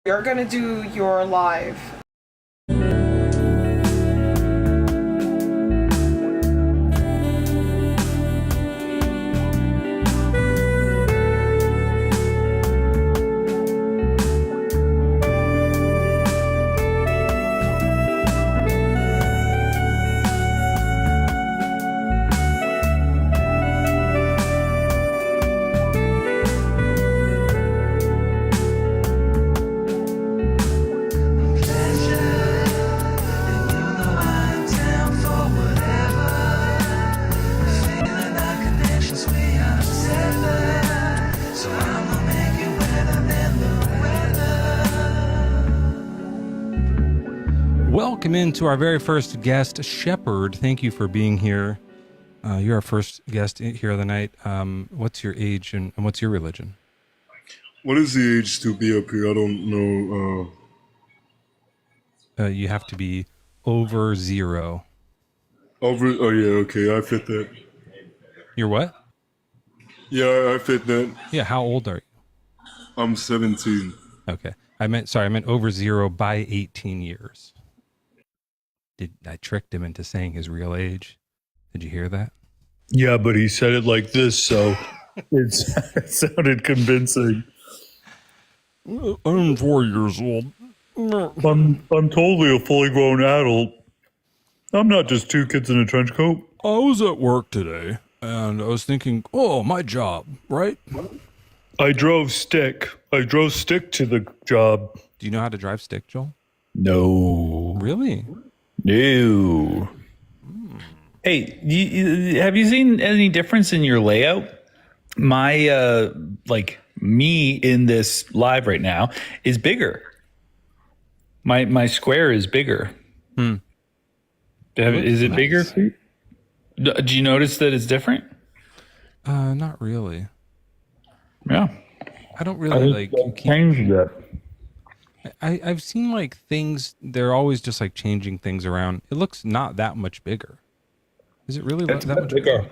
You're gonna do your live. Welcome into our very first guest, Shepard. Thank you for being here. You're our first guest here of the night. What's your age and what's your religion? What is the age to be up here? I don't know. You have to be over 0. Oh yeah, okay, I fit that. You're what? Yeah, I fit that. Yeah, how old are you? I'm 17. Okay. I meant over 0 by 18 years. I tricked him into saying his real age. Did you hear that? Yeah, but he said it like this, so it sounded convincing. I'm 4 years old. I'm totally a fully grown adult. I'm not just two kids in a trench coat. I was at work today, and I was thinking, oh, my job, right? I drove stick to the job. Do you know how to drive stick, Joel? No. Really? No. Hey, have you seen any difference in your layout? My, me in this live right now is bigger. My square is bigger. Is it bigger? Do you notice that it's different? Not really. Yeah. I don't really Changed it. I've seen like things, they're always just like changing things around. It looks not that much bigger. Is it really that much bigger?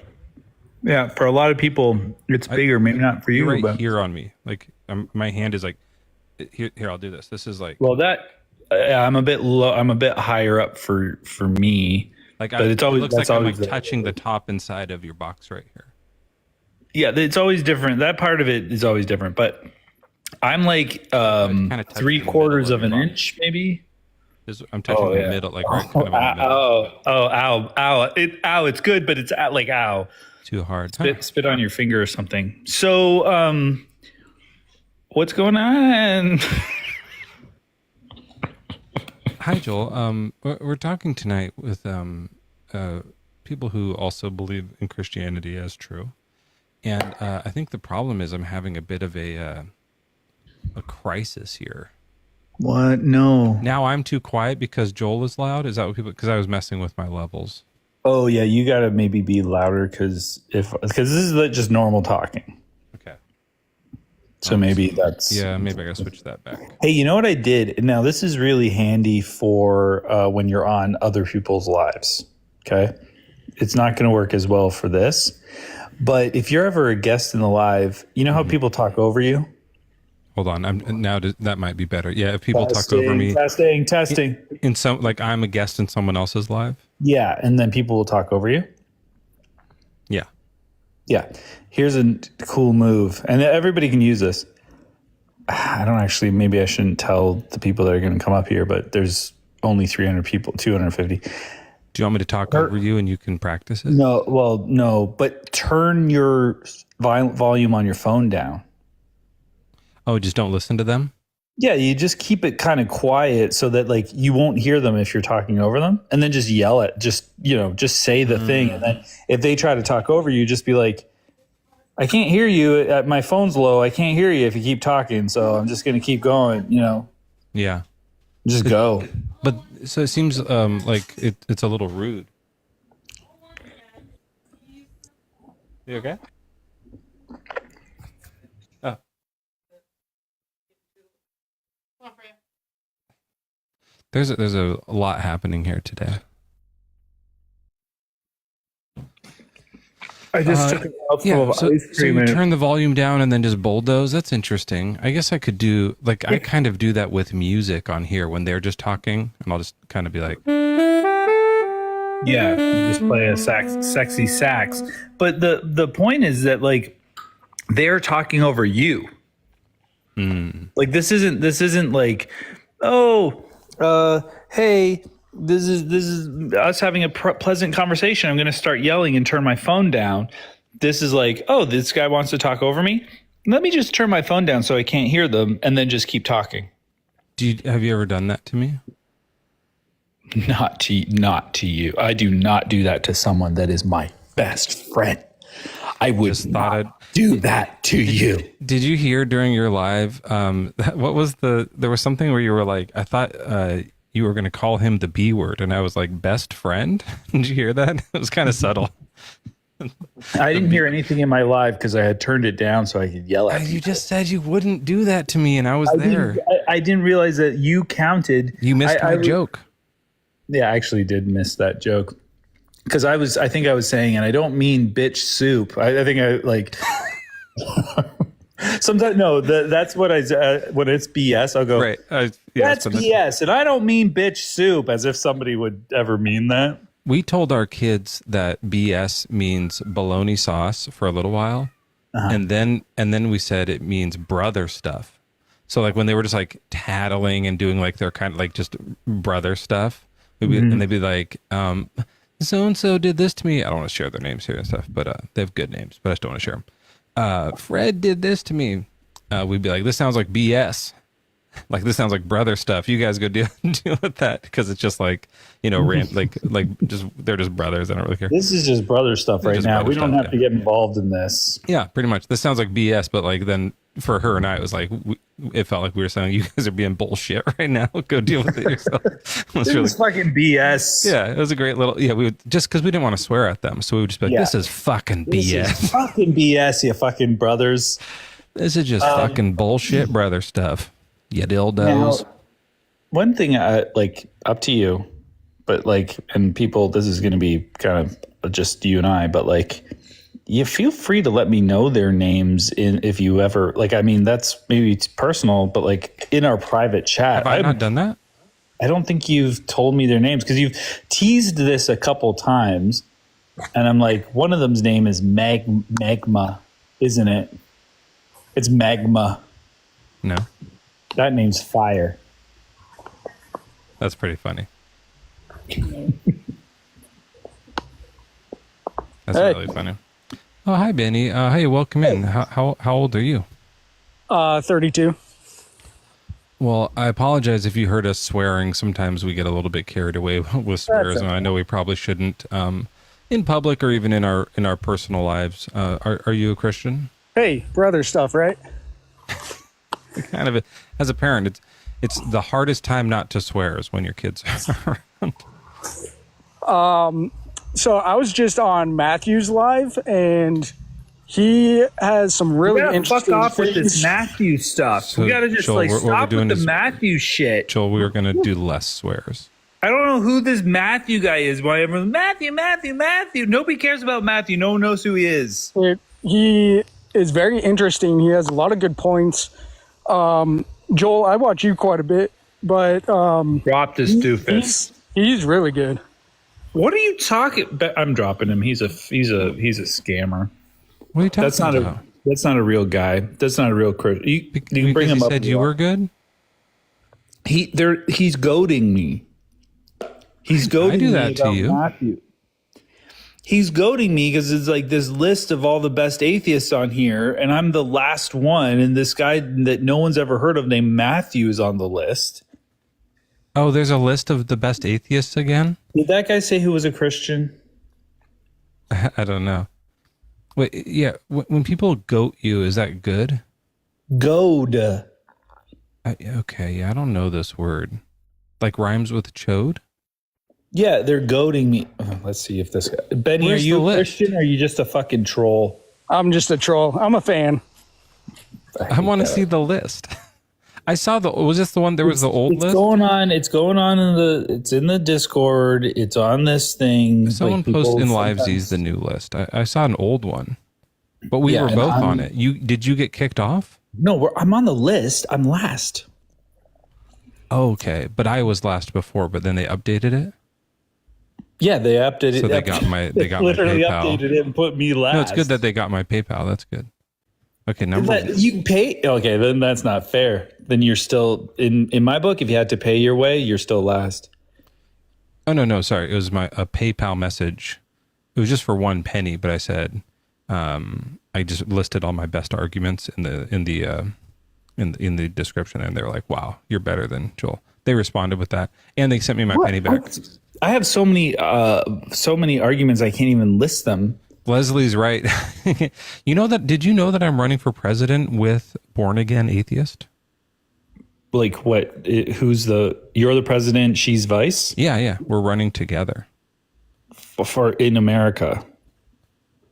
Yeah, for a lot of people, it's bigger. Maybe not for you. You're right but here on me. Like my hand is like, here, I'll do this. This is like, well, I'm a bit low. I'm a bit higher up for me. like but it's always, it looks like I'm like touching the top inside of your box right here. Yeah, it's always different. That part of it is always different. But I'm like 3/4 of an inch, maybe. I'm touching the middle, like right kind of in the middle. Ow! It's good, but it's like ow. Too hard. Spit on your finger or something. So, what's going on? Hi, Joel. We're talking tonight with people who also believe in Christianity as true, and I think the problem is I'm having a bit of a crisis here. What? No. Now I'm too quiet because Joel is loud. Is that what people? Because I was messing with my levels. Oh yeah, you gotta maybe be louder because this is just normal talking. Okay. So maybe that's maybe I gotta switch that back. Hey, you know what I did? Now this is really handy for when you're on other people's lives. Okay, it's not going to work as well for this, but if you're ever a guest in the live, you know how people talk over you. Hold on, that might be better. Yeah, if people talk over me, testing. In some, like I'm a guest in someone else's live. Yeah, and then people will talk over you. Yeah. Here's a cool move, and everybody can use this. I don't actually. Maybe I shouldn't tell the people that are going to come up here, but there's only 300 people, 250. Do you want me to talk over you and you can practice it? No, but turn your volume on your phone down. Oh, just don't listen to them? Yeah, you just keep it kind of quiet so that like you won't hear them if you're talking over them, and then just yell it. Just say the thing, and then if they try to talk over you, just be like, "I can't hear you. My phone's low. I can't hear you if you keep talking. So I'm just gonna keep going." Yeah. Just go. But so it seems like it's a little rude. You okay? Oh. There's a lot happening here today. I just took a mouthful Yeah, of so ice cream. you and turn the volume down and then just bulldoze. That's interesting. I guess I could do I kind of do that with music on here when they're just talking, and I'll just kind of be like, yeah, you just play a sexy sax. But the point is that like they're talking over you. Like this isn't like, oh, hey, this is us having a pleasant conversation. I'm going to start yelling and turn my phone down. This is like, oh, this guy wants to talk over me. Let me just turn my phone down so I can't hear them, and then just keep talking. have you ever done that to me? Not to you. I do not do that to someone that is my best friend. I would Just thought I'd do that to you. Did you hear during your live? What was there was something where you were like, I thought you were going to call him the B word, and I was like, best friend. Did you hear that? It was kind of subtle. I didn't hear anything in my live because I had turned it down so I could yell at you. You just said you wouldn't do that to me, and I was there. I didn't realize that you counted. You missed my joke. Yeah, I actually did miss that joke. Because I think I was saying, and I don't mean bitch soup. I think I like. Sometimes no, that's what I when it's BS. I'll go Right. That's BS, and I don't mean bitch soup as if somebody would ever mean that. We told our kids that BS means bologna sauce for a little while, and then we said it means brother stuff. So like when they were just like tattling and doing like their kind of like just brother stuff, and they'd be like, so-and-so did this to me. I don't want to share their names here and stuff, but they have good names, but I just don't want to share them. Fred did this to me. We'd be like, this sounds like BS. Like, this sounds like brother stuff. You guys go deal with that, because it's just like, just they're just brothers. I don't really care. This is just brother stuff right now. We don't have to get involved in this. Yeah, pretty much. This sounds like BS, but like then for her and I, it was like, it felt like we were saying, you guys are being bullshit right now. Go deal with it yourself. This is fucking BS. Yeah, it was a great little, we would, just because we didn't want to swear at them. So we would just be like, this is fucking BS. This is fucking BS, you fucking brothers. This is just fucking bullshit brother stuff. You dildos. Now, one thing, like, up to you, but like, and people, this is going to be kind of just you and I, but like, you feel free to let me know their names if you ever, like, I mean, that's maybe it's personal, but like in our private chat. Have I not done that? I don't think you've told me their names, because you've teased this a couple times, and I'm like, one of them's name is Magma, isn't it? It's Magma. No. That name's fire. That's pretty funny. That's really funny. Oh, hi, Benny. Hey, welcome in. How old are you? 32. Well, I apologize if you heard us swearing. Sometimes we get a little bit carried away with swears, and I know we probably shouldn't in public or even in our personal lives. Are you a Christian? Hey, brother stuff, right? Kind of. As a parent, it's the hardest time not to swear is when your kids are around. So I was just on Matthew's live, and he has some really interesting fuck off things. with this Matthew stuff. So, we gotta just Joel, stop with the Matthew shit. Joel, we are going to do less swears. I don't know who this Matthew guy is. Why everyone's Matthew. Nobody cares about Matthew. No one knows who he is. He is very interesting. He has a lot of good points. Joel, I watch you quite a bit, but Drop this doofus. He's really good. What are you talking about? I'm dropping him. He's a scammer. What are you talking about? That's not a real guy. That's not a real Christian. You can bring him up. Said you were good. He's goading me. He's goading do that me to about you. Matthew. He's goading me because it's like this list of all the best atheists on here, and I'm the last one, and this guy that no one's ever heard of named Matthew is on the list. Oh, there's a list of the best atheists again? Did that guy say who was a Christian? I don't know. Wait, yeah. When people goat you, is that good? Goad. Okay, yeah, I don't know this word. Like rhymes with chode? Yeah, they're goading me. Oh, let's see if this guy. Benny, Where's are you the a list? Christian or are you just a fucking troll? I'm just a troll. I'm a fan. I want to see the list. I saw was this the one, there was the old It's list? going on. It's going on it's in the Discord. It's on this thing. Someone people posted in Live sometimes- Z's the new list. I saw an old one, but we Yeah, were and both I'm- on it. Did you get kicked off? No, I'm on the list. I'm last. Oh, okay, but I was last before, but then they updated it. Yeah, they updated. So they got my literally PayPal. updated it and put me last. No, it's good that they got my PayPal. That's good. Okay, number You pay. Okay, then that's not fair. Then you're still in my book. If you had to pay your way, you're still last. Oh no, sorry. It was a PayPal message. It was just for 1 penny, but I said I just listed all my best arguments in the description, and they're like, "Wow, you're better than Joel." They responded with that, and they sent me my penny back. I have so many arguments I can't even list them. Leslie's right. You know that? Did you know that I'm running for president with Born Again Atheist? Like what? You're the president. She's vice Yeah, we're running together. for in America.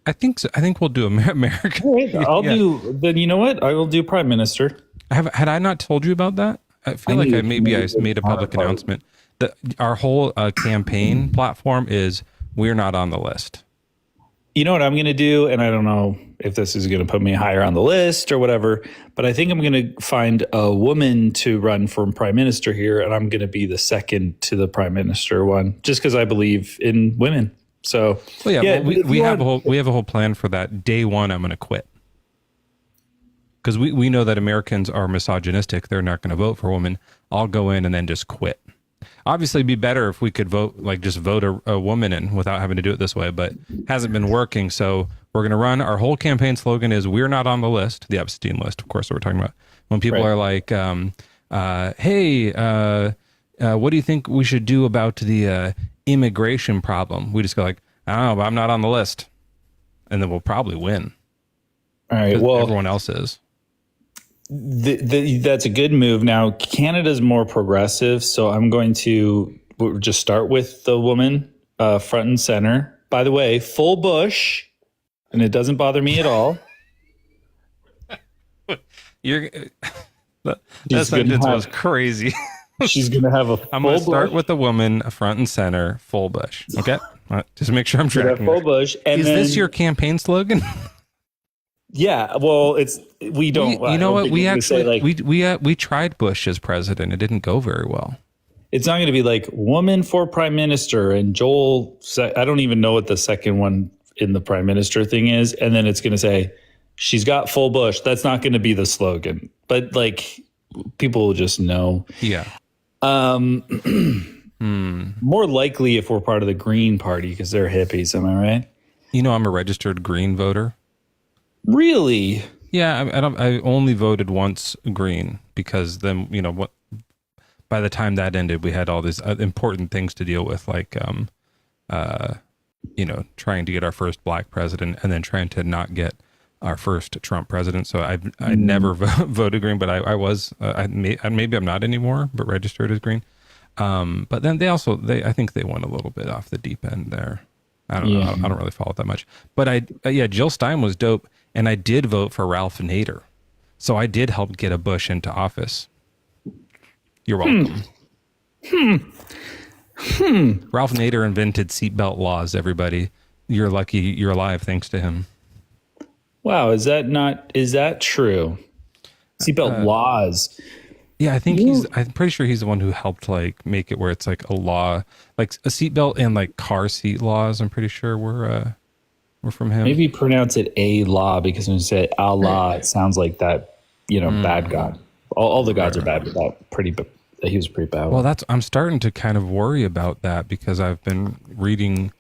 I think so. I think we'll do America. I'll do. Then you know what? I will do prime minister. Had I not told you about that? I feel like I made a public announcement that our whole campaign platform is we're not on the list. You know what I'm going to do? And I don't know if this is going to put me higher on the list or whatever, but I think I'm going to find a woman to run for prime minister here. And I'm going to be the second to the prime minister one, just because I believe in women. So, Well, yeah, we have a whole plan for that. Day one, I'm going to quit. Because we know that Americans are misogynistic. They're not going to vote for women. I'll go in and then just quit. Obviously, it'd be better if we could just vote a woman in without having to do it this way, but hasn't been working. So we're going to run. Our whole campaign slogan is "We're not on the list," the Epstein list, of course, that we're talking about. When people are like, "Hey, what do you think we should do about the immigration problem?" We just go like, "I don't know, but I'm not on the list," and then we'll probably win. all right. Well, Everyone else is. that's a good move. Now, Canada's more progressive, so I'm going to just start with the woman front and center. By the way, full bush, and it doesn't bother me at all. That sentence was crazy. She's going to have a I'm going to full start bush. with the woman front and center, full bush. Okay, just make sure I'm tracking. Full bush. And Is this your campaign slogan? Yeah, well, we don't. You know what? We actually say, we tried Bush as president. It didn't go very well. it's not going to be like woman for prime minister and Joel. I don't even know what the second one in the prime minister thing is, and then it's going to say she's got full bush. That's not going to be the slogan, but like people will just know. Yeah. More likely if we're part of the Green Party because they're hippies. Am I right? You know, I'm a registered Green voter. Really? Yeah, I only voted once Green because then what. By the time that ended, we had all these important things to deal with, like trying to get our first black president and then trying to not get our first Trump president. So I never voted Green, but I was maybe I'm not anymore, but registered as Green. But then I think they went a little bit off the deep end there. I don't know. I don't really follow it that much. But Jill Stein was dope. And I did vote for Ralph Nader. So I did help get a Bush into office. You're welcome. Ralph Nader invented seatbelt laws, everybody. You're lucky you're alive thanks to him. Wow, is that true? Seatbelt laws. Yeah, I'm pretty sure he's the one who helped like make it where it's like a law, like a seatbelt and like car seat laws. I'm pretty sure were from him. Maybe pronounce it a law because when you say Allah, it sounds like that, bad God. All the gods are bad, but he was pretty bad. Well, I'm starting to kind of worry about that because I've been reading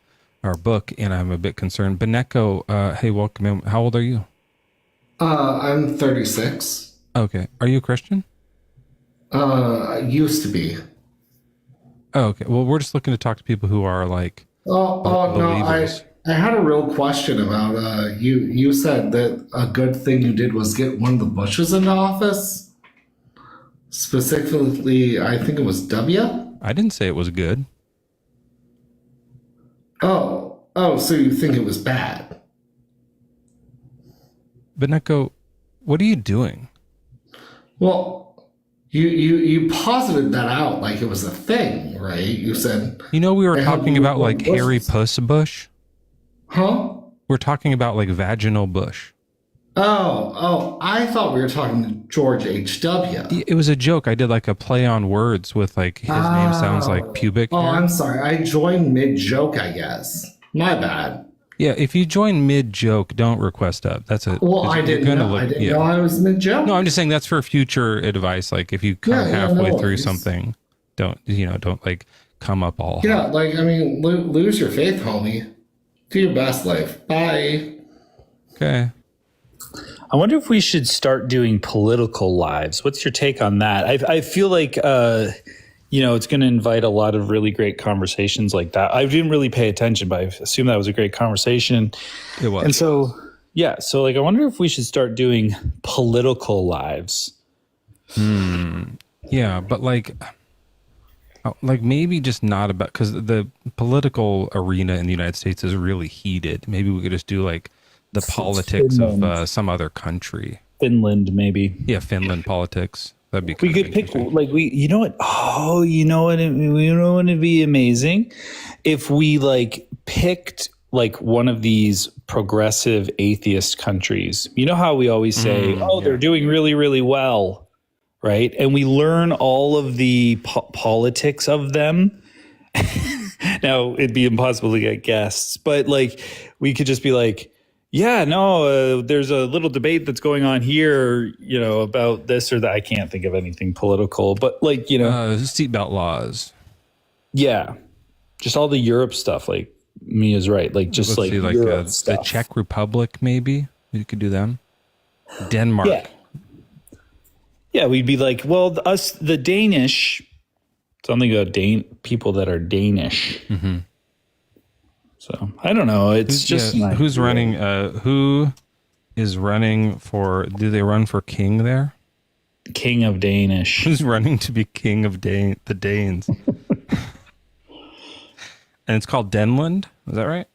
our book and I'm a bit concerned. Beneko, hey, welcome in. How old are you? I'm 36. Okay. Are you a Christian? Used to be. Oh, okay. Well, we're just looking to talk to people who are like No, I had a real question about you said that a good thing you did was get one of the Bushes into office. Specifically, I think it was W. I didn't say it was good. Oh, so you think it was bad? Beneko, what are you doing? Well, you posited that out like it was a thing, right? You said we were they have talking about like bushes. hairy puss bush. Huh? We're talking about like vaginal bush. Oh, I thought we were talking to George H.W. It was a joke. I did like a play on words with like his name sounds like pubic Oh, hair. I'm sorry. I joined mid-joke, I guess. My bad. Yeah, if you join mid-joke, don't request up. That's it. Well, I didn't know. I didn't know I was mid-joke. No, I'm just saying that's for future advice. Like if you come halfway no through worries. something, don't like come up all Yeah, hot. like, I mean, lose your faith, homie. Do your best life. Bye. Okay. I wonder if we should start doing political lives. What's your take on that? I feel like, it's going to invite a lot of really great conversations like that. I didn't really pay attention, but I assume that was a great conversation. It was. And so, I wonder if we should start doing political lives. Yeah, but like maybe just not about, because the political arena in the United States is really heated. Maybe we could just do like the politics of some other country. Finland, maybe. Yeah, Finland politics. That'd be. We could pick like you know what? Oh, you know what? It'd be amazing if we like picked like one of these progressive atheist countries. You know how we always say, they're doing really, really well, right? And we learn all of the politics of them. Now it'd be impossible to get guests, but like we could just be like, there's a little debate that's going on here, about this or that. I can't think of anything political, but like, seatbelt laws. Yeah, just all the Europe stuff. Like Mia's right. Like just Let's like see, Europe the stuff. Czech Republic, maybe you could do them. Denmark. Yeah, we'd be like, well, the Danish. Something about people that are Danish. Mm-hmm. So I don't know. It's just who's running. Who is running for? Do they run for king there? King of Danish. Who's running to be king of the Danes? And it's called Denland. Is that right?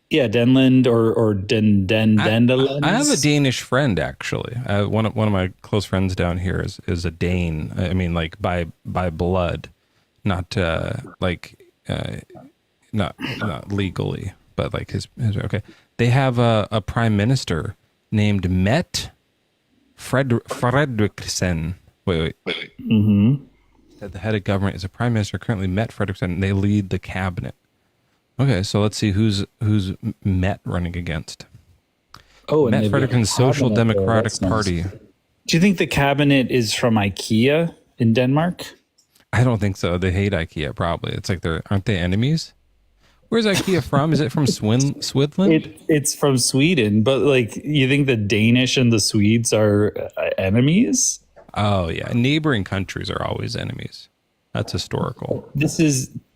Yeah, Denland or Dendaland. I have a Danish friend actually. One of my close friends down here is a Dane. I mean, like by blood, not not legally, but like his okay. They have a prime minister named Fredriksen. Wait. Mm-hmm. The head of government is a prime minister currently Fredriksen. And they lead the cabinet. Okay, so let's see who's Met running against. Oh, Met Fredriksen's Social Democratic Party. Nice. Do you think the cabinet is from IKEA in Denmark? I don't think so. They hate IKEA. Probably. It's like aren't they enemies? Where's IKEA from? Is it from Swidland? It's from Sweden, but like you think the Danish and the Swedes are enemies? Oh yeah, neighboring countries are always enemies. That's historical.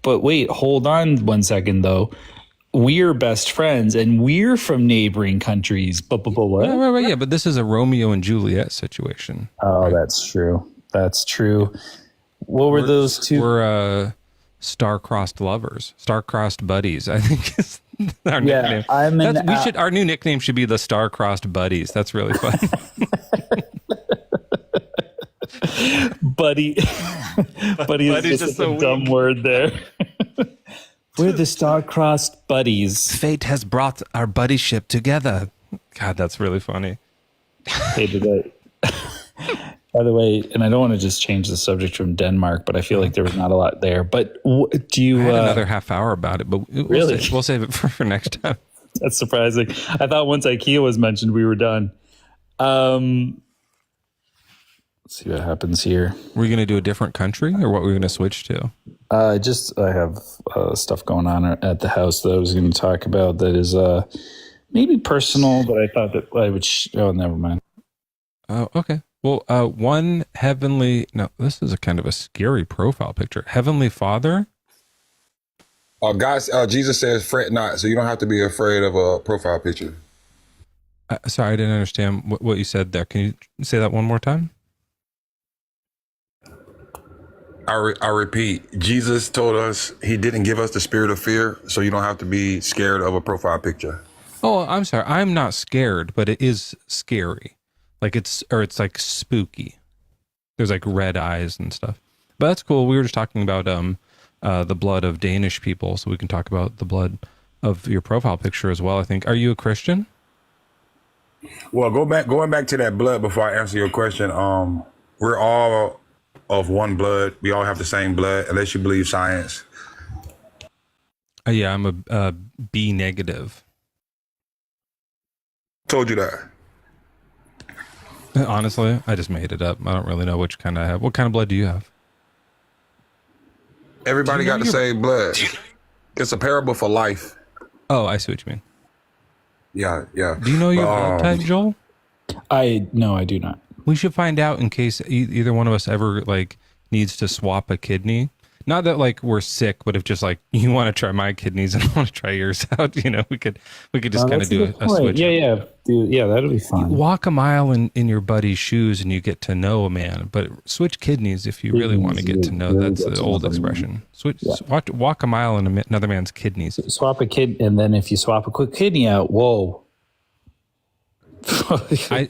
But wait, hold on 1 second though. We're best friends and we're from neighboring countries. But what? Right, yeah, but this is a Romeo and Juliet situation. Oh, right? That's true. That's true. What were those two? We're star-crossed lovers, star-crossed buddies. I think is our nickname. Our new nickname should be the star-crossed buddies. That's really fun. Buddy is just a dumb word there. We're the star-crossed buddies. Fate has brought our buddyship together. God, that's really funny. Hey, by the way, and I don't want to just change the subject from Denmark, but I feel like there was not a lot there. But do you? I had another half hour about it, but we'll save it for next time. That's surprising. I thought once IKEA was mentioned, we were done. Let's see what happens here. We're we going to do a different country, or what we're going to switch to? I have stuff going on at the house that I was going to talk about that is maybe personal, but I thought that I would. Oh, never mind. Oh, okay. Well, this is a kind of a scary profile picture. Heavenly Father. Jesus says, "Fret not," so you don't have to be afraid of a profile picture. Sorry, I didn't understand what you said there. Can you say that one more time? I repeat, Jesus told us he didn't give us the spirit of fear, so you don't have to be scared of a profile picture. Oh, I'm sorry. I'm not scared, but it is scary. Like it's like spooky. There's like red eyes and stuff. But that's cool. We were just talking about the blood of Danish people, so we can talk about the blood of your profile picture as well, I think. Are you a Christian? Well, going back to that blood before I answer your question. We're all of one blood. We all have the same blood, unless you believe science. Yeah, I'm a B negative. Told you that. Honestly, I just made it up. I don't really know which kind I have. What kind of blood do you have? Everybody got the same blood. It's a parable for life. Oh, I see what you mean. Yeah, yeah. Do you know your blood type, Joel? No, I do not. We should find out in case either one of us ever like needs to swap a kidney. Not that like we're sick, but if just like you want to try my kidneys and I want to try yours out, you know, we could just kind of do a switch. Yeah, dude, yeah, that'll be fine. You walk a mile in your buddy's shoes and you get to know a man, but switch kidneys if you really want to get to know. That's the old expression. Walk a mile in another man's kidneys. Swap a kid, and then if you swap a quick kidney out, whoa. I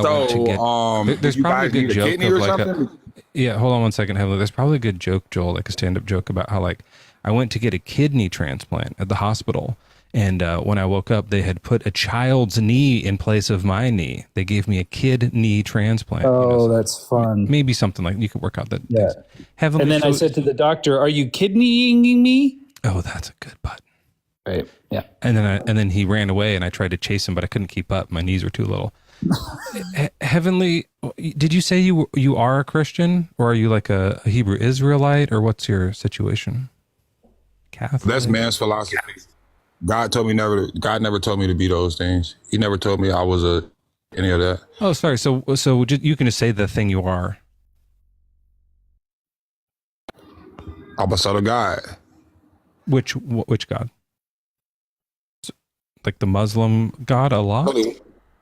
went to get. There's probably a good joke of like yeah, hold on one second, Heavenly. There's probably a good joke, Joel, like a stand-up joke about how like I went to get a kidney transplant at the hospital, and when I woke up, they had put a child's knee in place of my knee. They gave me a kid knee transplant. Oh, that's fun. Maybe something like you could work out that. Yeah. Heavenly, and then I said to the doctor, "Are you kidneying me?" Oh, that's a good button. Right. Yeah. And then he ran away, and I tried to chase him, but I couldn't keep up. My knees were too little. Heavenly, did you say you are a Christian, or are you like a Hebrew Israelite, or what's your situation? Catholic? That's man's philosophy. God never told me to be those things. He never told me I was any of that. Oh, sorry. So you can just say the thing you are. I'm a son of God. Which God? Like the Muslim God, Allah?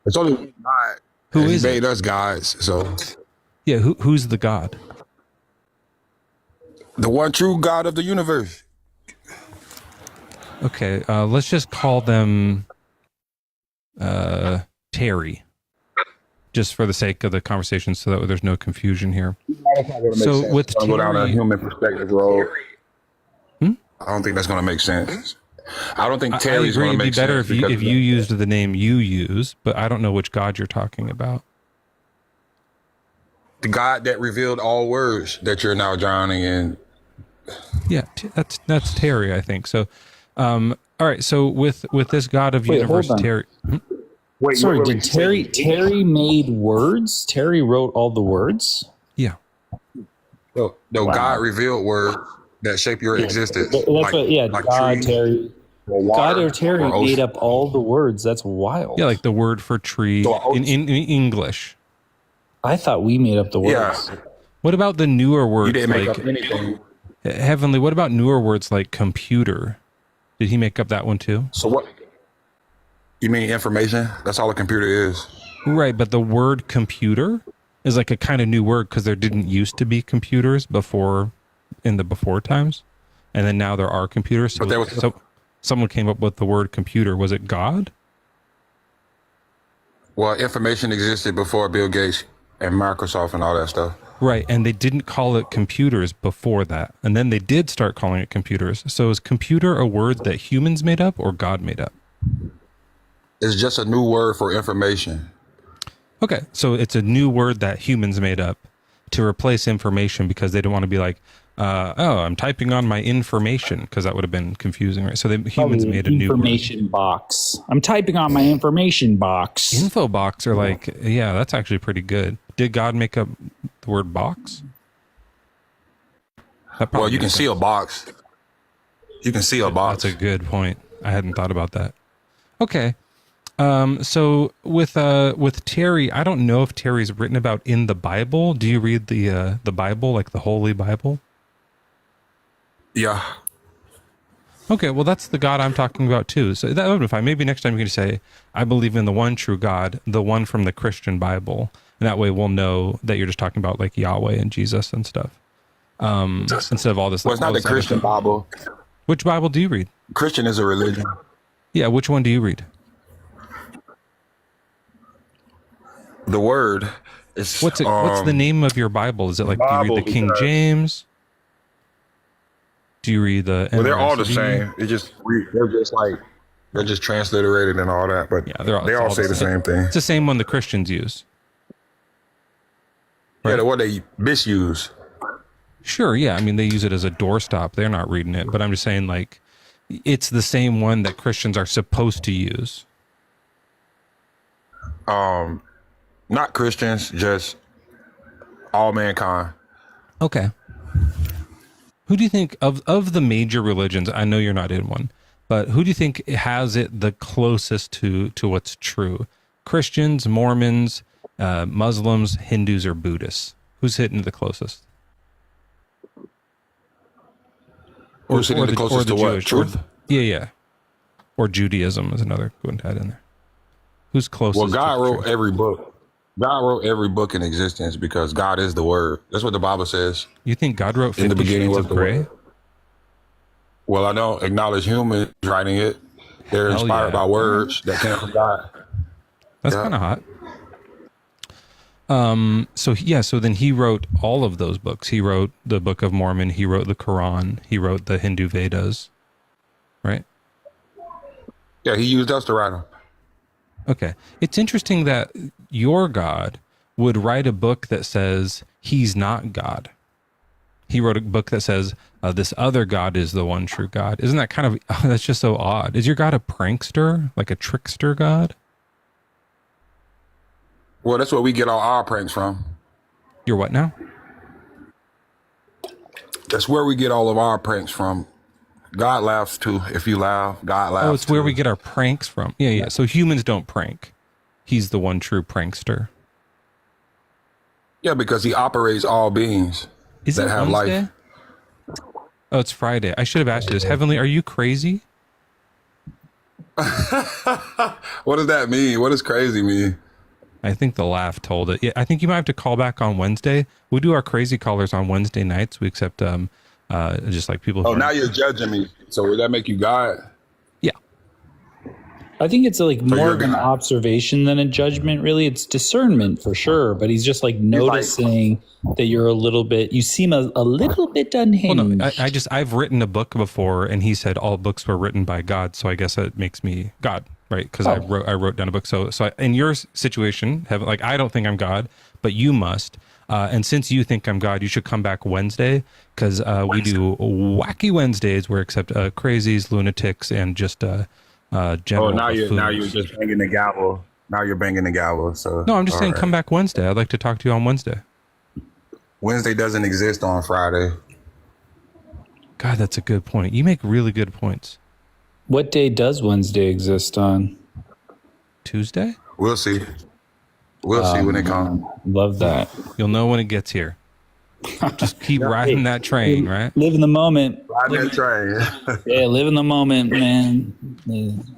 It's only one God. Who is He made us gods, so. Yeah, who's the God? The one true God of the universe. Okay, let's just call them Terry, just for the sake of the conversation, so that there's no confusion here. So with Terry, go down a human perspective road. I don't think that's going to make sense. I don't think Terry's going to make sense. It'd be better if you used the name you use, but I don't know which God you're talking about. The God that revealed all words that you're now drowning in. Yeah, that's Terry, I think. So, all right. So with this God of universe, Terry. Sorry, did Terry made words? Terry wrote all the words? Yeah. No, wow. God revealed words that shape your existence. That's God, trees, Terry. God or Terry made up all the words. That's wild. Yeah, like the word for tree in English. I thought we made up the words. Yeah. What about the newer words? You didn't make like up anything. Heavenly, what about newer words like computer? Did he make up that one too? So what? You mean information? That's all a computer is. Right, but the word computer is like a kind of new word because there didn't used to be computers before, in the before times, and then now there are computers. So, someone came up with the word computer. Was it God? Well, information existed before Bill Gates and Microsoft and all that stuff. Right, and they didn't call it computers before that, and then they did start calling it computers. So is computer a word that humans made up or God made up? It's just a new word for information. Okay, so it's a new word that humans made up to replace information because they don't want to be like, I'm typing on my information, because that would have been confusing, right? So humans made a new word. Information box. I'm typing on my information box. Info box are like, yeah, that's actually pretty good. Did God make up the word box? Well, you can see a box. You can see a box. That's a good point. I hadn't thought about that. Okay. So with Terry, I don't know if Terry's written about in the Bible. Do you read the Bible, like the Holy Bible? Yeah. Okay, well, that's the God I'm talking about too. So that would be fine. Maybe next time you can say, I believe in the one true God, the one from the Christian Bible. And that way we'll know that you're just talking about like Yahweh and Jesus and stuff. Instead of all this. Well, it's not the Christian Bible. Which Bible do you read? Christian is a religion. Yeah, which one do you read? The Word It's What's the name of your Bible? Is it like, do you read Bible the King because- James? Do you read the Well, they're all the NRSV? same. They're just transliterated and all that, but Yeah, they all say the same thing. It's the same one the Christians use. Yeah, the one they misuse. Sure, yeah. I mean, they use it as a doorstop. They're not reading it, but I'm just saying, like, it's the same one that Christians are supposed to use. Not Christians, just all mankind. Okay. Who do you think of the major religions? I know you're not in one, but who do you think has it the closest to what's true? Christians, Mormons, Muslims, Hindus, or Buddhists? Who's hitting the closest? Who's hitting the closest to what? Truth? Yeah. Or Judaism is another good one to add in there. Who's closest? Well, God to wrote truth? every book. God wrote every book in existence because God is the Word. That's what the Bible says. You think God wrote 50 In the beginning Shades was of the Grey? Word. Well, I don't acknowledge humans writing it. They're Hell inspired yeah. by words that came from God. That's Yeah. kind of hot. So then he wrote all of those books. He wrote the Book of Mormon. He wrote the Quran. He wrote the Hindu Vedas. Right? Yeah, he used us to write them. Okay. It's interesting that your God would write a book that says he's not God. He wrote a book that says this other God is the one true God. Isn't that kind of, that's just so odd. Is your God a prankster? Like a trickster God? Well, that's where we get all our pranks from. You're what now? That's where we get all of our pranks from. God laughs too. If you laugh, God laughs. Oh, it's where too. we get our pranks from. Yeah. So humans don't prank. He's the one true prankster. Yeah, because he operates all beings Is that it have Wednesday? life. Oh, it's Friday. I should have asked you this. Heavenly, are you crazy? What does that mean? What does crazy mean? I think the laugh told it. Yeah, I think you might have to call back on Wednesday. We do our crazy callers on Wednesday nights. We accept just like people. Oh, who now you're judging me. So would that make you God? Yeah. I think it's like more you're of an gonna- observation than a judgment, really. It's discernment for sure, but he's just like noticing that you're a little bit, you seem a little bit unhinged. Well, no, I've written a book before, and he said all books were written by God, so I guess that makes me God, right? Because I wrote down a book. So in your situation, like I don't think I'm God, but you must. And since you think I'm God, you should come back Wednesday because we do wacky Wednesdays where accept crazies, lunatics, and just general. Oh, now you're buffoons. just banging the gavel. Now you're banging the gavel. So No, I'm just all saying, right. come back Wednesday. I'd like to talk to you on Wednesday. Wednesday doesn't exist on Friday. God, that's a good point. You make really good points. What day does Wednesday exist on? Tuesday? We'll see. We'll see when it comes. Love that. You'll know when it gets here. Just keep riding that train, right? Live in the moment. Ride that train. Yeah, live in the moment, man.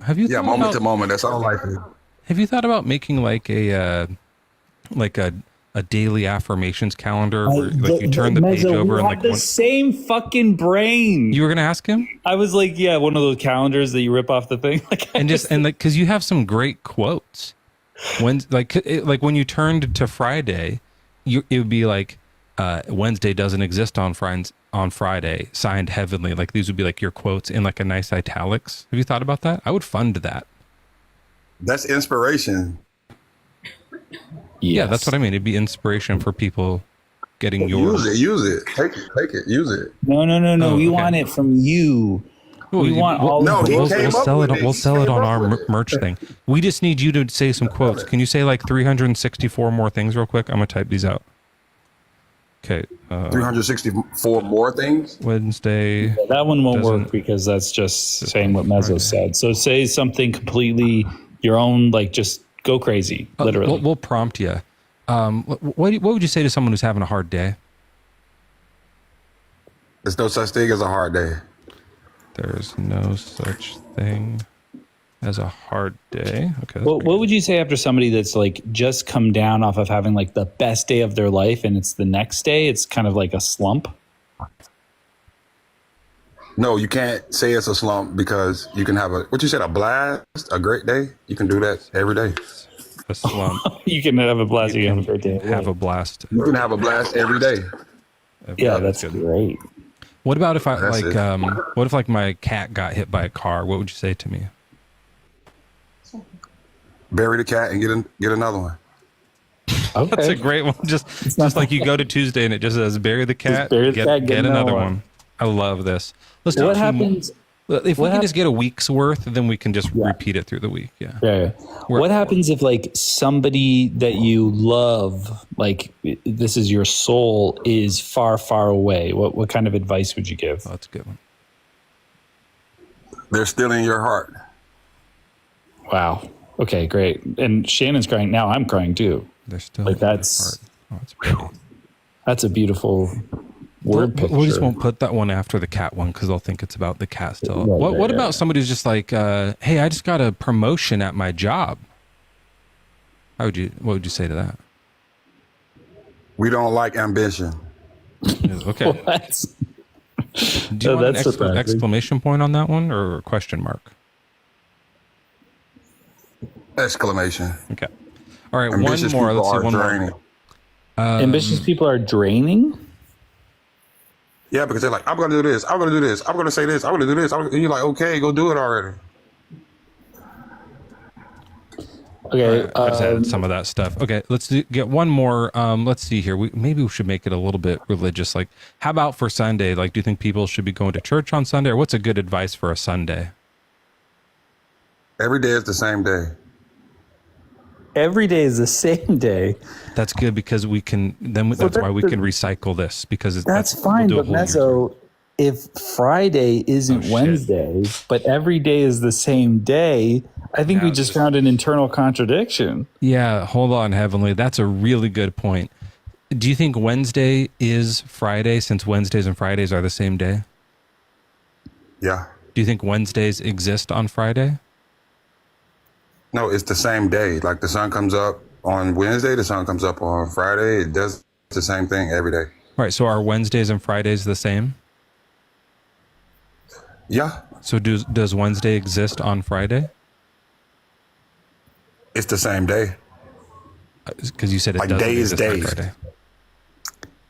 Have you Yeah, thought moment about, to moment. That's all life is. Have you thought about making like a daily affirmations calendar where like you turn the page Mezzo, over we and have like the same fucking brain. you were gonna ask him I was like, yeah, one of those calendars that you rip off the thing, and like because you have some great quotes. When like when you turned to Friday, it would be like Wednesday doesn't exist on Friday, signed Heavenly. Like these would be like your quotes in like a nice italics. Have you thought about that? I would fund that. That's inspiration. Yeah, that's what I mean. It'd be inspiration for people getting yours. Use it. Take it. Use it. No. Oh, We okay. want it from you. We want all No, of he it. We'll came up sell with it. it. We'll He sell it came on up our with it. merch thing. We just need you to say some quotes. Can you say like 364 more things real quick? I'm gonna type these out. Okay. 364 more things. Wednesday. That one won't Doesn't- work because that's just saying what Mezzo said. So say something completely your own, like just go crazy, literally. We'll prompt you. What would you say to someone who's having a hard day? There's no such thing as a hard day. There's no such thing as a hard day. Okay. that's What pretty would you say after somebody that's like just come down off of having like the best day of their life and it's the next day? It's kind of like a slump. No, you can't say it's a slump because you can have a blast, a great day. You can do that every day. a slump. You can have a blast. You can have a great day. Have a blast. You can have a blast every day. Yeah, that's great. What about if I That's like it. what if like my cat got hit by a car? What would you say to me? Bury the cat and get another one. Okay. That's a great one. Just like you go to Tuesday and it just says bury the cat, bury the cat, get another one. I love this. Let's do What two more. happens? If we what can just get a week's worth, then we can just repeat it through the week. Yeah. Yeah. What happens if like somebody that you love, like this is your soul, is far, far away? What kind of advice would you give? Oh, that's a good one. They're still in your heart. Wow. Okay, great. And Shannon's crying now. I'm crying too. They're still Like in your that's heart. Oh, that's pretty. that's a beautiful word picture. We just won't put that one after the cat one because they'll think it's about the cat still. Right, What about somebody who's just like, hey, I just got a promotion at my job? What would you say to that? We don't like ambition. Okay. What? Do you want That's an surprising. exclamation point on that one or a question mark? Exclamation. Okay. All right, Ambitious one more. people Let's see are one draining. more. Ambitious people are draining? Yeah, because they're like, I'm gonna do this, I'm gonna do this, I'm gonna say this, I'm gonna do this. And you're like, okay, go do it already. Okay. I just added some of that stuff. Okay, let's get one more. Let's see here. Maybe we should make it a little bit religious. Like, how about for Sunday? Like, do you think people should be going to church on Sunday, or what's a good advice for a Sunday? Every day is the same day. Every day is the same day. That's good because we can. That's why we can recycle this because That's fine, we'll do a but whole year. Mezzo, if Friday isn't shit. Wednesday, but every day is the same day, I think we just found an internal contradiction. Yeah, hold on, Heavenly. That's a really good point. Do you think Wednesday is Friday since Wednesdays and Fridays are the same day? Yeah. Do you think Wednesdays exist on Friday? No, it's the same day. Like the sun comes up on Wednesday, the sun comes up on Friday. It does the same thing every day. All right, so are Wednesdays and Fridays the same? Yeah. So does Wednesday exist on Friday? It's the same day. Because you said it Like doesn't day is exist on day. Friday.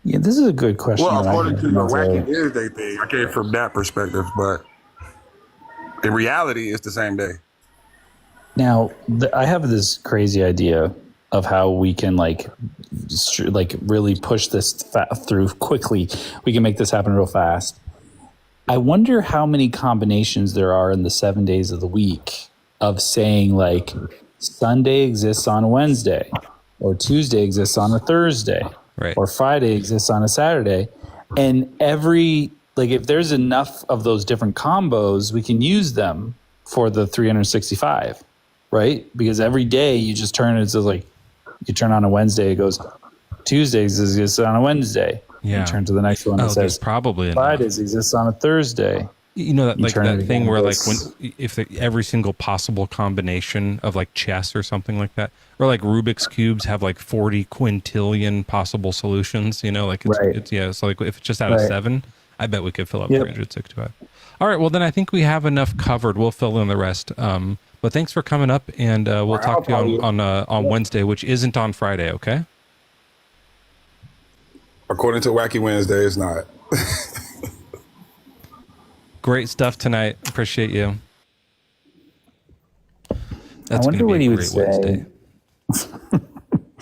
Yeah, this is a good question. Well, that I according have, to the Mezzo. wacky Wednesday thing, I came from that perspective, but in reality, it's the same day. Now, I have this crazy idea of how we can like really push this through quickly. We can make this happen real fast. I wonder how many combinations there are in the 7 days of the week of saying like Sunday exists on a Wednesday, or Tuesday exists on a Thursday, Right. or Friday exists on a Saturday. And if there's enough of those different combos, we can use them for the 365, right? Because every day you just turn it to like, you turn on a Wednesday, it goes, Tuesdays exists on a Wednesday. Yeah. You turn to the next one, it there's says, probably enough. Fridays exists on a Thursday. You know that You like turn that it thing again, where like it's- every single possible combination of like chess or something like that, or like Rubik's cubes have like 40 quintillion possible solutions. You know, like it's like if it's just out of Right. 7, I bet we could fill up Yep. 365. All right, well then I think we have enough covered. We'll fill in the rest. But thanks for coming up, and we'll talk to you on Wednesday, which isn't on Friday. Okay. According to Wacky Wednesday, it's not. Great stuff tonight. Appreciate you. That's wonder gonna be what a he would great say. Wednesday.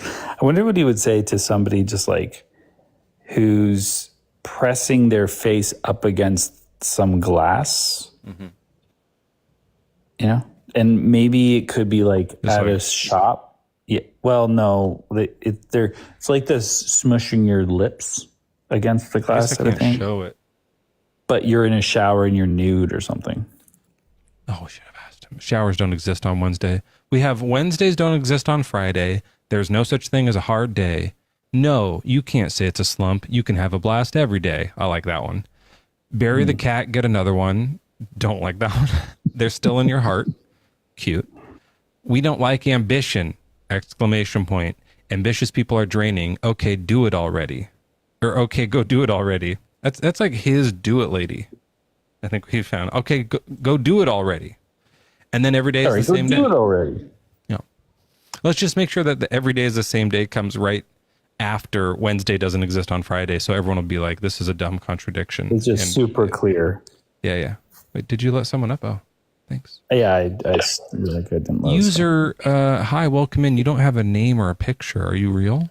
I wonder what he would say to somebody just like who's pressing their face up against some glass, you know, and maybe it could be like at a shop. Yeah. Well, no, it's like this smushing your lips against the I glass guess I sort of can't thing. show it. But you're in a shower and you're nude or something. Oh, we should have asked him. Showers don't exist on Wednesday. We have Wednesdays don't exist on Friday. There's no such thing as a hard day. No, you can't say it's a slump. You can have a blast every day. I like that one. Bury the cat, get another one. Don't like that one. They're still in your heart. Cute. We don't like ambition. Exclamation point. Ambitious people are draining. Okay, do it already. Or okay, go do it already. That's like his do it lady. I think he found. Okay, go do it already. And then every day is the same day. Do it already. Yeah. Let's just make sure that the every day is the same day comes right after Wednesday doesn't exist on Friday, so everyone will be like, "This is a dumb contradiction." It's just super clear. Yeah. Wait, did you let someone up? Oh, thanks. Yeah, I didn't let User, hi, welcome in. You don't have a name or a picture. Are you real?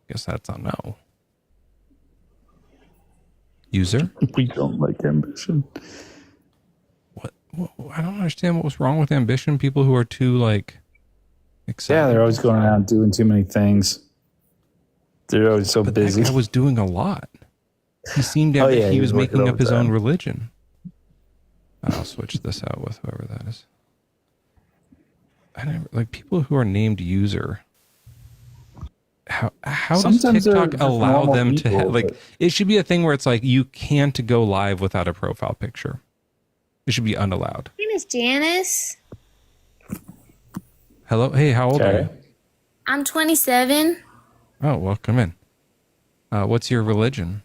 Guess that's a no. User? We don't like ambition. What? I don't understand what was wrong with ambition. People who are too excited. Yeah, they're always going around doing too many things. They're always so busy. That guy was doing a lot. He seemed to he was making up his own religion. I'll switch this out with whoever that is. I never people who are named user. How does TikTok allow them to it should be a thing where it's like you can't go live without a profile picture. It should be unallowed. My name is Janice. Hello. Hey, how old are you? I'm 27. Oh, welcome in. What's your religion?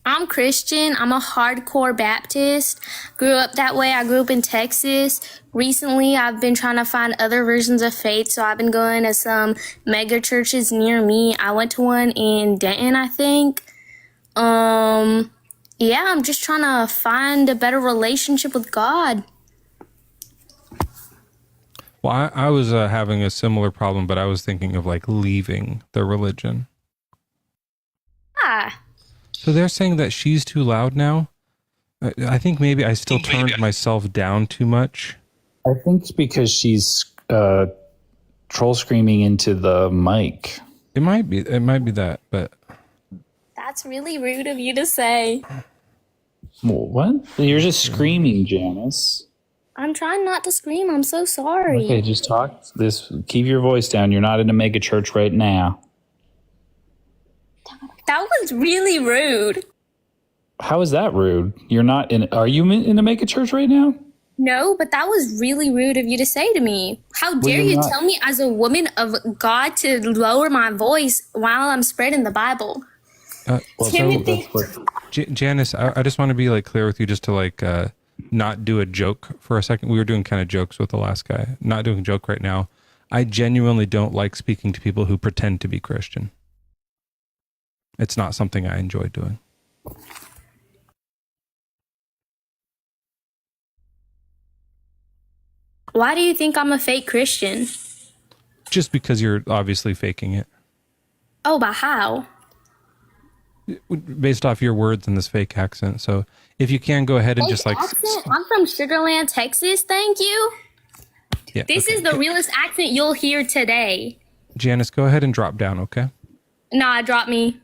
I'm Christian. I'm a hardcore Baptist. Grew up that way. I grew up in Texas. Recently, I've been trying to find other versions of faith, so I've been going to some mega churches near me. I went to one in Denton, I think. Yeah, I'm just trying to find a better relationship with God. Well, I was having a similar problem, but I was thinking of leaving the religion. Ah. So they're saying that she's too loud now? I think maybe I still turned myself down too much. I think it's because she's troll screaming into the mic. It might be that, but... That's really rude of you to say. What? You're just screaming, Janice. I'm trying not to scream. I'm so sorry. Okay, just talk. Keep your voice down. You're not in a mega church right now. That was really rude. How is that rude? You're not in. Are you in a mega church right now? No, but that was really rude of you to say to me. How dare you tell me as a woman of God to lower my voice while I'm spreading the Bible? Timothy. Janice, I just want to be clear with you just to not do a joke for a second. We were doing kind of jokes with the last guy. Not doing a joke right now. I genuinely don't like speaking to people who pretend to be Christian. It's not something I enjoy doing. Why do you think I'm a fake Christian? Just because you're obviously faking it. Oh, but how? Based off your words and this fake accent. So if you can go ahead and accent? I'm from Sugarland, Texas. Thank you. Yeah, this is the realest accent you'll hear today. Janice, go ahead and drop down, okay? Nah, drop me.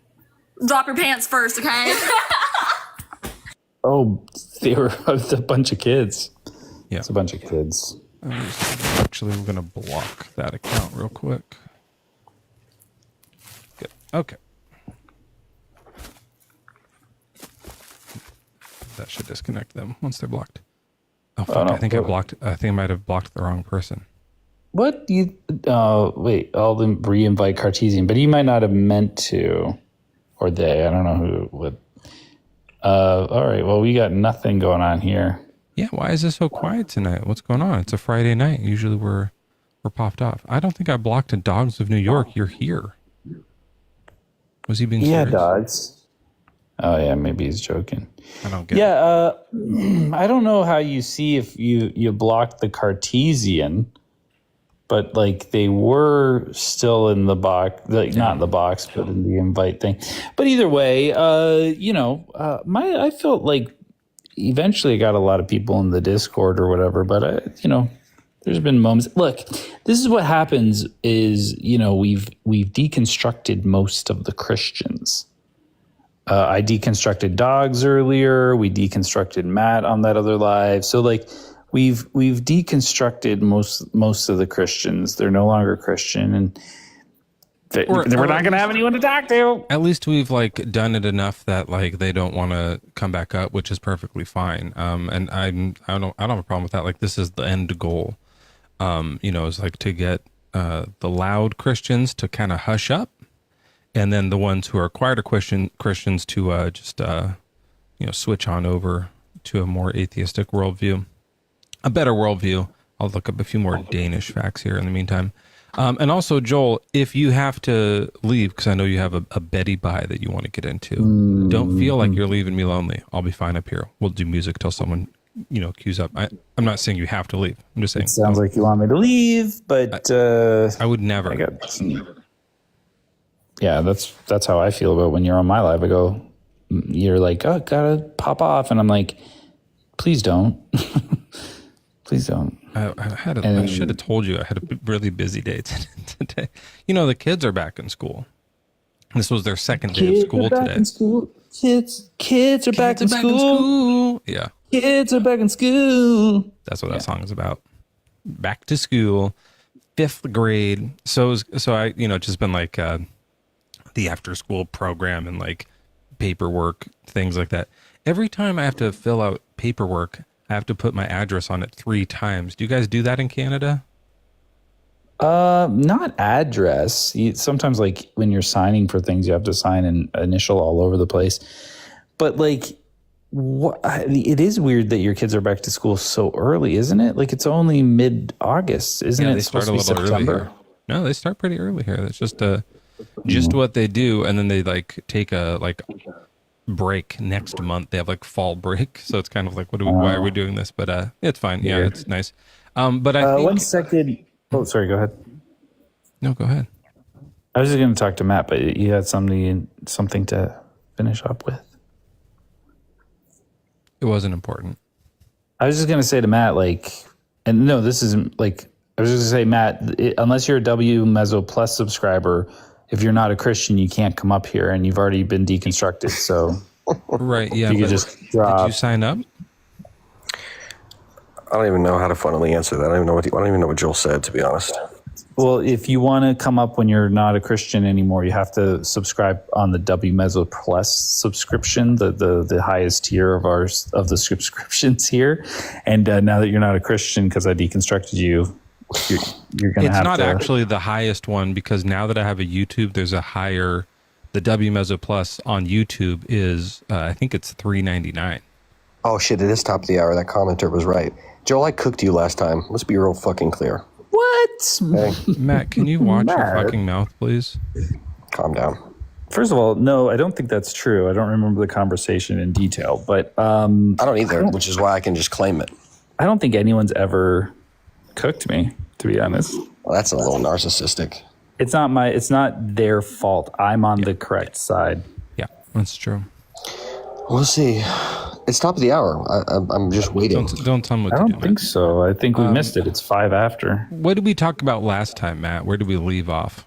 Drop your pants first, okay? Oh, they were a bunch of kids. Yeah. It's a bunch of kids. Actually, we're going to block that account real quick. Good. Okay. That should disconnect them once they're blocked. Oh, fuck. I think I might have blocked the wrong person. What? Wait, I'll re-invite Cartesian, but he might not have meant to. Or they, I don't know who would. All right, well, we got nothing going on here. Yeah, why is this so quiet tonight? What's going on? It's a Friday night. Usually we're popped off. I don't think I blocked a Dogs of New York. You're here. Was he being serious? Yeah, dogs. Oh, yeah, maybe he's joking. I don't get it. I don't know how you see if you blocked the Cartesian, but they were still in the box, not in the box, but in the invite thing. But either way, I felt like eventually I got a lot of people in the Discord or whatever, but there's been moments. Look, this is what happens is, we've deconstructed most of the Christians. I deconstructed Dogs earlier. We deconstructed Matt on that other live. So we've deconstructed most of the Christians. They're no longer Christian, and we're not going to have anyone to talk to. At least we've done it enough that they don't want to come back up, which is perfectly fine. And I don't have a problem with that. This is the end goal. Is to get the loud Christians to kind of hush up, and then the ones who are quieter Christians to just switch on over to a more atheistic worldview, a better worldview. I'll look up a few more Danish facts here in the meantime. And also, Joel, if you have to leave, because I know you have a Betty Bye that you want to get into, don't feel like you're leaving me lonely. I'll be fine up here. We'll do music till someone, queues up. I'm not saying you have to leave. I'm just saying. It sounds like you want me to leave, but I would never. Yeah, that's how I feel about when you're on my live. I go, you're like, oh, gotta pop off, and I'm like, please don't, please don't. I should have told you I had a really busy day today. The kids are back in school. This was their second day of school today. Kids are back in school. Yeah. Kids are back in school. That's what that song is about. Back to school, 5th grade. So I, just been like the after school program and like paperwork, things like that. Every time I have to fill out paperwork, I have to put my address on it 3 times. Do you guys do that in Canada? Not address. Sometimes like when you're signing for things, you have to sign an initial all over the place. But like, it is weird that your kids are back to school so early, isn't it? Like it's only mid-August, isn't it? They start a little early here. No, they start pretty early here. That's just what they do, and then they like take a break next month. They have like fall break, so it's kind of like, why are we doing this? But it's fine. Yeah, it's nice. But I think, 1 second. Oh, sorry. Go ahead. No, go ahead. I was just going to talk to Matt, but you had something to finish up with. It wasn't important. I was just going to say to Matt, and no, this isn't like, I was just going to say, Matt, unless you're a Mezzo Plus subscriber, if you're not a Christian, you can't come up here, and you've already been deconstructed. So, right? Yeah. You could just drop. Did you sign up? I don't even know how to funnily answer that. I don't even know what Joel said, to be honest. Well, if you want to come up when you're not a Christian anymore, you have to subscribe on the Mezzo Plus subscription, the highest tier of the subscriptions here. And now that you're not a Christian, because I deconstructed you, you're going to have to... It's not actually the highest one, because now that I have a YouTube, there's a higher... The Mezzo Plus on YouTube is, I think it's $3.99. Oh, shit, it is top of the hour. That commenter was right. Joel, I cooked you last time. Let's be real fucking clear. What? Hey. Matt, can you watch your fucking mouth, please? Calm down. First of all, no, I don't think that's true. I don't remember the conversation in detail, but... I don't either, which is why I can just claim it. I don't think anyone's ever cooked me, to be honest. Well, that's a little narcissistic. It's not their fault. I'm on the correct side. Yeah, that's true. We'll see. It's top of the hour. I'm just waiting. Don't tell me what I to do. don't think so. I think we missed it. It's 5 after. What did we talk about last time, Matt? Where did we leave off?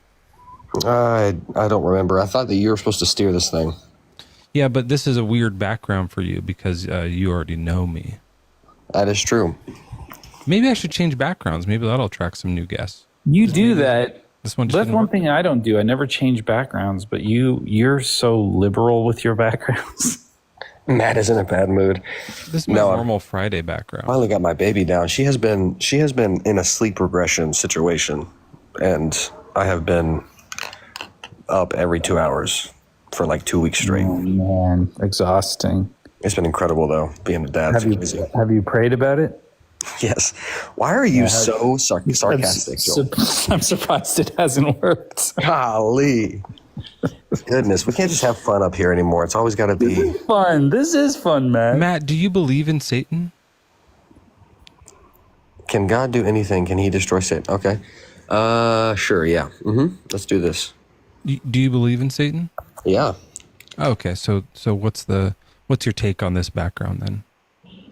I don't remember. I thought that you were supposed to steer this thing. Yeah, but this is a weird background for you because you already know me. That is true. Maybe I should change backgrounds. Maybe that'll attract some new guests. You do that. This one. That's one thing I don't do. I never change backgrounds, but you're so liberal with your backgrounds. Matt is in a bad mood. This is my normal Friday background. Finally got my baby down. She has been in a sleep regression situation, and I have been up every 2 hours for like 2 weeks straight. Oh man, exhausting. It's been incredible though, being a dad. Have you prayed about it? Yes. Why are you so sarcastic, Joel? I'm surprised it hasn't worked. Golly. Goodness, we can't just have fun up here anymore. It's always got to be fun. This is fun, man. Matt, do you believe in Satan? Can God do anything? Can he destroy Satan? Okay. Sure, yeah. Let's do this. Do you believe in Satan? Yeah. Okay, so what's your take on this background then?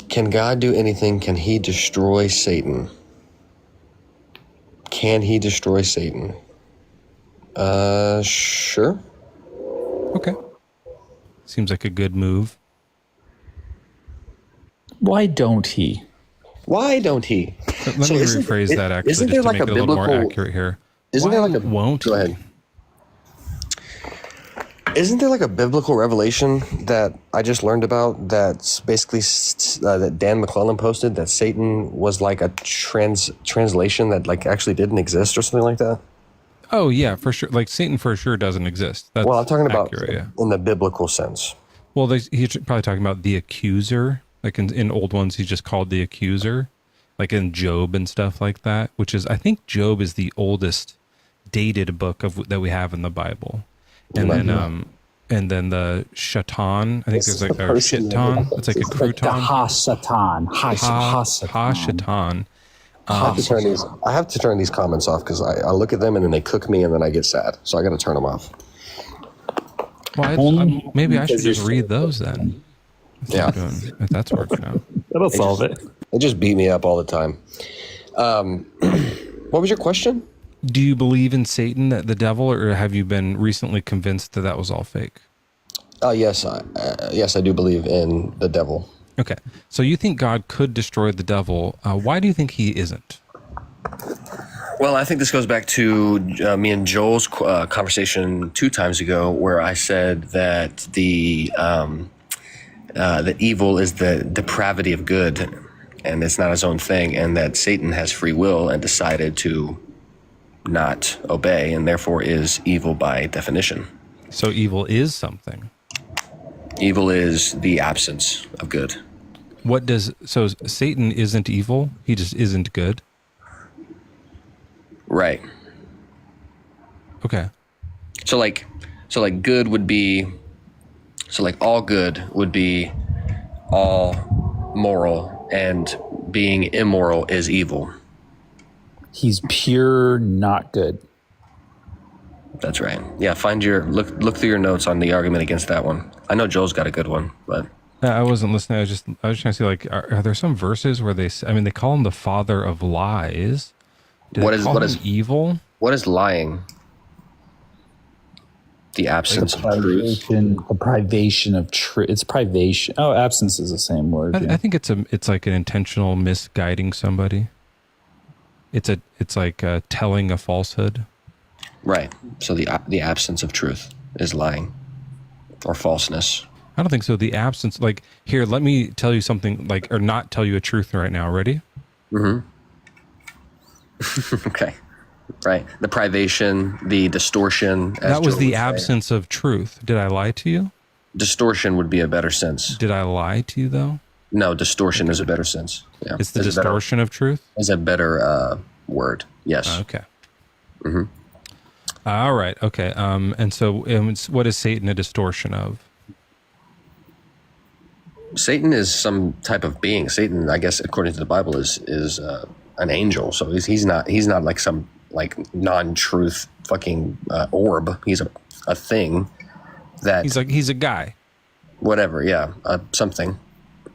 Can God do anything? Can he destroy Satan? Can he destroy Satan? Sure. Okay. Seems like a good move. Why don't he? Why don't he? Let me rephrase that actually, just to make it a little more accurate here. Isn't there like a won't? Go ahead. Isn't there like a biblical revelation that I just learned about that's basically that Dan McClellan posted that Satan was like a translation that like actually didn't exist or something like that? Oh yeah, for sure. Like Satan for sure doesn't exist. That's well, I'm talking about accurate, in the biblical sense. Well, he's probably talking about the accuser. Like in old ones, he's just called the accuser. like in Job and stuff like that, which is, I think Job is the oldest dated book that we have in the Bible. And then the Shaitan, I think there's like a Shaitan. It's like a crouton. The Ha-Satan. Ha-Shaitan. I have to turn these comments off because I look at them and then they cook me and then I get sad. So I got to turn them off. Well, maybe I should just read those then. If that's working out. That'll solve it. They just beat me up all the time. What was your question? Do you believe in Satan, the devil, or have you been recently convinced that was all fake? Yes, I do believe in the devil. Okay, so you think God could destroy the devil. Why do you think he isn't? Well, I think this goes back to me and Joel's conversation 2 times ago, where I said that that evil is the depravity of good, and it's not his own thing, and that Satan has free will and decided to not obey, and therefore is evil by definition. So evil is something. Evil is the absence of good. So Satan isn't evil? He just isn't good? Right. Okay. So good would be, all good would be all moral, and being immoral is evil. He's pure not good. That's right. Yeah, look through your notes on the argument against that one. I know Joel's got a good one, but I wasn't listening. I was trying to see, like, are there some verses where they call him the father of lies? What is evil? What is lying? The absence of truth. The privation of truth. It's privation. Oh, absence is the same word. I think it's like an intentional misguiding somebody. It's like telling a falsehood. Right. So the absence of truth is lying or falseness. I don't think so. The absence, like, here, let me tell you something, like, or not tell you a truth right now. Ready? Mm-hmm. Okay. Right. The privation, the distortion. That was the absence of truth. Did I lie to you? Distortion would be a better sense. Did I lie to you, though? No, distortion is a better sense. Yeah. It's the distortion of truth? Is a better word. Yes. Okay. Mm-hmm. All right. Okay. And so what is Satan a distortion of? Satan is some type of being. Satan, I guess, according to the Bible, is an angel. So he's not like some like non-truth fucking orb. He's a thing that he's a guy. Whatever. Yeah. Something.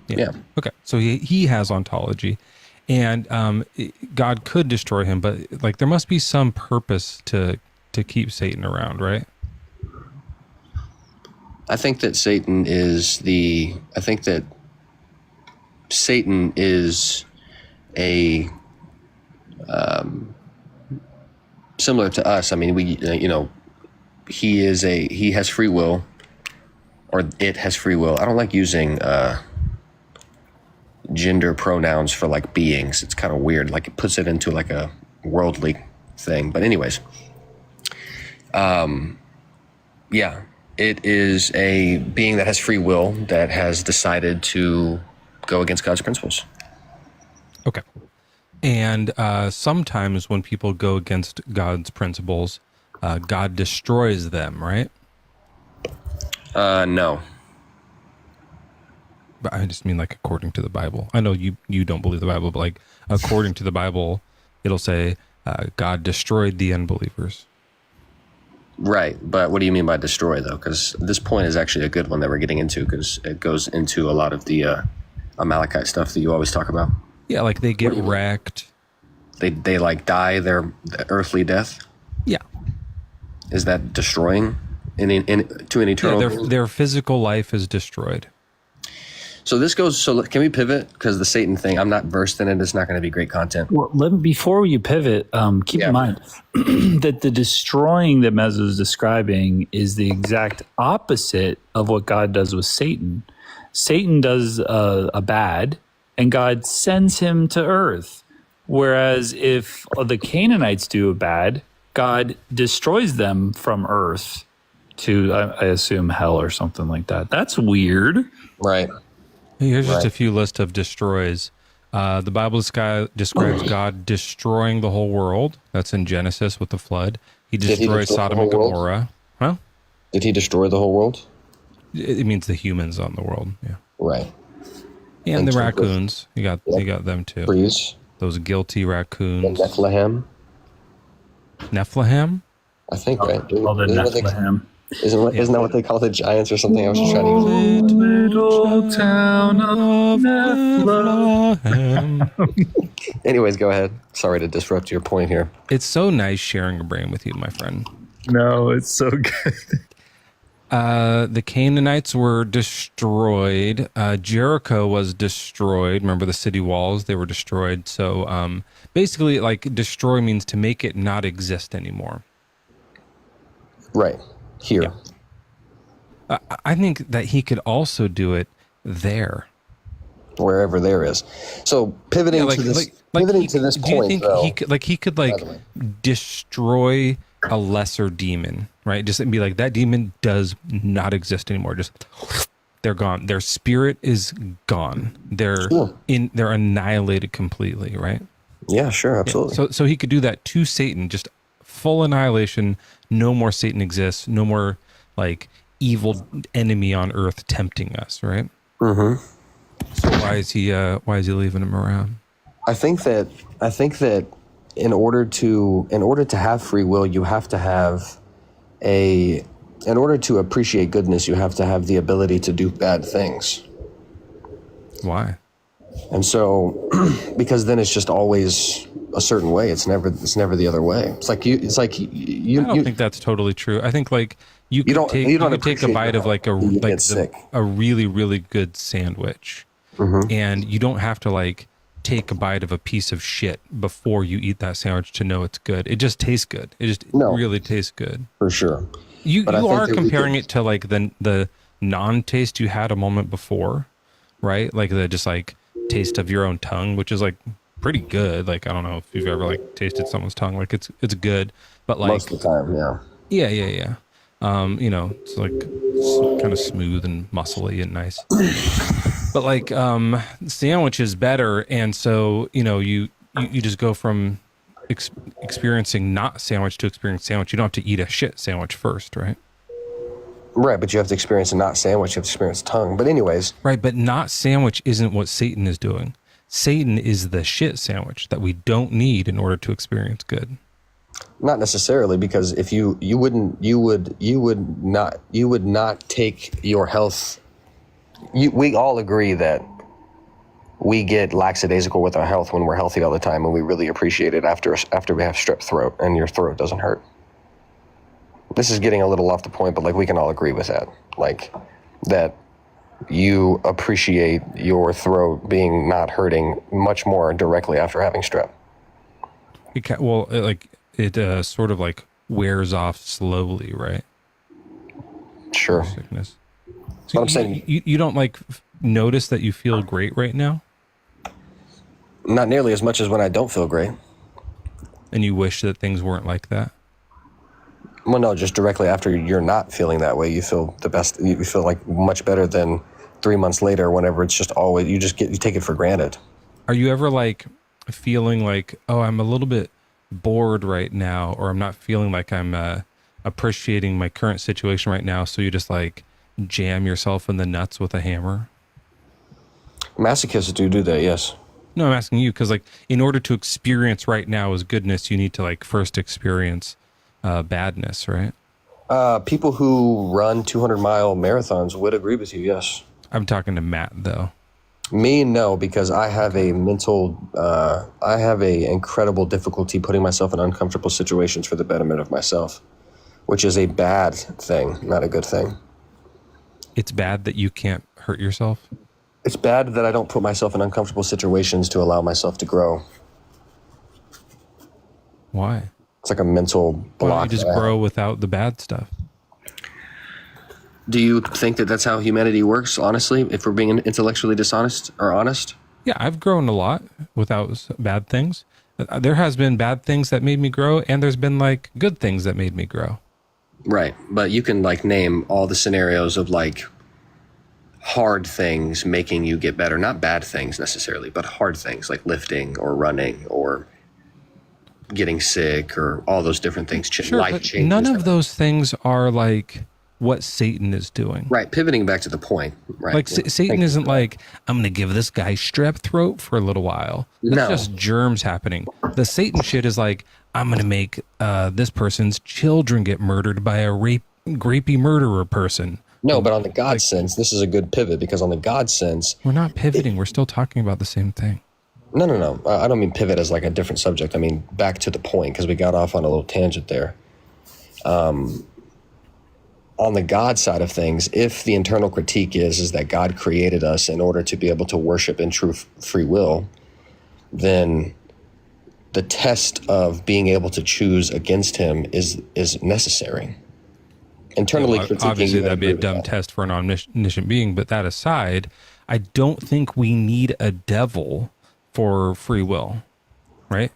Yeah. Okay. So he has ontology, and God could destroy him, but like there must be some purpose to keep Satan around, right? I think that Satan is a similar to us. I mean, he has free will, or it has free will. I don't like using gender pronouns for like beings. It's kind of weird. Like it puts it into like a worldly thing. But anyways, yeah. It is a being that has free will, that has decided to go against God's principles. Okay. And sometimes when people go against God's principles, God destroys them, right? No. But I just mean like according to the Bible. I know you don't believe the Bible, but like according to the Bible, it'll say God destroyed the unbelievers. Right, but what do you mean by destroy, though? Because this point is actually a good one that we're getting into, because it goes into a lot of the Amalekite stuff that you always talk about. Yeah, like they get wrecked. They like die their earthly death? Yeah. Is that destroying to an eternal? Yeah, their physical life is destroyed. So this goes. So can we pivot? Because the Satan thing, I'm not versed in it. It's not going to be great content. Well, before you pivot, keep in mind that the destroying that Mezzo is describing is the exact opposite of what God does with Satan. Satan does a bad, and God sends him to earth. Whereas if the Canaanites do a bad, God destroys them from earth to, I assume, hell or something like that. That's weird. Right. Here's just a few list of destroys. The Bible describes God destroying the whole world. That's in Genesis with the flood. He destroyed Sodom and Gomorrah. Huh? Did he destroy the whole world? It means the humans on the world. Yeah. Right. And the raccoons. You got them too. Trees. Those guilty raccoons. The Nephilim. Nephilim? I think, right? Called the Nephilim. Isn't that what they call the giants or something? I was just trying to. Little town of Bethlehem. Anyways, go ahead. Sorry to disrupt your point here. It's so nice sharing a brain with you, my friend. No, it's so good. The Canaanites were destroyed. Jericho was destroyed. Remember the city walls? They were destroyed. So basically, like, destroy means to make it not exist anymore. Right. Here. Yeah. I think that he could also do it there. Wherever there is. So pivoting to this Do you point, think though, he could destroy a lesser demon, right? Just be like, that demon does not exist anymore. Just they're gone. Their spirit is gone. They're annihilated completely, right? Yeah, sure, absolutely. Yeah. So he could do that to Satan, just full annihilation. No more Satan exists. No more like evil enemy on earth tempting us, right? Mm-hmm. So why is he leaving him around? I think that in order to have free will, you have to have in order to appreciate goodness, you have to have the ability to do bad things. Why? And so, because then it's just always a certain way. It's never the other way. It's like you. I don't think that's totally true. I think like you could take a bite of like a really, really good sandwich, and you don't have to like take a bite of a piece of shit before you eat that sandwich to know it's good. It just tastes good. It just really tastes good. For sure. You are comparing it to like the non-taste you had a moment before, right? Like the just like taste of your own tongue, which is like pretty good. Like, I don't know if you've ever like tasted someone's tongue. Like it's good, but like most of the time, yeah. Yeah. It's like kind of smooth and muscly and nice. But like sandwich is better, and so you just go from experiencing not sandwich to experience sandwich. You don't have to eat a shit sandwich first, right? Right, but you have to experience a not sandwich. You have to experience tongue. But anyways, right. But not sandwich isn't what Satan is doing. Satan is the shit sandwich that we don't need in order to experience good. Not necessarily, because if you would not take your health. We all agree that we get lackadaisical with our health when we're healthy all the time, and we really appreciate it after we have strep throat and your throat doesn't hurt. This is getting a little off the point, but like we can all agree with that. Like that you appreciate your throat being not hurting much more directly after having strep. It sort of like wears off slowly, right? Sure. Sickness. So I'm saying you don't like notice that you feel great right now? Not nearly as much as when I don't feel great. And you wish that things weren't like that? Well, no, just directly after you're not feeling that way, you feel the best. You feel like much better than 3 months later, whenever it's just always, you take it for granted. Are you ever like feeling like, oh, I'm a little bit bored right now, or I'm not feeling like I'm appreciating my current situation right now, so you just like jam yourself in the nuts with a hammer? Masochists do that, yes. No, I'm asking you because like in order to experience right now as goodness, you need to like first experience badness, right? People who run 200-mile marathons would agree with you, yes. I'm talking to Matt, though. Me, no, because I have a incredible difficulty putting myself in uncomfortable situations for the betterment of myself, which is a bad thing, not a good thing. It's bad that you can't hurt yourself? It's bad that I don't put myself in uncomfortable situations to allow myself to grow. Why? It's like a mental block. Why don't you just grow without the bad stuff? Do you think that that's how humanity works, honestly, if we're being intellectually dishonest or honest? Yeah, I've grown a lot without bad things. There has been bad things that made me grow, and there's been like good things that made me grow. Right, but you can like name all the scenarios of like hard things making you get better. Not bad things necessarily, but hard things like lifting or running or getting sick or all those different things. Sure, life but changes. none of those things are like what Satan is doing. Right, pivoting back to the point. Right. Like Satan isn't like, I'm going to give this guy strep throat for a little while. That's just germs happening. The Satan shit is like, I'm going to make this person's children get murdered by a rapey murderer person. No, but on the God sense, this is a good pivot, because on the God sense... We're not pivoting. We're still talking about the same thing. No. I don't mean pivot as like a different subject. I mean back to the point, because we got off on a little tangent there. On the God side of things, if the internal critique is that God created us in order to be able to worship in true free will, then the test of being able to choose against him is necessary. Internally critiquing, obviously that'd be a dumb test for an omniscient being, but that aside, I don't think we need a devil for free will, right?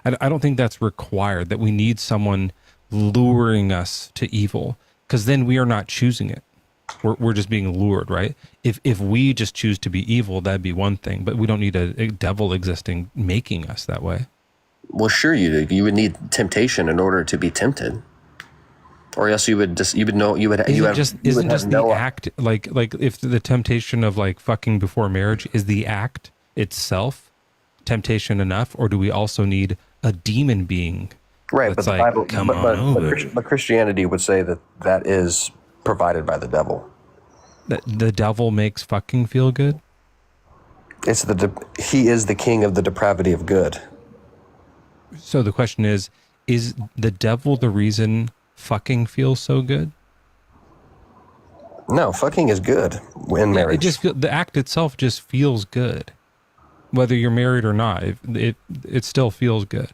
I don't think that's required, that we need someone luring us to evil, because then we are not choosing it. We're just being lured, right? If we just choose to be evil, that'd be one thing, but we don't need a devil existing making us that way. Well, sure you do. You would need temptation in order to be tempted, or else isn't just the act, like if the temptation of like fucking before marriage is the act itself temptation enough, or do we also need a demon being? Right, but the like, Bible, but Christianity would say that is provided by the devil. The devil makes fucking feel good? He is the king of the depravity of good. So the question is the devil the reason fucking feels so good? No, fucking is good in marriage. The act itself just feels good. Whether you're married or not, it still feels good.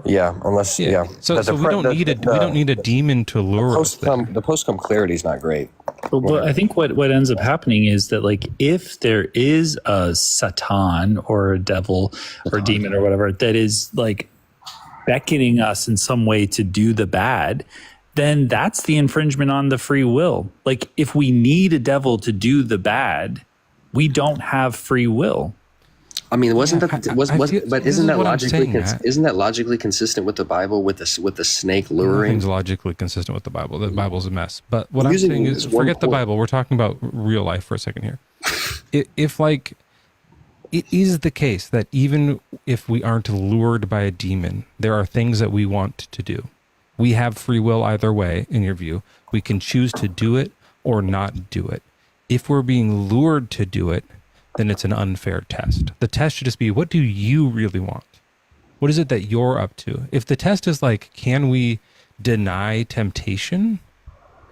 Yeah, unless So we don't need a demon to lure us. The post-come clarity is not great. But I think what ends up happening is that, like, if there is a Satan or a devil or a demon or whatever that is like beckoning us in some way to do the bad, then that's the infringement on the free will. Like, if we need a devil to do the bad, we don't have free will. I mean, isn't that logically consistent with the Bible, with the snake luring? Nothing's logically consistent with the Bible. The Bible's a mess. But what I'm saying is, forget the Bible. We're talking about real life for a second here. If like, it is the case that even if we aren't lured by a demon, there are things that we want to do. We have free will either way, in your view. We can choose to do it or not do it. If we're being lured to do it, then it's an unfair test. The test should just be, what do you really want? What is it that you're up to? If the test is like, can we deny temptation?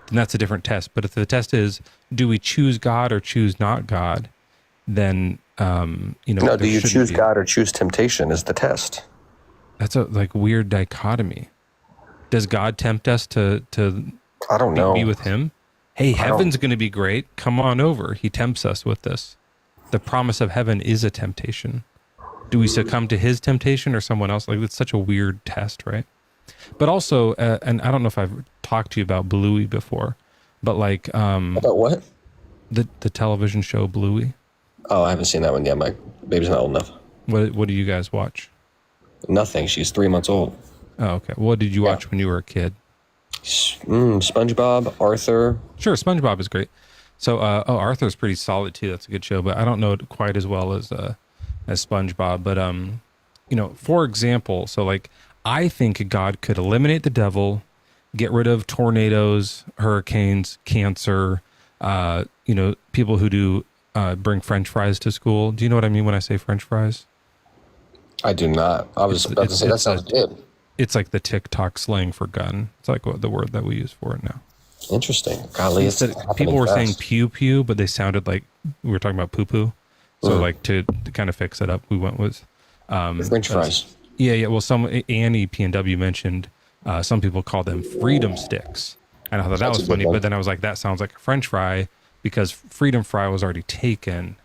Then that's a different test. But if the test is, do we choose God or choose not God? Then, no, do you choose God or choose temptation is the test. That's a like weird dichotomy. Does God tempt us to I don't know. Be with him? Hey, heaven's going to be great. Come on over. He tempts us with this. The promise of heaven is a temptation. Do we succumb to his temptation or someone else? Like, it's such a weird test, right? But also, and I don't know if I've talked to you about Bluey before, but like... about what? The television show Bluey. Oh, I haven't seen that one yet. My baby's not old enough. What do you guys watch? Nothing. She's 3 months old. Oh, okay. What did you watch when you were a kid? SpongeBob, Arthur. Sure, SpongeBob is great. So, Arthur's pretty solid too. That's a good show, but I don't know it quite as well as SpongeBob. But for example, so like I think God could eliminate the devil, get rid of tornadoes, hurricanes, cancer. People who do bring French fries to school. Do you know what I mean when I say French fries? I do not. I was about to say that sounds good. It's like the TikTok slang for gun. It's like the word that we use for it now. Interesting. Golly, people were saying pew pew, but they sounded like we were talking about poo poo. So like to kind of fix it up, we went with French fries. Yeah. Well, Annie P&W mentioned some people call them freedom sticks, and I thought that was funny. But then I was like, that sounds like a French fry because freedom fry was already taken.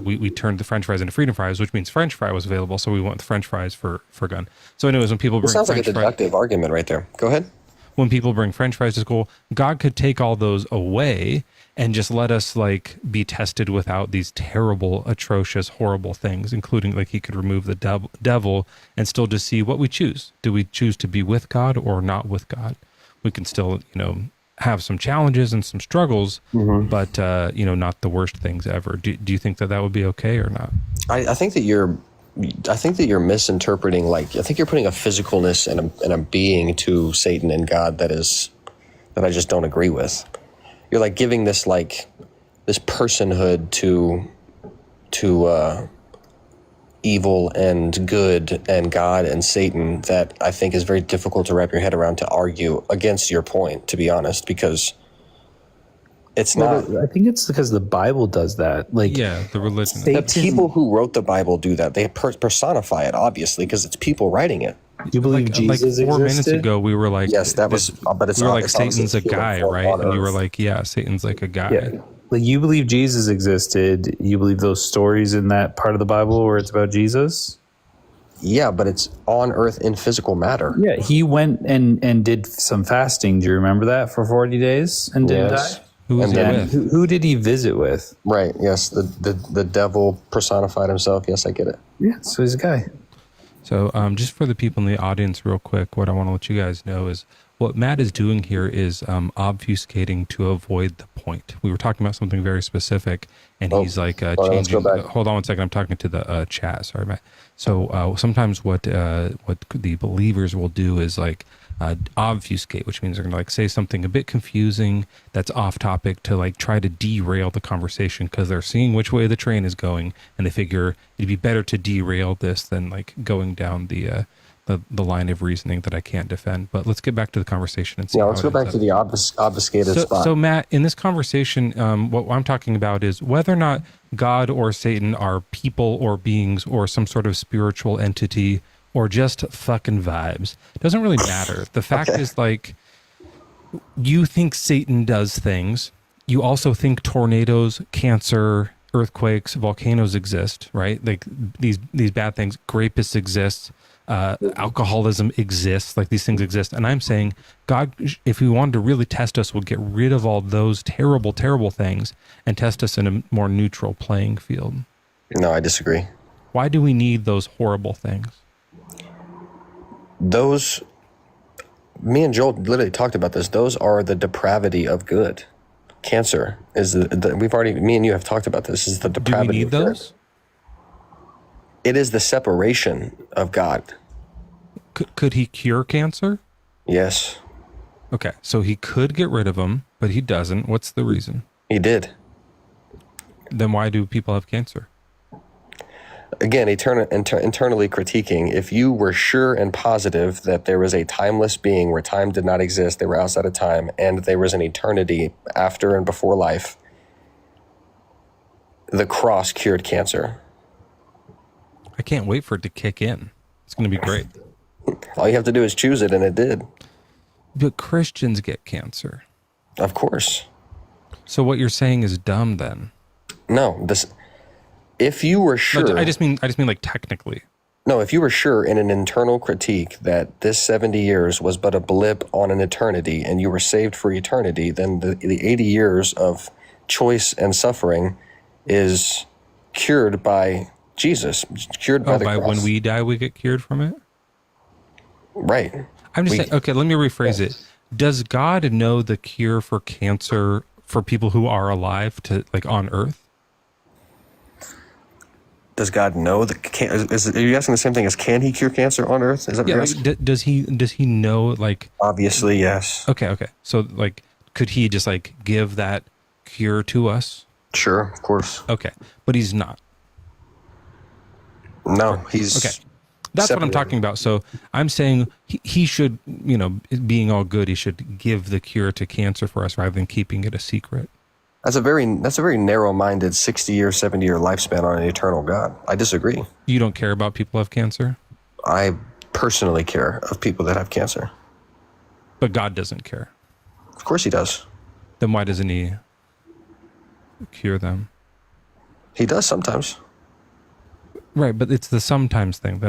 We turned the French fries into freedom fries, which means French fry was available, so we went with French fries for gun. So anyways, when people bring sounds like a deductive argument right there. Go ahead. when people bring French fries to school, God could take all those away and just let us like be tested without these terrible, atrocious, horrible things, including like he could remove the devil and still just see what we choose. Do we choose to be with God or not with God? We can still, have some challenges and some struggles, but, not the worst things ever. Do you think that would be okay or not? I think that you're misinterpreting, I think you're putting a physicalness and a being to Satan and God that I just don't agree with. You're like giving this personhood to evil and good and God and Satan that I think is very difficult to wrap your head around to argue against your point, to be honest, because it's not. I think it's because the Bible does that. The religion. The people who wrote the Bible do that. They personify it, obviously, because it's people writing it. Do you believe Jesus like 4 minutes existed? ago, we were like, yes, that was, but it's we were not, like Satan's a guy, right? And you were like, yeah, Satan's like a guy. Yeah. Like you believe Jesus existed. You believe those stories in that part of the Bible where it's about Jesus? Yeah, but it's on earth in physical matter. Yeah, he went and did some fasting. Do you remember that for 40 days and didn't die? Who was he with? Who did he visit with? Right, yes, the devil personified himself. Yes, I get it. Yeah, so he's a guy. So just for the people in the audience real quick, what I want to let you guys know is what Matt is doing here is obfuscating to avoid the point. We were talking about something very specific, and he's like changing. Hold on one second. I'm talking to the chat. Sorry, Matt. So sometimes what the believers will do is like obfuscate, which means they're going to say something a bit confusing that's off topic to try to derail the conversation because they're seeing which way the train is going, and they figure it'd be better to derail this than going down the line of reasoning that I can't defend. But let's get back to the conversation and see. Yeah, let's go back to the obfuscated spot. So Matt, in this conversation, what I'm talking about is whether or not God or Satan are people or beings or some sort of spiritual entity or just fucking vibes. It doesn't really matter. The fact is you think Satan does things. You also think tornadoes, cancer, earthquakes, volcanoes exist, right? Like these bad things. Rapists exist. Alcoholism exists. Like these things exist. And I'm saying God, if he wanted to really test us, would get rid of all those terrible, terrible things and test us in a more neutral playing field. No, I disagree. Why do we need those horrible things? Me and Joel literally talked about this. Those are the depravity of good. Cancer is me and you have talked about this, is the depravity. Do we need of good. those? It is the separation of God. Could he cure cancer? Yes. Okay, so he could get rid of them, but he doesn't. What's the reason? He did. Then why do people have cancer? Again, internally critiquing, if you were sure and positive that there was a timeless being where time did not exist, they were outside of time, and there was an eternity after and before life, the cross cured cancer. I can't wait for it to kick in. It's going to be great. All you have to do is choose it, and it did. But Christians get cancer. Of course. So what you're saying is dumb then? No, if you were sure... No, I just mean like technically. No, if you were sure in an internal critique that this 70 years was but a blip on an eternity and you were saved for eternity, then the 80 years of choice and suffering is cured by Jesus, cured by the cross. When we die, we get cured from it? Right. I'm just saying, okay, let me rephrase it. Does God know the cure for cancer for people who are alive on Earth? Does God know that? Are you asking the same thing as can he cure cancer on Earth? Is that what you're asking? Does he know Obviously, yes. Okay. So could he just give that cure to us? Sure, of course. Okay, but he's not. No, he's okay. That's what I'm talking about. So I'm saying he should, being all good, he should give the cure to cancer for us rather than keeping it a secret. That's a very narrow-minded 60-year, 70-year lifespan on an eternal God. I disagree. You don't care about people who have cancer? I personally care of people that have cancer. But God doesn't care. Of course he does. Then why doesn't he cure them? He does sometimes. Right, but it's the sometimes thing.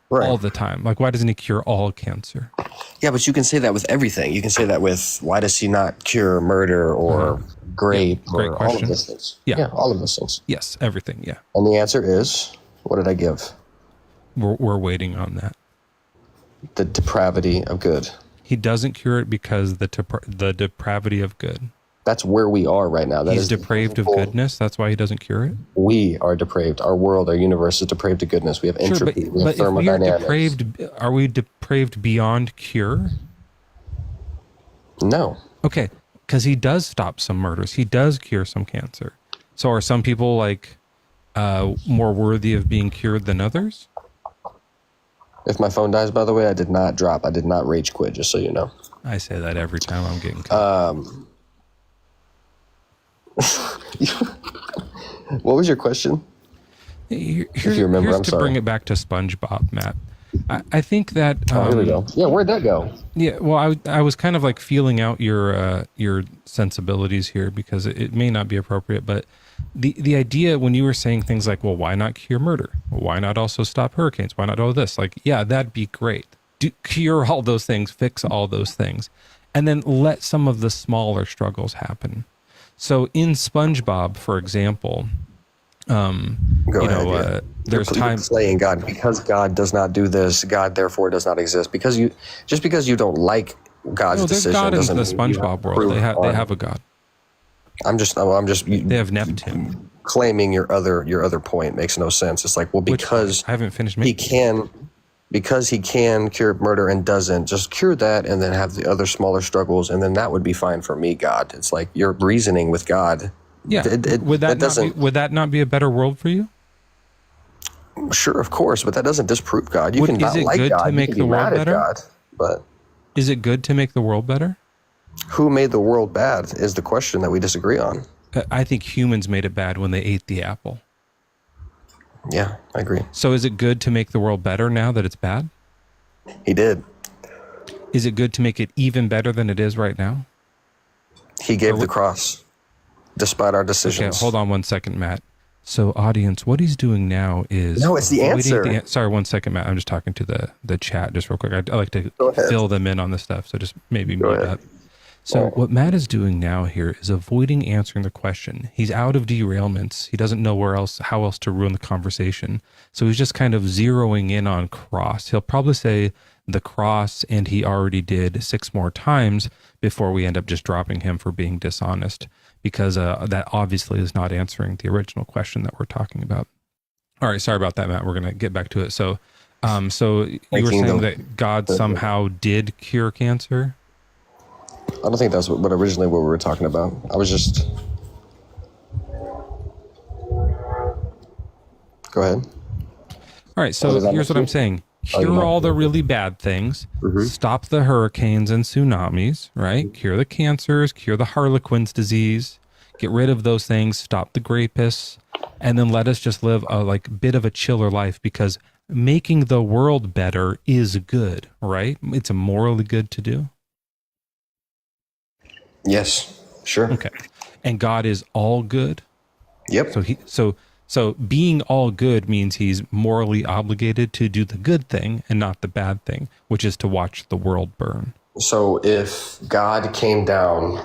Right. all the time? Like, why doesn't he cure all cancer? Yeah, but you can say that with everything. You can say that with why does he not cure murder or grape great or all question. of those things? Yeah. All of those things. Yes, everything. Yeah, And the answer is, what did I give? we're waiting on that. The depravity of good. He doesn't cure it because the depravity of good. That's where we are right now. That He's is depraved of goodness. That's why he doesn't cure it. We are depraved. Our world, our universe is depraved to goodness. We have Sure, entropy. we have but if we are thermodynamics. depraved, are we depraved beyond cure? No. Okay, because he does stop some murders. He does cure some cancer. So are some people like more worthy of being cured than others? If my phone dies, by the way, I did not drop. I did not rage quit, just so you know. I say that every time I'm getting cut. What was your question? If you remember, I'm to sorry. bring it back to SpongeBob, Matt. I think that Here we go. Yeah, where'd that go? yeah. Well, I was kind of like feeling out your sensibilities here because it may not be appropriate, but the idea when you were saying things like, well, why not cure murder? Why not also stop hurricanes? Why not all this? Like, yeah, that'd be great. Cure all those things, fix all those things, and then let some of the smaller struggles happen. So in SpongeBob, for example, there's times saying God, because God does not do this, God therefore does not exist. Because you don't like God's there's decision God in doesn't the mean you SpongeBob world. prove They on- have a God. They have Neptune. Claiming your other point makes no sense. It's like, well, because I haven't finished he can cure murder and doesn't, just cure that and then have the other smaller struggles, and then that would be fine for me, God. It's like you're reasoning with God. Yeah. Would that not be a better world for you? Sure, of course, but that doesn't disprove God. You can Is not it like good God. to make you can the be world mad at better? God, but Is it good to make the world better? who made the world bad is the question that we disagree on. I think humans made it bad when they ate the apple. Yeah, I agree. So is it good to make the world better now that it's bad? He did. Is it good to make it even better than it is right now? He gave the cross, despite our decisions. Okay, hold on one second, Matt. So, audience, what he's doing now is... No, it's the answer. Sorry, 1 second, Matt. I'm just talking to the chat just real quick. I like to fill them in on this stuff, so just maybe mute up. So what Matt is doing now here is avoiding answering the question. He's out of derailments. He doesn't know how else to ruin the conversation. So he's just kind of zeroing in on cross. He'll probably say the cross, and he already did 6 more times before we end up just dropping him for being dishonest, because that obviously is not answering the original question that we're talking about. All right, sorry about that, Matt. We're going to get back to it. So you were saying that God somehow did cure cancer? I don't think that's what originally what we were talking about. I was just... Go ahead. All right, so here's what I'm saying. Cure all the really bad things. Stop the hurricanes and tsunamis, right? Cure the cancers, cure the Harlequin's disease. Get rid of those things, stop the grapists, and then let us just live a bit of a chiller life, because making the world better is good, right? It's a morally good to do. Yes, sure. Okay. And God is all good. Yep. So being all good means he's morally obligated to do the good thing and not the bad thing, which is to watch the world burn. So if God came down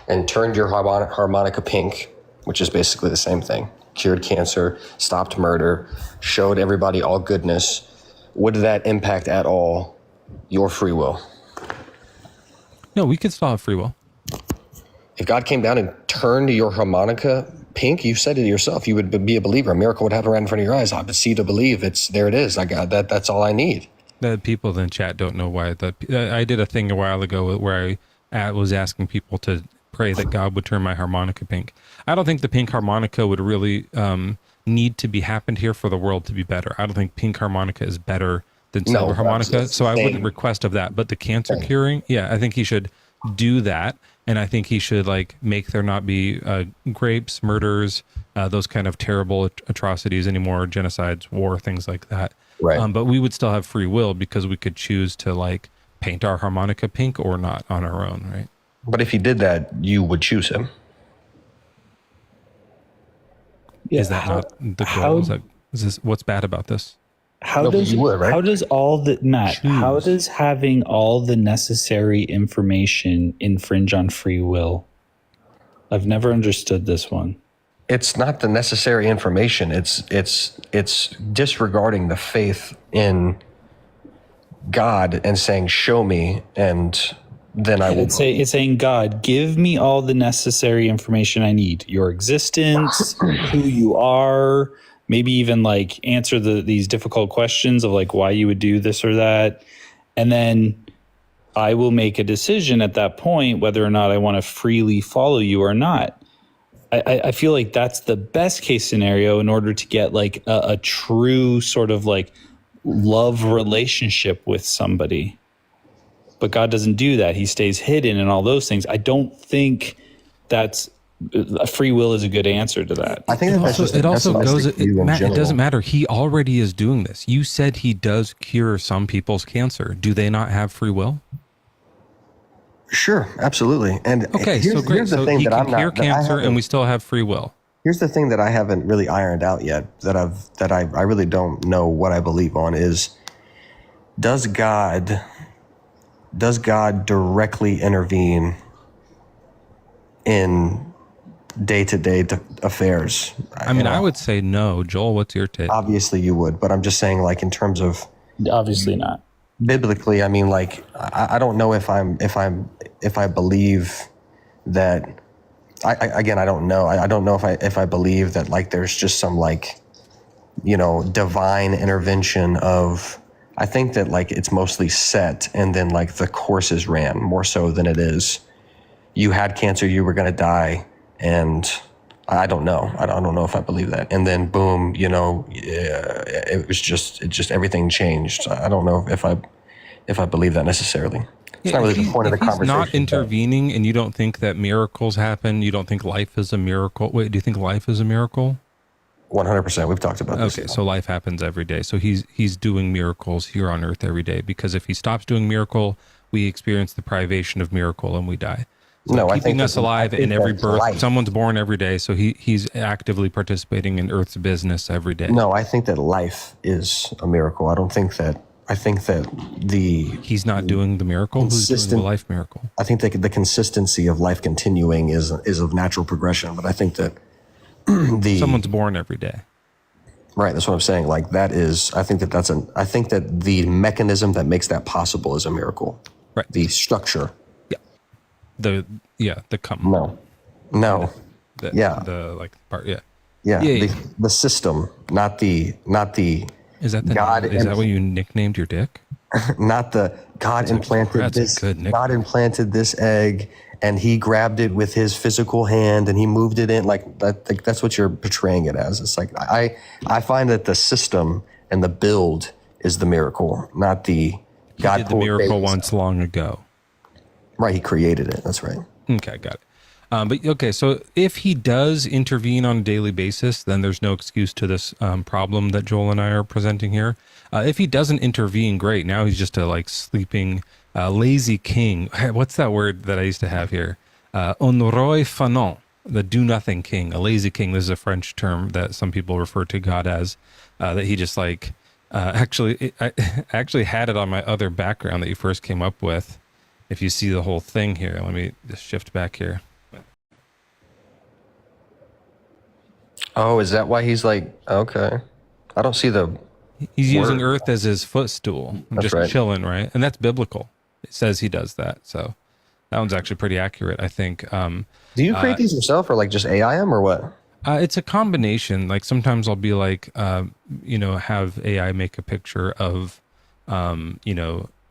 and turned your harmonica pink, which is basically the same thing, cured cancer, stopped murder, showed everybody all goodness, would that impact at all your free will? No, we could still have free will. If God came down and turned your harmonica pink, you said it yourself, you would be a believer. A miracle would happen right in front of your eyes. I would see to believe. There it is. I got that. That's all I need. The people in chat don't know why. I did a thing a while ago where I was asking people to pray that God would turn my harmonica pink. I don't think the pink harmonica would really need to be happened here for the world to be better. I don't think pink harmonica is better than silver harmonica, so I wouldn't request of that. But the cancer curing, yeah, I think he should do that. And I think he should make there not be grapes, murders, those kind of terrible atrocities anymore, genocides, war, things like that. Right. But we would still have free will, because we could choose to paint our harmonica pink or not on our own, right? But if he did that, you would choose him. Yeah, is that not the goal? Is this what's bad about this? How No, but does you would, right? how does all the Matt? Choose. How does having all the necessary information infringe on free will? I've never understood this one. It's not the necessary information. It's disregarding the faith in God and saying, "Show me," and then I will. It's saying, God, give me all the necessary information I need. Your existence, who you are, maybe even like answer these difficult questions of like why you would do this or that. And then I will make a decision at that point whether or not I want to freely follow you or not. I feel like that's the best case scenario in order to get like a true sort of like love relationship with somebody. But God doesn't do that. He stays hidden and all those things. I don't think that's free will is a good answer to that. I think It doesn't matter. He already is doing this. You said he does cure some people's cancer. Do they not have free will? Sure, absolutely. And Okay, so great. Here's the So thing he that can I'm not, cure that I cancer, haven't- and we still have free will. Here's the thing that I haven't really ironed out yet, that I really don't know what I believe on is, does God directly intervene in day-to-day affairs? I mean, I would say no. Joel, what's your take? Obviously you would, but I'm just saying, like, in terms of Obviously not. biblically, I mean, like, I don't know if I believe that. I don't know. I don't know if I believe that, like, there's just some, like, divine intervention of. I think that, like, it's mostly set, and then, like, the course is ran more so than it is. You had cancer, you were going to die, and I don't know. I don't know if I believe that. And then boom, it just everything changed. I don't know if I believe that necessarily. It's not really the point of the conversation. He's not intervening, and you don't think that miracles happen. You don't think life is a miracle. Wait, do you think life is a miracle? 100%. We've talked about this. Okay, so life happens every day. So he's doing miracles here on earth every day, because if he stops doing miracle, we experience the privation of miracle and we die. So No, I keeping think us alive in every birth. life. Someone's born every day, so he's actively participating in Earth's business every day. No, I think that life is a miracle. I think that He's not doing the miracle. Who's doing the life miracle? I think that the consistency of life continuing is of natural progression, but I think that Someone's born every day. Right, that's what I'm saying. Like, that is, I think that the mechanism that makes that possible is a miracle. Right. The structure. The No. The like part. Yeah. Yeah. The system, not the Is that the God? Is that what you nicknamed your dick? Not the God implanted this. God implanted this egg, and he grabbed it with his physical hand, and he moved it in. Like that's what you're portraying it as. It's like I find that the system and the build is the miracle, not the God. He did the miracle once long ago. Right, he created it. That's right. Okay, got it. But okay, so if he does intervene on a daily basis, then there's no excuse to this problem that Joel and I are presenting here. If he doesn't intervene, great. Now he's just a like sleeping, lazy king. What's that word that I used to have here? Honoroi fanant, the do-nothing king, a lazy king. This is a French term that some people refer to God as. That he just like, I actually had it on my other background that you first came up with. If you see the whole thing here, let me just shift back here. Oh, is that why he's like, okay. I don't see the He's using Earth as his footstool. That's just right. chilling, right? And that's biblical. It says he does that. So that one's actually pretty accurate, I think. Do you create these yourself, or like just AI them, or what? It's a combination. Like sometimes I'll be like, have AI make a picture of,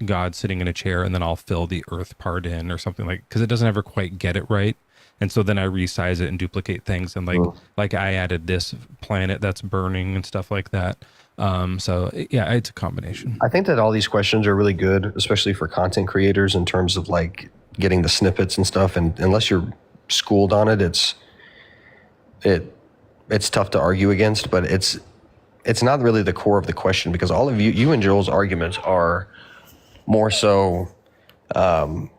God sitting in a chair, and then I'll fill the Earth part in or something, like, because it doesn't ever quite get it right. And so then I resize it and duplicate things, and like I added this planet that's burning and stuff like that. So yeah, it's a combination. I think that all these questions are really good, especially for content creators, in terms of like getting the snippets and stuff. And unless you're schooled on it, it's tough to argue against. But it's not really the core of the question, because all of you and Joel's arguments are more so, God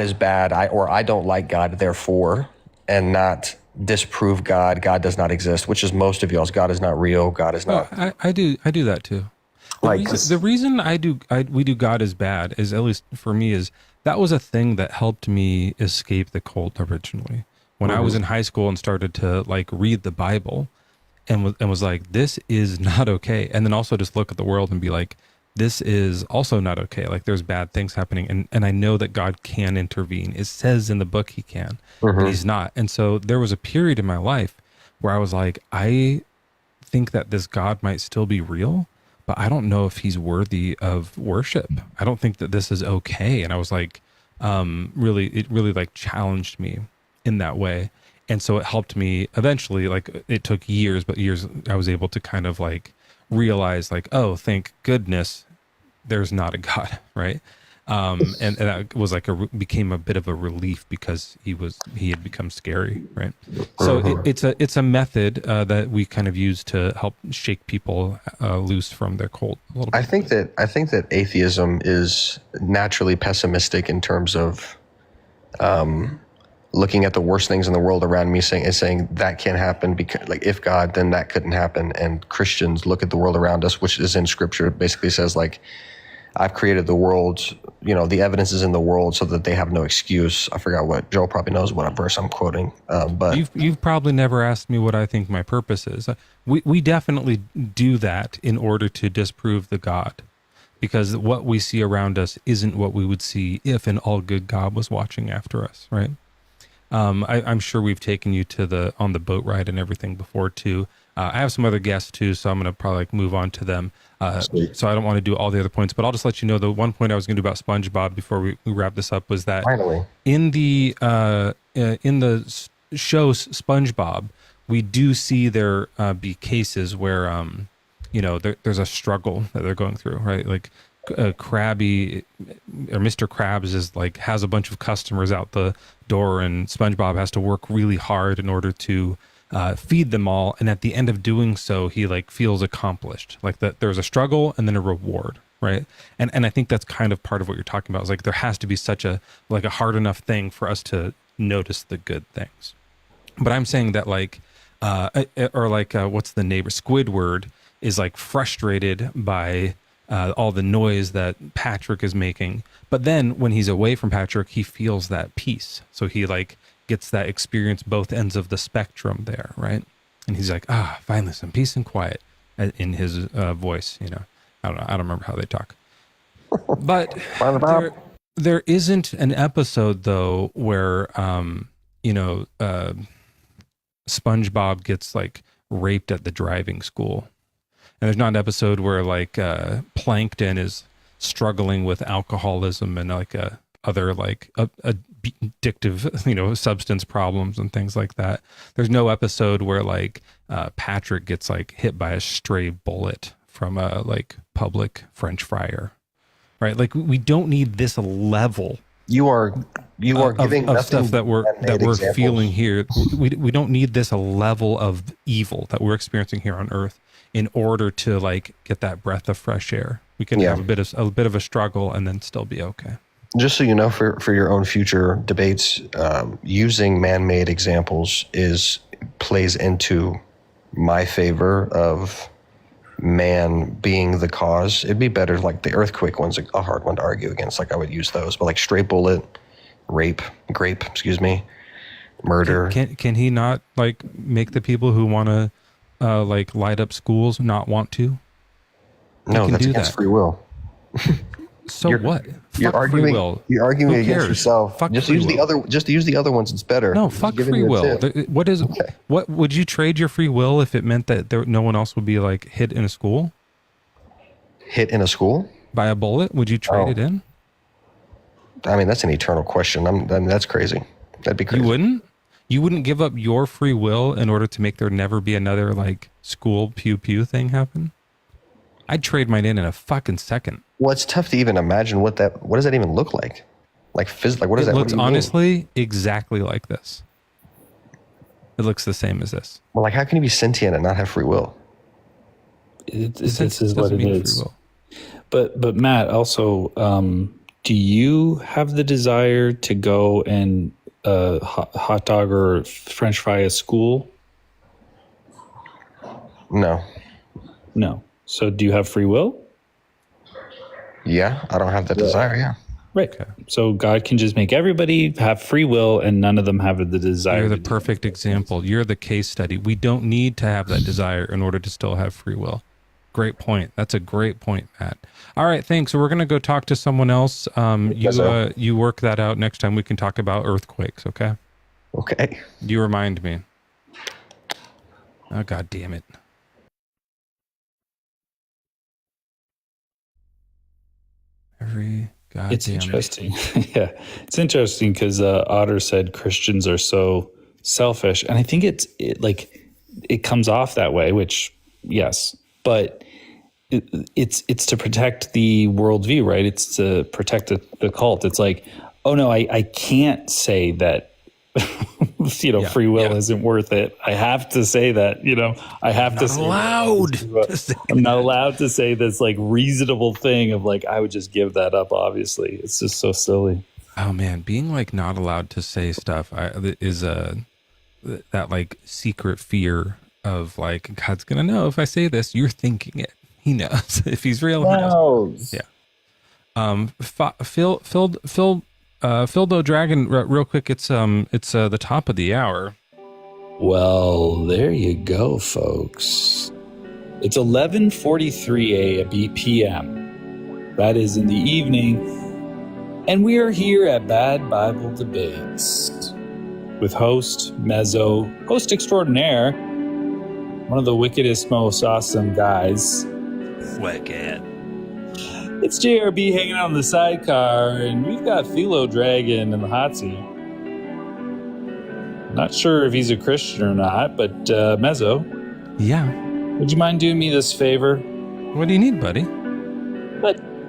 is bad, I don't like God, therefore and not disprove God. God does not exist, which is most of y'all's. God is not real. God is not. I do that too. The reason we do God is bad is, at least for me, is that was a thing that helped me escape the cult originally. When I was in high school and started to like read the Bible and was like, this is not okay. And then also just look at the world and be like, this is also not okay. Like there's bad things happening. And I know that God can intervene. It says in the book he can, but he's not. And so there was a period in my life where I was like, I think that this God might still be real, but I don't know if he's worthy of worship. I don't think that this is okay. And I was like, it really like challenged me in that way. And so it helped me eventually, like it took years, but years I was able to kind of like realize like, oh, thank goodness there's not a God, right? And that was like became a bit of a relief because he had become scary, right? So it's a method that we kind of use to help shake people loose from their cult a little bit. I think that atheism is naturally pessimistic in terms of looking at the worst things in the world around me, saying that can't happen because, like, if God, then that couldn't happen. And Christians look at the world around us, which is in Scripture, it basically says like, I've created the world, the evidence is in the world so that they have no excuse. I forgot what, Joel probably knows what verse I'm quoting. But you've probably never asked me what I think my purpose is. We definitely do that in order to disprove the God, because what we see around us isn't what we would see if an all good God was watching after us, right? I'm sure we've taken you on the boat ride and everything before too. I have some other guests too, so I'm going to probably like move on to them. So I don't want to do all the other points, but I'll just let you know the one point I was going to do about SpongeBob before we wrap this up was that in the show SpongeBob, we do see there be cases where there's a struggle that they're going through, right? Like Krabby or Mr. Krabs is like has a bunch of customers out the door, and SpongeBob has to work really hard in order to feed them all, and at the end of doing so he like feels accomplished, like that there's a struggle and then a reward, right? And I think that's kind of part of what you're talking about, is like there has to be such a hard enough thing for us to notice the good things. But I'm saying that like what's the neighbor, Squidward is like frustrated by all the noise that Patrick is making, but then when he's away from Patrick he feels that peace, so he like gets that experience both ends of the spectrum there, right? And he's like, finally some peace and quiet in his voice. I don't remember how they talk, but there isn't an episode though where SpongeBob gets like raped at the driving school, and there's not an episode where like Plankton is struggling with alcoholism and like other like addictive substance problems and things like that. There's no episode where like Patrick gets like hit by a stray bullet from a like public French fryer, right? Like we don't need this level you are giving of stuff that we're feeling here. We don't need this level of evil that we're experiencing here on Earth in order to like get that breath of fresh air. We can have a bit of a struggle and then still be okay. Just so you know, for your own future debates, using man-made examples plays into my favor of man being the cause. It'd be better, like the earthquake one's a hard one to argue against. Like I would use those, but like stray bullet, grape, murder. Can he not like make the people who want to like light up schools not want to? No, that's against free will. So what? You're arguing. You're arguing against yourself. Just use the other ones. It's better. No, fuck free will. What would you trade your free will if it meant that no one else would be like hit in a school? Hit in a school by a bullet? Would you trade it in? I mean, that's an eternal question. I mean, that's crazy. That'd be crazy. You wouldn't? You wouldn't give up your free will in order to make there never be another like school pew pew thing happen? I'd trade mine in a fucking second. Well, it's tough to even imagine what does that even look like? Like what is that? It looks honestly exactly like this. It looks the same as this. Well, like how can you be sentient and not have free will? This is what it is. But Matt, also, do you have the desire to go and a hot dog or French fry at school? No. No. So do you have free will? Yeah, I don't have the desire. Yeah. Right. Okay. So God can just make everybody have free will, and none of them have the desire. You're the perfect example. You're the case study. We don't need to have that desire in order to still have free will. Great point. That's a great point, Matt. All right, thanks. So we're going to go talk to someone else. You work that out next time. We can talk about earthquakes, okay? Okay. You remind me. Oh, God damn it. It's interesting. Yeah, it's interesting because Otter said Christians are so selfish, and I think it comes off that way. Which, yes, but it's to protect the worldview, right? It's to protect the cult. It's like, oh no, I can't say that. Free will isn't worth it. I have to say that, I have to say I'm not allowed to say this like reasonable thing of like, I would just give that up. Obviously, it's just so silly. Oh man, being like not allowed to say stuff is that like secret fear of like, God's going to know if I say this, you're thinking it. He knows if he's real. He knows. Yeah. Phildo Dragon, real quick. It's the top of the hour. Well, there you go, folks. It's 11:43 p.m. That is in the evening, and we are here at Bad Bible Debates with host Mezzo, host extraordinaire, one of the wickedest, most awesome guys. Wicked. It's JRB hanging out in the sidecar, and we've got Philo Dragon in the hot seat. Not sure if he's a Christian or not, but Mezzo. Yeah. Would you mind doing me this favor? What do you need, buddy?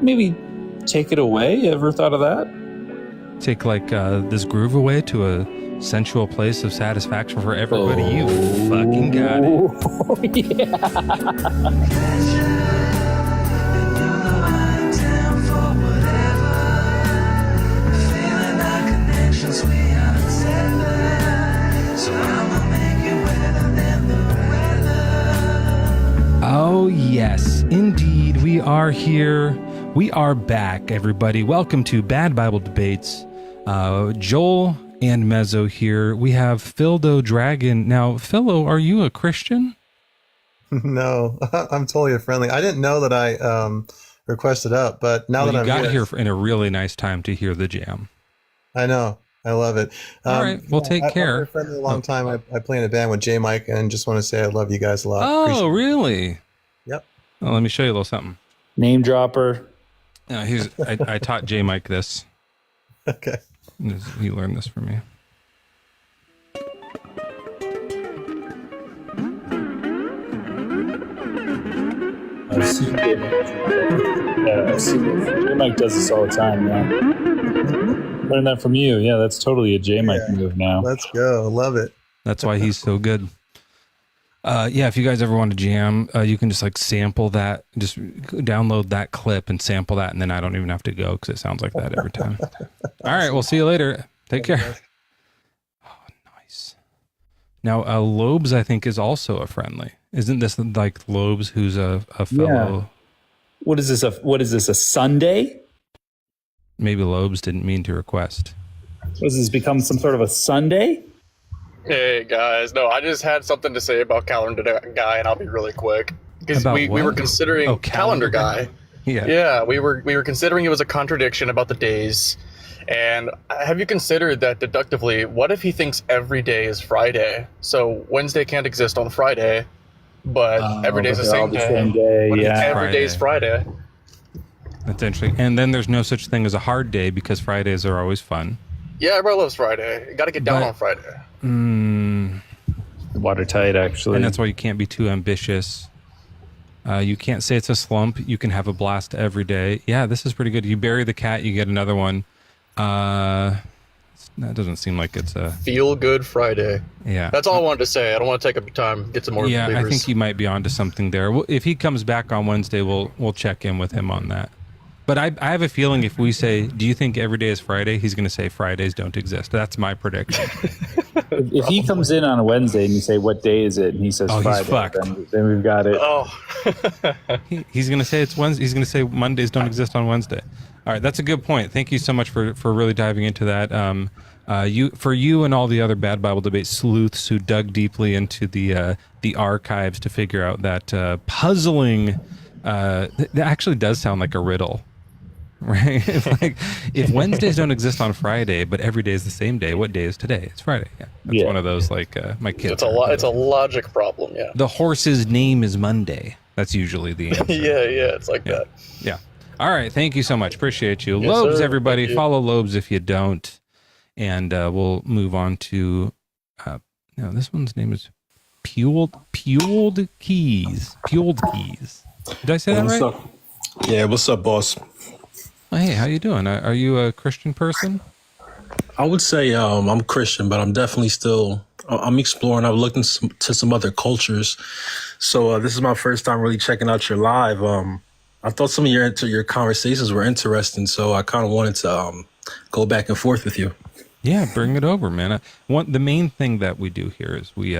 Maybe take it away. Ever thought of that? Take like this groove away to a sensual place of satisfaction for everybody. Oh, you fucking got it. Oh, yeah. Oh, yes, indeed. We are here. We are back, everybody. Welcome to Bad Bible Debates. Joel and Mezzo here. We have Phildo Dragon. Now, Philo, are you a Christian? No, I'm totally friendly. I didn't know that I requested up, but now that I'm got here in a really nice time to hear the jam. I know. I love it. All right. Well, take care. I've been friendly a long time. I play in a band with J Mike, and just want to say I love you guys a lot. Oh, really? Yep. Well, let me show you a little something. Name dropper. I taught J Mike this. Okay. He learned this from me. I've seen J Mike does this all the time. Yeah. Learned that from you. Yeah, that's totally a J Mike move now. Let's go. Love it. That's why he's so good. Yeah, if you guys ever want to jam, you can just like sample that, just download that clip and sample that, and then I don't even have to go because it sounds like that every time. All right, we'll see you later. Take care. Oh, nice. Now, Lobes, I think, is also a friendly. Isn't this like Lobes, who's a fellow? Yeah. What is this? A Sunday? Maybe Lobes didn't mean to request. Has this become some sort of a Sunday? Hey guys, no, I just had something to say about Calendar Guy, and I'll be really quick because we were considering Calendar Guy. Yeah, we were considering it was a contradiction about the days. And have you considered that deductively? What if he thinks every day is Friday? So Wednesday can't exist on Friday, but every day is the same day. Yeah, every day is Friday. That's interesting. And then there's no such thing as a hard day because Fridays are always fun. Yeah, everybody loves Friday. You got to get down on Friday. Watertight, actually. And that's why you can't be too ambitious. You can't say it's a slump. You can have a blast every day. Yeah, this is pretty good. You bury the cat, you get another one. That doesn't seem like it's a... Feel good Friday. Yeah. That's all I wanted to say. I don't want to take up your time. Get some more Yeah, believers. I think you might be onto something there. If he comes back on Wednesday, we'll check in with him on that. But I have a feeling if we say, do you think every day is Friday? He's going to say Fridays don't exist. That's my prediction. If he comes in on a Wednesday and you say, what day is it? And he says Friday, he's fucked. Then we've got it. Oh. He's going to say it's Wednesday. He's going to say Mondays don't exist on Wednesday. All right, that's a good point. Thank you so much for really diving into that. You and all the other Bad Bible Debate sleuths who dug deeply into the archives to figure out that puzzling. That actually does sound like a riddle, right? Like if Wednesdays don't exist on Friday, but every day is the same day, what day is today? It's Friday. Yeah, that's one of those like my kids. It's a logic problem. Yeah. The horse's name is Monday. That's usually the answer. yeah, it's like that. Yeah. All right. Thank you so much. Appreciate you. Yes, Lobes, sir. everybody. Follow Lobes if you don't. And we'll move on to, this one's name is Puled Keys. Puled Keys. Did I say that right? Up? Yeah, what's up, boss? Oh, hey, how you doing? Are you a Christian person? I would say I'm Christian, but I'm definitely still, I'm exploring. I've looked into some other cultures. So this is my first time really checking out your live. I thought some of your conversations were interesting, so I kind of wanted to go back and forth with you. Yeah, bring it over, man. The main thing that we do here is we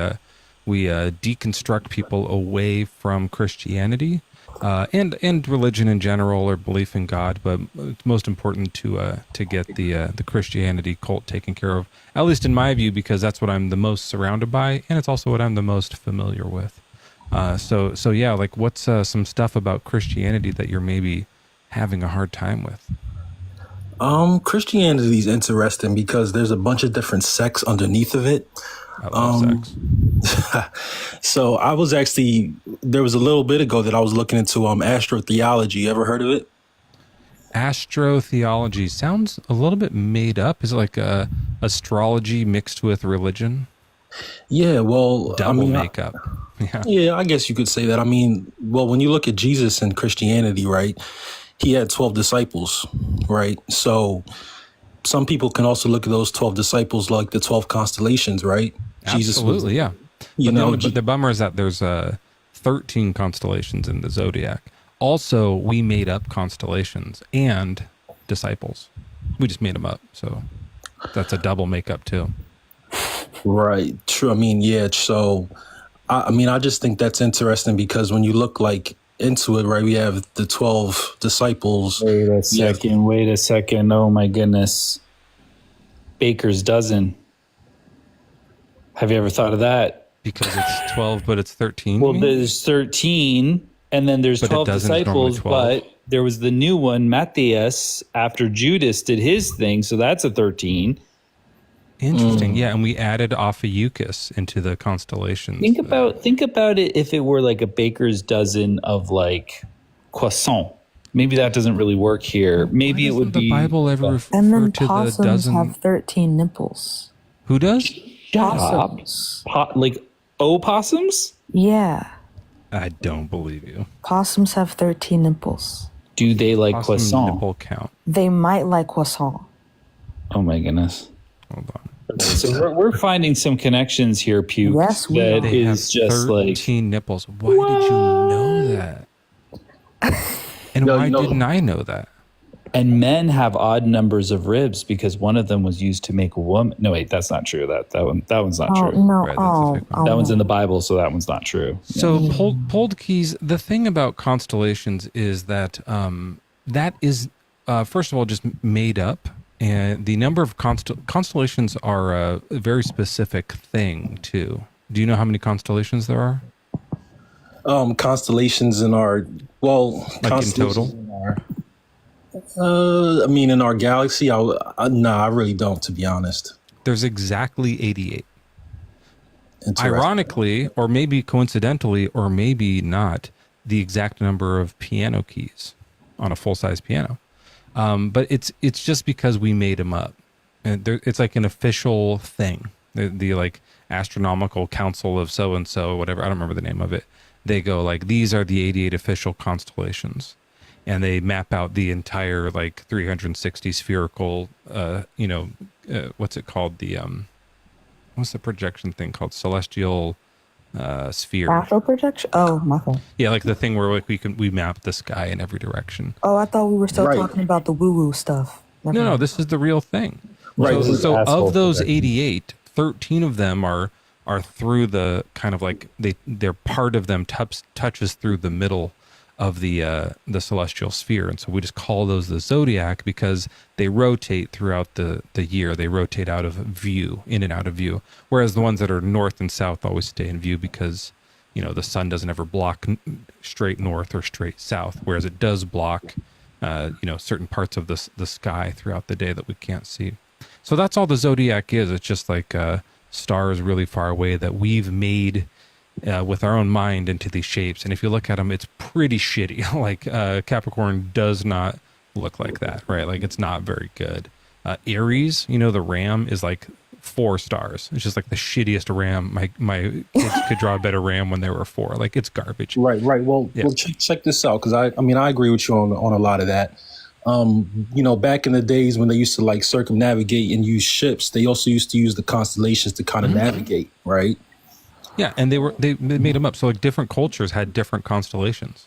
deconstruct people away from Christianity and religion in general, or belief in God. But it's most important to get the Christianity cult taken care of, at least in my view, because that's what I'm the most surrounded by, and it's also what I'm the most familiar with. So yeah, like what's some stuff about Christianity that you're maybe having a hard time with? Christianity is interesting because there's a bunch of different sects underneath of it. I love sex. So I was actually, there was a little bit ago that I was looking into astrotheology. Ever heard of it? Astrotheology sounds a little bit made up. Is it like astrology mixed with religion? Yeah, well, double makeup. Yeah, I guess you could say that. I mean, well, when you look at Jesus and Christianity, right, he had 12 disciples, right? So some people can also look at those 12 disciples like the 12 constellations, right? Absolutely, yeah. But the bummer is that there's 13 constellations in the zodiac. Also, we made up constellations and disciples. We just made them up, so that's a double makeup too. Right. True. I mean, yeah. So, I just think that's interesting because when you look like into it, right, we have the 12 disciples. Wait a second. Oh my goodness. Baker's dozen. Have you ever thought of that? Because it's 12, but it's 13. Well, there's 13, and then there's 12 disciples, 12. But there was the new one, Matthias, after Judas did his thing, so that's a 13. Interesting. Yeah, and we added Ophiuchus into the constellations. Think about it if it were like a baker's dozen of like croissant. Maybe that doesn't really work here. Maybe it would be. The Bible ever refer and then to possums the dozen? Have 13 nipples. Who does? Possums. Like opossums? Yeah. I don't believe you. Possums have 13 nipples. Do they like croissant? Nipple count. They might like croissant. Oh my goodness. Hold on. So we're finding some connections here, Puke. Yes, we are. That is just 13 nipples. Why did you know that? And why didn't I know that? And men have odd numbers of ribs because one of them was used to make a woman. No, wait, that's not true. That one's not true. No, right, that one's in the Bible, so that one's not true. So Pulled Keys, the thing about constellations is that that is, first of all, just made up. And the number of constellations are a very specific thing, too. Do you know how many constellations there are? Constellations in our, like in total? In our galaxy, I really don't, to be honest. There's exactly 88. Ironically, or maybe coincidentally, or maybe not, the exact number of piano keys on a full-size piano. But it's just because we made them up. And it's like an official thing. The like astronomical council of so-and-so, whatever, I don't remember the name of it. They go like, these are the 88 official constellations. And they map out the entire like 360 spherical, what's it called? What's the projection thing called? Celestial sphere. Astral projection? Oh, my fault. Yeah, like the thing where like we map the sky in every direction. Oh, I thought we were still talking about the woo-woo stuff. No, this is the real thing. Right. So of those 88, 13 of them are through the kind of like they're part of them touches through the middle of the celestial sphere, and so we just call those the zodiac because they rotate throughout the year. They rotate out of view, in and out of view, whereas the ones that are north and south always stay in view because the sun doesn't ever block straight north or straight south, whereas it does block certain parts of the sky throughout the day that we can't see. So that's all the zodiac is. It's just like stars really far away that we've made with our own mind into these shapes. And if you look at them, it's pretty shitty. Like Capricorn does not look like that, right? Like it's not very good. Aries, the ram is like 4 stars. It's just like the shittiest ram. My kids could draw a better ram when they were 4. Like it's garbage. Right. Well, check this out, because I agree with you on a lot of that. Back in the days when they used to like circumnavigate and use ships, they also used to use the constellations to kind of navigate, right? Yeah, and they made them up. So like different cultures had different constellations.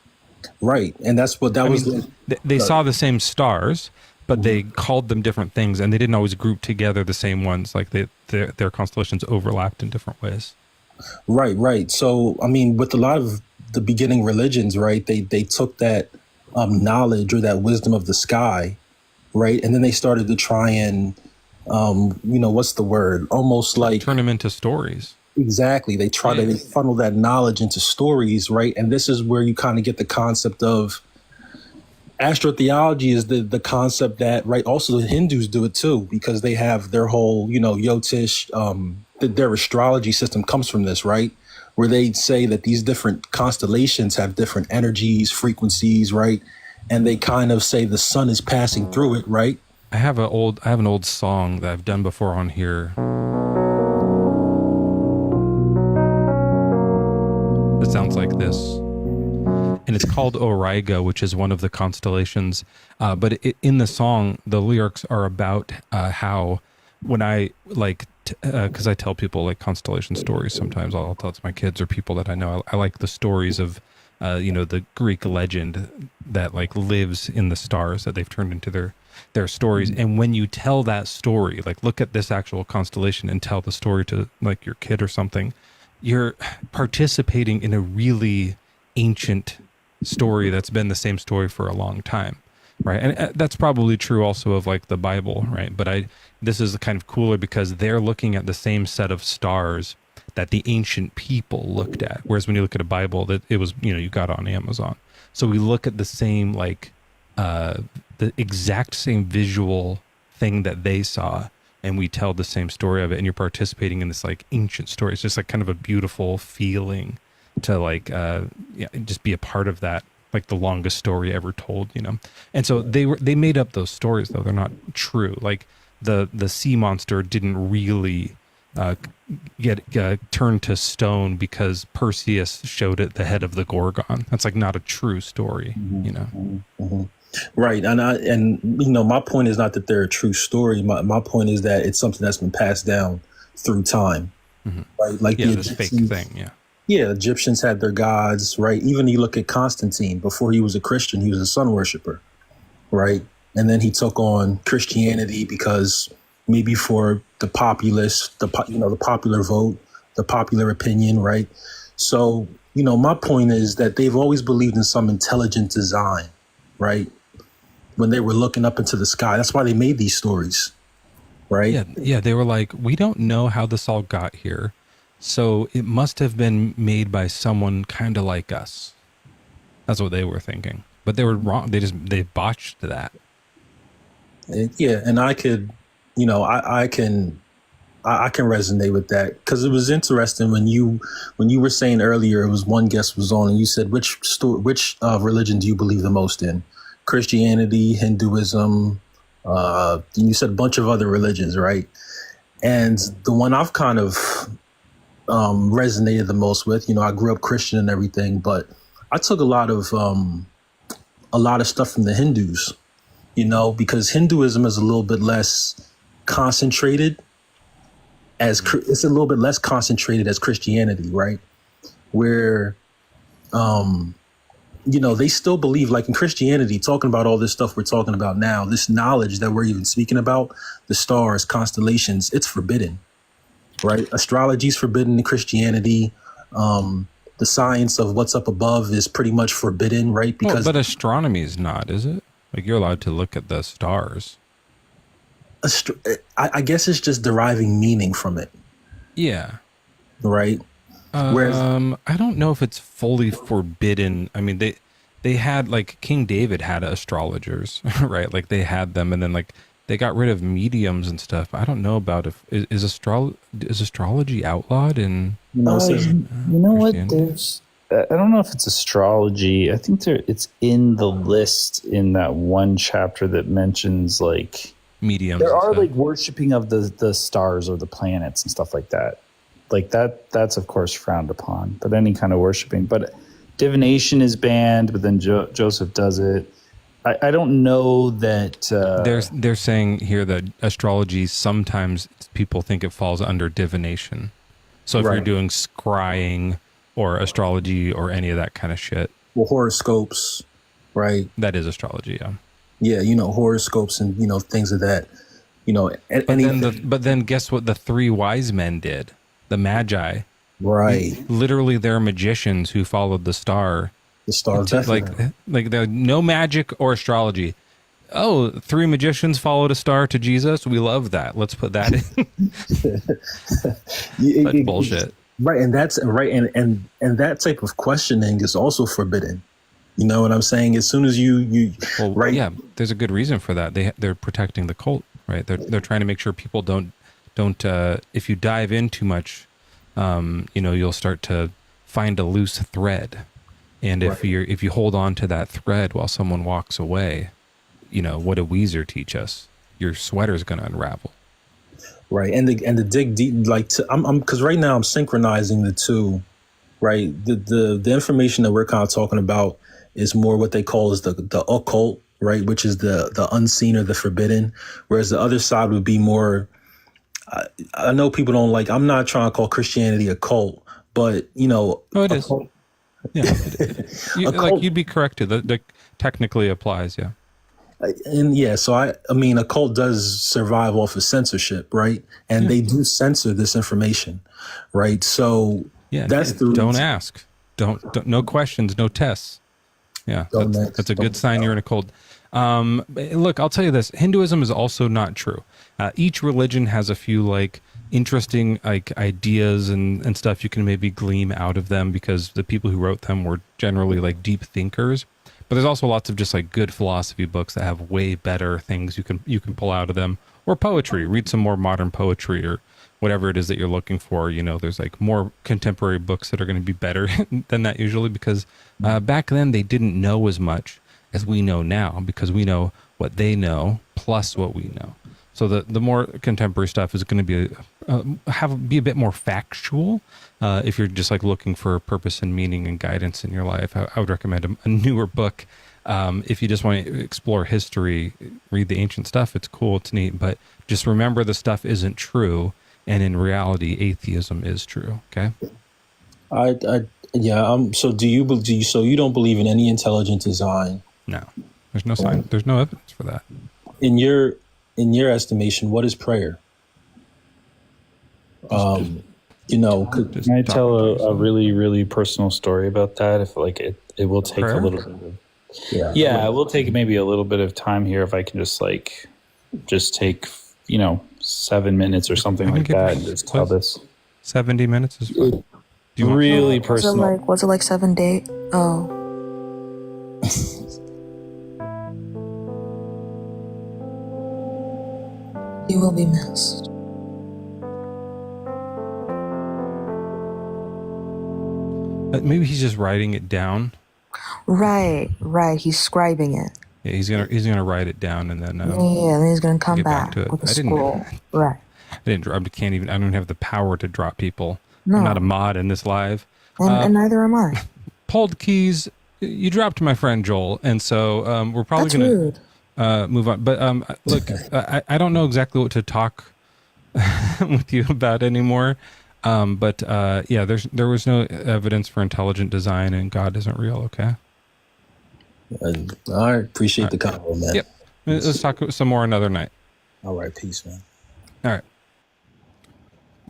Right, and that's what was. They saw the same stars, but they called them different things, and they didn't always group together the same ones. Like their constellations overlapped in different ways. Right. So with a lot of the beginning religions, right, they took that knowledge or that wisdom of the sky, right, and then they started to try and what's the word? Almost like turn them into stories. Exactly. They try to funnel that knowledge into stories, right? And this is where you kind of get the concept of astrotheology is the concept that, right, also the Hindus do it too, because they have their whole, Yotish, their astrology system comes from this, right? Where they say that these different constellations have different energies, frequencies, right? And they kind of say the sun is passing through it, right? I have an old song that I've done before on here. It sounds like this, and it's called Auriga, which is one of the constellations. But in the song, the lyrics are about how when I because I tell people like constellation stories. Sometimes I'll tell it to my kids or people that I know. I like the stories of the Greek legend that like lives in the stars that they've turned into their stories. And when you tell that story, like look at this actual constellation and tell the story to like your kid or something, you're participating in a really ancient story that's been the same story for a long time, right? And that's probably true also of like the Bible, right? But this is kind of cooler because they're looking at the same set of stars that the ancient people looked at. Whereas when you look at a Bible, that it was, you got on Amazon. So we look at the same, like the exact same visual thing that they saw, and we tell the same story of it, and you're participating in this like ancient story. It's just like kind of a beautiful feeling to like just be a part of that, like the longest story ever told, And so they made up those stories though. They're not true. Like the sea monster didn't really get turned to stone because Perseus showed it the head of the Gorgon. That's like not a true story, Mm-hmm. Right. And my point is not that they're a true story. My point is that it's something that's been passed down through time. Mm-hmm. Right. Like the this fake thing. Yeah. Yeah. Egyptians had their gods, right? Even you look at Constantine, before he was a Christian, he was a sun worshiper. Right. And then he took on Christianity because maybe for the populace, the popular vote, the popular opinion. Right. So, my point is that they've always believed in some intelligent design. Right. When they were looking up into the sky. That's why they made these stories, right? Yeah. They were like, we don't know how this all got here, so it must have been made by someone kind of like us. That's what they were thinking, but they were wrong. They botched that. Yeah, and I could, I can resonate with that because it was interesting when you were saying earlier. It was one guest was on, and you said which religion do you believe the most in? Christianity, Hinduism, and you said a bunch of other religions, right? And the one I've kind of resonated the most with, I grew up Christian and everything, but I took a lot of stuff from the Hindus, because Hinduism is a little bit less concentrated it's a little bit less concentrated as Christianity, right? where, they still believe, like in Christianity, talking about all this stuff we're talking about now, this knowledge that we're even speaking about, the stars, constellations, it's forbidden, right? Astrology is forbidden in Christianity. The science of what's up above is pretty much forbidden, right? Because but astronomy is not, is it? Like you're allowed to look at the stars. I guess it's just deriving meaning from it. Yeah. Right. Whereas I don't know if it's fully forbidden. I mean, they had, like, King David had astrologers, right? Like they had them, and then like they got rid of mediums and stuff. I don't know about is astrology outlawed in you know what? There's I don't know if it's astrology. I think it's in the list in that one chapter that mentions like mediums. There are like worshiping of the stars or the planets and stuff like that. Like that's of course frowned upon. But any kind of worshiping, but divination is banned. But then Joseph does it. I don't know that they're saying here that astrology sometimes people think it falls under divination. So if you're doing scrying or astrology or any of that kind of shit, well, horoscopes, right? That is astrology, yeah. Yeah, horoscopes and things of that. But then guess what? The three wise men did. The Magi, right? Literally, they're magicians who followed the star. The star, like there's no magic or astrology. Oh, three magicians followed a star to Jesus. We love that. Let's put that in. That's bullshit. Right, and that's right, and that type of questioning is also forbidden. You know what I'm saying? As soon as you right, yeah, there's a good reason for that. They're protecting the cult, right? They're trying to make sure people don't. If you dive in too much, you'll start to find a loose thread, and if you hold on to that thread while someone walks away, what did Weezer teach us? Your sweater's going to unravel. Right, and to dig deep, I'm because right now I'm synchronizing the two, right? The information that we're kind of talking about is more what they call is the occult, right? Which is the unseen or the forbidden, whereas the other side would be more. I know people don't like. I'm not trying to call Christianity a cult, but it is. Yeah, you'd be corrected. That technically applies, yeah. And yeah, so I mean, a cult does survive off of censorship, right? And they do censor this information, right? So that's the don't reason. ask, don't no questions, no tests. Yeah, that's a good sign you're in a cult. Look, I'll tell you this: Hinduism is also not true. Each religion has a few interesting ideas and stuff you can maybe glean out of them because the people who wrote them were generally deep thinkers. But there's also lots of just good philosophy books that have way better things you can pull out of them, or poetry. Read some more modern poetry or whatever it is that you're looking for. There's more contemporary books that are going to be better than that usually because back then they didn't know as much as we know now because we know what they know plus what we know. So the more contemporary stuff is going to be be a bit more factual. If you're just looking for purpose and meaning and guidance in your life, I would recommend a newer book. If you just want to explore history, read the ancient stuff. It's cool, it's neat, but just remember the stuff isn't true, and in reality, atheism is true. Okay. So do you believe? So you don't believe in any intelligent design? No, there's no sign. There's no evidence for that. In your estimation, what is prayer? Can I tell a really, really personal story about that? If it will take prayer? A little bit. It will take maybe a little bit of time here. If I can just take 7 minutes or something like that, and just tell this. 70 minutes is fine. Really personal. Was it 7 days? Oh. You will be missed. Maybe he's just writing it down. Right. He's scribing it. Yeah, he's gonna write it down and then. Then he's gonna come back to it. with a scroll. Right. I don't have the power to drop people. No. I'm not a mod in this live. And neither am I. Pulled keys. You dropped my friend Joel, and so we're probably gonna move on. But look, I don't know exactly what to talk with you about anymore. But yeah, there was no evidence for intelligent design, and God isn't real. Okay. All right. Appreciate the convo, man. Yep. Let's talk some more another night. All right. Peace, man. All right.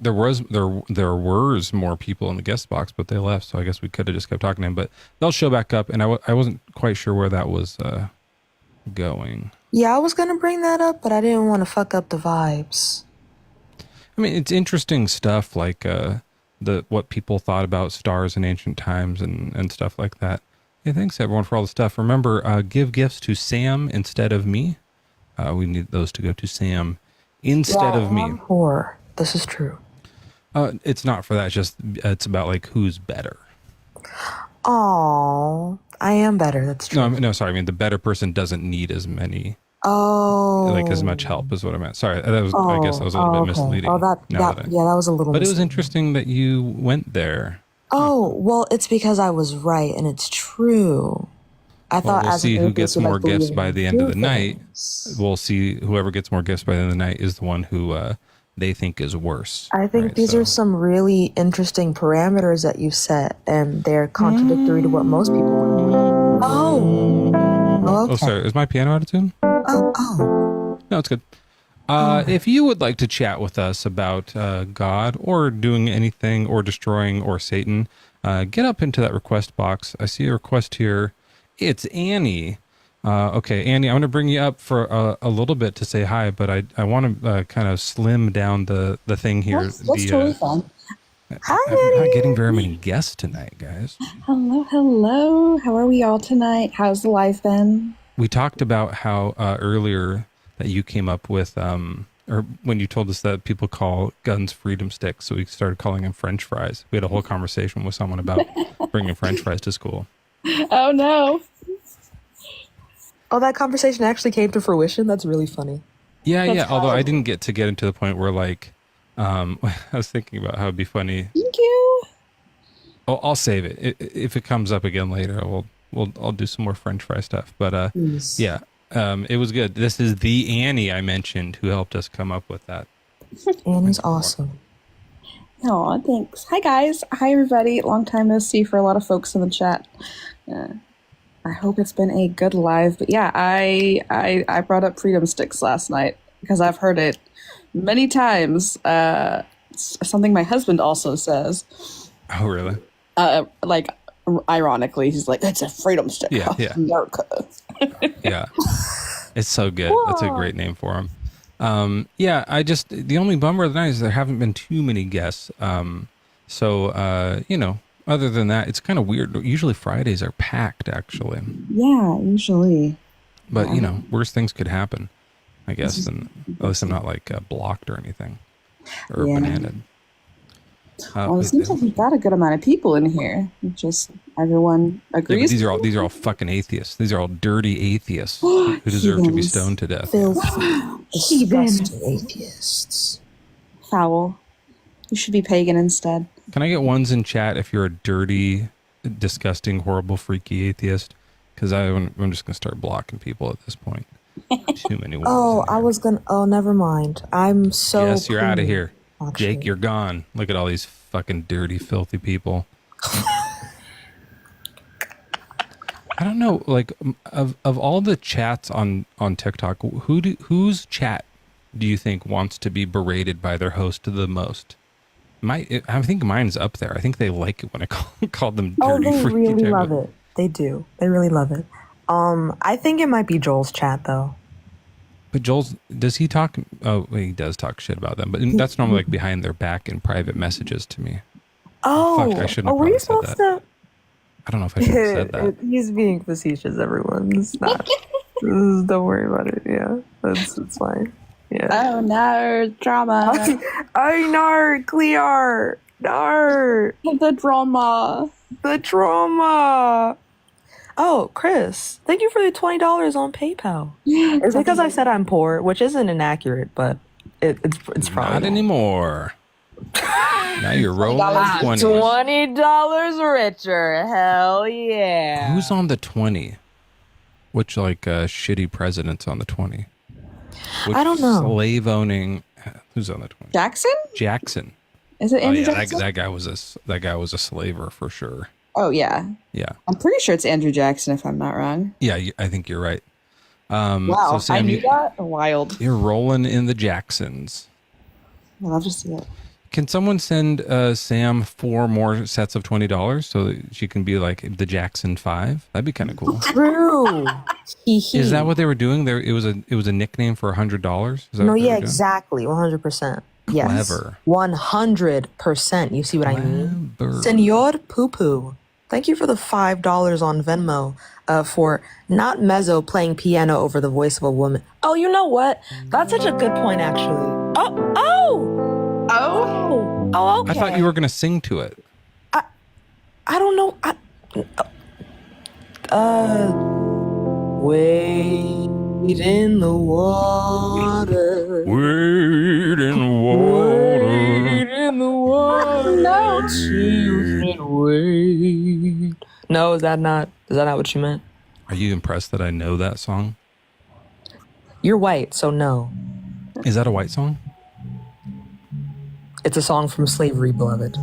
There was more people in the guest box, but they left, so I guess we could have just kept talking to him. But they'll show back up, and I wasn't quite sure where that was going. Yeah, I was going to bring that up, but I didn't want to fuck up the vibes. I mean, it's interesting stuff like what people thought about stars in ancient times and stuff like that. Yeah, thanks everyone for all the stuff. Remember, give gifts to Sam instead of me. We need those to go to Sam instead of me. I'm poor. This is true. It's not for that. It's about like who's better. Oh, I am better. That's true. No, sorry. I mean, the better person doesn't need as many. Oh, like as much help is what I meant. Sorry, that was. I guess that was a little bit misleading. Oh, that was a little. But it was interesting that you went there. Oh well, it's because I was right and it's true. I thought we'll as see an who gets more gifts by the end of the night. things. We'll see whoever gets more gifts by the end of the night is the one who they think is worse. I think these are some really interesting parameters that you set, and they're contradictory to what most people would. Oh, okay. Oh, sorry. Is my piano out of tune? Oh. No, it's good. If you would like to chat with us about God or doing anything or destroying or Satan, get up into that request box. I see a request here. It's Annie. Okay, Annie, I'm going to bring you up for a little bit to say hi, but I want to kind of slim down the thing here. That's totally fun. Hi, I'm not getting very many guests tonight, guys. Hello. How are we all tonight? How's the life been? We talked about how earlier that you came up with, or when you told us that people call guns freedom sticks, so we started calling them French fries. We had a whole conversation with someone about bringing French fries to school. Oh, no. Oh, that conversation actually came to fruition? That's really funny. Yeah. Although I didn't get into the point where like, I was thinking about how it'd be funny. Thank you. Oh, I'll save it. If it comes up again later, I'll do some more French fry stuff. But yeah, it was good. This is the Annie I mentioned who helped us come up with that. Annie's awesome. Oh, thanks. Hi, guys. Hi, everybody. Long time no see for a lot of folks in the chat. I hope it's been a good live. But yeah, I brought up freedom sticks last night because I've heard it many times. It's something my husband also says. Oh, really? Like, ironically, he's like, "It's a freedom stick." Yeah. America. Yeah. It's so good. That's a great name for him. Yeah, the only bummer of the night is there haven't been too many guests. So, other than that, it's kind of weird. Usually Fridays are packed, actually. Yeah, usually. But, worse things could happen, I guess. And at least I'm not like blocked or anything or bananaed. Well, it seems like we've got a good amount of people in here. Just everyone agrees. Yeah, these are all fucking atheists. These are all dirty atheists who deserve to be stoned to death. Disgusting atheists. Foul. You should be pagan instead. Can I get ones in chat if you're a dirty, disgusting, horrible, freaky atheist? Because I'm just going to start blocking people at this point. Too many ones. Oh, never mind. I'm so. Yes, you're out of here. Actually. Jake, you're gone. Look at all these fucking dirty, filthy people. I don't know, like, of all the chats on TikTok, whose chat do you think wants to be berated by their host the most? I think mine's up there. I think they like it when I call them dirty, they freaky. really love it. They do. They really love it. I think it might be Joel's chat, though. But does he talk? Oh, he does talk shit about them, but that's normally like behind their back in private messages to me. Oh, fuck, I shouldn't have were you probably supposed said that. to? I don't know if I should have said that. He's being facetious, everyone. It's not. Don't worry about it. Yeah, it's fine. Yeah. Oh no, drama. Oh no, clear. No. The drama. The drama. Oh, Chris, thank you for the $20 on PayPal. It's because I said I'm poor, which isn't inaccurate, but it's probably not anymore. Now you're rolling $20. $20 richer. Hell yeah. Who's on the 20? Which shitty president's on the 20? I don't know. Slave owning. Who's on the 20? Jackson. Jackson. Is it Andrew yeah, Jackson? that guy was a slaver for sure. Oh yeah. Yeah. I'm pretty sure it's Andrew Jackson if I'm not wrong. Yeah, I think you're right. Wow, so Sam, I knew that. Wild. You're rolling in the Jacksons. I love to see it. Can someone send Sam 4 more sets of $20 so that she can be like the Jackson 5? That'd be kind of cool. True. Is that what they were doing? It was a nickname for $100. No, yeah, exactly, 100%. Yes, Clever. 100%. You see what I mean? Senor Poo Poo, thank you for the $5 on Venmo for not Mezzo playing piano over the voice of a woman. Oh, you know what? That's such a good point, actually. Oh, okay. I thought you were going to sing to it. I don't know. Wade in the water. Wade in the water. Wade in the water. No. Wade. No, is that not what you meant? Are you impressed that I know that song? You're white, so no. Is that a white song? It's a song from Slavery, Beloved.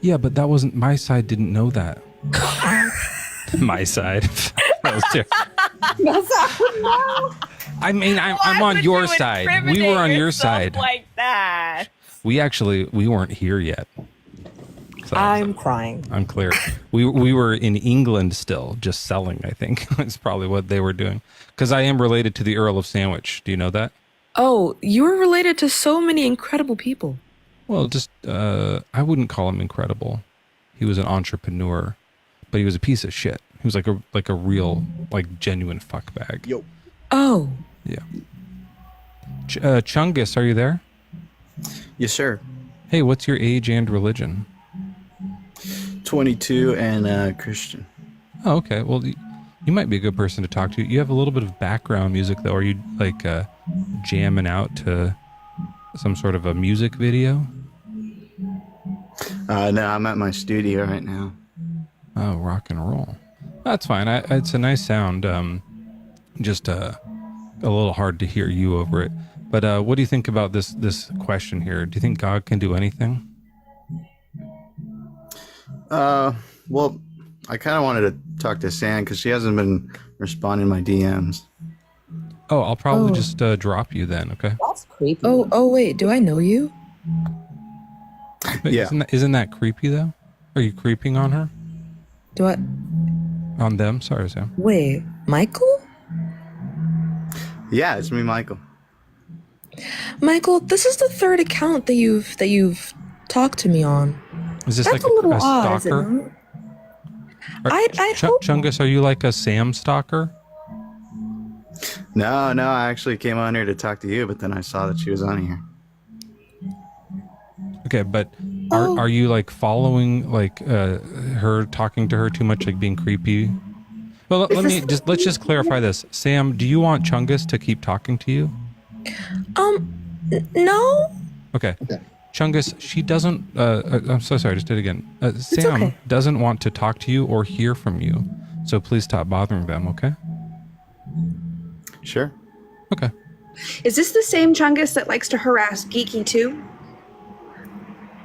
Yeah, but that wasn't my side. Didn't know that. My side. That was terrible. I mean, I'm on your side. We were on your side. Like that. We weren't here yet. So I'm crying. I'm clear. We were in England still, just selling. I think that's probably what they were doing. Because I am related to the Earl of Sandwich. Do you know that? Oh, you're related to so many incredible people. Well, just I wouldn't call him incredible. He was an entrepreneur, but he was a piece of shit. He was like a real, genuine fuckbag. Yo. Oh. Yeah. Chungus, are you there? Yes, sir. Hey, what's your age and religion? 22 and Christian. Oh, okay. Well, you might be a good person to talk to. You have a little bit of background music, though. Are you jamming out to some sort of a music video? No, I'm at my studio right now. Oh, rock and roll. That's fine. It's a nice sound. Just a little hard to hear you over it. But what do you think about this question here? Do you think God can do anything? Well, I kind of wanted to talk to Sam because she hasn't been responding to my DMs. Oh, I'll probably just drop you then, okay? That's creepy. Oh, wait. Do I know you? But yeah. Isn't that creepy, though? Are you creeping on her? Do I? On them? Sorry, Sam. Wait, Michael? Yeah, it's me, Michael. Michael, this is the third account that you've talked to me on. Is this That's like a little odd, stalker? isn't it? I'd hope. Chungus, are you like a Sam stalker? No, I actually came on here to talk to you, but then I saw that she was on here. Okay, but are you like following her, talking to her too much, like being creepy? Well, let's just clarify this. Sam, do you want Chungus to keep talking to you? No. Okay. Chungus, she doesn't. I'm so sorry. Just did it again. Sam doesn't want to talk to you or hear from you, so please stop bothering them. Okay. Sure. Okay. Is this the same Chungus that likes to harass Geeky too?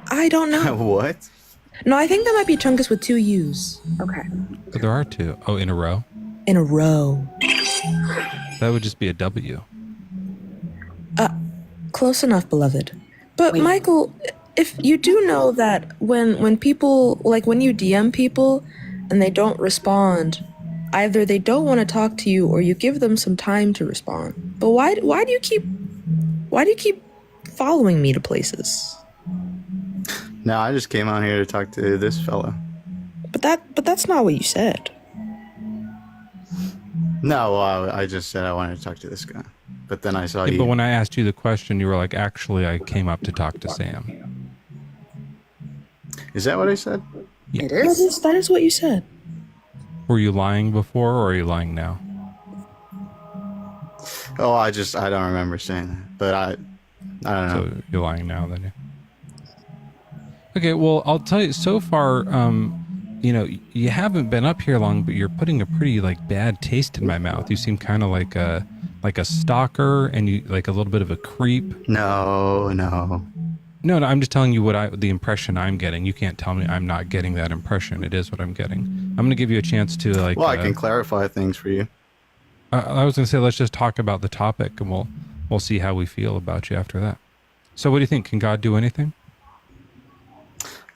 I don't know. What? No, I think that might be Chungus with 2 U's. Okay. But there are 2. Oh, in a row? In a row. That would just be a W. Close enough, beloved. But wait. Michael, if you do know that when people, when you DM people and they don't respond, either they don't want to talk to you or you give them some time to respond. But why do you keep following me to places? No, I just came out here to talk to this fella. But that's not what you said. No, well, I just said I wanted to talk to this guy. But then I saw you. But when I asked you the question, you were like, actually, I came up to talk to Sam. Is that what I said? Yeah. It is? That is what you said. Were you lying before or are you lying now? Oh, I don't remember saying that. But I don't know. So you're lying now then, yeah. Okay, well, I'll tell you, so far, you haven't been up here long, but you're putting a pretty, bad taste in my mouth. You seem kind of like a stalker and you, a little bit of a creep. No. No, I'm just telling you the impression I'm getting. You can't tell me I'm not getting that impression. It is what I'm getting. I'm going to give you a chance to like. Well, I can clarify things for you. I was going to say, let's just talk about the topic, and we'll see how we feel about you after that. So, what do you think? Can God do anything?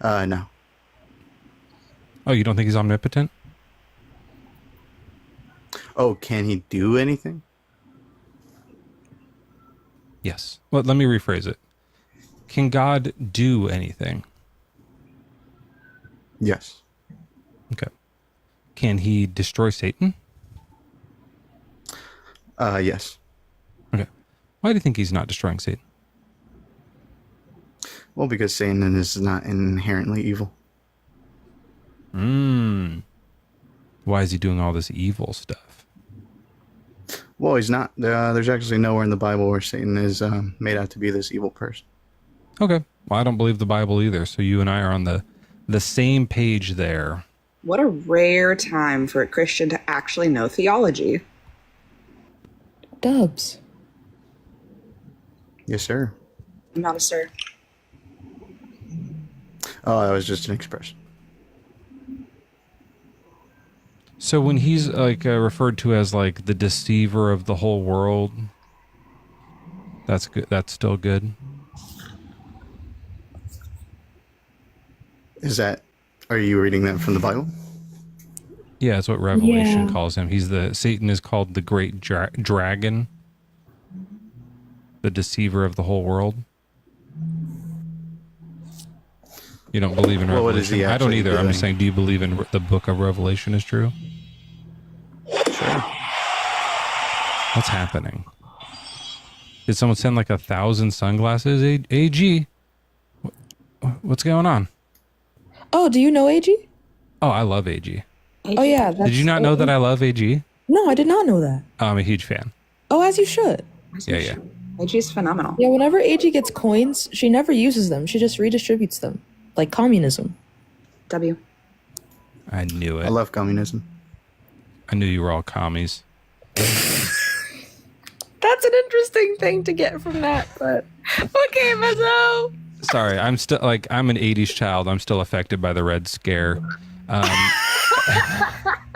No. Oh, you don't think he's omnipotent? Oh, can he do anything? Yes. Well, let me rephrase it. Can God do anything? Yes. Okay. Can he destroy Satan? Yes. Okay. Why do you think he's not destroying Satan? Well, because Satan is not inherently evil. Why is he doing all this evil stuff? Well, he's not. There's actually nowhere in the Bible where Satan is made out to be this evil person. Okay. Well, I don't believe the Bible either, so you and I are on the same page there. What a rare time for a Christian to actually know theology. Dubs. Yes, sir. I'm not a sir. Oh, that was just an expression. So when he's like referred to as like the deceiver of the whole world, that's good. That's still good. Are you reading that from the Bible? Yeah, that's what Revelation calls him. Satan is called the great dragon, the deceiver of the whole world. You don't believe in Revelation? What is he I don't actually either. I'm just doing? saying, do you believe in the book of Revelation is true? Sure. What's happening? Did someone send like 1,000 sunglasses? AG? What's going on? Oh, do you know AG? Oh, I love AG. Oh, yeah. Did you not know that I love AG? No, I did not know that. I'm a huge fan. Oh, as you should. Yeah. AG's phenomenal. Yeah, whenever AG gets coins, she never uses them. She just redistributes them. Like communism. W. I knew it. I love communism. I knew you were all commies. That's an interesting thing to get from that, but okay, Mezzo. Sorry, I'm still like, I'm an 80s child. I'm still affected by the Red Scare.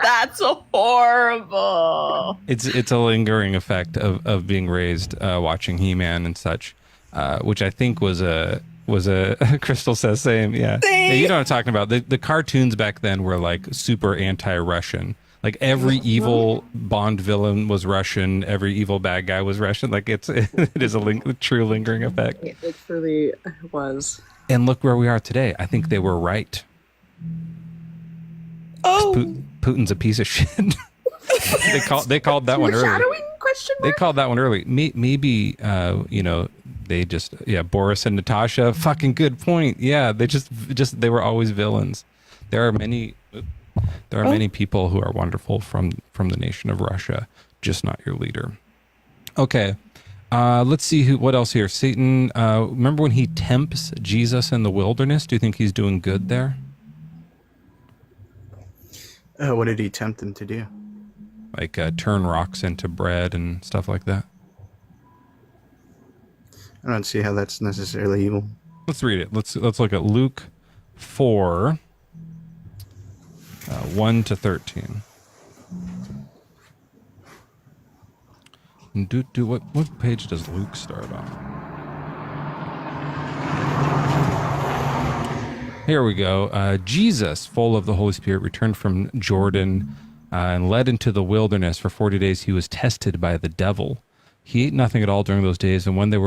That's horrible. It's a lingering effect of being raised watching He-Man and such, which I think was a Crystal says same. Yeah, you know what I'm talking about. The cartoons back then were like super anti-Russian. Like every evil Bond villain was Russian. Every evil bad guy was Russian. Like it is a true lingering effect. It truly was. And look where we are today. I think they were right. Oh, Putin's a piece of shit. they called that one early. They called that one early. Maybe they just Boris and Natasha. Fucking good point. Yeah, they were always villains. There are many people who are wonderful from the nation of Russia, just not your leader. Okay. Let's see what else here. Satan, remember when he tempts Jesus in the wilderness? Do you think he's doing good there? What did he tempt him to do? Like turn rocks into bread and stuff like that? I don't see how that's necessarily evil. Let's read it. Let's look at Luke 4, 1 to 13. And what page does Luke start on? Here we go. Jesus, full of the Holy Spirit, returned from Jordan and led into the wilderness. For 40 days he was tested by the devil. He ate nothing at all during those days, and when they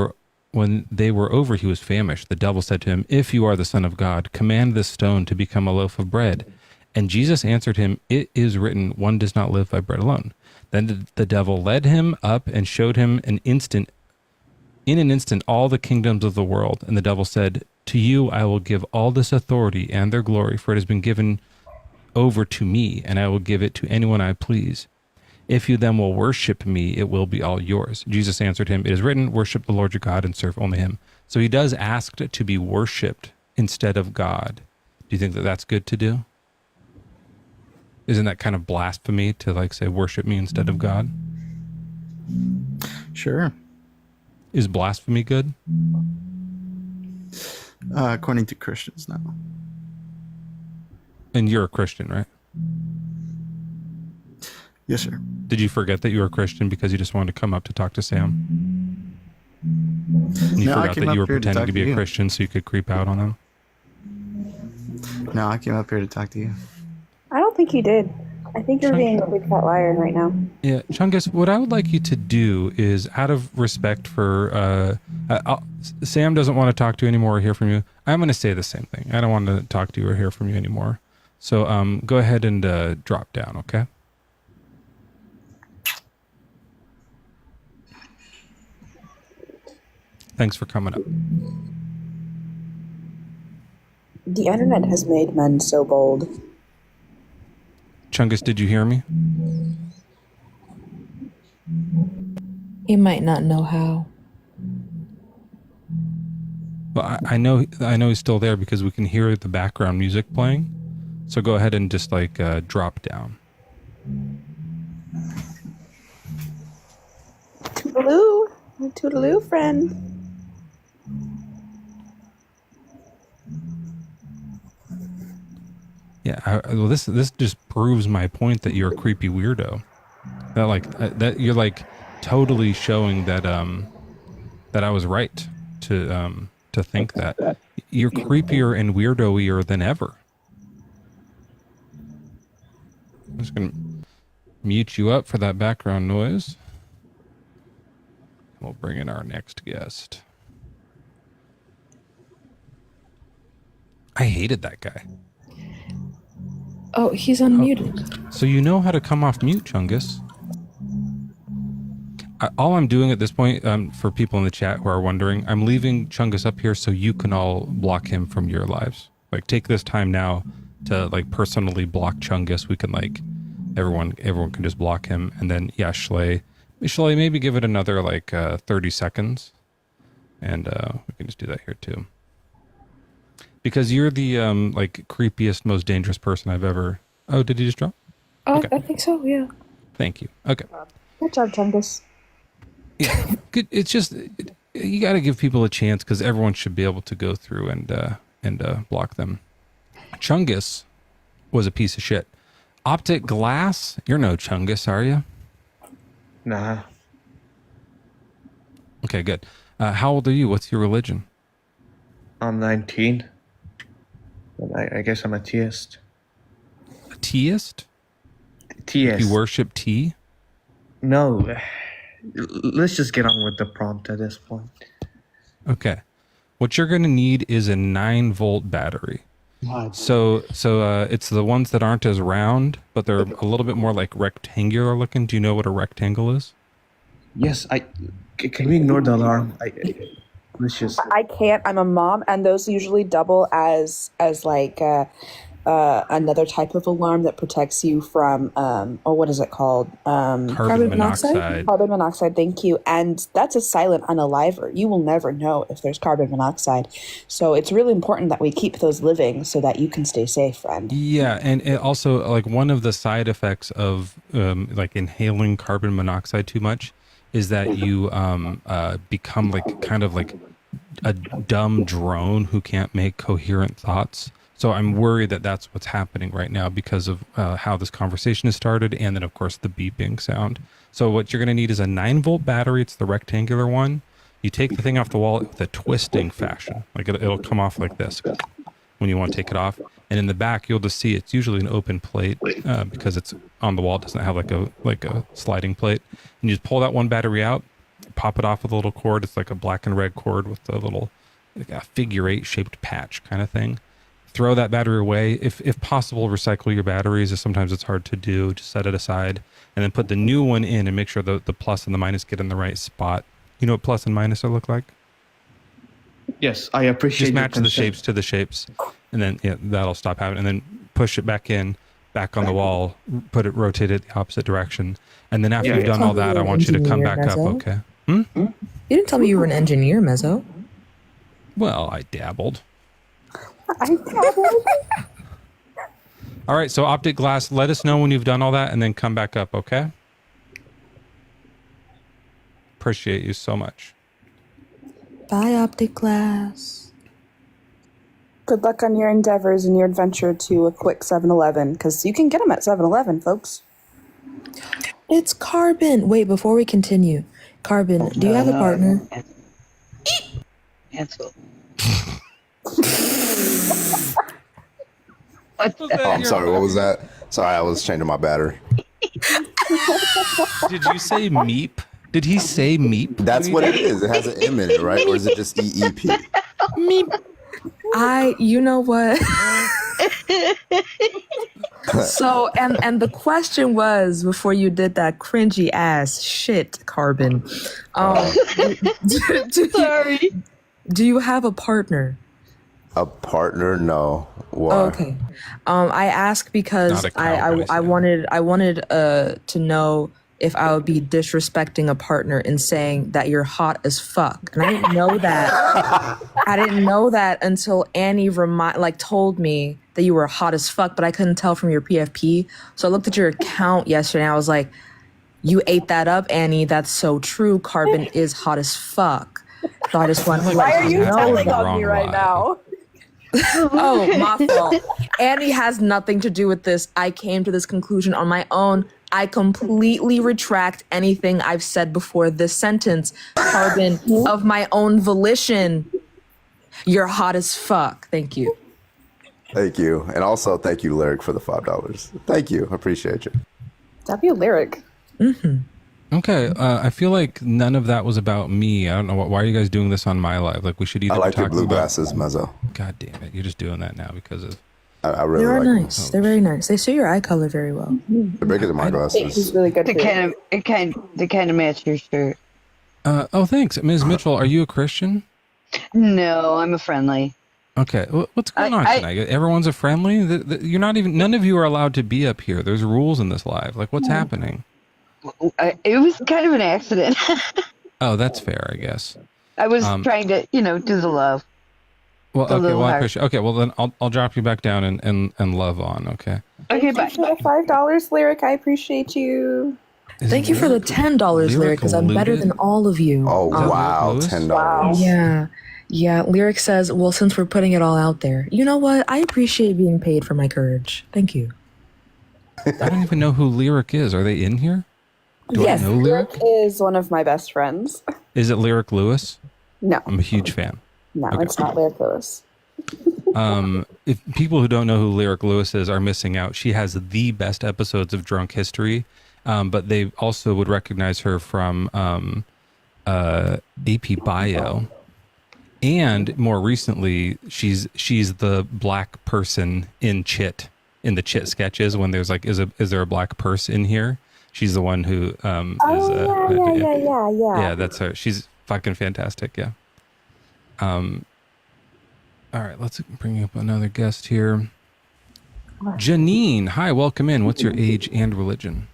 were over, he was famished. The devil said to him, "If you are the Son of God, command this stone to become a loaf of bread." And Jesus answered him, "It is written, one does not live by bread alone." Then the devil led him up and showed him in an instant all the kingdoms of the world. And the devil said, "To you I will give all this authority and their glory, for it has been given over to me, and I will give it to anyone I please. If you then will worship me, it will be all yours." Jesus answered him, "It is written, worship the Lord your God and serve only him." So he does ask to be worshipped instead of God. Do you think that that's good to do? Isn't that kind of blasphemy to like say worship me instead of God? Sure. Is blasphemy good? According to Christians now. And you're a Christian, right? Yes, sir. Did you forget that you were a Christian because you just wanted to come up to talk to Sam? And you forgot that you were pretending to be a Christian so you could creep out on him? No, I came up here to talk to you. I don't think you did. I think you're being a big fat liar right now. Yeah, Chungus, what I would like you to do is, out of respect for Sam doesn't want to talk to you anymore or hear from you. I'm going to say the same thing. I don't want to talk to you or hear from you anymore. So go ahead and drop down, okay? Thanks for coming up. The internet has made men so bold. Chungus, did you hear me? He might not know how. Well, I know he's still there because we can hear the background music playing. So go ahead and just like drop down. Toodaloo. My toodaloo friend. Yeah, well, this just proves my point that you're a creepy weirdo. That you're like totally showing that that I was right to think that you're creepier and weirdo-ier than ever. I'm just gonna mute you up for that background noise. We'll bring in our next guest. I hated that guy. Oh, he's unmuted. So you know how to come off mute, Chungus. All I'm doing at this point, for people in the chat who are wondering, I'm leaving Chungus up here so you can all block him from your lives. Like, take this time now to like personally block Chungus. We can like everyone can just block him, and then yeah, Schley, maybe give it another like 30 seconds, and we can just do that here too. Because you're the like creepiest, most dangerous person I've ever. Oh, did he just drop? Oh, okay. I think so. Yeah. Thank you. Okay. Good job, Chungus. Yeah, good. It's just you got to give people a chance because everyone should be able to go through and block them. Chungus was a piece of shit. Optic glass. You're no Chungus, are you? Nah. Okay, good. How old are you? What's your religion? I'm 19. I guess I'm a theist. A theist? Theist. You worship tea? No. Let's just get on with the prompt at this point. Okay. What you're going to need is a 9-volt battery. So it's the ones that aren't as round, but they're a little bit more like rectangular looking. Do you know what a rectangle is? Yes, can we ignore the alarm? Let's just. I can't. I'm a mom, and those usually double as like another type of alarm that protects you from or what is it called? Carbon monoxide. Carbon monoxide. Thank you. And that's a silent unaliver. You will never know if there's carbon monoxide. So it's really important that we keep those living so that you can stay safe, friend. Yeah, and it also like one of the side effects of like inhaling carbon monoxide too much is that you become like kind of like a dumb drone who can't make coherent thoughts. So I'm worried that that's what's happening right now because of how this conversation has started, and then of course the beeping sound. So what you're going to need is a 9-volt battery. It's the rectangular one. You take the thing off the wall with a twisting fashion, like it'll come off like this when you want to take it off. And in the back, you'll just see it's usually an open plate because it's on the wall. It doesn't have like a sliding plate. And you just pull that one battery out, pop it off with a little cord. It's like a black and red cord with a little like a figure 8 shaped patch kind of thing. Throw that battery away. If possible, recycle your batteries. Sometimes it's hard to do. Just set it aside and then put the new one in and make sure the plus and the minus get in the right spot. You know what plus and minus look like? Yes, I appreciate. Just match the shapes to the shapes, and then yeah, that'll stop happening. And then push it back on the wall. Rotate it the opposite direction, and then after you've done all that, I want you to come back up. Okay. You didn't tell me you were an engineer, Mezzo. Well, I dabbled. All right, so optic glass. Let us know when you've done all that, and then come back up. Okay. Appreciate you so much. Bye, optic glass. Good luck on your endeavors and your adventure to a quick 7-Eleven, because you can get them at 7-Eleven, folks. It's Carbon. Wait, before we continue, Carbon, do you have a partner? Cancel. I'm sorry, what was that? Sorry, I was changing my battery. Did you say meep? Did he say meep? That's what it is. It has an M in it, right? Or is it just EEP? Meep. You know what? So, and the question was, before you did that cringy ass shit, Carbon, do you have a partner? A partner? No. Why? Okay. I ask because I wanted to know if I would be disrespecting a partner in saying that you're hot as fuck. And I didn't know that. I didn't know that until Annie told me that you were hot as fuck, but I couldn't tell from your PFP. So I looked at your account yesterday and I was like, you ate that up, Annie. That's so true. Carbon is hot as fuck. So I just want to Why are you telling on me right now? Oh, my fault. Annie has nothing to do with this. I came to this conclusion on my own. I completely retract anything I've said before this sentence. Carbon, of my own volition, you're hot as fuck. Thank you. Thank you. And also, thank you, Lyric, for the $5. Thank you. I appreciate you. That'd be a Lyric. Mm-hmm. Okay, I feel like none of that was about me. I don't know why are you guys doing this on my live? Like we should either. I like be your blue about, glasses, Mezzo. God damn it! You're just doing that now because of. I really They are like nice. them. They're very nice. They suit your eye color very well. They're bigger than my glasses. He's really good. They kind of match your shirt. Oh, thanks, Ms. Mitchell. Are you a Christian? No, I'm a friendly. Okay, what's going on tonight? Everyone's a friendly. You're not even. None of you are allowed to be up here. There's rules in this live. Like, what's happening? It was kind of an accident. Oh, that's fair, I guess. I was trying to, do the love. Well, The okay. little Well, I heart. appreciate. Okay, well then I'll drop you back down and love on. Okay. Okay, bye. For the $5, Lyric, I appreciate you. Thank you for the $10, Lyric, because I'm better than all of you. Oh, wow. $10. Yeah. Lyric says, well, since we're putting it all out there, you know what? I appreciate being paid for my courage. Thank you. I don't even know who Lyric is. Are they in here? Do Yes, I know Lyric? is one of my best friends. Is it Lyric Lewis? No. I'm a huge fan. No, Okay. it's not Lyric Lewis. If people who don't know who Lyric Lewis is are missing out, she has the best episodes of Drunk History, but they also would recognize her from AP Bio, and more recently, she's the black person in Chit, in the Chit sketches when there's like, is there a black purse in here? She's the one who yeah, that's her. She's fucking fantastic. Yeah. All right, let's bring up another guest here. Janine, hi, welcome in. What's your age and religion?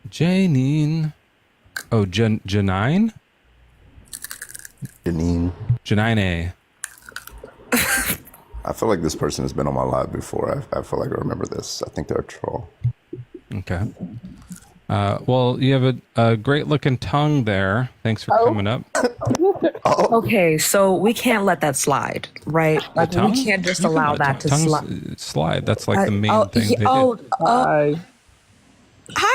Janine. Oh, Janine? Janine. I feel like this person has been on my live before. I feel like I remember this. I think they're a troll. Okay. Well, you have a great looking tongue there. Thanks for coming up. Okay, so we can't let that slide, right? Like we can't just allow that to slide. That's like the main thing they do. Hi,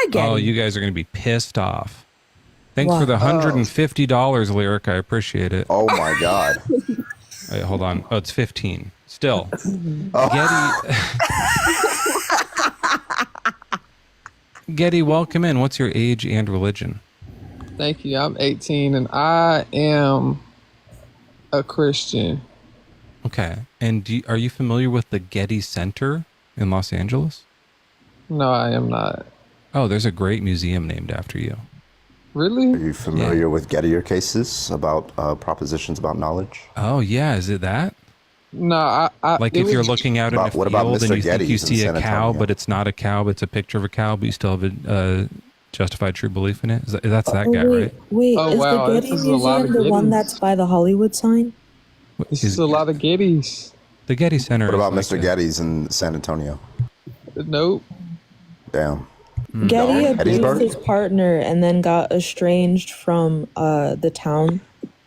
Getty. Oh, you guys are going to be pissed off. Thanks What? for the $150, Lyric. I appreciate it. Oh my God. Wait, hold on. Oh, it's 15. Still. Getty, welcome in. What's your age and religion? Thank you. I'm 18 and I am a Christian. Okay. And are you familiar with the Getty Center in Los Angeles? No, I am not. Oh, there's a great museum named after you. Really? Are you familiar with Gettier cases about propositions about knowledge? Oh, yeah. Is it that? No, I like if you're looking out in a what about field and Mr. you think you Geddes in see a San cow, Antonio? but it's not a cow, but it's a picture of a cow, but you still have a justified true belief in it? That's that guy, right? Wait, Oh, is wow, the this Getty is a lot Museum of the one Gettys. that's by the Hollywood sign? This is a lot of Gettys. The Getty Center. What about is like Mr. Geddes in San Antonio? Nope. Damn. Getty abused Gettysburg? his partner and then got estranged from the town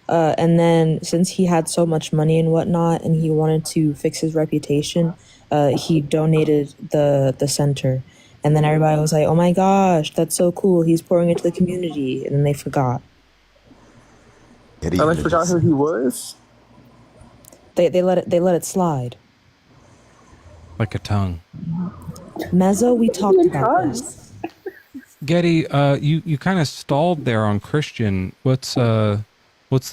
And then since he had so much money and whatnot, and he wanted to fix his reputation, he donated the center. And then everybody was like, "Oh my gosh, that's so cool! He's pouring into the community." And then they forgot. Oh, they forgot who he was. They let it slide. Like a tongue. Mezzo, we talked about this. Getty, you kind of stalled there on Christian. What's the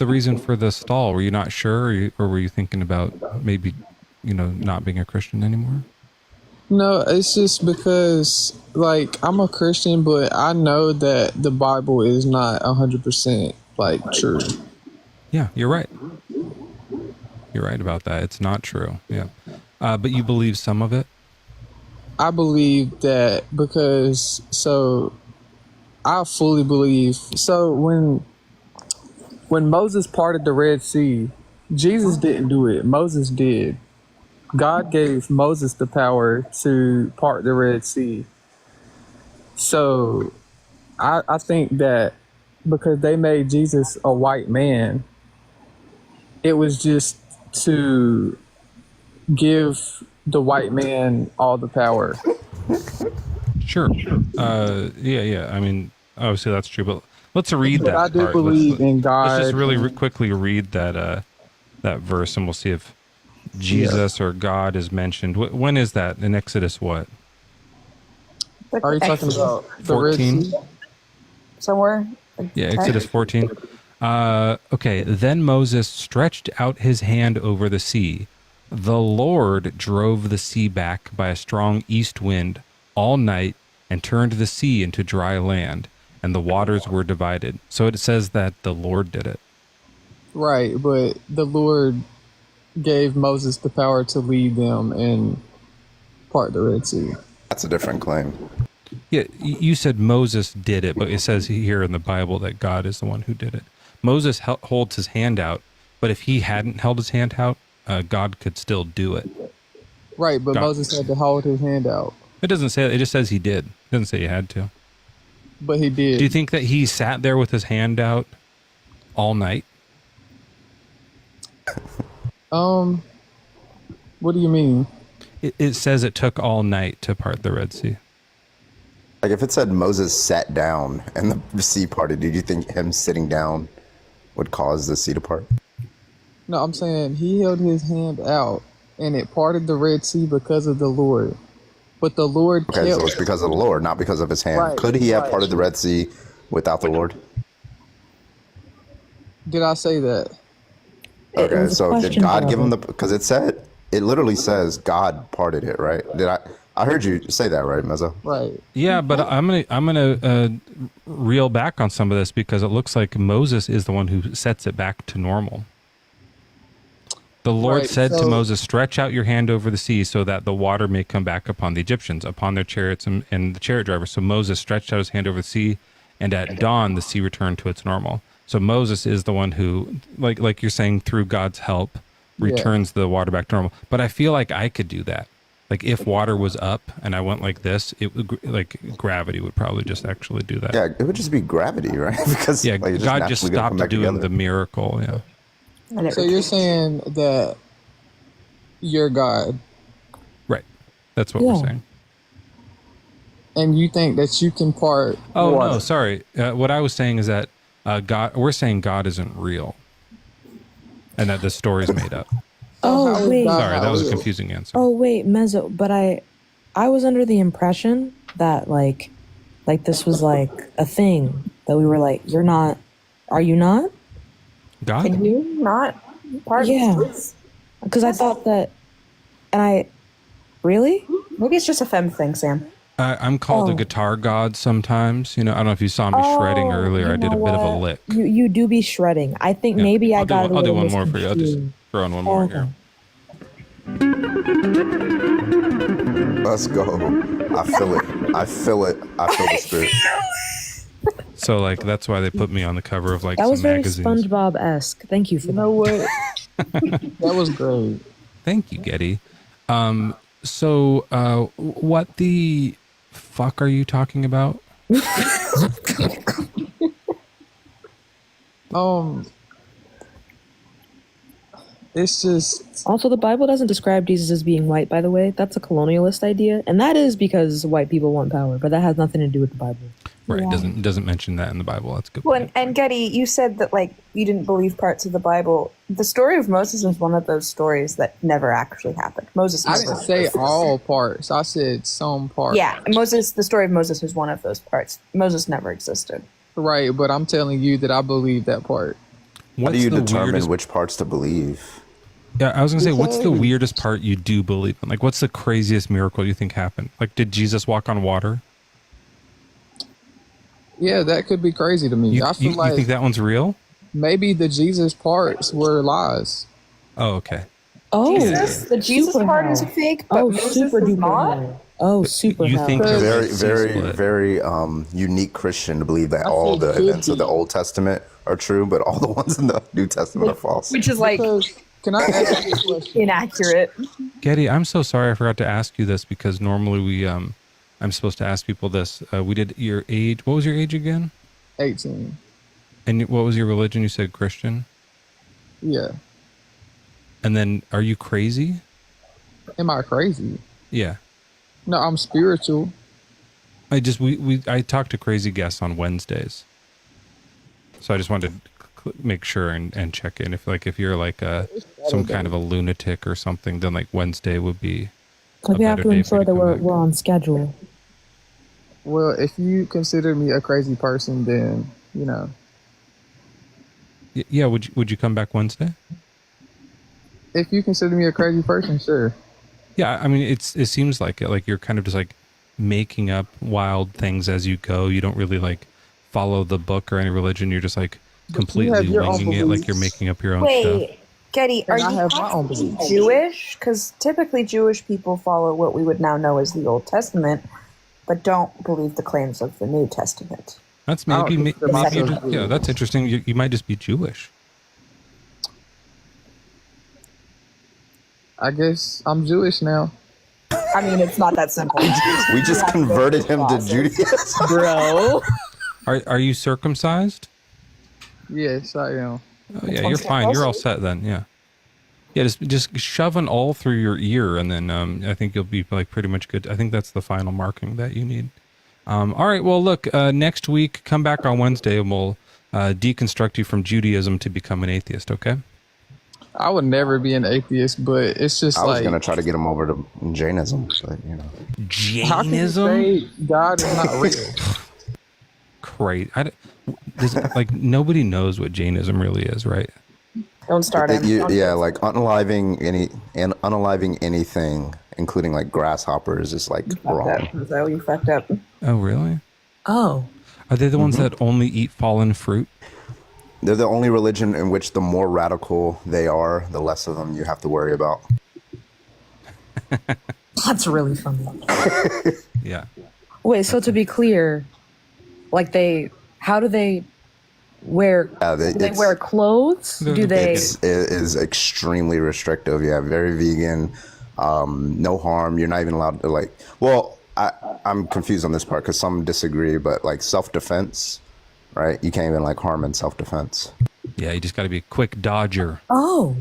reason for the stall? Were you not sure, or were you thinking about maybe, not being a Christian anymore? No, it's just because, like, I'm a Christian, but I know that the Bible is not 100% true. Yeah, you're right. You're right about that. It's not true. Yeah, but you believe some of it. I believe that because I fully believe. So when Moses parted the Red Sea, Jesus didn't do it. Moses did. God gave Moses the power to part the Red Sea. So I think that because they made Jesus a white man, it was just to give the white man all the power. Sure. Yeah. I mean, obviously that's true, but let's read that. I do part. believe in God. Let's just really quickly read that verse, and we'll see if Jesus or God is mentioned. When is that in Exodus? What? Are you talking about the 14? Somewhere. Yeah, Exodus 14. Okay. Then Moses stretched out his hand over the sea. The Lord drove the sea back by a strong east wind all night and turned the sea into dry land, and the waters were divided. So it says that the Lord did it. Right, but the Lord gave Moses the power to lead them and part the Red Sea. That's a different claim. Yeah, you said Moses did it, but it says here in the Bible that God is the one who did it. Moses holds his hand out, but if he hadn't held his hand out, God could still do it. Right, but Moses had to hold his hand out. It doesn't say that. It just says he did. It doesn't say he had to. But he did. Do you think that he sat there with his hand out all night? What do you mean? It says it took all night to part the Red Sea. Like if it said Moses sat down and the sea parted, did you think him sitting down would cause the sea to part? No, I'm saying he held his hand out and it parted the Red Sea because of the Lord. But the Lord Okay, kept... so it's because of the Lord, not because of his hand. Right, Could he have parted the Red Sea without the Lord? Did I say that? Okay, so did God give him the... Because it literally says God parted it, right? I heard you say that, right, Mezzo? Right. Yeah, but I'm gonna reel back on some of this because it looks like Moses is the one who sets it back to normal. The Lord said to Moses, "Stretch out your hand over the sea so that the water may come back upon the Egyptians, upon their chariots and the chariot drivers." So Moses stretched out his hand over the sea, and at dawn the sea returned to its normal. So Moses is the one who, like you're saying, through God's help, returns the water back to normal. But I feel like I could do that. Like if water was up and I went like this, it would, like gravity would probably just actually do that. Yeah, it would just be gravity, right? Because God just stopped doing the miracle. Yeah. So you're saying that you're God. Right. That's what we're saying. And you think that you can part Oh, water. no, sorry. What I was saying is that we're saying God isn't real and that the story's made up. Oh, wait. Sorry, that was a confusing answer. Oh, wait, Mezzo, but I was under the impression that like this was like a thing that we were like, you're not, are you not? God? Can you not part? Yeah. Because I thought that, really? Maybe it's just a femme thing, Sam. I'm called a guitar god sometimes. I don't know if you saw me shredding earlier. I did a bit of a lick. You do be shredding. I think maybe I got I'll do one more for you. I'll just throw in one more here. Let's go. I feel it. I feel the spirit. So that's why they put me on the cover of that some was very magazines. SpongeBob-esque. Thank you for that. What? That was great. Thank you, Getty. So what the fuck are you talking about? It's just Also, the Bible doesn't describe Jesus as being white, by the way. That's a colonialist idea, and that is because white people want power, but that has nothing to do with the Bible. Right. Doesn't mention that in the Bible. That's a good. Well, and Getty, you said that like you didn't believe parts of the Bible. The story of Moses is one of those stories that never actually happened. Moses. I didn't say all parts. I said some parts. Yeah, Moses. The story of Moses is one of those parts. Moses never existed. Right, but I'm telling you that I believe that part. How do you determine which parts to believe? Yeah, I was gonna say, what's the weirdest part you do believe in? Like, what's the craziest miracle you think happened? Like, did Jesus walk on water? Yeah, that could be crazy to me. I feel like you think that one's real? Maybe the Jesus parts were lies. Oh, okay. Oh, the Jesus part is fake, but Moses super is duper not. hell. Oh, super You hell. think Very unique Christian to believe that all the events of the Old Testament are true, but all the ones in the New Testament are false. Which is like, can I ask you a question? Inaccurate. Getty, I'm so sorry I forgot to ask you this because normally we I'm supposed to ask people this. We did your age. What was your age again? 18. And what was your religion? You said Christian. Yeah. And then, are you crazy? Am I crazy? Yeah. No, I'm spiritual. I talk to crazy guests on Wednesdays, so I just wanted to make sure and check in if you're like some kind of a lunatic or something, then like Wednesday would be. So we have to ensure that we're on schedule. Well, if you consider me a crazy person, then you know. Yeah, would you come back Wednesday? If you consider me a crazy person, sure. Yeah, I mean, it seems like it. Like you're kind of just like making up wild things as you go. You don't really like follow the book or any religion. You're just like completely winging it, like you're making up your own stuff. Wait, Getty, are you Jewish? Because typically Jewish people follow what we would now know as the Old Testament, but don't believe the claims of the New Testament. That's maybe yeah, that's interesting. You might just be Jewish. I guess I'm Jewish now. I mean, it's not that simple. We just converted him to Judaism, bro. Are you circumcised? Yes, I am. Oh, yeah, you're fine. You're all set then. Yeah. Yeah, just shove an awl through your ear, and then I think you'll be like pretty much good. I think that's the final marking that you need. All right. Well, look, next week, come back on Wednesday, and we'll deconstruct you from Judaism to become an atheist. Okay. I would never be an atheist, but it's just I was going to try to get him over to Jainism, but you know. How can you say God is not real? Great. Like nobody knows what Jainism really is, right? Don't start him. Yeah, like unaliving anything, including like grasshoppers, is like wrong. Is that what you fucked up? Oh, really? Oh. Are they the ones that only eat fallen fruit? They're the only religion in which the more radical they are, the less of them you have to worry about. That's really funny. Yeah. Wait, so to be clear, like how do they wear? Do they wear clothes? Do they? It is extremely restrictive. Yeah, very vegan. No harm. You're not even allowed to like. Well, I'm confused on this part because some disagree, but like self-defense. Right, you can't even like harm in self-defense. Yeah, you just got to be a quick dodger. Oh,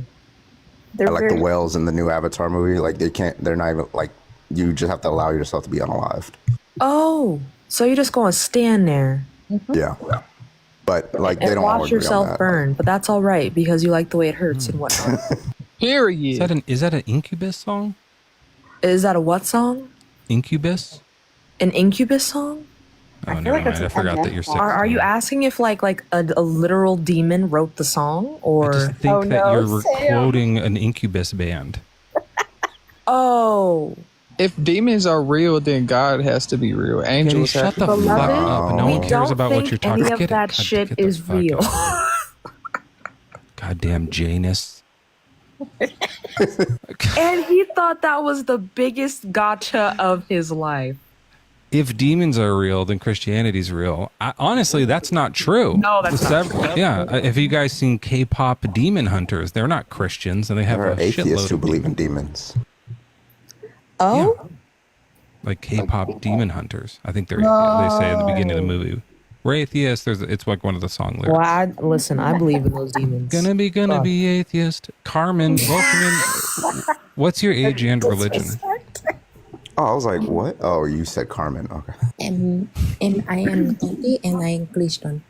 I like the whales in the new Avatar movie. Like they're not even like. You just have to allow yourself to be unalived. Oh, so you just go and stand there. Yeah, but like and they don't watch yourself burn. But that's all right because you like the way it hurts and whatnot. Period. Is that an Incubus song? Is that a what song? Incubus. An Incubus song? Oh, never mind. I forgot that you're sick. Are you asking if like a literal demon wrote the song, or? I just think that you're quoting an Incubus band. Oh. If demons are real, then God has to be real. Angels shut the fuck up. No one cares about what you're talking about. Any of that shit is real. Goddamn Janus. And he thought that was the biggest gotcha of his life. If demons are real, then Christianity's real. Honestly, that's not true. No, that's not true. Yeah, if you guys seen K-pop Demon Hunters, they're not Christians, and they have there are a atheists shitload who of believe in demons. Oh, like K-pop Demon Hunters. I think they say at the beginning of the movie. We're atheists. It's like one of the song lyrics. Well, listen, I believe in those demons. Gonna be atheist. Carmen, welcome in. What's your age and religion? Oh, I was like, what? Oh, you said Carmen. Okay. And I am 20 and I am Christian.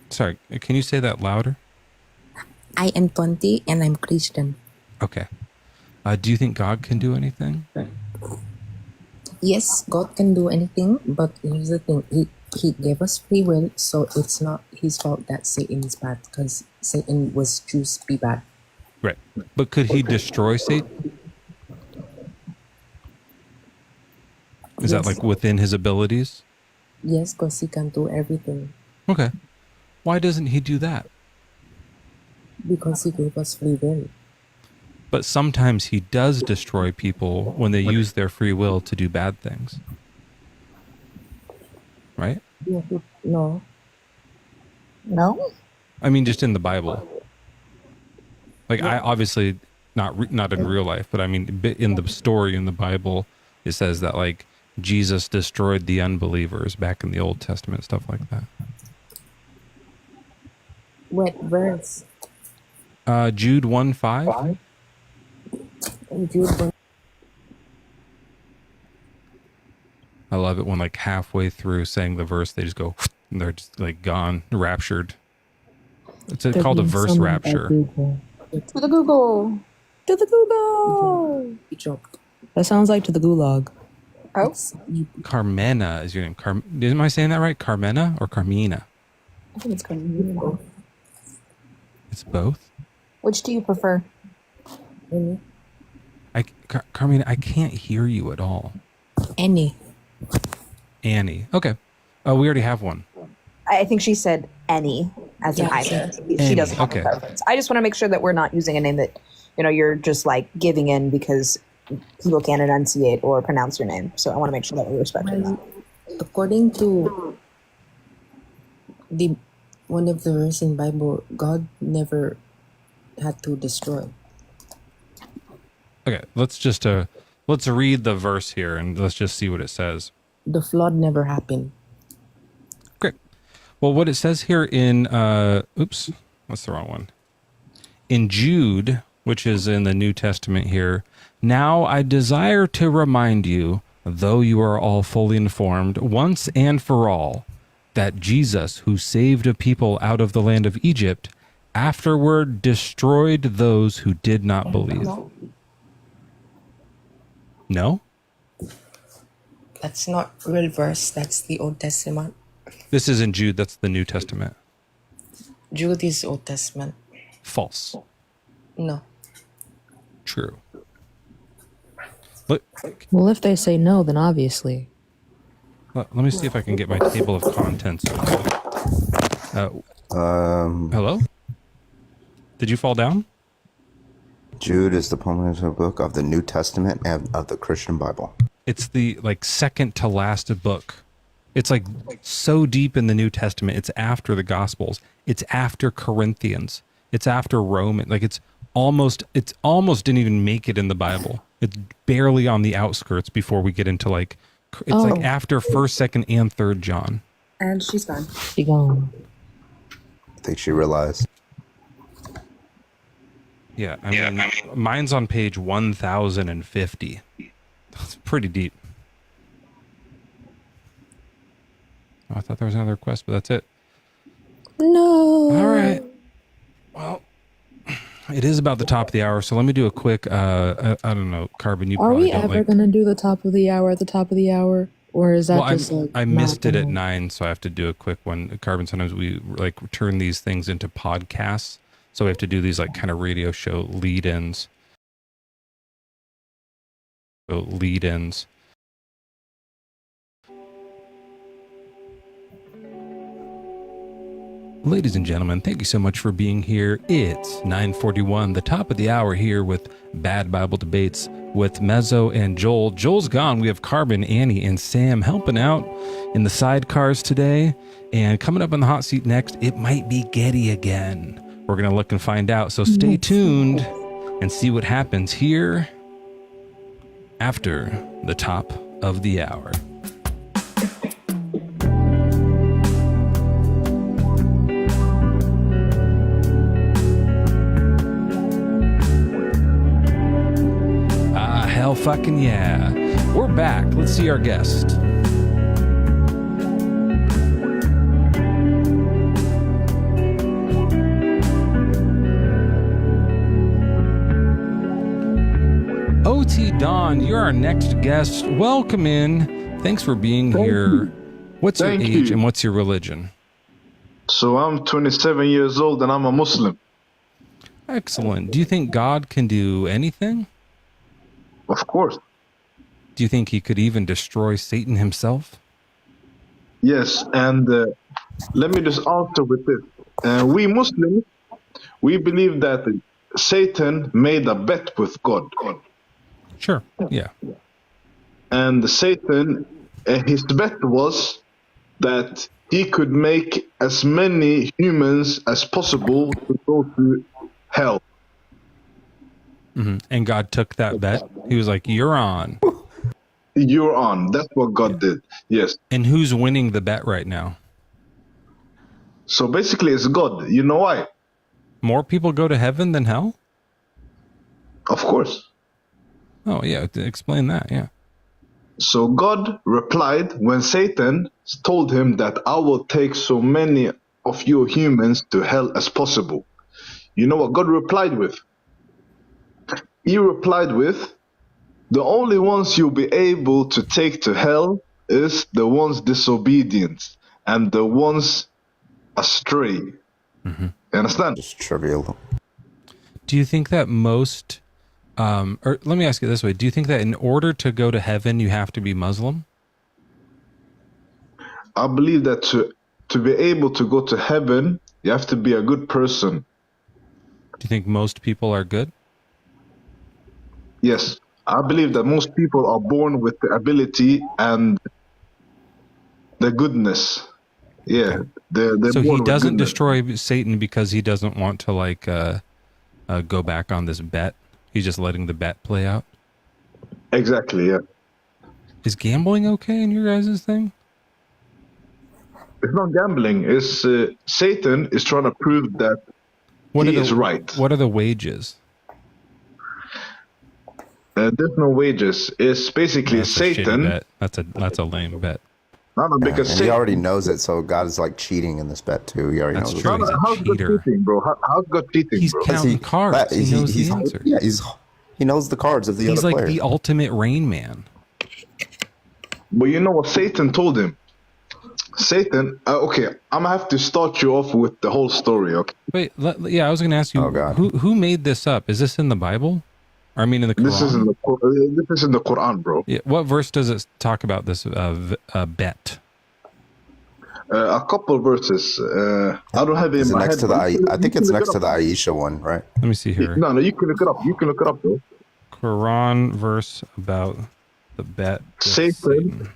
Sorry, can you say that louder? I am 20 and I'm Christian. Okay. Do you think God can do anything? Yes, God can do anything, but here's the thing. He gave us free will, so it's not his fault that Satan is bad, because Satan was choose to be bad. Right. But could he destroy Satan? Is that like within his abilities? Yes, because he can do everything. Okay. Why doesn't he do that? Because he gave us free will. But sometimes he does destroy people when they use their free will to do bad things. Right? No. No? I mean, just in the Bible. Like, I obviously, not in real life, but I mean, in the story in the Bible, it says that, like, Jesus destroyed the unbelievers back in the Old Testament, stuff like that. What verse? Jude 1:5. Jude 1. I love it when, like, halfway through saying the verse, they just go, and they're just, like, gone, raptured. It's called a verse rapture. To the Google. To the Google. That sounds like to the gulag. Oh. Carmena is your name. Am I saying that right? Carmena or Carmina? I think it's Google. It's both? Which do you prefer? Carmina, I can't hear you at all. Annie. Okay. Oh, we already have one. I think she said any, as in either. She doesn't have a preference. I just want to make sure that we're not using a name that, you're just like giving in because people can't enunciate or pronounce your name. So I want to make sure that we're respecting that. According to one of the verses in Bible, God never had to destroy. Okay, let's just let's read the verse here and let's just see what it says. The flood never happened. Great. Well, what it says here in oops, that's the wrong one. In Jude, which is in the New Testament here, now I desire to remind you, though you are all fully informed, once and for all, that Jesus, who saved a people out of the land of Egypt, afterward destroyed those who did not believe. No? That's not real verse. That's the Old Testament. This is in Jude. That's the New Testament. Jude is Old Testament. False. No. True. Look. Well, if they say no, then obviously. Let me see if I can get my table of contents. Hello? Did you fall down? Jude is the polemical book of the New Testament and of the Christian Bible. It's the second to last book. It's like so deep in the New Testament. It's after the Gospels. It's after Corinthians. It's after Roman. It's almost didn't even make it in the Bible. It's barely on the outskirts before we get into like after 1st, 2nd, and 3rd John. And she's gone. She's gone. I think she realized. Yeah, I mean, mine's on page 1050. That's pretty deep. Oh, I thought there was another request, but that's it. No. All right. Well, it is about the top of the hour, so let me do a quick, I don't know, Carbon, you Are probably we don't ever going to do the top of the hour at the top of the hour? Or is that just I missed it at 9, so I have to do a quick one. Carbon, sometimes we turn these things into podcasts. So we have to do these kind of radio show lead-ins. Ladies and gentlemen, thank you so much for being here. It's 9:41, the top of the hour here with Bad Bible Debates with Mezzo and Joel. Joel's gone. We have Carbon, Annie, and Sam helping out in the sidecars today. And coming up on the hot seat next, it might be Getty again. We're going to look and find out. So stay tuned and see what happens here after the top of the hour. Hell fucking yeah. We're back. Let's see our guest. OT Don, you're our next guest. Welcome in. Thanks for being here. What's your age and what's your religion? So I'm 27 years old and I'm a Muslim. Excellent. Do you think God can do anything? Of course. Do you think he could even destroy Satan himself? Yes, and let me just answer with this. We Muslims, we believe that Satan made a bet with God. Sure, yeah. And Satan, his bet was that he could make as many humans as possible to go to hell. Mm-hmm. And God took that bet. He was like, you're on. You're on. That's what God did. Yes. And who's winning the bet right now? So basically it's God. You know why? More people go to heaven than hell? Of course. Oh, yeah. Explain that. Yeah. So God replied when Satan told him that I will take so many of your humans to hell as possible. You know what God replied with? He replied with, the only ones you'll be able to take to hell is the ones disobedient and the ones astray. Mm-hmm. You understand? Just trivial. Do you think that most, or let me ask you this way, do you think that in order to go to heaven, you have to be Muslim? I believe that to be able to go to heaven, you have to be a good person. Do you think most people are good? Yes. I believe that most people are born with the ability and the goodness. Yeah. They're so born he doesn't with destroy Satan because he doesn't want to like go back on this bet. He's just letting the bet play out. Exactly. Yeah. Is gambling okay in your guys' thing? It's not gambling. It's Satan is trying to prove that he is right. What are the wages? There's no wages. It's basically That's Satan. A that's a lame bet. No, because and he already knows it, so God is like cheating in this bet too. He already knows true. it. How's God cheating, bro? How's God cheating, He's bro? counting cards. He knows the answer. Yeah, he knows the cards of the other players. He's like the ultimate Rain Man. But you know what Satan told him? Satan, okay, I'm gonna have to start you off with the whole story, okay? Wait, I was gonna ask you, who made this up? Is this in the Bible? Or, I mean, in the Quran? This is in the Quran, bro. Yeah, what verse does it talk about this bet? A couple verses. I don't have it in my head. I think it's next to the Aisha one, right? Let me see here. No, you can look it up. You can look it up, bro. Quran verse about the bet. Satan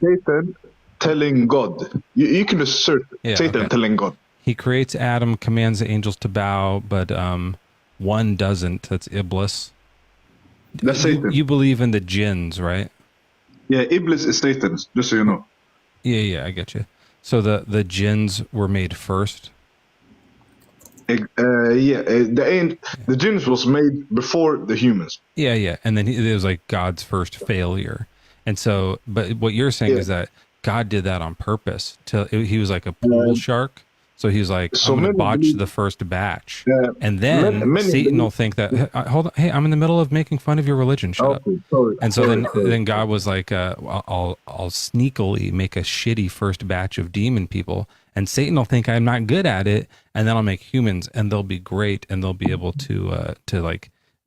telling God. You can just search Satan telling God. He creates Adam, commands the angels to bow, but one doesn't. That's Iblis. That's Satan. You believe in the jinns, right? Yeah, Iblis is Satan, just so you know. Yeah, I get you. So the jinns were made first? The jinns was made before the humans. Yeah. And then it was like God's first failure. And so, but what you're saying is that God did that on purpose. He was like a pool shark. So he's like, I'm going to botch the first batch. And then Satan will think that, hold on, hey, I'm in the middle of making fun of your religion. Shut up. Sorry, and so then God was like, I'll sneakily make a shitty first batch of demon people. And Satan will think I'm not good at it. And then I'll make humans and they'll be great. And they'll be able to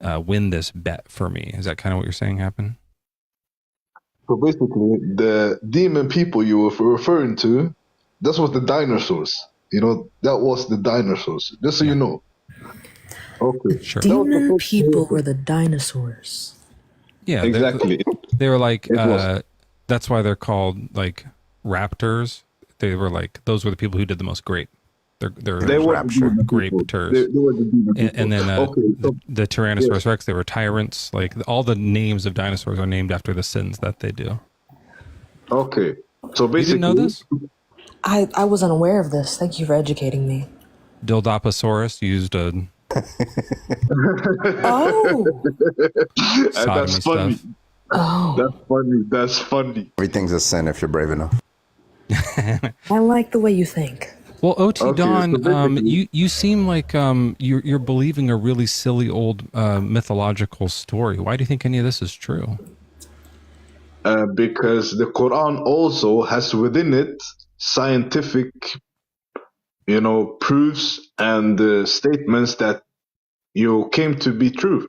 win this bet for me. Is that kind of what you're saying happened? So basically, the demon people you were referring to, that's what the dinosaurs. You know, that was the dinosaurs. Just so you know. Okay. Sure. Demon people were the dinosaurs. Yeah, exactly. They were like, that's why they're called like raptors. They were like, those were the people who did the most grape. They were grape-ters. They were the demon people. And then the Tyrannosaurus Rex, they were tyrants. Like all the names of dinosaurs are named after the sins that they do. Okay. So basically, you didn't know this? I wasn't aware of this. Thank you for educating me. Dildoposaurus used a Oh, that's funny. stuff. Oh. That's funny. That's funny. Everything's a sin if you're brave enough. I like the way you think. Well, OT Okay, Don, so basically- you seem like you're believing a really silly old mythological story. Why do you think any of this is true? Because the Quran also has within it scientific, proofs and statements that came to be true.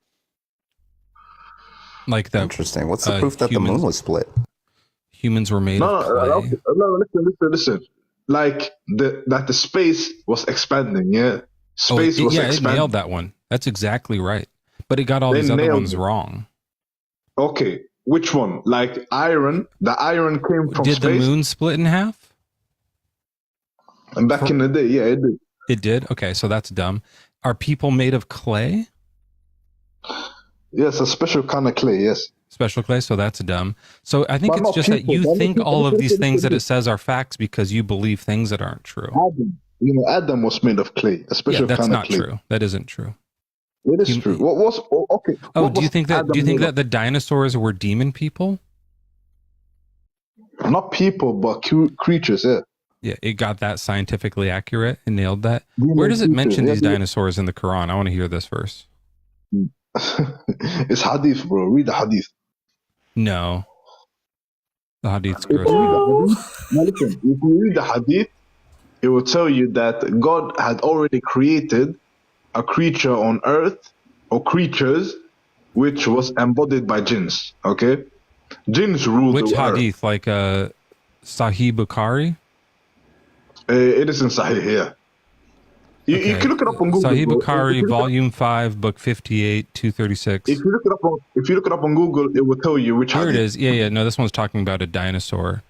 Like that. Interesting. What's the proof that the moon was split? Humans were made of clay. No, listen. Like that the space was expanding, yeah. Space was it expanding. nailed that one. That's exactly right. But it got all these other ones wrong. Okay, which one? Like iron? The iron came from Did space? the moon split in half? And back in the day, yeah, it did. It did? Okay, so that's dumb. Are people made of clay? Yes, a special kind of clay, yes. Special clay, so that's dumb. So I think But it's not just that people, you but think people- all of these listen, things that it listen. says are facts because you believe things that aren't true. Adam was made of clay, a special Yeah, that's kind not of clay. true. That isn't true. It is true. What was okay? Oh, what do you was think that? Do you Adam think made that the dinosaurs were demon people? of? Not people, but creatures? Yeah. Yeah, it got that scientifically accurate and nailed that. Demon Where does it creatures, mention yeah, these yeah. dinosaurs in the Quran? I want to hear this verse. It's hadith, bro. Read the hadith. No, the hadith's If you gross. read the hadith, now listen, if you read the hadith, it will tell you that God had already created a creature on earth or creatures which was embodied by jinns. Okay, jinns rule Which the earth. hadith? Like Sahih Bukhari? It is in Sahih here. You can look it up on Google. Sahih bro. Bukhari, If you look it up- Volume 5, Book 58, 236. If you look it up on Google, it will tell you which Here it hadith. is. Yeah. No, this one's talking about a dinosaur.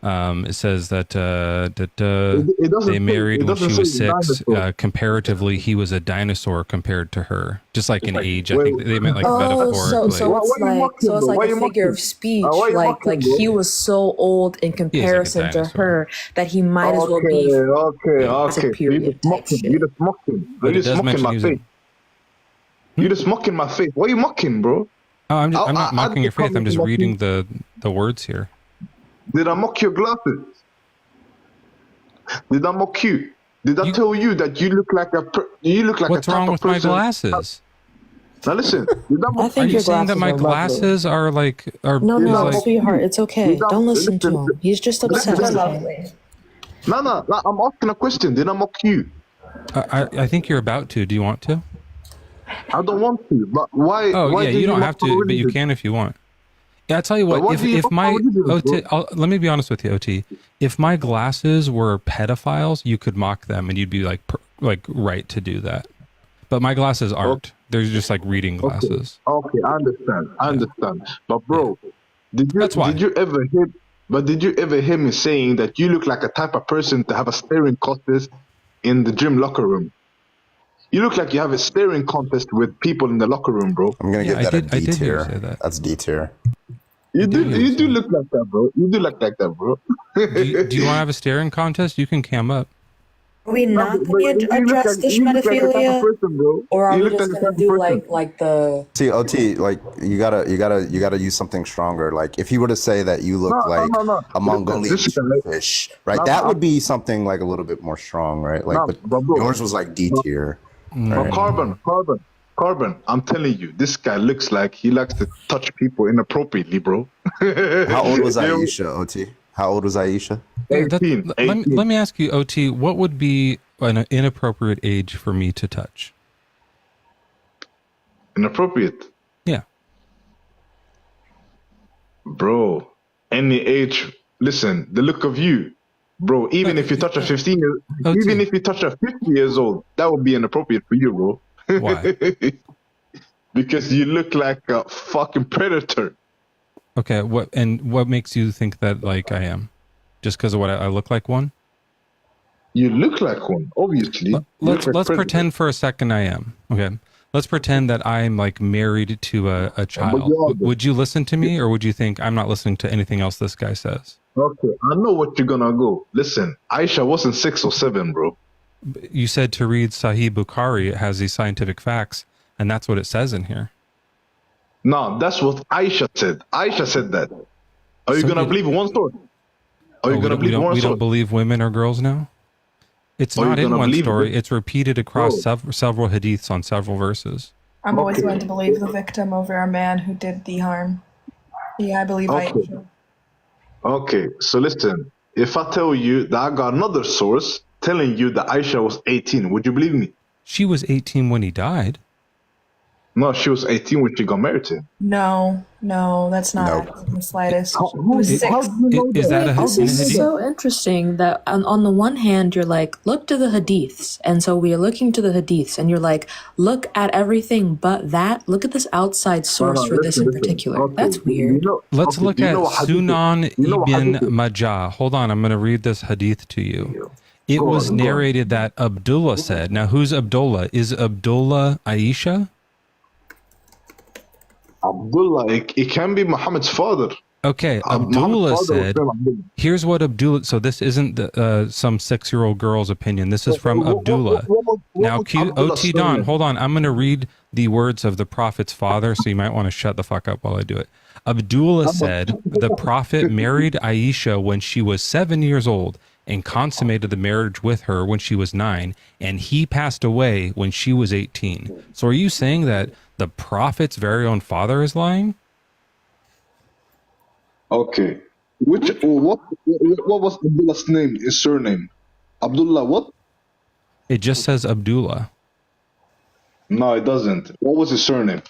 It says that It doesn't they say- married it when she doesn't was say 6. dinosaur. Comparatively, he was a dinosaur compared to her. Just like in age, I wait, think they meant like Oh, metaphorically. so it's like a figure of speech. Like he was so old in comparison to her that he might as well be. Okay. You just mocking. You just mocking. But You it just does mocking mention my using- faith. You just mocking my faith. What are you mocking, bro? Oh, I'm not mocking your faith. I'm just mocking- reading the words here. Did I mock your glasses? Did I mock you? Did I tell you that you look like What's a type wrong of with my person? glasses? Now listen. Did I mock Are you saying that my glasses are like are No, is no, like, sweetheart, it's okay. Don't listen to him. He's just upset. No, I'm asking a question. Did I mock you? I think you're about to. Do you want to? I don't want to, but why? Oh why yeah, do you don't mock have to, our but you religion? can if you want. Yeah, I tell you But why what. do you If mock my our religion, OT, bro? let me be honest with you, OT. If my glasses were pedophiles, you could mock them, and you'd be like right to do that. But my glasses aren't. They're just like reading glasses. Okay, I understand. But bro, did you ever hear me saying that you look like a type of person to have a staring contest in the gym locker room? You look like you have a staring contest with people in the locker room, bro. I'm gonna give that a D tier. That. That's D tier. You do look like that, bro. You do look like that, bro. Do you want to have a staring contest? You can cam up. Are we not going to address the schmetophilia, or are we just going to do like the? See, OT, like you gotta use something stronger. Like if he were to say that you look a Mongolian fish, right? That would be something like a little bit more strong, right? Like, but yours was like D tier. But Carbon, I'm telling you, this guy looks like he likes to touch people inappropriately, bro. How old was Aisha, OT? How old was Aisha? 18. Let me ask you, OT, what would be an inappropriate age for me to touch? Inappropriate? Yeah. Bro, any age. Listen, the look of you, bro. Even if you touch a 15 year, even if you touch a 50 years old, that would be inappropriate for you, bro. Why? Because you look like a fucking predator. Okay, what makes you think that like I am? Just because of what I look like one? You look like one, obviously. Let's pretend for a second I am. Okay. Let's pretend that I'm like married to a child. Would you listen to me, or would you think I'm not listening to anything else this guy says? Okay, I know what you're gonna go. Listen, Aisha wasn't 6 or 7, bro. You said to read Sahih Bukhari. It has these scientific facts, and that's what it says in here. No, that's what Aisha said. Aisha said that. Are you going to believe one story? Are you going to believe one story? We don't believe women are girls now? It's not in one story. It's repeated across several hadiths on several verses. I'm always going to believe the victim over a man who did the harm. Yeah, I believe Aisha. Okay, so listen. If I tell you that I got another source telling you that Aisha was 18, would you believe me? She was 18 when he died. No, she was 18 when she got married to him. No, that's not the slightest. Is that This is so interesting that on the one hand, you're like, look to the hadiths. And so we are looking to the hadiths, and you're like, look at everything but that. Look at this outside source for this in particular. Okay. That's weird. Let's look at Sunan ibn Majah. Hold on, I'm going to read this hadith to you. It was narrated that Abdullah said, now who's Abdullah? Is Abdullah Aisha? Abdullah, it can be Muhammad's father. Okay, Abdullah said, here's what Abdullah, so this isn't some 6-year-old girl's opinion. This is from Abdullah. Now, OT Don, hold on. I'm going to read the words of the Prophet's father, so you might want to shut the fuck up while I do it. Abdullah said, the Prophet married Aisha when she was 7 years old and consummated the marriage with her when she was 9, and he passed away when she was 18. So are you saying that the Prophet's very own father is lying? Okay. What was Abdullah's name, his surname? Abdullah what? It just says Abdullah. No, it doesn't. What was his surname?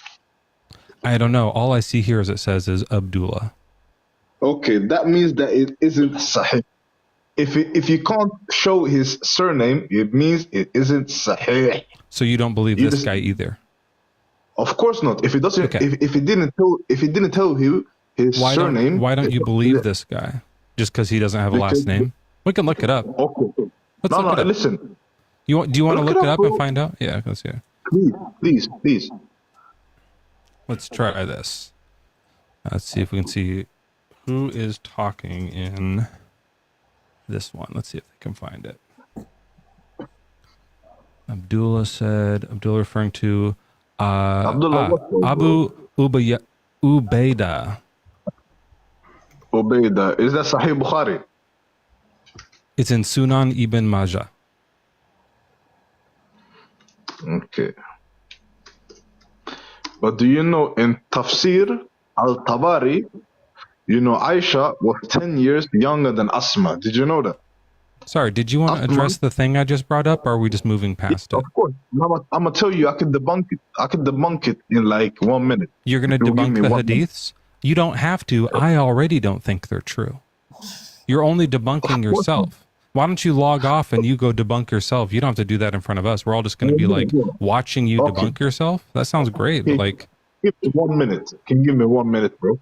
I don't know. All I see here is it says is Abdullah. Okay, that means that it isn't Sahih. If you can't show his surname, it means it isn't Sahih. So you don't believe this guy either? Of course not. If it doesn't, if he didn't tell you his surname, why don't you believe this guy? Just because he doesn't have a last name? We can look it up. Okay. Let's look it up. Listen. Do you want to look it up and find out? Yeah, let's see. Please. Let's try this. Let's see if we can see who is talking in this one. Let's see if they can find it. Abdullah referring to Abu Ubaidah. Ubaidah. Is that Sahih Bukhari? It's in Sunan ibn Majah. Okay. But do you know in Tafsir al-Tabari, you know Aisha was 10 years younger than Asma. Did you know that? Sorry, did you want to address the thing I just brought up, or are we just moving past it? Of course. I'm going to tell you, I can debunk it in like 1 minute. You're going to debunk the hadiths? You don't have to. I already don't think they're true. You're only debunking yourself. Why don't you log off and you go debunk yourself? You don't have to do that in front of us. We're all just going to be like watching you debunk yourself. That sounds great. But like, give me 1 minute. Can you give me 1 minute, bro?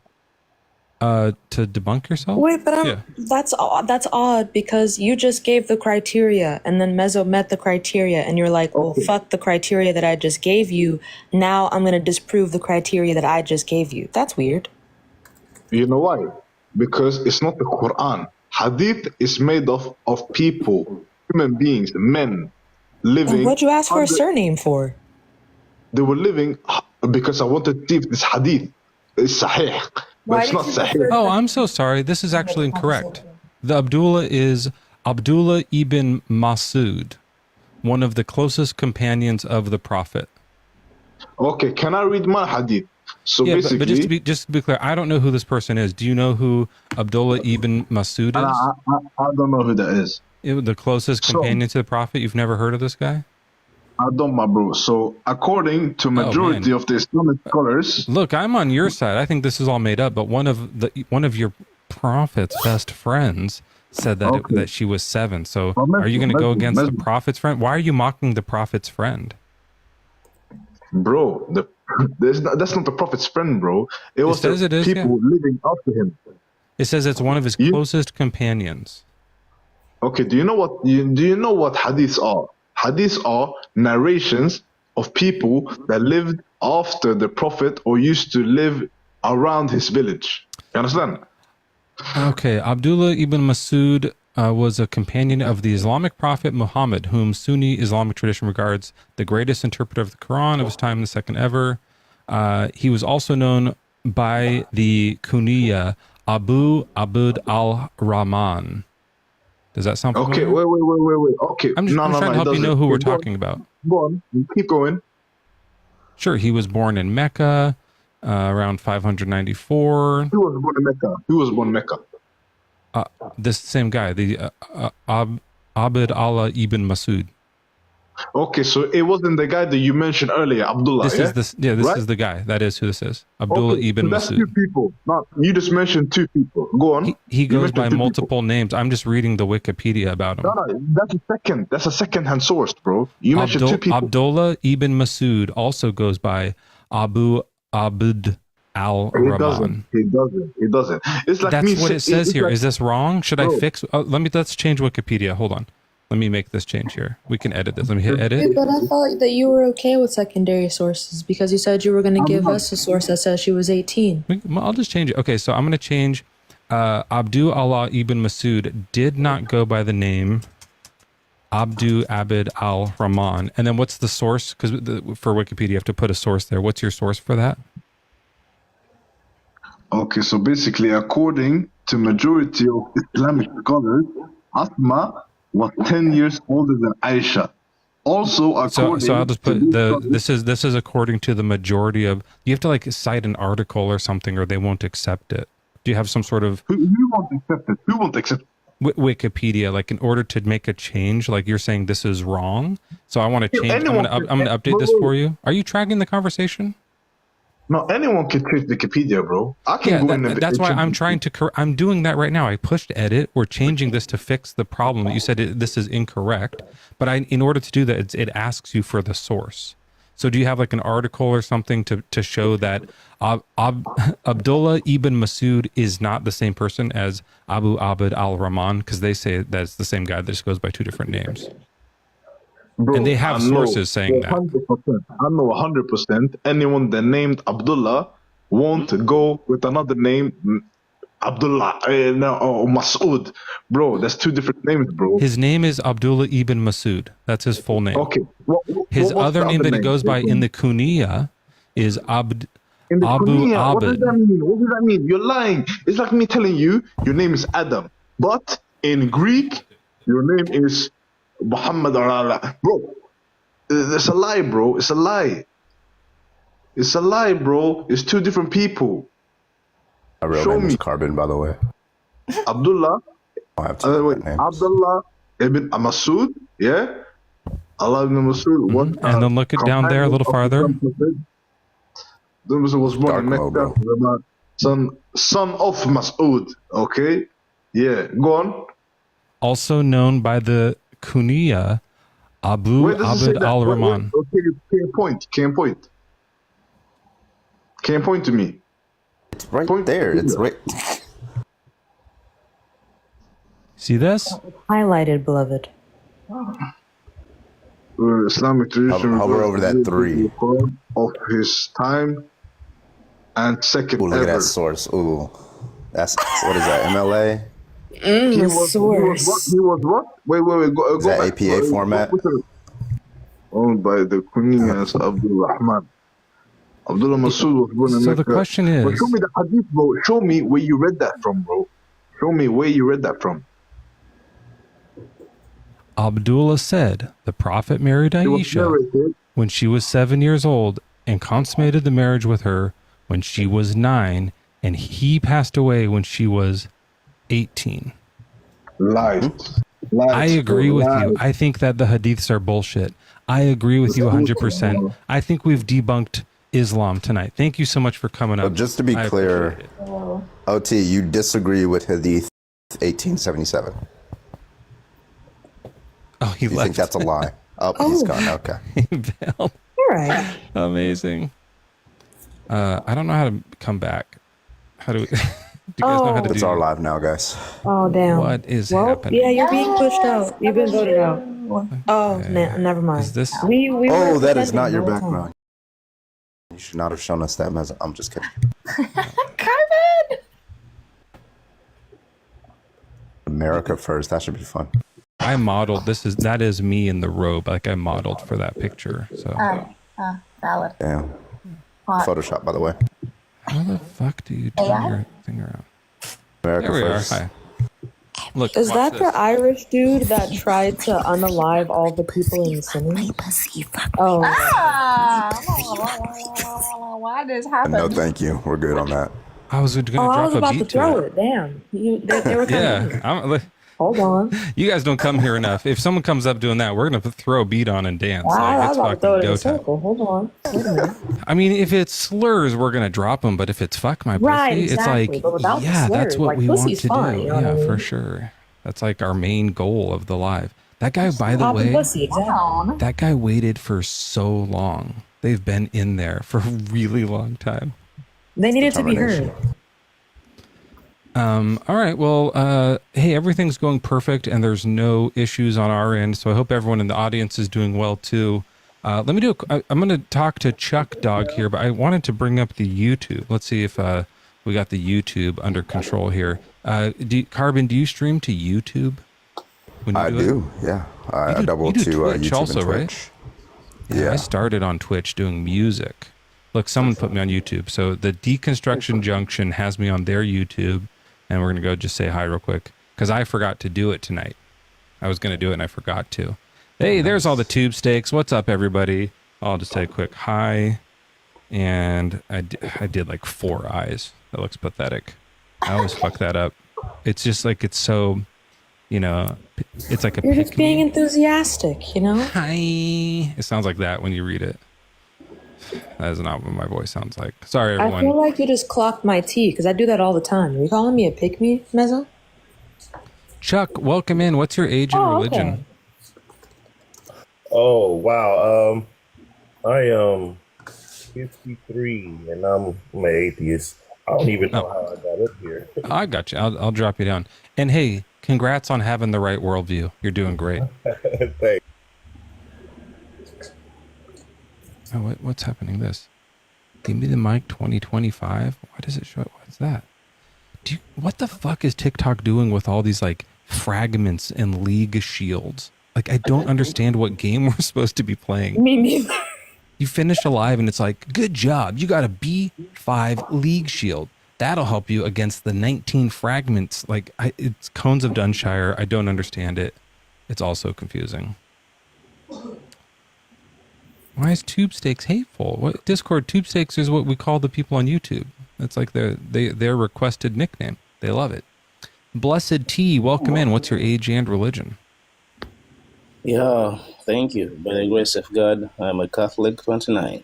To debunk yourself? Wait, but that's odd because you just gave the criteria and then Mezzo met the criteria and you're like, well, fuck the criteria that I just gave you. Now I'm going to disprove the criteria that I just gave you. That's weird. You know why? Because it's not the Quran. Hadith is made of people, human beings, men, living. And what'd you ask for a surname for? They were living because I wanted to see if this hadith is sahih. But it's not sahih. Oh, I'm so sorry. This is actually incorrect. The Abdullah is Abdullah ibn Masud, one of the closest companions of the Prophet. Okay, can I read my hadith? So yeah, basically, but just to be clear, I don't know who this person is. Do you know who Abdullah ibn Masud is? I don't know who that is. The closest companion to the Prophet? You've never heard of this guy? I don't, my bro. So according to majority of the Islamic scholars, look, I'm on your side. I think this is all made up. But one of your Prophet's best friends said that that she was 7. So are you going to go against the Prophet's friend? Why are you mocking the Prophet's friend? Bro, that's not the Prophet's friend, bro. It was people living after him. It says it's one of his closest companions. Okay, do you know what hadiths are? Hadiths are narrations of people that lived after the Prophet or used to live around his village. You understand? Okay, Abdullah ibn Masud was a companion of the Islamic prophet Muhammad, whom Sunni Islamic tradition regards the greatest interpreter of the Quran of his time, the second ever. He was also known by the kunya Abu Abd al-Rahman. Does that sound familiar? Okay, wait. Okay, I'm trying to help you know who we're talking about. Go on, keep going. Sure, he was born in Mecca around 594. Who was born in Mecca? This same guy, the Abd Allah ibn Masud. Okay, so it wasn't the guy that you mentioned earlier, Abdullah. This is the guy. That is who this is. Abdullah ibn that's Masud. Two people. Not, you just mentioned two people. Go on. He goes by multiple names. I'm just reading the Wikipedia about him. No, that's a second-hand source, bro. You mentioned two people. Abdullah ibn Masud also goes by Abu Abd al-Rahman. He doesn't. It's like that's what it says here. Like, is this wrong? Should I fix? Let's change Wikipedia. Hold on. Let me make this change here. We can edit this. Let me hit edit. But I thought that you were okay with secondary sources because you said you were going to give us a source that says she was 18. I'll just change it. Okay, so I'm going to change Abdu Allah ibn Masud did not go by the name Abdu Abd al-Rahman. And then what's the source? Because for Wikipedia, you have to put a source there. What's your source for that? Okay, so basically, according to majority of Islamic scholars, Asma was 10 years older than Aisha. Also, according so I'll just put this is according to the majority of. You have to like cite an article or something, or they won't accept it. Do you have some sort of? Who won't accept it? Who won't accept it? Wikipedia, like in order to make a change, like you're saying this is wrong. So I want to change. I'm going to update this for you. Are you tracking the conversation? No, anyone can change Wikipedia, bro. I can go in the, that's why I'm trying to. I'm doing that right now. I pushed edit. We're changing this to fix the problem. You said this is incorrect, but in order to do that, it asks you for the source. So do you have like an article or something to show that Abdullah ibn Masud is not the same person as Abu Abd al-Rahman? Because they say that's the same guy that just goes by two different names. Bro, and they have sources saying 100%, that. I know 100%. Anyone that named Abdullah won't go with another name, Abdullah or Mas'ud. Bro, that's two different names, bro. His name is Abdullah ibn Masud. That's his full name. Okay. His other name that he goes by in the Kunya is Abu Abd. What does that mean? What does that mean? You're lying. It's like me telling you your name is Adam, but in Greek, your name is Muhammad or Allah. Bro, it's a lie, bro. It's a lie. It's a lie, bro. It's two different people. My real name is Carbon, by the way. Abdullah. I have two names. Abdullah ibn Masud, yeah? Allah ibn Masud. And then look it down there a little farther. Was born in Mecca, son of Mas'ud, okay? Yeah, go on. Also known by the Kunya Abu Abd al-Rahman. Can't point to me. It's right there. It's right. See this? Highlighted, beloved. Islamic tradition. Hover over that 3 of his time and second. Ooh, look at that source. Ooh, that's what is that? MLA. He was what? Wait. Go is that back. APA format? Owned by the Queen Abdul Rahman. Abdullah Masud was born in Mecca. So the question is... But show me the hadith, bro. Show me where you read that from, bro. Show me where you read that from. Abdullah said the Prophet married Aisha when she was 7 years old and consummated the marriage with her when she was 9, and he passed away when she was 18. Lies. I agree with you. I think that the hadiths are bullshit. I agree with you 100%. I think we've debunked Islam tonight. Thank you so much for coming up. But just to be clear, OT, you disagree with Hadith 1877. Oh, he left. You think that's a lie? He's gone. Okay. All right. Amazing. I don't know how to come back. How do we... Do you guys know how to do It's our live now, guys. Oh, damn. What is happening? Yeah, you're being pushed out. You've been voted out. Oh, never mind. Is this... that is not your background. You should not have shown us that mess. I'm just kidding. Carmen! America first. That should be fun. I modeled. That is me in the robe. Like I modeled for that picture. So. Valid. Damn. Hot. Photoshop, by the way. How the fuck do you turn your thing around? America there we first. are. Hi. Look, Is watch that this. the Irish dude that tried to unalive all the people in Sinning? Oh. What is No, happening? thank you. We're good on that. I was going to drop I was a about to beat throw it. it. Damn. They were kind of Hold on. You guys don't come here enough. If someone comes up doing that, we're going to throw a beat on and dance. I It's was about to throw fucking it in go a time. circle. Hold on. Wait a minute. I mean, if it's slurs, we're going to drop them. But if it's fuck my pussy, Right, exactly. it's like, But without the yeah, that's slurs, what like, we want pussy's to fine, do. you know what I Yeah, mean? for sure. That's like our main goal of the live. That guy, by the Popping way, pussy, exactly. that guy waited for so long. They've been in there for a really long time. They needed to be heard. All right. Well, hey, everything's going perfect and there's no issues on our end. So I hope everyone in the audience is doing well too. I'm going to talk to Chuck Dog here, but I wanted to bring up the YouTube. Let's see if we got the YouTube under control here. Carbon, do you stream to YouTube? When you I do. Yeah. I double you do to Twitch YouTube also, and Twitch. right? Yeah, I started on Twitch doing music. Look, someone put me on YouTube. So the Deconstruction Junction has me on their YouTube. And we're going to go just say hi real quick. Because I forgot to do it tonight. I was going to do it and I forgot to. Hey, there's all the tube steaks. What's up, everybody? I'll just say a quick hi. And I did like 4 eyes. That looks pathetic. I always fuck that up. It's just like, it's so, you know, it's like a You're just being enthusiastic, you know? Hi. It sounds like that when you read it. That is not what my voice sounds like. Sorry, everyone. I feel like you just clocked my tea because I do that all the time. Are you calling me a pick-me, Mezzo? Chuck, welcome in. What's your age and religion? Okay. Oh, wow. I am 53 and I'm an atheist. I don't even know how I got up here. I got you. I'll drop you down. And hey, congrats on having the right worldview. You're doing great. Thanks. Oh, what's happening? This. Give me the mic 2025. Why does it show? What's that? What the fuck is TikTok doing with all these like fragments and league shields? Like, I don't understand what game we're supposed to be playing. Me neither. You finish a live and it's like, good job. You got a B5 league shield. That'll help you against the 19 fragments. Like, it's Cones of Dunshire. I don't understand it. It's also confusing. Why is tube steaks hateful? What Discord tube steaks is what we call the people on YouTube. That's like their requested nickname. They love it. Blessed T, welcome in. What's your age and religion? Yeah, thank you. By the grace of God, I'm a Catholic 29.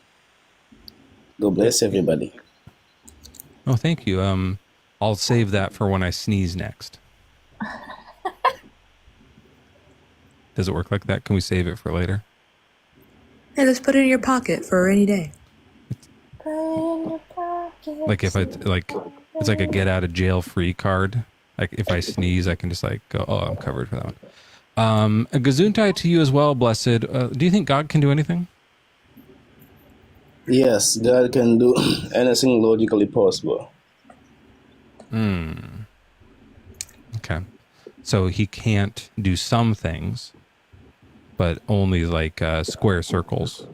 God bless everybody. Oh, thank you. I'll save that for when I sneeze next. Does it work like that? Can we save it for later? Hey, let's put it in your pocket for a rainy day. Like if it's like a get out of jail free card. Like if I sneeze, I can just like go, oh, I'm covered for that one. A gesundheit to you as well, blessed. Do you think God can do anything? Yes, God can do anything logically possible. Okay. So he can't do some things, but only like square circles.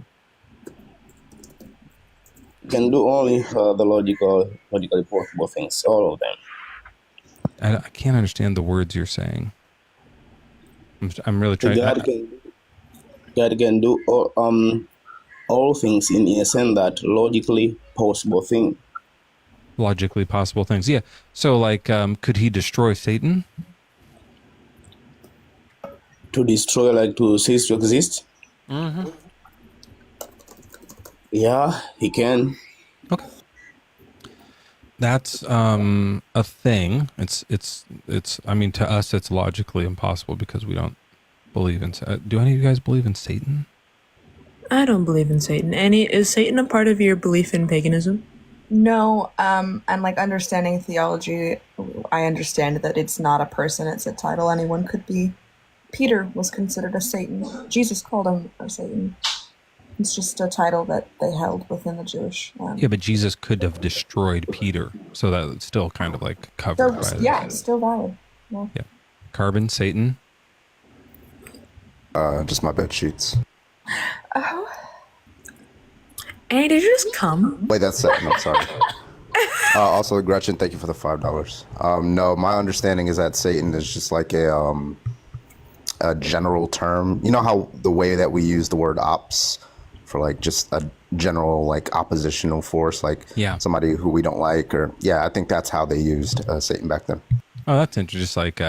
Can do only the logically possible things, all of them. I can't understand the words you're saying. I'm really trying. God can do all things in a sense that logically possible thing. Logically possible things, yeah. So, like, could he destroy Satan? To destroy, like to cease to exist? Mm-hmm. Yeah, he can. Okay. That's a thing. It's. I mean, to us, it's logically impossible because we don't believe in. Do any of you guys believe in Satan? I don't believe in Satan. Is Satan a part of your belief in paganism? No, and like understanding theology, I understand that it's not a person, it's a title. Anyone could be. Peter was considered a Satan. Jesus called him a Satan. It's just a title that they held within the Jewish. Yeah, but Jesus could have destroyed Peter, so that's still kind of like covered by yeah, it's still valid. Yeah. Carbon, Satan. Just my bed sheets. Oh. Annie, did you just come? Wait, that's Satan. I'm sorry. Also, Gretchen, thank you for the $5. No, my understanding is that Satan is just like a general term. You know how the way that we use the word ops for like just a general like oppositional force, like somebody who we don't like, or I think that's how they used Satan back then. Oh, that's interesting. Just like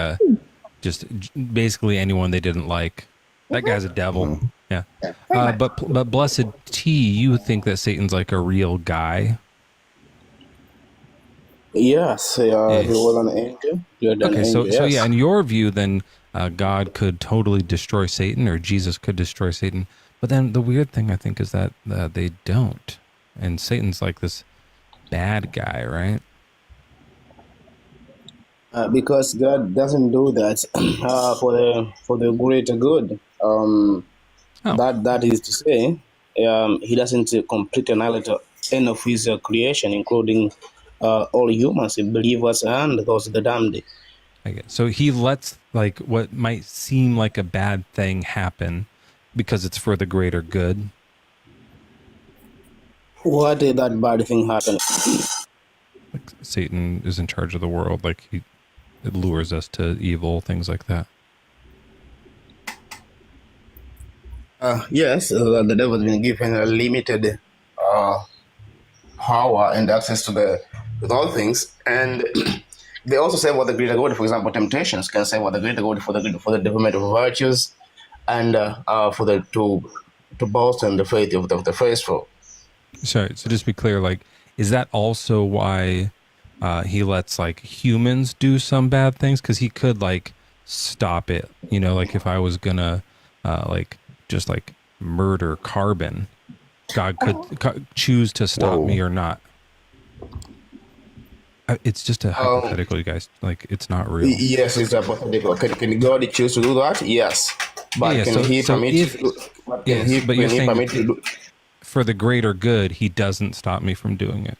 just basically anyone they didn't like. That guy's a devil. Yeah. But Blessed T, you think that Satan's like a real guy? Yes, he was an angel. Okay, so yeah, in your view, then God could totally destroy Satan, or Jesus could destroy Satan. But then the weird thing, I think, is that they don't, and Satan's like this bad guy, right? Because God doesn't do that for the greater good. That is to say, He doesn't completely annihilate any of His creation, including all humans, believers, and those the damned. Okay. So He lets like what might seem like a bad thing happen because it's for the greater good. Why did that bad thing happen? Like Satan is in charge of the world. Like it lures us to evil, things like that. Yes, the devil has been given a limited power and access to all things, and they also say what the greater good. For example, temptations can say what the greater good for the development of virtues, and to boast in the faith of the faithful. Sorry, so just be clear, like, is that also why He lets like humans do some bad things? Because He could like stop it, you know, like if I was gonna like just like murder Carbon, God could choose to stop me or not. It's just a hypothetical, you guys. Like, it's not real. Yes, it's a hypothetical. Can God choose to do that? Yes, but can He permit? But you're saying for the greater good, He doesn't stop me from doing it.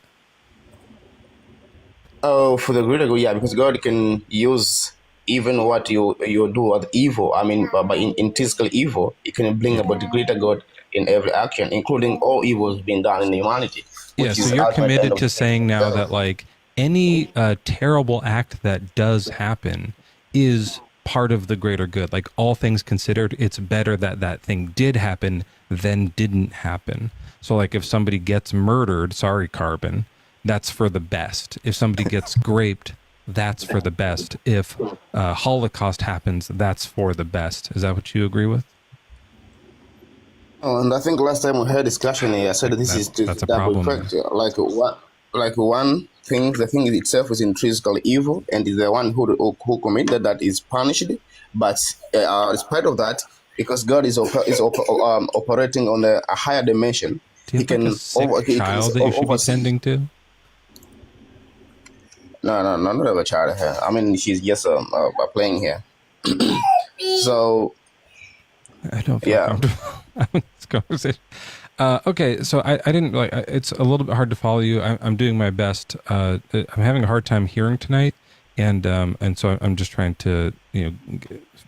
Oh, for the greater good, yeah, because God can use even what you do as evil. I mean, but in physical evil, He can bring about the greater good in every action, including all evils being done in humanity. Yeah, so you're committed to saying now that like any terrible act that does happen is part of the greater good. Like, all things considered, it's better that that thing did happen than didn't happen. So like if somebody gets murdered, sorry, Carbon, that's for the best. If somebody gets graped, that's for the best. If Holocaust happens, that's for the best. Is that what you agree with? Oh, and I think last time we had discussion here, I said that's a problem. Like one thing, the thing itself is intrinsically evil, and is the one who committed that is punished. But despite of that, because God is operating on a higher dimension, Do you have like a sick child that you should be tending to? No, not of a child here. I mean, she's just playing here. So, I don't feel comfortable having this conversation. Okay, so I didn't like. It's a little bit hard to follow you. I'm doing my best. I'm having a hard time hearing tonight, and so I'm just trying to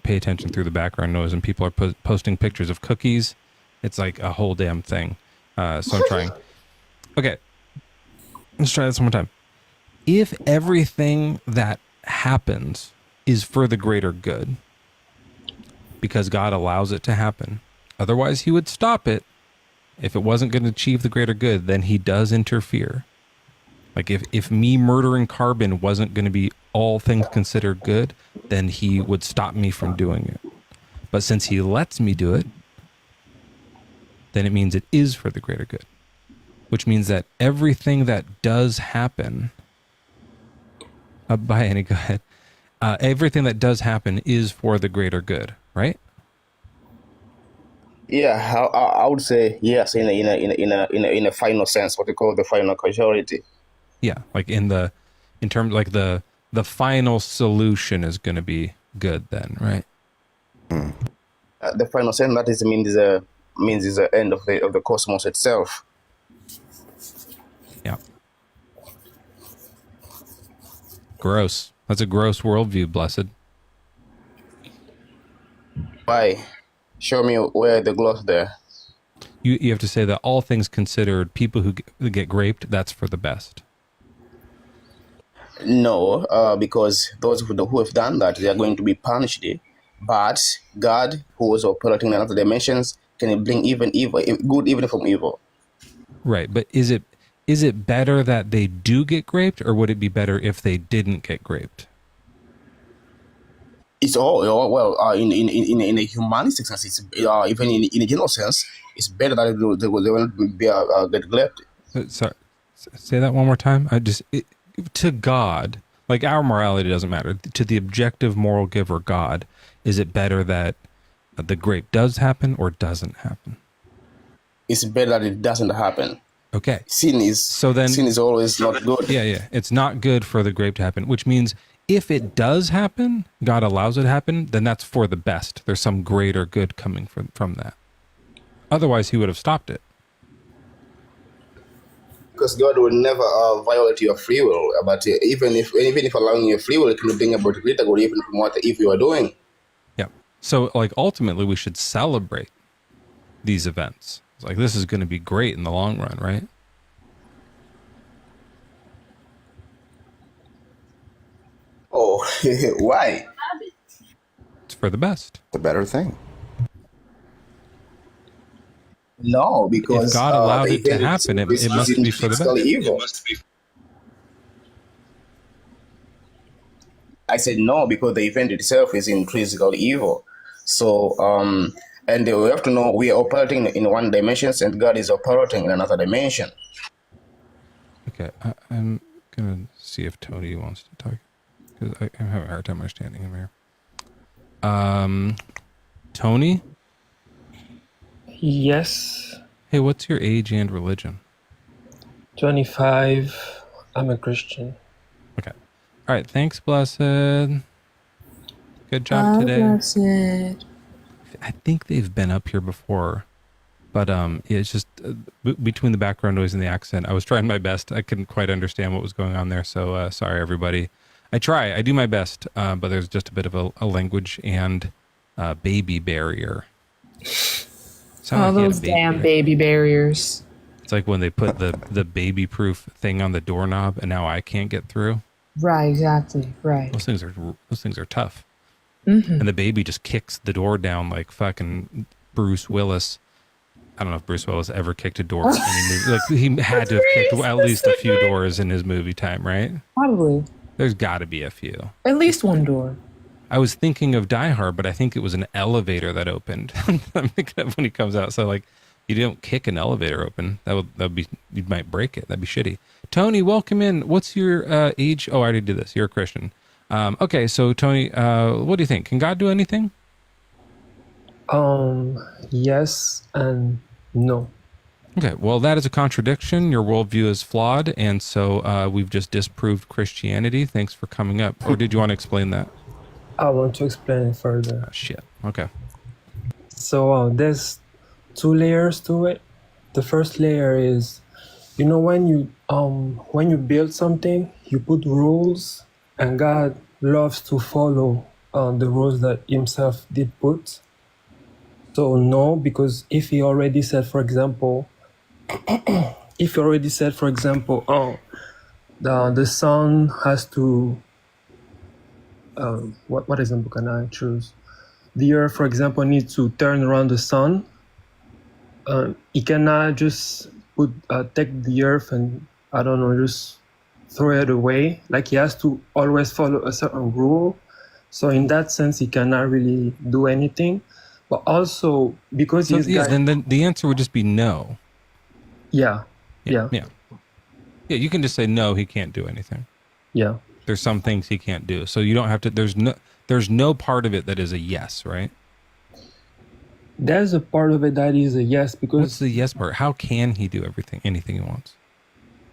pay attention through the background noise. And people are posting pictures of cookies. It's like a whole damn thing. So I'm trying. Okay, let's try this one more time. If everything that happens is for the greater good, because God allows it to happen, otherwise He would stop it. If it wasn't going to achieve the greater good, then He does interfere. Like if me murdering Carbon wasn't going to be all things considered good, then He would stop me from doing it. But since He lets me do it, then it means it is for the greater good. Which means that everything that does happen, by any, go ahead. Everything that does happen is for the greater good, right? Yeah, I would say yes in a final sense, what they call the final causality. Yeah, like in terms like the final solution is going to be good then, right? The final sense, that is means is the end of the cosmos itself. Yeah. Gross. That's a gross worldview, Blessed. Why? Show me where the gloss there. You have to say that all things considered, people who get raped, that's for the best. No, because those who have done that, they are going to be punished. But God, who is operating in other dimensions, can bring even evil, good even from evil. Right, but is it better that they do get raped, or would it be better if they didn't get raped? It's all well in a humanistic sense. It's even in a general sense, it's better that they will be get raped. Sorry, say that one more time. To God, like our morality doesn't matter. To the objective moral giver, God, is it better that the rape does happen or doesn't happen? It's better that it doesn't happen. Okay. Sin is always not good. Yeah. It's not good for the rape to happen, which means if it does happen, God allows it to happen, then that's for the best. There's some greater good coming from that. Otherwise, he would have stopped it. Because God will never violate your free will. But even if allowing your free will, it can bring about greater good even from what if you are doing. Yeah. So, like, ultimately, we should celebrate these events. It's like, this is going to be great in the long run, right? Oh, why? It's for the best. The better thing. No, because if God allowed it to happen, it must be for the best. Evil. I said no because the event itself is intrinsically evil. So, and we have to know we are operating in one dimension, and God is operating in another dimension. Okay, I'm gonna see if Tony wants to talk because I'm having a hard time understanding him here. Tony. Yes. Hey, what's your age and religion? 25. I'm a Christian. Okay. All right. Thanks, Blessed. Good job today. Blessed. I think they've been up here before, but it's just between the background noise and the accent, I was trying my best. I couldn't quite understand what was going on there, so sorry, everybody. I do my best, but there's just a bit of a language and baby barrier. Oh, those damn baby barriers. It's like when they put the baby-proof thing on the doorknob and now I can't get through. Right, exactly, right. Those things are tough. Mm-hmm. And the baby just kicks the door down like fucking Bruce Willis. I don't know if Bruce Willis ever kicked a door in any movie. Like, he had to have kicked at least a few doors in his movie time, right? Probably. There's got to be a few. At least one door. I was thinking of Die Hard, but I think it was an elevator that opened. I'm thinking of when he comes out. So, like, you don't kick an elevator open. That would be, you might break it. That'd be shitty. Tony, welcome in. What's your age? Oh, I already did this. You're a Christian. Okay, so Tony, what do you think? Can God do anything? Yes and no. Okay, well, that is a contradiction. Your worldview is flawed, and so we've just disproved Christianity. Thanks for coming up. Or did you want to explain that? I want to explain it further. Oh, shit. Okay. So there's 2 layers to it. The first layer is, you know, when you build something, you put rules, and God loves to follow the rules that himself did put. So no, because if he already said, for example, the sun has to, what example can I choose? The earth, for example, needs to turn around the sun. He cannot just take the earth and, I don't know, just throw it away. Like, he has to always follow a certain rule. So in that sense, he cannot really do anything. But also, because then the answer would just be no. Yeah. Yeah, you can just say no, he can't do anything. Yeah. There's some things he can't do. So you don't have to, there's no part of it that is a yes, right? There's a part of it that is a yes, because... What's the yes part? How can he do anything he wants?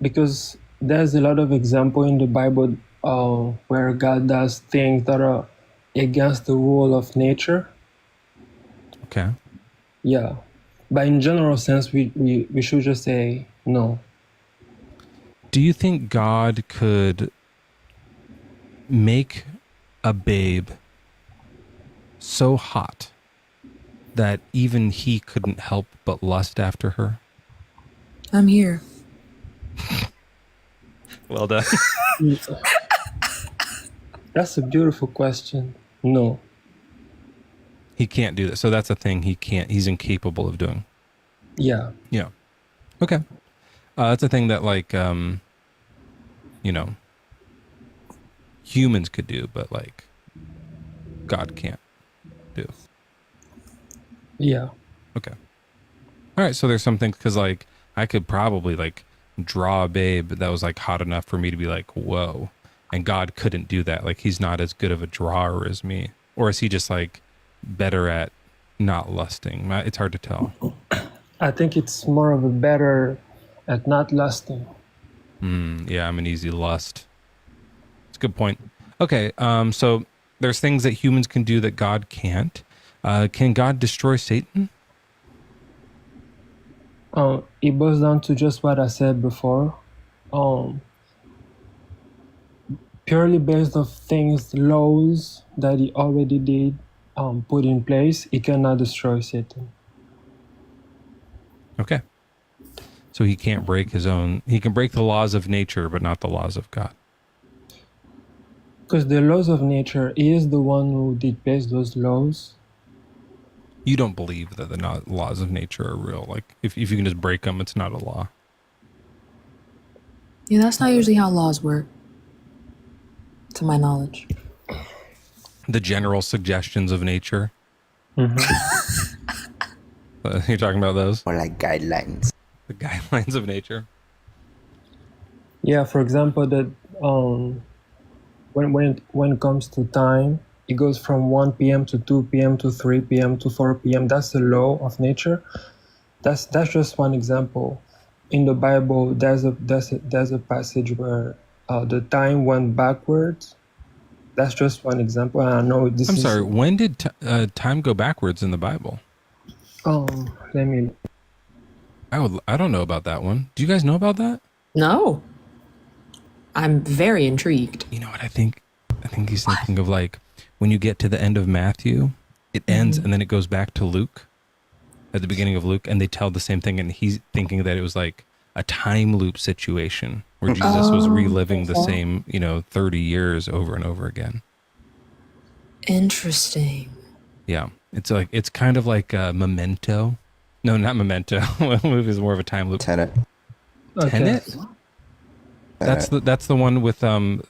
Because there's a lot of example in the Bible where God does things that are against the rule of nature. Okay. Yeah. But in general sense, we should just say no. Do you think God could make a babe so hot that even he couldn't help but lust after her? I'm here. Well done. That's a beautiful question. No. He can't do that. So that's a thing he's incapable of doing. Yeah. Yeah. Okay. That's a thing that like, humans could do, but like God can't do. Yeah. Okay. All right. So there's something, because like I could probably like draw a babe that was like hot enough for me to be like, whoa. And God couldn't do that. Like he's not as good of a drawer as me. Or is he just like better at not lusting? It's hard to tell. I think it's more of a better at not lusting. Yeah, I'm an easy lust. It's a good point. Okay, so there's things that humans can do that God can't. Can God destroy Satan? It boils down to just what I said before. Purely based on things, laws that he already did put in place, he cannot destroy Satan. Okay. So he can't break he can break the laws of nature, but not the laws of God. Because the laws of nature, he is the one who did base those laws. You don't believe that the laws of nature are real. Like if you can just break them, it's not a law. Yeah, that's not usually how laws work, to my knowledge. The general suggestions of nature. You're talking about those? Or like guidelines. The guidelines of nature. Yeah, for example, that when it comes to time, it goes from 1 p.m. to 2 p.m. to 3 p.m. to 4 p.m. That's the law of nature. That's just one example. In the Bible, there's a passage where the time went backwards. That's just one example. And I know this. I'm sorry. When did time go backwards in the Bible? Let me. I don't know about that one. Do you guys know about that? No. I'm very intrigued. You know what I think? I think he's thinking of like when you get to the end of Matthew, it ends and then it goes back to Luke at the beginning of Luke, and they tell the same thing, and he's thinking that it was like a time loop situation where Jesus was reliving the same, 30 years over and over again. Interesting. Yeah. It's kind of like Memento. No, not Memento. What movie is more of a time loop? Tenet. Okay. Tenet? That's the one with what's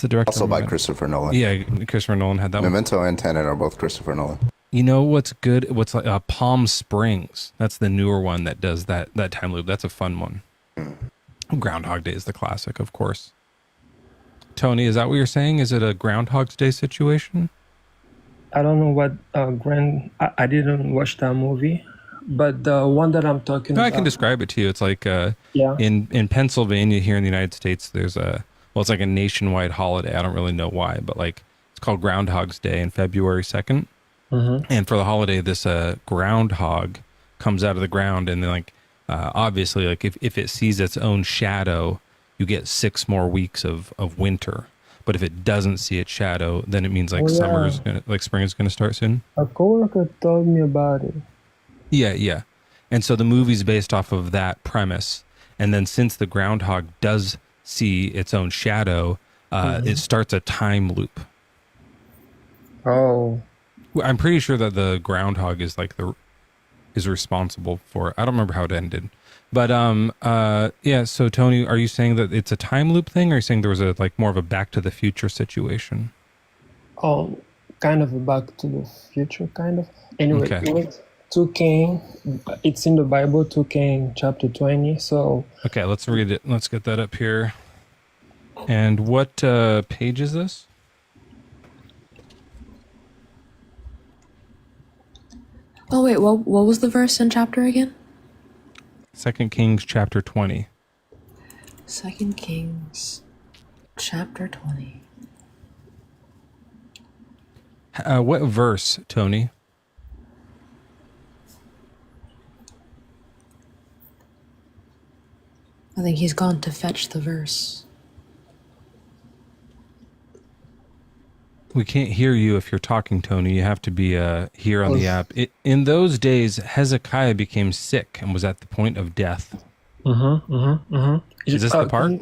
the director? Also by Christopher Nolan. Yeah, Christopher Nolan had that Memento and Tenet are both Christopher Nolan. You know what's good? What's like Palm Springs? That's the newer one that does that time loop. That's a fun one. Groundhog Day is the classic, of course. Tony, is that what you're saying? Is it a Groundhog Day situation? I don't know what I didn't watch that movie, but the one that I'm talking about. I can describe it to you. It's like in Pennsylvania here in the United States, there's it's like a nationwide holiday. I don't really know why, but like it's called Groundhog's Day on February 2nd. And for the holiday, this groundhog comes out of the ground, and then like obviously like if it sees its own shadow, you get 6 more weeks of winter. But if it doesn't see its shadow, then it means like spring is gonna start soon. A coworker told me about it. Yeah. And so the movie's based off of that premise. And then since the groundhog does see its own shadow, it starts a time loop. Oh. I'm pretty sure that the groundhog is like is responsible for it. I don't remember how it ended. But yeah, so Tony, are you saying that it's a time loop thing, or are you saying there was a like more of a Back to the Future situation? Oh, kind of a Back to the Future, kind of. Anyway, okay. 2 King, it's in the Bible, 2 King chapter 20. So okay, let's read it. Let's get that up here. And what page is this? Oh wait, what was the verse and chapter again? 2 Kings chapter 20. 2 Kings chapter 20. What verse, Tony? I think he's gone to fetch the verse. We can't hear you if you're talking, Tony. You have to be here on the app. In those days, Hezekiah became sick and was at the point of death. Is this the part?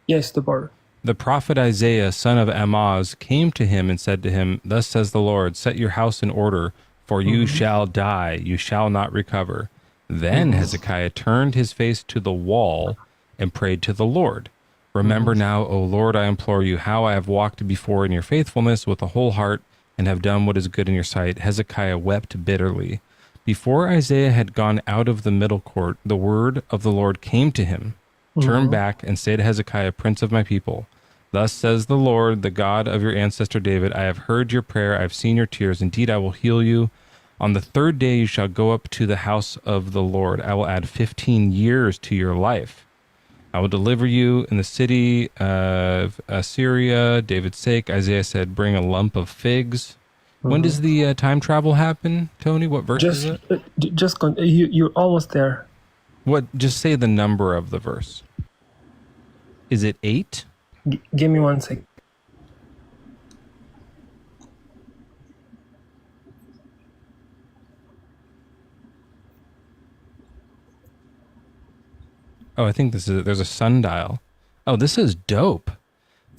Yes, the part. The prophet Isaiah, son of Amoz, came to him and said to him, "Thus says the Lord, set your house in order, for you shall die, you shall not recover." Then Hezekiah turned his face to the wall and prayed to the Lord. "Remember now, O Lord, I implore you, how I have walked before in your faithfulness with a whole heart and have done what is good in your sight." Hezekiah wept bitterly. Before Isaiah had gone out of the middle court, the word of the Lord came to him. "Turn back and say to Hezekiah, prince of my people, thus says the Lord, the God of your ancestor David, I have heard your prayer, I have seen your tears. Indeed, I will heal you. On the third day you shall go up to the house of the Lord. I will add 15 years to your life. I will deliver you in the city of Assyria, David's sake." Isaiah said, "Bring a lump of figs." When does the time travel happen, Tony? What verse is it? You're almost there. What? Just say the number of the verse. Is it 8? Give me 1 sec. Oh, I think there's a sundial. Oh, this is dope.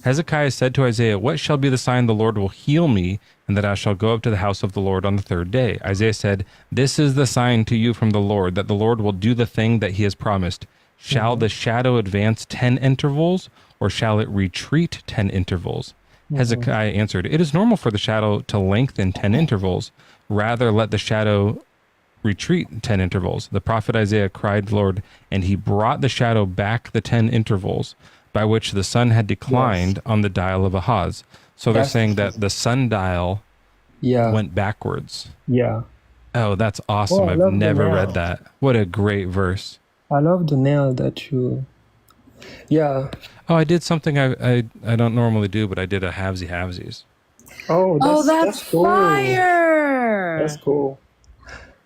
Hezekiah said to Isaiah, "What shall be the sign the Lord will heal me, and that I shall go up to the house of the Lord on the third day?" Isaiah said, "This is the sign to you from the Lord, that the Lord will do the thing that he has promised. Shall the shadow advance 10 intervals, or shall it retreat 10 intervals?" Hezekiah answered, "It is normal for the shadow to lengthen 10 intervals. Rather let the shadow retreat 10 intervals." The prophet Isaiah cried, "Lord," and he brought the shadow back the 10 intervals by which the sun had declined on the dial of Ahaz. So they're saying that the sundial went backwards. Yeah. Oh, that's awesome. I've never read that. What a great verse. I love the nail that you... Yeah. Oh, I did something I don't normally do, but I did a halvesies. Oh, that's cool. fire! That's cool.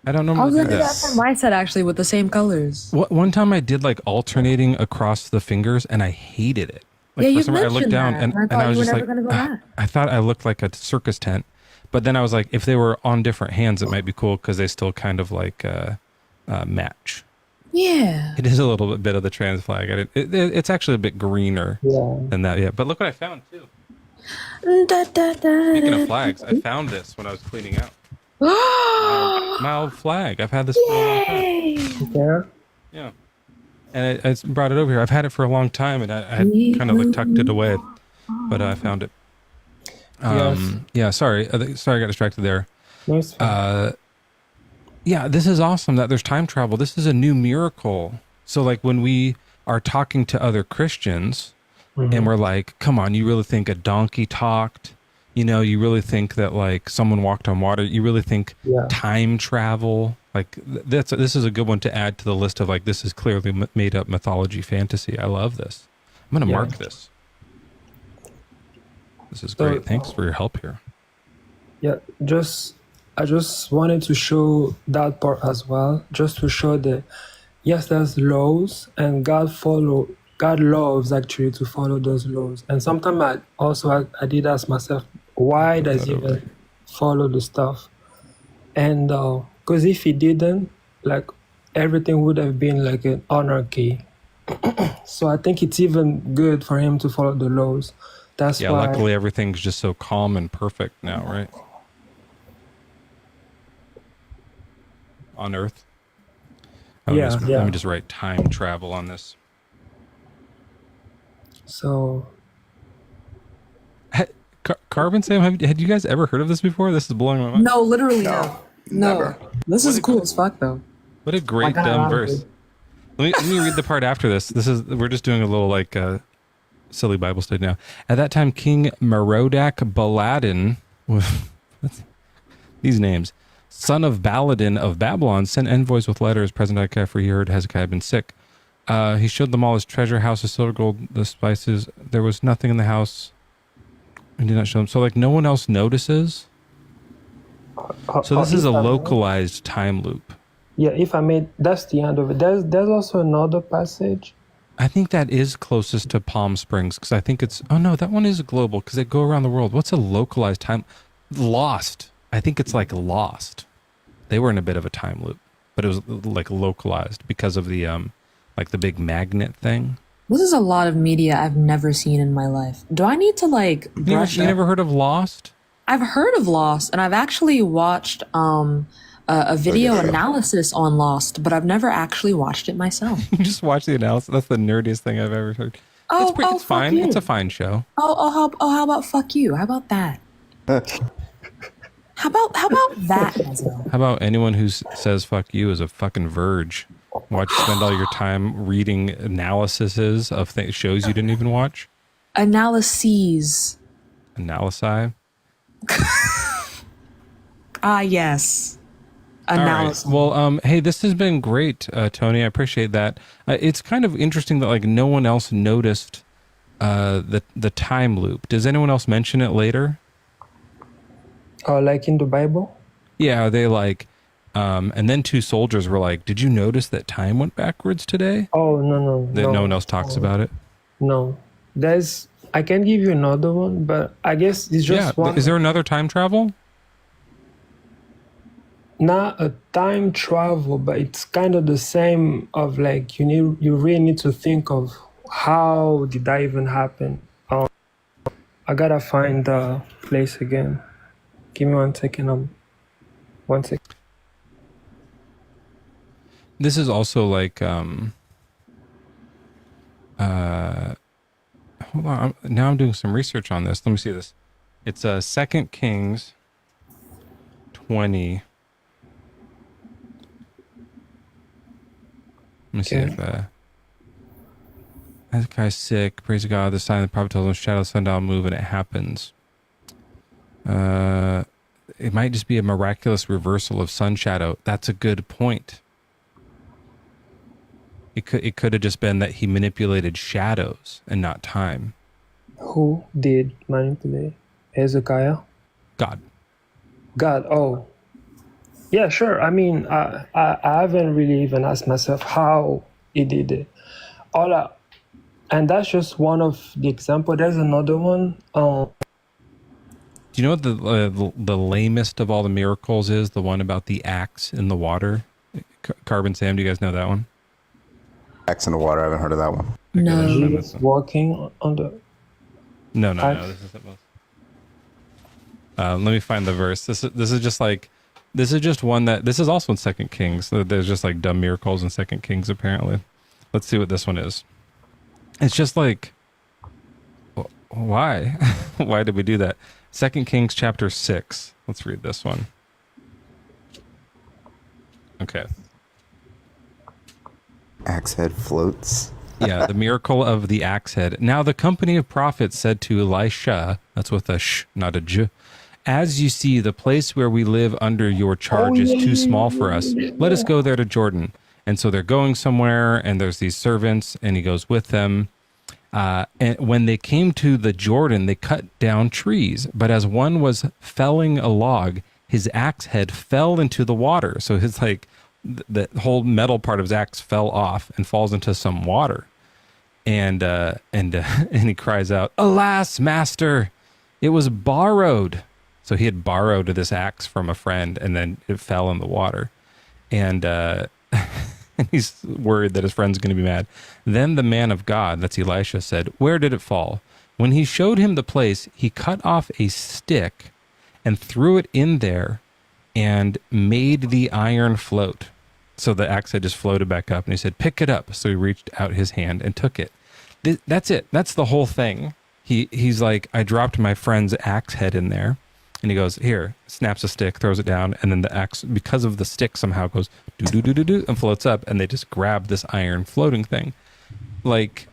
I don't I was normally gonna do do that. that for my set actually with the same colors. One time I did like alternating across the fingers, and I hated it. Like, Yeah, you I looked mentioned down that, and and I thought I was you were just never like, gonna go back. I thought I looked like a circus tent. But then I was like, if they were on different hands, it might be cool because they still kind of like match. Yeah. It is a little bit of the trans flag. It's actually a bit greener than that. Yeah, but look what I found too. Speaking of flags, I found this when I was cleaning out. My old flag. I've had this for a long time. Yeah. Yeah. And I brought it over here. I've had it for a long time, and I had kind of like tucked it away, but I found it. Yeah. Sorry, I got distracted there. Yeah, this is awesome that there's time travel. This is a new miracle. So like when we are talking to other Christians, and we're like, "Come on, you really think a donkey talked? You know, you really think that like someone walked on water? You really think time travel?" Like this is a good one to add to the list of like, this is clearly made up mythology fantasy. I love this. I'm going to mark this. This is great. Thanks for your help here. Yeah, I just wanted to show that part as well, just to show that yes, there's laws, and God loves actually to follow those laws. And sometimes I did ask myself, why does he even follow the stuff? And because if he didn't, like everything would have been like an anarchy. So I think it's even good for him to follow the laws. That's why. Luckily everything's just so calm and perfect now, right? On Earth. Let me just write time travel on this. So, Carbon Sam, had you guys ever heard of this before? This is blowing my mind. No, literally no. Never. This is cool as fuck though. What a great dumb verse. Let me read the part after this. We're just doing a little like silly Bible study now. At that time, King Merodach Baladan, these names, son of Baladan of Babylon, sent envoys with letters present Hezekiah, for he heard Hezekiah had been sick. He showed them all his treasure house, his silver, gold, the spices. There was nothing in the house. He did not show them. So like no one else notices. So this is a localized time loop. Yeah, if I made, that's the end of it. There's also another passage I think that is closest to Palm Springs because I think it's. Oh no, that one is global because they go around the world. What's a localized time? Lost. I think it's like Lost. They were in a bit of a time loop, but it was like localized because of the like the big magnet thing. This is a lot of media I've never seen in my life. Do I need to like brush You never heard of Lost? I've heard of Lost, and I've actually watched a video analysis on Lost, but I've never actually watched it myself. You just watch the analysis. That's the nerdiest thing I've ever heard. It's fine. It's a fine show. How about fuck you? How about that? How about that, Mezzo? How about anyone who says fuck you is a fucking verge? Watch spend all your time reading analyses of shows you didn't even watch? Analyses. Analysi? Yes. Analysis. All right. Well, hey, this has been great, Tony. I appreciate that. It's kind of interesting that like no one else noticed the time loop. Does anyone else mention it later? Like in the Bible? Yeah, they like, and then two soldiers were like, "Did you notice that time went backwards today?" Oh no. No one else talks about it. No, I can give you another one, but I guess it's just one. Is there another time travel? Not a time travel, but it's kind of the same. Of like you really need to think of how did that even happen. I gotta find the place again. Give me 1 second. 1 second. This is also like hold on. Now I'm doing some research on this. Let me see this. It's 2 Kings 20. Let me see if Hezekiah's sick. Praise God. The sign of the prophet tells him, shadow of sundial move, and it happens. It might just be a miraculous reversal of sun shadow. That's a good point. It could have just been that he manipulated shadows and not time. Who did manipulate? Hezekiah? God. Oh. Yeah, sure. I mean, I haven't really even asked myself how he did it. And that's just one of the example. There's another one. Do you know what the lamest of all the miracles is? The one about the axe in the water? Carbon Sam, do you guys know that one? Axe in the water, I haven't heard of that one. No. Jesus walking on the... No. This isn't most. Let me find the verse. This is just like... This is just one that... This is also in 2 Kings. There's just like dumb miracles in 2 Kings, apparently. Let's see what this one is. It's just like... Why? Why did we do that? 2 Kings chapter 6. Let's read this one. Okay. Axe head floats. Yeah, the miracle of the axe head. Now the company of prophets said to Elisha, that's with a sh, not a j, as you see, the place where we live under your charge is too small for us. Let us go there to Jordan. And so they're going somewhere, and there's these servants, and he goes with them. And when they came to the Jordan, they cut down trees. But as one was felling a log, his axe head fell into the water. So his like the whole metal part of his axe fell off and falls into some water. And he cries out, "Alas, master, it was borrowed." So he had borrowed this axe from a friend, and then it fell in the water. And he's worried that his friend's going to be mad. Then the man of God, that's Elisha, said, "Where did it fall?" When he showed him the place, he cut off a stick and threw it in there and made the iron float. So the axe head just floated back up, and he said, "Pick it up." So he reached out his hand and took it. That's it. That's the whole thing. He's like, "I dropped my friend's axe head in there." And he goes, "Here," snaps a stick, throws it down, and then the axe, because of the stick, somehow goes do and floats up, and they just grab this iron floating thing. Like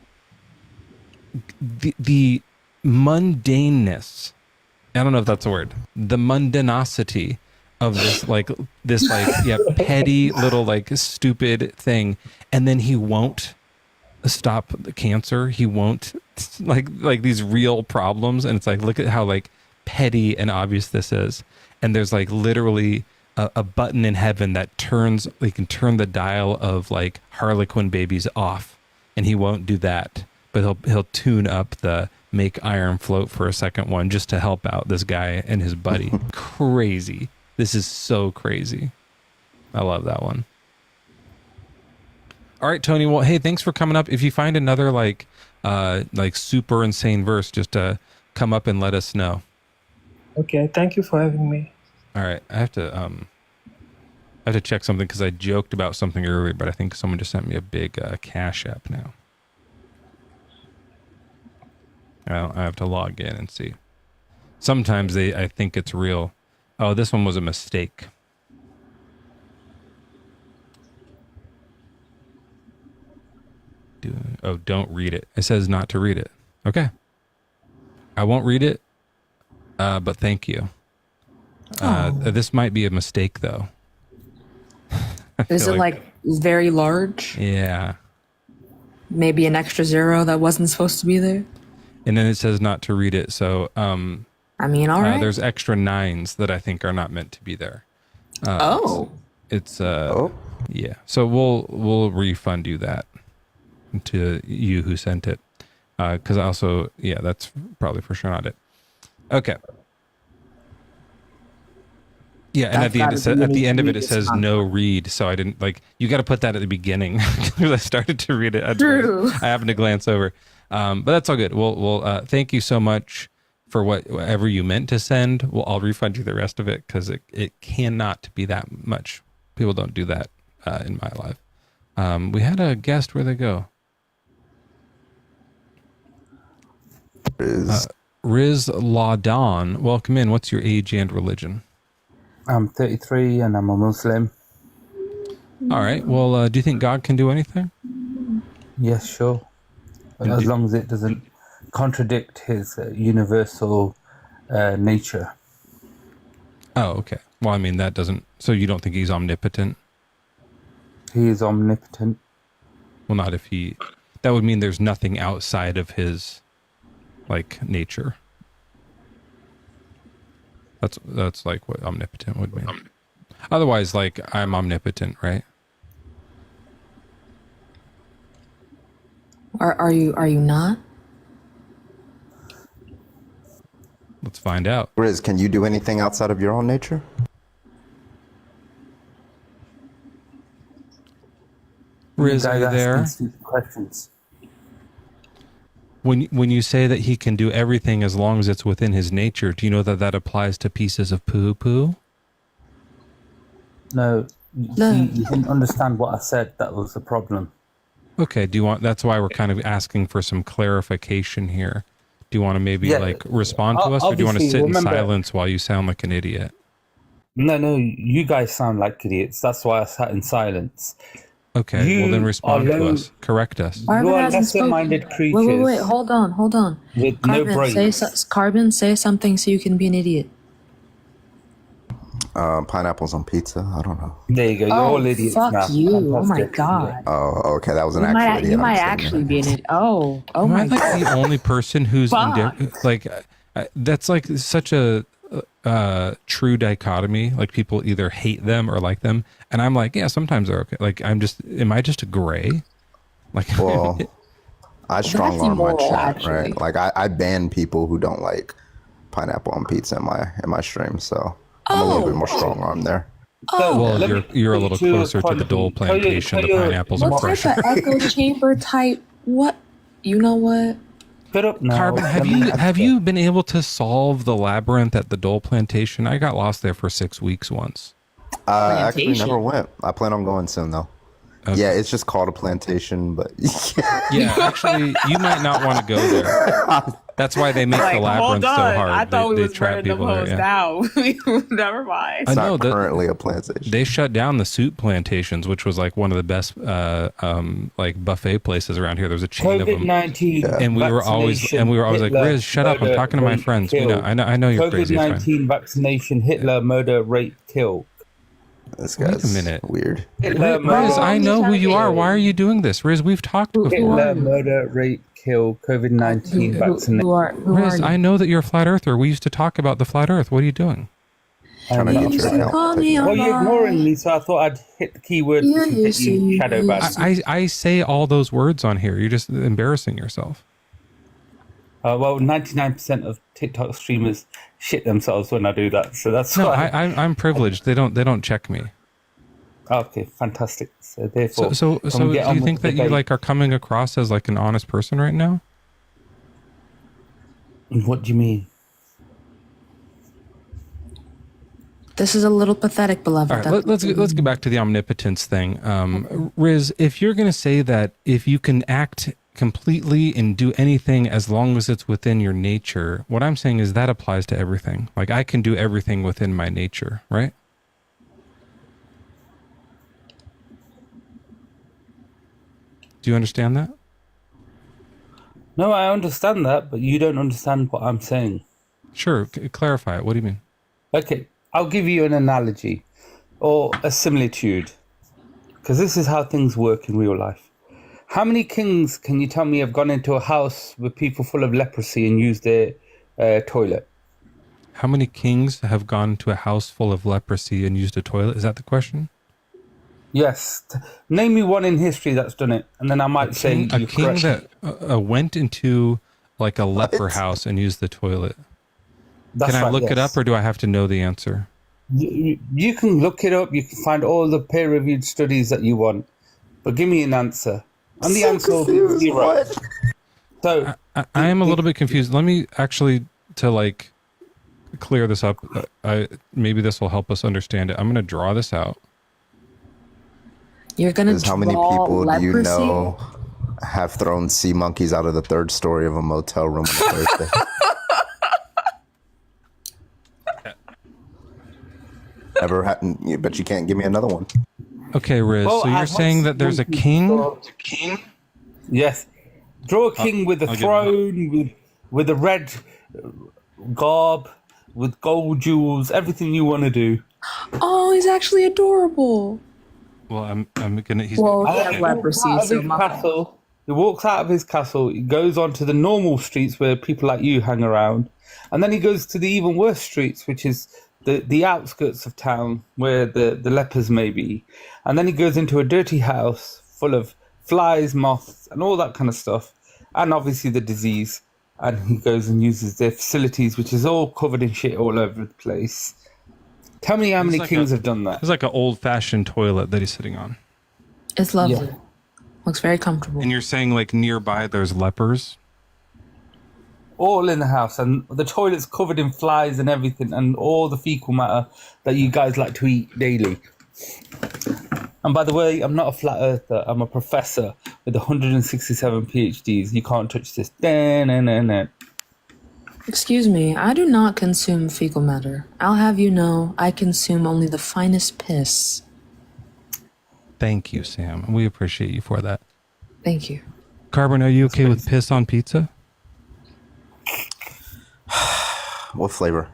the mundaneness, I don't know if that's a word, the mundanosity of this petty little like stupid thing, and then he won't stop the cancer. He won't like these real problems, and it's like, look at how like petty and obvious this is. And there's like literally a button in heaven that can turn the dial of like Harlequin babies off, and he won't do that, but he'll tune up the make iron float for a second one just to help out this guy and his buddy. Crazy. This is so crazy. I love that one. All right, Tony. Well, hey, thanks for coming up. If you find another like super insane verse, just come up and let us know. Okay, thank you for having me. All right, I have to check something because I joked about something earlier, but I think someone just sent me a big Cash App now. I have to log in and see. Sometimes I think it's real. Oh, this one was a mistake. Don't read it. It says not to read it. Okay. I won't read it, but thank you. This might be a mistake, though. Is it like very large? Yeah. Maybe an extra zero that wasn't supposed to be there? And then it says not to read it. So, I mean, all right. There's extra 9s that I think are not meant to be there. It's yeah. So we'll refund you that to you who sent it. Because also, yeah, that's probably for sure not it. Okay. Yeah, and at the end of it says no read. So I didn't you got to put that at the beginning because I started to read it. True. I happened to glance over. But that's all good. We'll thank you so much for whatever you meant to send. I'll refund you the rest of it because it cannot be that much. People don't do that in my life. We had a guest. Where'd they go? Riz Ladan. Welcome in. What's your age and religion? I'm 33 and I'm a Muslim. All right. Well, do you think God can do anything? Yes, sure. As long as it doesn't contradict his universal nature. Oh, okay. Well, I mean, that doesn't... So you don't think he's omnipotent? He is omnipotent. Well, not if he... That would mean there's nothing outside of his, nature. That's like what omnipotent would mean. Otherwise, I'm omnipotent, right? Are you not? Let's find out. Riz, can you do anything outside of your own nature? Riz, are you there? Questions. When you say that he can do everything as long as it's within his nature, do you know that applies to pieces of poo-poo? No, you didn't understand what I said. That was the problem. Okay, that's why we're kind of asking for some clarification here. Do you want to maybe respond to us, or do you want to sit in silence while you sound like an idiot? No, you guys sound like idiots. That's why I sat in silence. Okay, well then respond to us. Correct us. You are lesser-minded creatures. Wait, hold on. With Carbon, no brains. Carbon, say something so you can be an idiot. Pineapples on pizza. I don't know. There you go. You're all idiots fuck now. you. Fantastic. Oh my god. Oh, okay. That was an actual idiot. You might actually be an idiot. Oh my god. I'm the only person who's that's such a true dichotomy. People either hate them or like them, and I'm yeah, sometimes they're okay. Am I just a gray? Well, I strong arm my chat, right? I ban people who don't like pineapple on pizza in my stream, so I'm a little bit more strong arm there. Well, you're a little closer to the Dole plantation. The pineapples are fresh. What type of echo chamber type? What? You know what? Carbon, have you been able to solve the labyrinth at the Dole plantation? I got lost there for 6 weeks once. Actually never went. I plan on going soon though. Okay. Yeah, it's just called a plantation, but yeah, actually, you might not want to go there. That's why they make the labyrinth so hard. I thought they was trap people there. Yeah. Never mind. It's not currently a plantation. They shut down the soup plantations, which was one of the best buffet places around here. There was a chain of them. COVID-19 and we were always like, Riz, shut up! I'm talking to my friends. I know you're crazy. COVID-19 vaccination, Hitler, murder, rape, kill. This guy's weird. Riz, I know who you are. Why are you doing this? Riz, we've talked before. Hitler, murder, rape, kill, COVID-19 vaccination. Riz, I know that you're a flat earther. We used to talk about the flat earth. What are you doing? Trying to get your account. Well, you're ignoring me, so I thought I'd hit the keyword to get you shadow banned. I say all those words on here. You're just embarrassing yourself. Well, 99% of TikTok streamers shit themselves when I do that, so that's no. why. I'm privileged. They don't check me. Okay, fantastic. So therefore, so do you think that you like are coming across as like an honest person right now? What do you mean? This is a little pathetic, beloved. All right, let's get back to the omnipotence thing. Riz, if you're going to say that if you can act completely and do anything as long as it's within your nature, what I'm saying is that applies to everything. Like I can do everything within my nature, right? Do you understand that? No, I understand that, but you don't understand what I'm saying. Sure, clarify it. What do you mean? Okay, I'll give you an analogy or a similitude, because this is how things work in real life. How many kings can you tell me have gone into a house with people full of leprosy and used their toilet? How many kings have gone to a house full of leprosy and used a toilet? Is that the question? Yes. Name me one in history that's done it, and then I might say a king that went into like a leper house and used the toilet. Can I look it up, or do I have to know the answer? You can look it up. You can find all the peer-reviewed studies that you want, but give me an answer. And the answer is 0. What? So I am a little bit confused. Let me actually to like clear this up. Maybe this will help us understand it. I'm going to draw this out. You're going to How many people do you know have thrown sea monkeys out of the 3rd story of a motel room on a Thursday? Never happened, but you can't give me another one. Okay, Riz. So you're saying that there's a king? Yes. Draw a king with a throne, with a red garb, with gold jewels, everything you want to do. Oh, he's actually adorable. Well, I'm gonna. He's well, he has leprosy, so castle. He walks out of his castle. He goes onto the normal streets where people like you hang around, and then he goes to the even worse streets, which is the outskirts of town where the lepers may be, and then he goes into a dirty house full of flies, moths, and all that kind of stuff, and obviously the disease. And he goes and uses their facilities, which is all covered in shit all over the place. Tell me how many kings have done that. It's like an old-fashioned toilet that he's sitting on. It's lovely. Yeah. Looks very comfortable. And you're saying like nearby there's lepers? All in the house, and the toilet's covered in flies and everything, and all the fecal matter that you guys like to eat daily. And by the way, I'm not a flat earther. I'm a professor with 167 PhDs. You can't touch this. Excuse me, I do not consume fecal matter. I'll have you know, I consume only the finest piss. Thank you, Sam. We appreciate you for that. Thank you. Carbon, are you okay with piss on pizza? What flavor?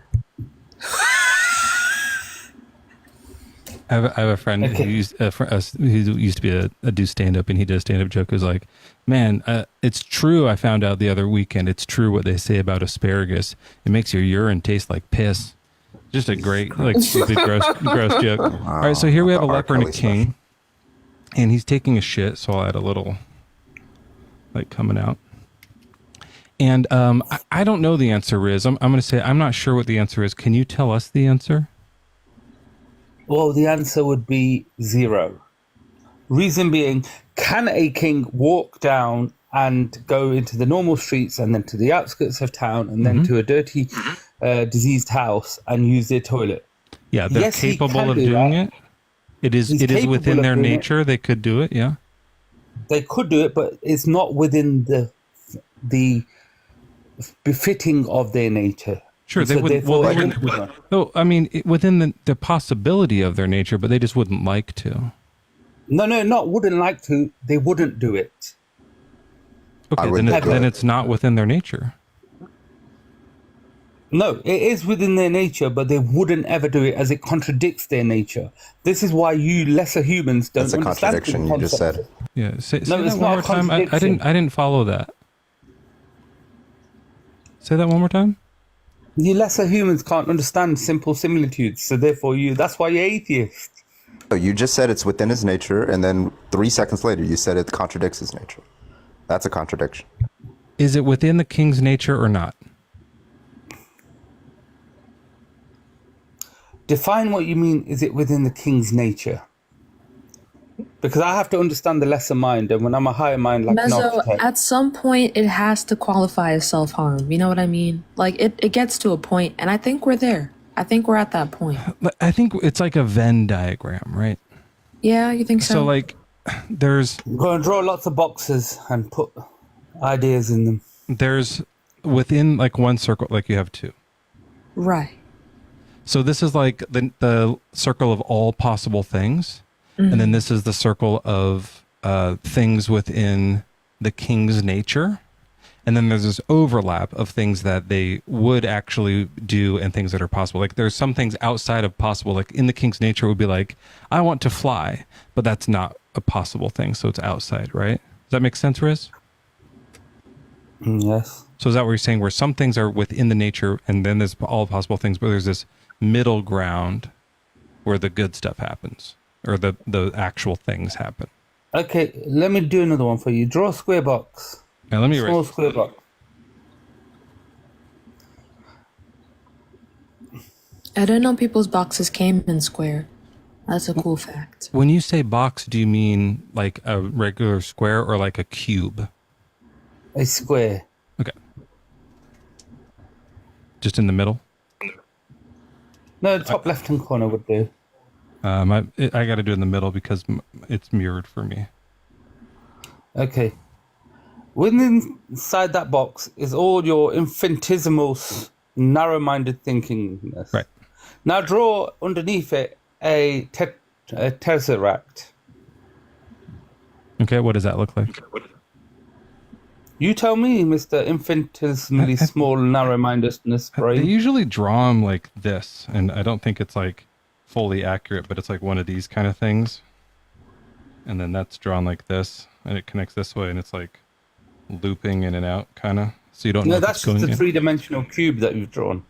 I have a friend who used to be a do stand-up, and he did a stand-up joke. It was like, man, it's true. I found out the other weekend. It's true what they say about asparagus. It makes your urine taste like piss. Just a great, like, stupid, gross joke. All right, so here we have a leper and a king, and he's taking a shit. So I'll add a little, like, coming out. And I don't know the answer, Riz. I'm going to say I'm not sure what the answer is. Can you tell us the answer? Well, the answer would be 0. Reason being, can a king walk down and go into the normal streets and then to the outskirts of town and then to a dirty, diseased house and use their toilet? Yeah, they're capable of doing it. It is within their nature. They could do it, yeah. They could do it, but it's not within the befitting of their nature. Sure, they wouldn't. Well, no, I mean within the possibility of their nature, but they just wouldn't like to. No, not wouldn't like to. They wouldn't do it. Okay, then it's not within their nature. No, it is within their nature, but they wouldn't ever do it as it contradicts their nature. This is why you lesser humans don't understand. That's a contradiction you just said. Yeah, say that one more time. I didn't follow that. Say that one more time. You lesser humans can't understand simple similitudes, so therefore that's why you're atheist. So you just said it's within his nature, and then 3 seconds later you said it contradicts his nature. That's a contradiction. Is it within the king's nature or not? Define what you mean, is it within the king's nature? Because I have to understand the lesser mind, and when I'm a higher mind, like an Mezzo, architect. at some point, it has to qualify as self-harm. You know what I mean? Like, it gets to a point, and I think we're there. I think we're at that point. I think it's like a Venn diagram, right? Yeah, you think so? So, like, there's... Go and draw lots of boxes and put ideas in them. There's, within, like, one circle, like, you have two. Right. So this is like the circle of all possible things. Mm-hmm. And then this is the circle of things within the king's nature. And then there's this overlap of things that they would actually do and things that are possible. Like there's some things outside of possible, like in the king's nature would be like, I want to fly, but that's not a possible thing. So it's outside, right? Does that make sense, Riz? Yes. So is that what you're saying, where some things are within the nature and then there's all possible things, but there's this middle ground where the good stuff happens or the actual things happen? Okay, let me do another one for you. Draw a square box. Now let me Small square box. I didn't know people's boxes came in square. That's a cool fact. When you say box, do you mean like a regular square or like a cube? A square. Okay. Just in the middle? No, the top left-hand corner would do. I got to do it in the middle because it's mirrored for me. Okay. Within inside that box is all your infinitesimal, narrow-minded thinking. Right. Now draw underneath it a tesseract. Okay, what does that look like? You tell me, Mr. Infinitesimally small, narrow-mindedness brain. They usually draw them like this, and I don't think it's like fully accurate, but it's like one of these kind of things. And then that's drawn like this, and it connects this way, and it's like looping in and out, kind of. So you don't know. No, if that's it's going just a in. three-dimensional cube that you've drawn.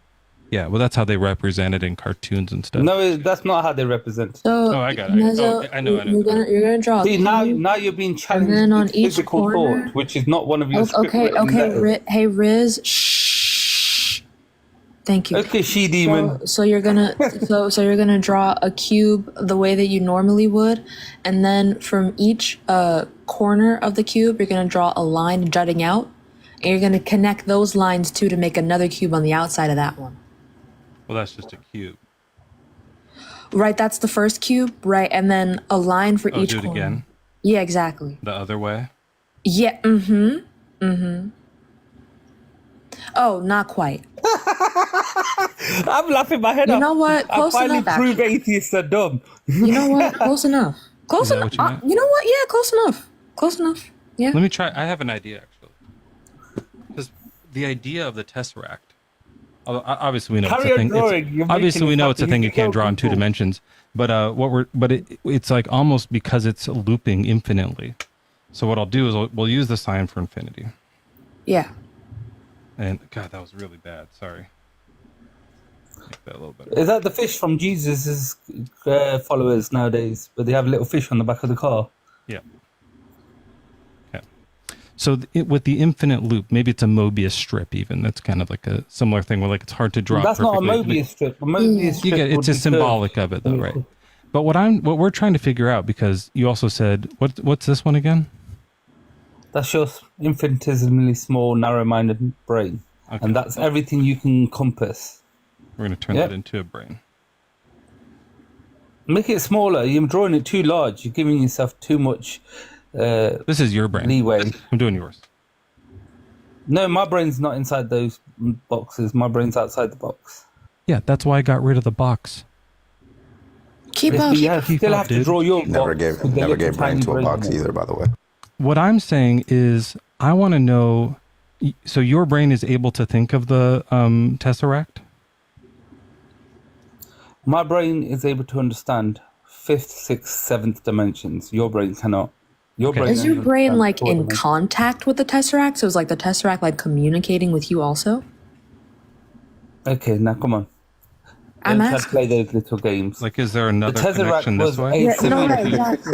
Yeah, well, that's how they represent it in cartoons and stuff. No, that's not how they represent it. So, I got it. Mezzo, I know. You're gonna draw. See, now you're being challenged and then on with each physical corner, thought, which is not one of your script written letters. Hey, Riz, shh. Thank you. Okay, she demon. So you're gonna so you're gonna draw a cube the way that you normally would, and then from each corner of the cube, you're gonna draw a line jutting out, and you're gonna connect those lines to make another cube on the outside of that one. Well, that's just a cube. Right, that's the first cube, right, and then a line for each do it corner. again? Yeah, exactly. The other way? Yeah, Oh, not quite. I'm laughing my head off. You know what? Close I finally enough, prove atheists are dumb. You know what? Close enough. Close enough. You know what? Yeah, close enough. Close enough. Yeah. Let me try. I have an idea, actually. Because the idea of the tesseract, obviously we know it's a thing. Obviously we know it's a thing you can't draw in 2 dimensions. But it's like almost because it's looping infinitely. So what I'll do is we'll use the sign for infinity. Yeah. And God, that was really bad. Sorry. Make that a little better. Is that the fish from Jesus' followers nowadays? But they have a little fish on the back of the car. Yeah. Okay. So with the infinite loop, maybe it's a Mobius strip even. That's kind of like a similar thing where like it's hard to draw. That's not a perfectly. Mobius strip. A Mobius strip. You get it's a symbolic of it though, right? But what we're trying to figure out, because you also said what's this one again? That's your infinitesimally small, narrow-minded brain, and that's everything you can encompass. We're going to turn that into a brain. Make it smaller. You're drawing it too large. You're giving yourself too much. This is your brain. Leeway. I'm doing yours. No, my brain's not inside those boxes. My brain's outside the box. Yeah, that's why I got rid of the box. Keep up. You still have to draw your Never box. gave brain to a box either, by the way. What I'm saying is, I want to know. So your brain is able to think of the tesseract? My brain is able to understand 5th, 6th, 7th dimensions. Your brain cannot. Is your brain like in contact with the tesseract? So it's like the tesseract like communicating with you also? Okay, now come on. I'm Don't try to asking. play those little games. Like, is there another The Tesseract connection this was way? a similitude. Exactly.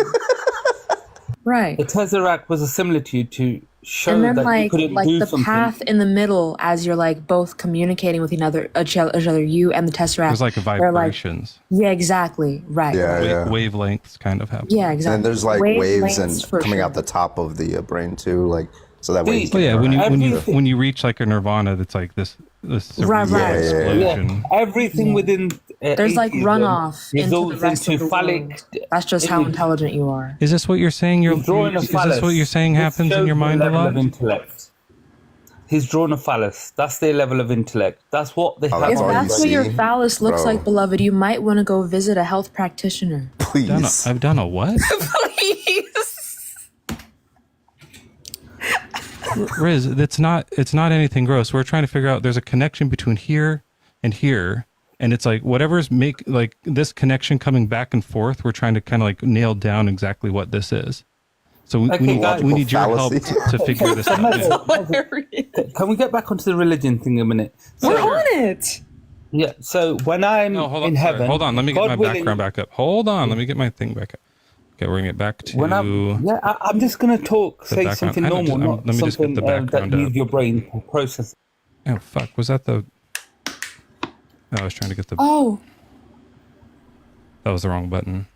Right. The Tesseract was a similitude to show And then that you couldn't do the something. path in the middle as you're like both communicating with each other, you and the Tesseract. It was like they're vibrations. yeah, exactly. Right. Wavelengths kind of happen. Yeah, exactly. And there's like waves and Wavelengths for coming sure. out the top of the brain too, like so that way. Oh yeah, when you reach like a nirvana, that's like this Right, right. explosion. Everything within There's like atheism runoff into the results rest into of the phallic. world. That's just how intelligent you are. Is this what you're saying? He's drawing a Is phallus. this what you're saying This happens in shows your the mind a level lot? of intellect. He's drawn a phallus. That's their level of intellect. That's what they have. If that's what your phallus looks Bro. like, beloved, you might want to go visit a health practitioner. Please. I've done a what? Please. Riz, it's not anything gross. We're trying to figure out there's a connection between here and here, and it's like whatever's like this connection coming back and forth, we're trying to kind of like nail down exactly what this is. So we need your help to figure this out. Can we get back onto the religion thing a minute? We're on it. Yeah. So when I'm in heaven, Hold on, let me get God my willing- background back up. Hold on, let me get my thing back up. Okay, we're gonna get back to. When I'm just gonna talk, the say background. something I don't normal, just- not let me just get something the that background needs up. your brain to process. Oh fuck! Was that the? I was trying to get the. Oh. That was the wrong button.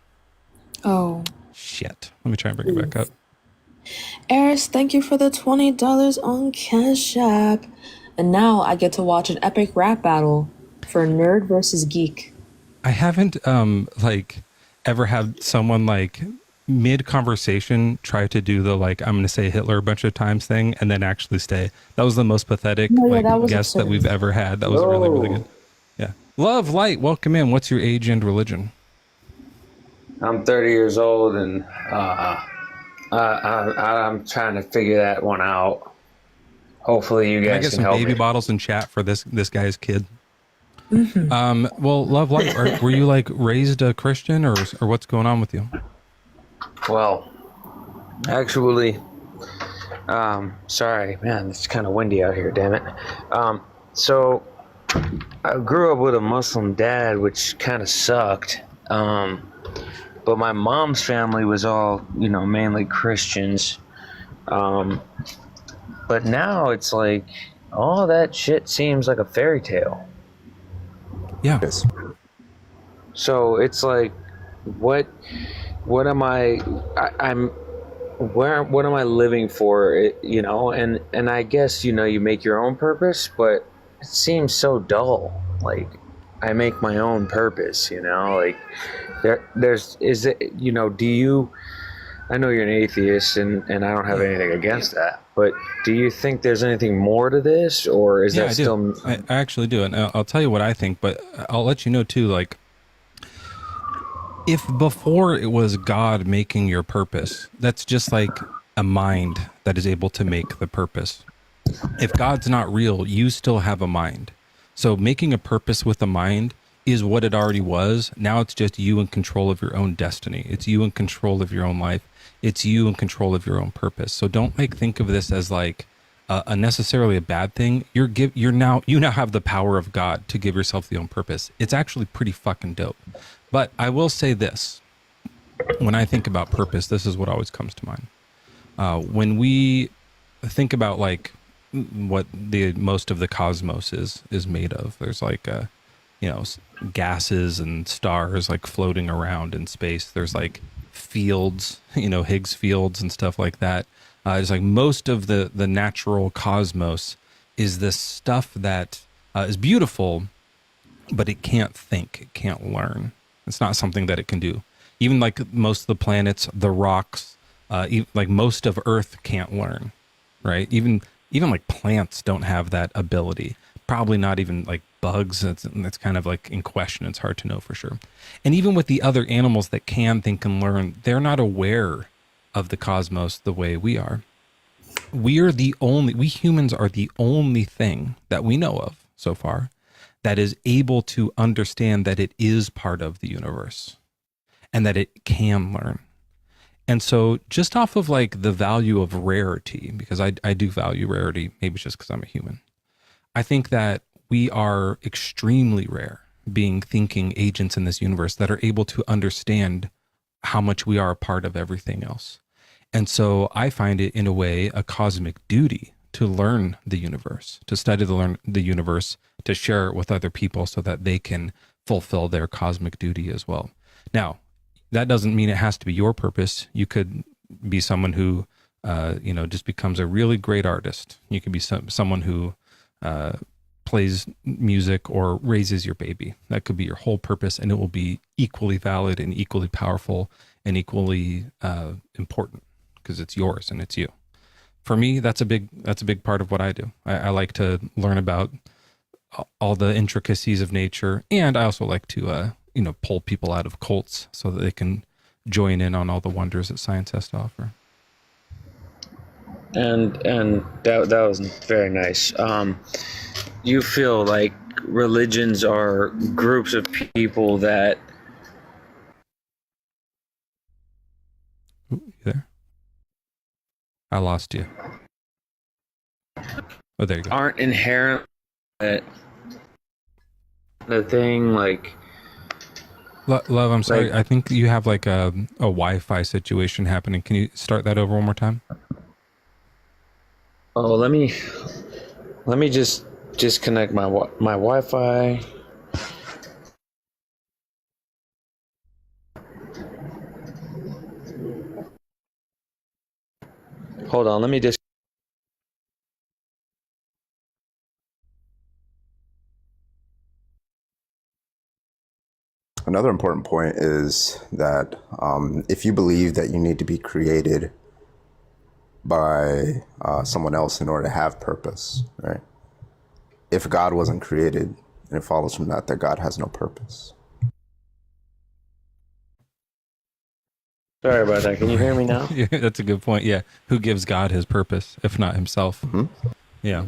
Oh. Shit! Let me try and bring it back up. Eris, thank you for the $20 on Cash App. And now I get to watch an epic rap battle for nerd versus geek. I haven't like ever had someone like mid conversation try to do the like I'm gonna say Hitler a bunch of times thing and then actually stay. That was the most pathetic guest that we've ever had. That was really good. Yeah. Love Light, welcome in. What's your age and religion? I'm 30 years old and I'm trying to figure that one out. Hopefully you Can I guys get can some help baby me. bottles in chat for this guy's kid? Well, Love Light, were you like raised a Christian or what's going on with you? Well, actually, sorry, man, it's kind of windy out here, damn it. So I grew up with a Muslim dad, which kind of sucked. But my mom's family was all, mainly Christians. But now it's like all that shit seems like a fairy tale. Yeah. So it's like, what am what am I living for? And I guess, you make your own purpose, but it seems so dull. Like I make my own purpose, like do you, I know you're an atheist and I don't have anything against that, but do you think there's anything more to this or is that still? I actually do. And I'll tell you what I think, but I'll let you know too, like if before it was God making your purpose, that's just like a mind that is able to make the purpose. If God's not real, you still have a mind. So making a purpose with a mind is what it already was. Now it's just you in control of your own destiny. It's you in control of your own life. It's you in control of your own purpose. So don't think of this as like a necessarily a bad thing. You now have the power of God to give yourself the own purpose. It's actually pretty fucking dope. But I will say this, when I think about purpose, this is what always comes to mind. When we think about like what the most of the cosmos is made of, there's like gases and stars like floating around in space. There's like fields, Higgs fields and stuff like that. It's like most of the natural cosmos is this stuff that is beautiful, but it can't think, it can't learn. It's not something that it can do. Even like most of the planets, the rocks, like most of Earth can't learn, right? Even like plants don't have that ability. Probably not even like bugs. That's kind of like in question. It's hard to know for sure. And even with the other animals that can think and learn, they're not aware of the cosmos the way we are. We humans are the only thing that we know of so far that is able to understand that it is part of the universe and that it can learn. And so just off of like the value of rarity, because I do value rarity, maybe it's just because I'm a human. I think that we are extremely rare being thinking agents in this universe that are able to understand how much we are a part of everything else. And so I find it in a way a cosmic duty to learn the universe, to study the universe, to share it with other people so that they can fulfill their cosmic duty as well. Now, that doesn't mean it has to be your purpose. You could be someone who, just becomes a really great artist. You could be someone who plays music or raises your baby. That could be your whole purpose, and it will be equally valid and equally powerful and equally important because it's yours and it's you. For me, that's a big part of what I do. I like to learn about all the intricacies of nature, and I also like to pull people out of cults so that they can join in on all the wonders that science has to offer. And that was very nice. You feel like religions are groups of people that. Ooh, you there? I lost you. Oh, there you go. Aren't inherent the thing like. Love, I'm sorry. I think you have like a Wi-Fi situation happening. Can you start that over one more time? Oh, let me just disconnect my Wi-Fi. Hold on, let me just. Another important point is that if you believe that you need to be created by someone else in order to have purpose, right? If God wasn't created, and it follows from that God has no purpose. Sorry about that. Can you hear me now? Yeah, that's a good point. Yeah. Who gives God his purpose, if not himself? Mm-hmm. Yeah.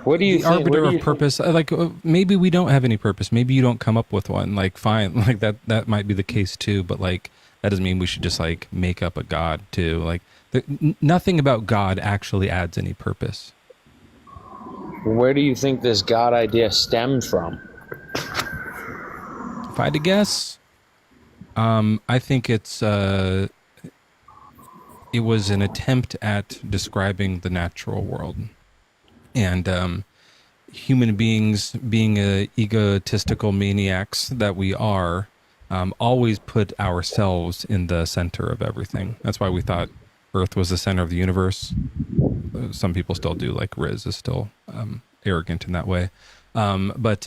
What do you the think? arbiter of purpose? Like maybe we don't have any purpose. Maybe you don't come up with one. Like fine, like that might be the case too. But like that doesn't mean we should just like make up a God too. Like nothing about God actually adds any purpose. Where do you think this God idea stems from? If I had to guess, I think it was an attempt at describing the natural world. And human beings, being egotistical maniacs that we are, always put ourselves in the center of everything. That's why we thought Earth was the center of the universe. Some people still do, like Riz is still arrogant in that way. But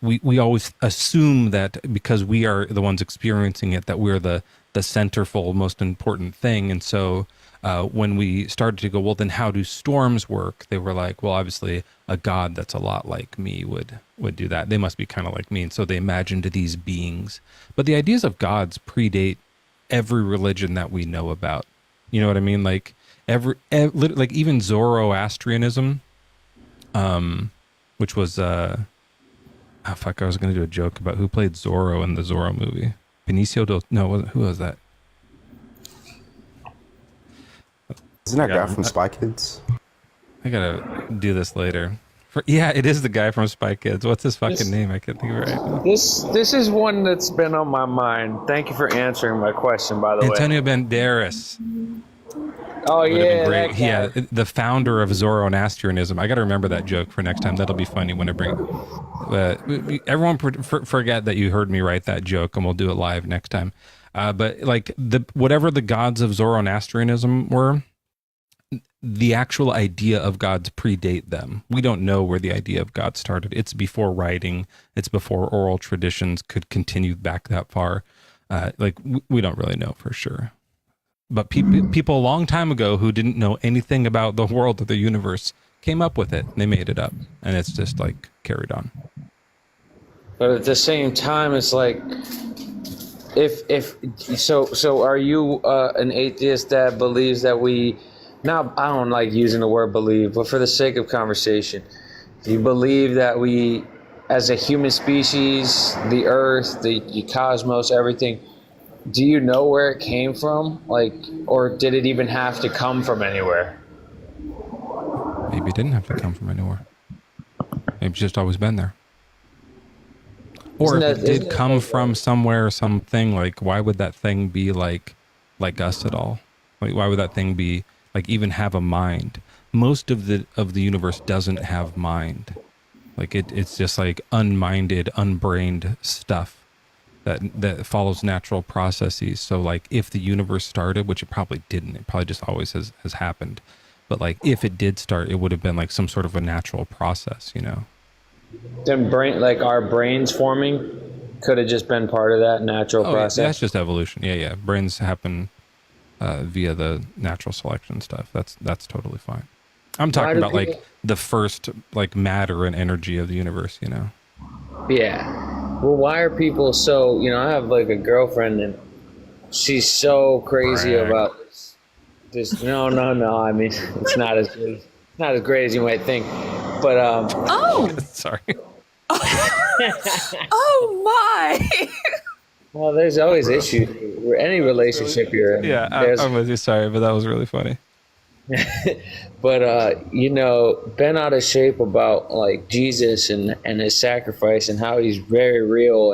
we always assume that because we are the ones experiencing it, that we're the centerful, most important thing. And so when we started to go, well, then how do storms work? They were like, well, obviously a God that's a lot like me would do that. They must be kind of like me. And so they imagined these beings. But the ideas of gods predate every religion that we know about. You know what I mean? Like like even Zoroastrianism, which was I was going to do a joke about who played Zorro in the Zorro movie. Who was that? Isn't that guy from Spy Kids? I gotta do this later. Yeah, it is the guy from Spy Kids. What's his fucking name? I can't think of it right now. This is one that's been on my mind. Thank you for answering my question, by the way. Antonio Banderas. Oh yeah, great. Yeah, the founder of Zoroastrianism. I got to remember that joke for next time. That'll be funny when I bring it. Everyone forget that you heard me write that joke, and we'll do it live next time. But like whatever the gods of Zoroastrianism were, the actual idea of gods predate them. We don't know where the idea of God started. It's before writing. It's before oral traditions could continue back that far. We don't really know for sure. But people a long time ago who didn't know anything about the world or the universe came up with it. They made it up, and it's just like carried on. But at the same time, it's like, so are you an atheist that believes that we? Now, I don't like using the word believe, but for the sake of conversation, do you believe that we, as a human species, the Earth, the cosmos, everything? Do you know where it came from? Like, or did it even have to come from anywhere? Maybe it didn't have to come from anywhere. It's just always been there. Or if it did come from somewhere or something, like why would that thing be like us at all? Like why would that thing be like even have a mind? Most of the universe doesn't have mind. Like it's just like unminded, unbrained stuff that follows natural processes. So like if the universe started, which it probably didn't, it probably just always has happened. But like if it did start, it would have been like some sort of a natural process, you know? Then like our brains forming could have just been part of that natural process. Yeah, that's just evolution. Yeah. Brains happen via the natural selection stuff. That's totally fine. I'm talking about like the first like matter and energy of the universe, you know? Yeah. Well, why are people so, I have like a girlfriend and she's so crazy about this. No. I mean, it's not as great as you might think. But sorry. Oh my! Well, there's always issues. Any relationship you're in. Yeah, I'm with you. Sorry, but that was really funny. But been out of shape about like Jesus and his sacrifice and how he's very real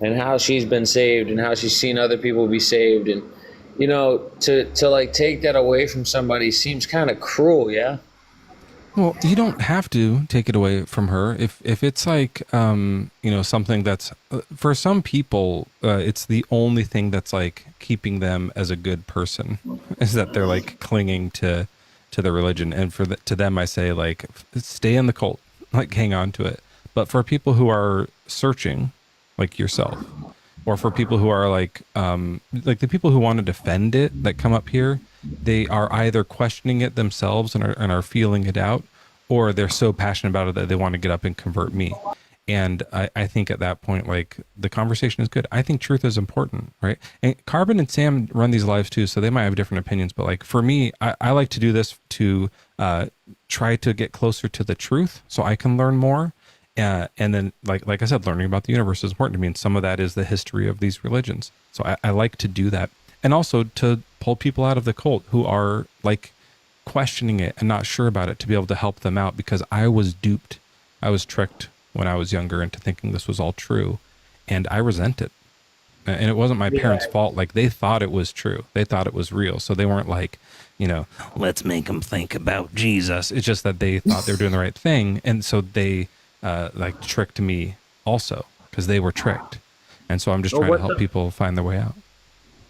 and how she's been saved and how she's seen other people be saved, and to like take that away from somebody seems kind of cruel. Yeah. Well, you don't have to take it away from her if it's like something that's for some people it's the only thing that's like keeping them as a good person is that they're like clinging to the religion, and to them I say like stay in the cult, like hang on to it. But for people who are searching, like yourself, or for people who are like the people who want to defend it that come up here, they are either questioning it themselves and are feeling it out, or they're so passionate about it that they want to get up and convert me. And I think at that point, like the conversation is good. I think truth is important, right? And Carbon and Sam run these lives too, so they might have different opinions. But like for me, I like to do this to try to get closer to the truth so I can learn more. And then, like I said, learning about the universe is important to me. And some of that is the history of these religions. So I like to do that. And also to pull people out of the cult who are like questioning it and not sure about it, to be able to help them out, because I was duped. I was tricked when I was younger into thinking this was all true, and I resent it. And it wasn't my parents' fault. Like they thought it was true. They thought it was real. So they weren't like, let's make them think about Jesus. It's just that they thought they were doing the right thing. And so they like tricked me also because they were tricked. And so I'm just trying to help people find their way out.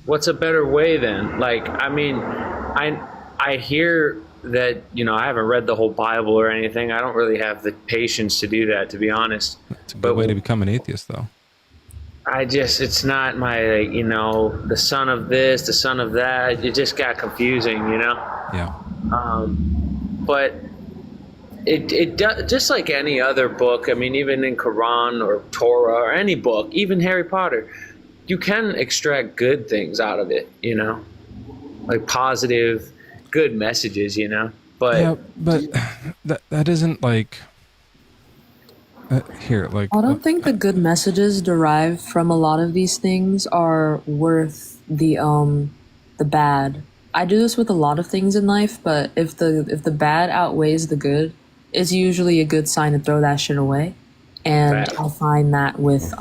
What's a better way then? Like, I mean, I hear that, I haven't read the whole Bible or anything. I don't really have the patience to do that, to be honest. It's a good way to become an atheist, though. It's not my, the son of this, the son of that. It just got confusing, Yeah. But it does, just like any other book. I mean, even in Quran or Torah or any book, even Harry Potter, you can extract good things out of it, like positive, good messages, but yeah, but that isn't like here, like I don't think the good messages derived from a lot of these things are worth the bad. I do this with a lot of things in life, but if the bad outweighs the good, it's usually a good sign to throw that shit away. And I find that with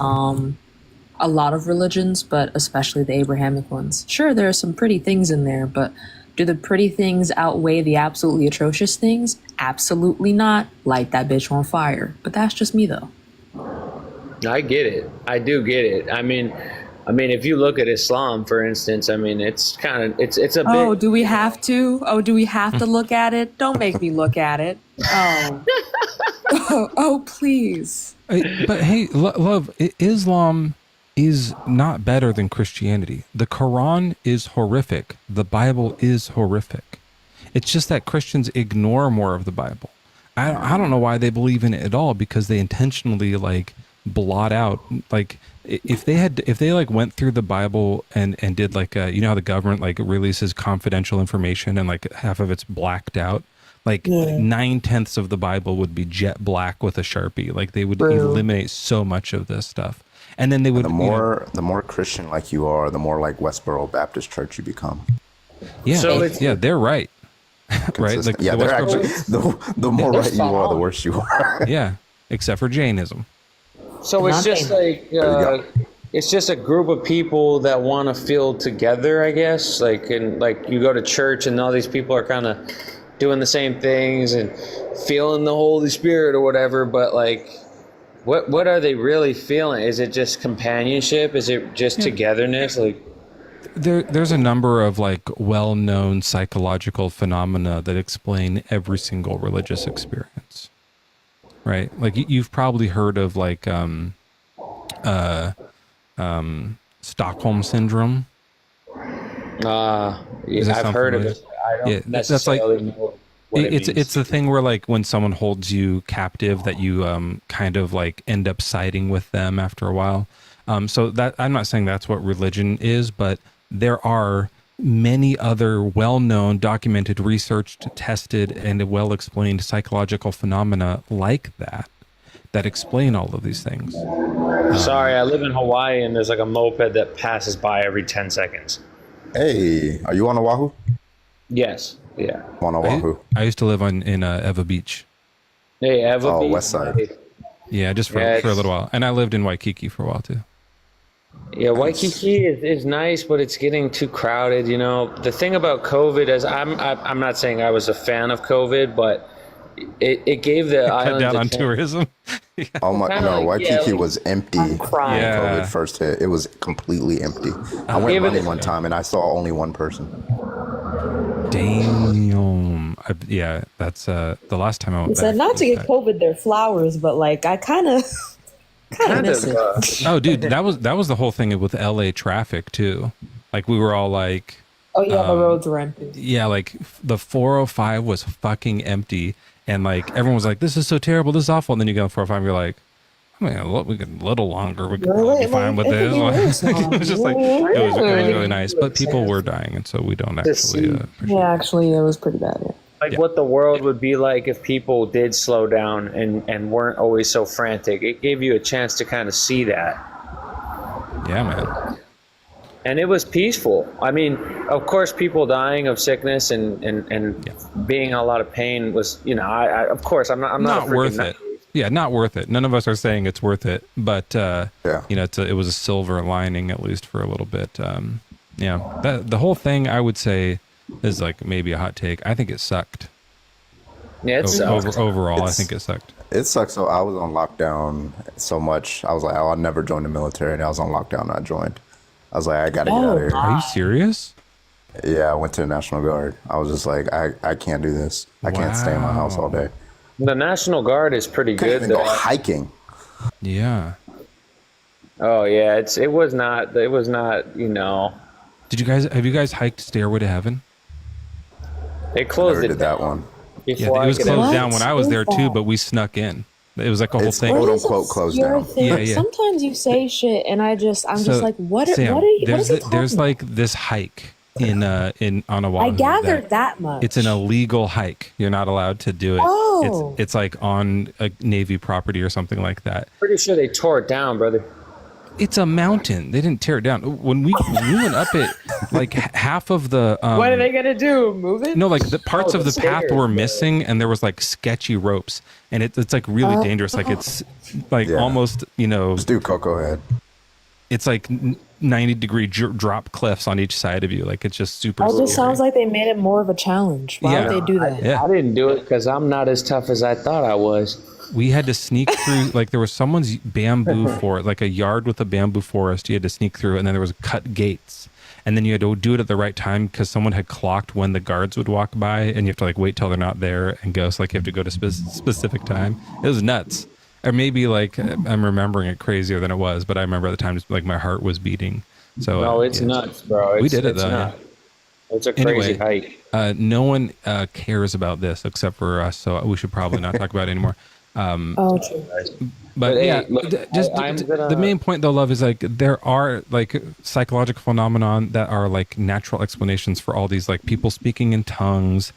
a lot of religions, but especially the Abrahamic ones. Sure, there are some pretty things in there, but do the pretty things outweigh the absolutely atrocious things? Absolutely not. Light that bitch on fire. But that's just me, though. I get it. I do get it. I mean, if you look at Islam, for instance, I mean, it's kind of, it's a bit. Oh, do we have to? Oh, do we have to look at it? Don't make me look at it. Oh. oh, please. But hey, love, Islam is not better than Christianity. The Quran is horrific. The Bible is horrific. It's just that Christians ignore more of the Bible. I don't know why they believe in it at all, because they intentionally like blot out, like if they like went through the Bible and did like how the government like releases confidential information and like half of it's blacked out, like 9/10 of the Bible would be jet black with a Sharpie. Like they would eliminate so much of this stuff. And then they would. The more Christian like you are, the more like Westboro Baptist Church you become. Yeah, they're right. right? Like yeah, they're actually the more right you are, the worse you are. Yeah, except for Jainism. So it's just like it's just a group of people that want to feel together, I guess. Like, and like you go to church and all these people are kind of doing the same things and feeling the Holy Spirit or whatever. But like, what are they really feeling? Is it just companionship? Is it just togetherness? Like, there's a number of like well-known psychological phenomena that explain every single religious experience, right? Like you've probably heard of like Stockholm syndrome. Yeah, I've heard of it. I don't necessarily know what it means. It's the thing where like when someone holds you captive that you kind of like end up siding with them after a while. So that I'm not saying that's what religion is, but there are many other well-known, documented, researched, tested, and well-explained psychological phenomena like that explain all of these things. Sorry, I live in Hawaii and there's like a moped that passes by every 10 seconds. Hey, are you on Oahu? Yes. Yeah. On Oahu. I used to live in Eva Beach. Hey, Eva Beach. West side. Yeah, just for a little while. And I lived in Waikiki for a while too. Yeah, Waikiki is nice, but it's getting too crowded. You know, the thing about COVID is I'm not saying I was a fan of COVID, but it gave the island down on tourism. Oh my no, Waikiki was empty when crying. COVID first hit. It was completely empty. I went running one time and I saw only one person. Damn. That's the last time I went It said not to get COVID their flowers, but like I kind of miss it. Oh, dude, that was the whole thing with LA traffic too. Like we were all like, oh yeah, the roads were empty. Yeah, like the 405 was fucking empty, and like everyone was like, "This is so terrible, this is awful." And then you go on 405, you're like, "I mean, we could a little longer, we could probably be fine with this." It was just like it was really nice, but people were dying, and so we don't actually. Yeah, actually, it was pretty bad. Yeah. Like what the world would be like if people did slow down and weren't always so frantic. It gave you a chance to kind of see that. Yeah, man. And it was peaceful. I mean, of course, people dying of sickness and being in a lot of pain was, you know, I of course, I'm not worth it. Yeah, not worth it. None of us are saying it's worth it, but you know, it was a silver lining at least for a little bit. Yeah, the whole thing I would say is like maybe a hot take. I think it sucked. Yeah, it sucked. Overall, I think it sucked. It sucks. So I was on lockdown so much. I was like, I'll never join the military. And I was on lockdown and I joined. I was like, I got to get out of here. Are you serious? Yeah, I went to the National Guard. I was just like, I can't do this. I can't stay in my house all day. The National Guard is pretty good. Even go hiking. Yeah. Oh yeah, it was not, you know. Have you guys hiked Stairway to Heaven? They closed Never did that one. Yeah, it was closed down when I was there too, but we snuck in. It was like a whole thing. Quote unquote closed down. Yeah. Sometimes you say shit, and I'm just like, what is he talking There's like this hike on Oahu. I gathered that much. It's an illegal hike. You're not allowed to do it. Oh. It's like on a Navy property or something like that. Pretty sure they tore it down, brother. It's a mountain. They didn't tear it down. When we went up it, like half of the. What are they gonna do? Move it? No, like the parts of the path were missing, and there was like sketchy ropes, and it's like really dangerous. Like it's like almost, you know. Let's do Cocoa Head. It's like 90-degree drop cliffs on each side of you. Like it's just super. It just sounds like they made it more of a challenge. Why would they do that? I didn't do it because I'm not as tough as I thought I was. We had to sneak through, like there was someone's bamboo forest, like a yard with a bamboo forest you had to sneak through, and then there was cut gates. And then you had to do it at the right time because someone had clocked when the guards would walk by, and you have to like wait till they're not there and go. So like you have to go to specific time. It was nuts. Or maybe like I'm remembering it crazier than it was, but I remember at the time like my heart was beating. So no, it's nuts, bro. We did it though. It's a crazy hike. No one cares about this except for us, so we should probably not talk about it anymore. True. But yeah, the main point though, love, is like there are like psychological phenomenon that are like natural explanations for all these, like people speaking in tongues,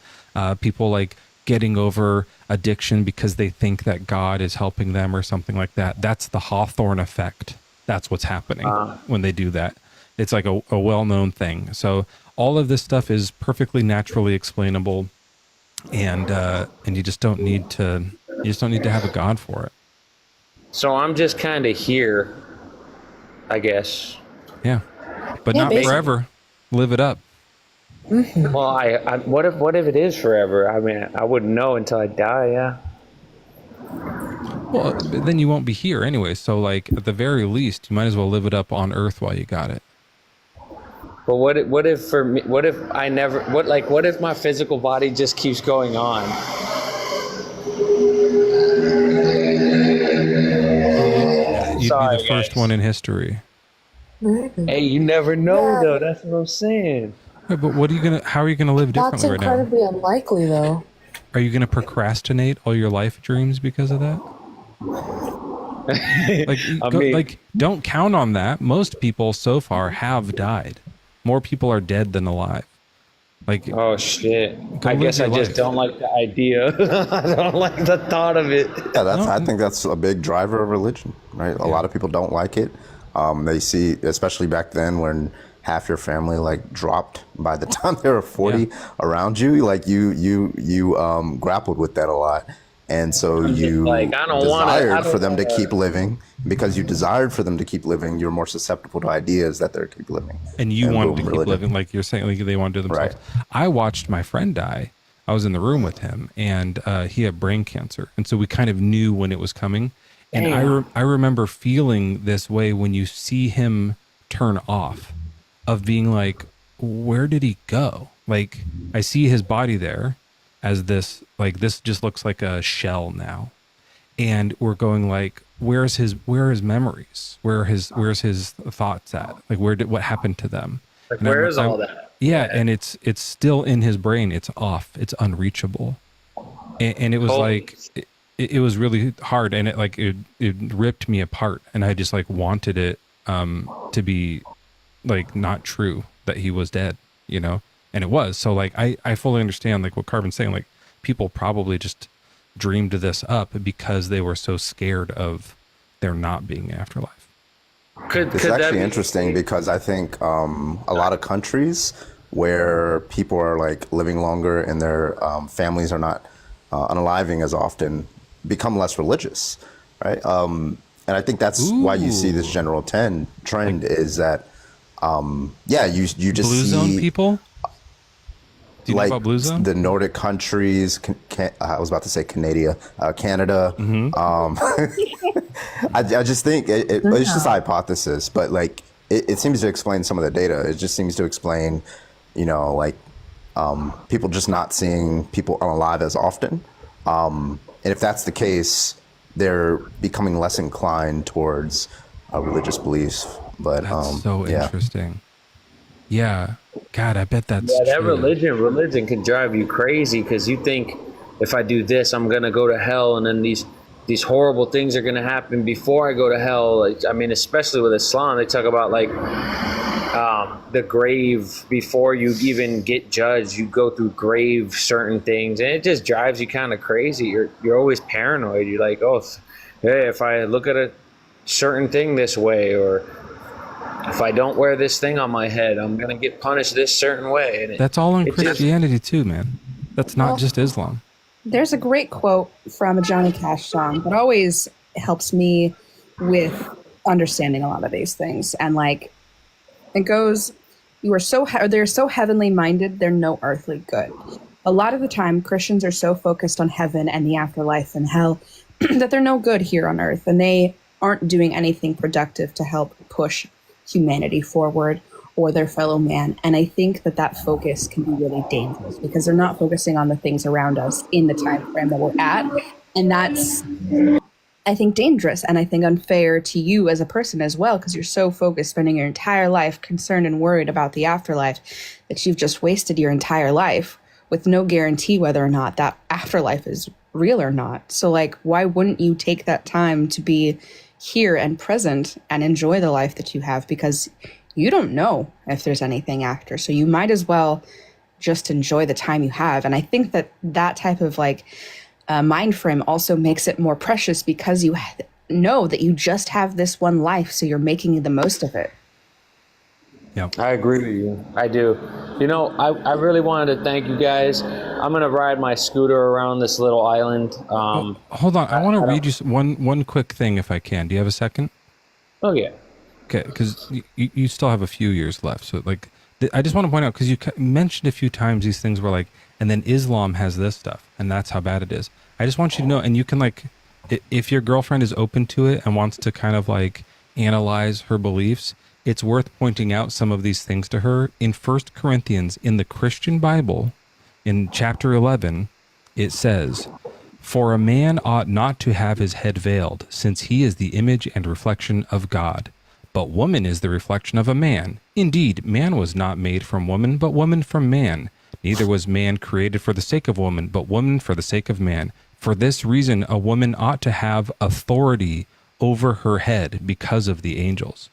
people like getting over addiction because they think that God is helping them or something like that. That's the Hawthorne effect. That's what's happening when they do that. It's like a well-known thing. So all of this stuff is perfectly naturally explainable. and you just don't need to. You just don't need to have a God for it. So I'm just kind of here, I guess. Yeah, but not forever. Live it up. Mm-hmm. Well, what if it is forever? I mean, I wouldn't know until I die. Yeah. Well, then you won't be here anyway. So, like, at the very least, you might as well live it up on Earth while you got it. But what if for me? What if I never? What if my physical body just keeps going on? You'd be the first one in history. Hey, you never know, though. That's what I'm saying. Yeah, but how are you gonna live That's differently right now? incredibly unlikely, though. Are you gonna procrastinate all your life dreams because of that? Don't count on that. Most people so far have died. More people are dead than alive. Like, oh shit! I guess I just don't like the idea. I don't like the thought of it. Yeah, I think that's a big driver of religion, right? A lot of people don't like it. They see, especially back then when half your family like dropped by the time they were 40 around you, like you grappled with that a lot. And so you desired for them to keep living. Because you desired for them to keep living, you're more susceptible to ideas that they're keep living. And you wanted to keep living, like you're saying, like they want to do themselves. Right. I watched my friend die. I was in the room with him, and he had brain cancer. And so we kind of knew when it was coming. And I remember feeling this way when you see him turn off, of being like, where did he go? Like, I see his body there as this, like, this just looks like a shell now. And we're going like, where are his memories? Where's his thoughts at? Like, what happened to them? Like, where is all that? Yeah, and it's still in his brain. It's off. It's unreachable. And it was like, it was really hard, and it ripped me apart, and I just like wanted it to be like not true that he was dead, you know? And it was. So like I fully understand like what Carvin's saying. Like, people probably just dreamed this up because they were so scared of there not being an afterlife. It's actually interesting because I think a lot of countries where people are like living longer and their families are not unaliving as often become less religious, right? And I think that's why you see this general trend is that you just Blue see zone people. Do you know about Blue Zone? The Nordic countries, I was about to say Canada. Mm-hmm. I just think it's just a hypothesis, but like it seems to explain some of the data. It just seems to explain, people just not seeing people unalive as often. And if that's the case, they're becoming less inclined towards religious beliefs. But that's so interesting. Yeah. God, I bet that's that true. religion can drive you crazy because you think if I do this, I'm gonna go to hell, and then these horrible things are gonna happen before I go to hell. Like, I mean, especially with Islam, they talk about like the grave before you even get judged. You go through grave certain things, and it just drives you kind of crazy. You're always paranoid. You're like, oh, hey, if I look at a certain thing this way, or if I don't wear this thing on my head, I'm going to get punished this certain way. And that's all in Christianity too, man. That's not just Islam. There's a great quote from a Johnny Cash song that always helps me with understanding a lot of these things. And like, it goes, they're so heavenly minded, they're no earthly good. A lot of the time, Christians are so focused on heaven and the afterlife and hell that they're no good here on earth. And they aren't doing anything productive to help push humanity forward or their fellow man. And I think that focus can be really dangerous because they're not focusing on the things around us in the time frame that we're at. And that's, I think, dangerous, and I think unfair to you as a person as well, because you're so focused, spending your entire life concerned and worried about the afterlife, that you've just wasted your entire life with no guarantee whether or not that afterlife is real or not. So like, why wouldn't you take that time to be here and present and enjoy the life that you have, because you don't know if there's anything after. So you might as well just enjoy the time you have. And I think that type of like mind frame also makes it more precious because you know that you just have this one life. So you're making the most of it. Yeah, I agree with you. I do. You know, I really wanted to thank you guys. I'm gonna ride my scooter around this little island. Hold on, I want to read you one quick thing if I can. Do you have a second? Oh yeah. Okay, because you still have a few years left. So like, I just want to point out, because you mentioned a few times these things were like, and then Islam has this stuff, and that's how bad it is. I just want you to know, and you can like, if your girlfriend is open to it and wants to kind of like analyze her beliefs, it's worth pointing out some of these things to her. In 1 Corinthians, in the Christian Bible, in chapter 11, it says, "For a man ought not to have his head veiled, since he is the image and reflection of God. But woman is the reflection of a man. Indeed, man was not made from woman, but woman from man. Neither was man created for the sake of woman, but woman for the sake of man. For this reason, a woman ought to have authority over her head because of the angels."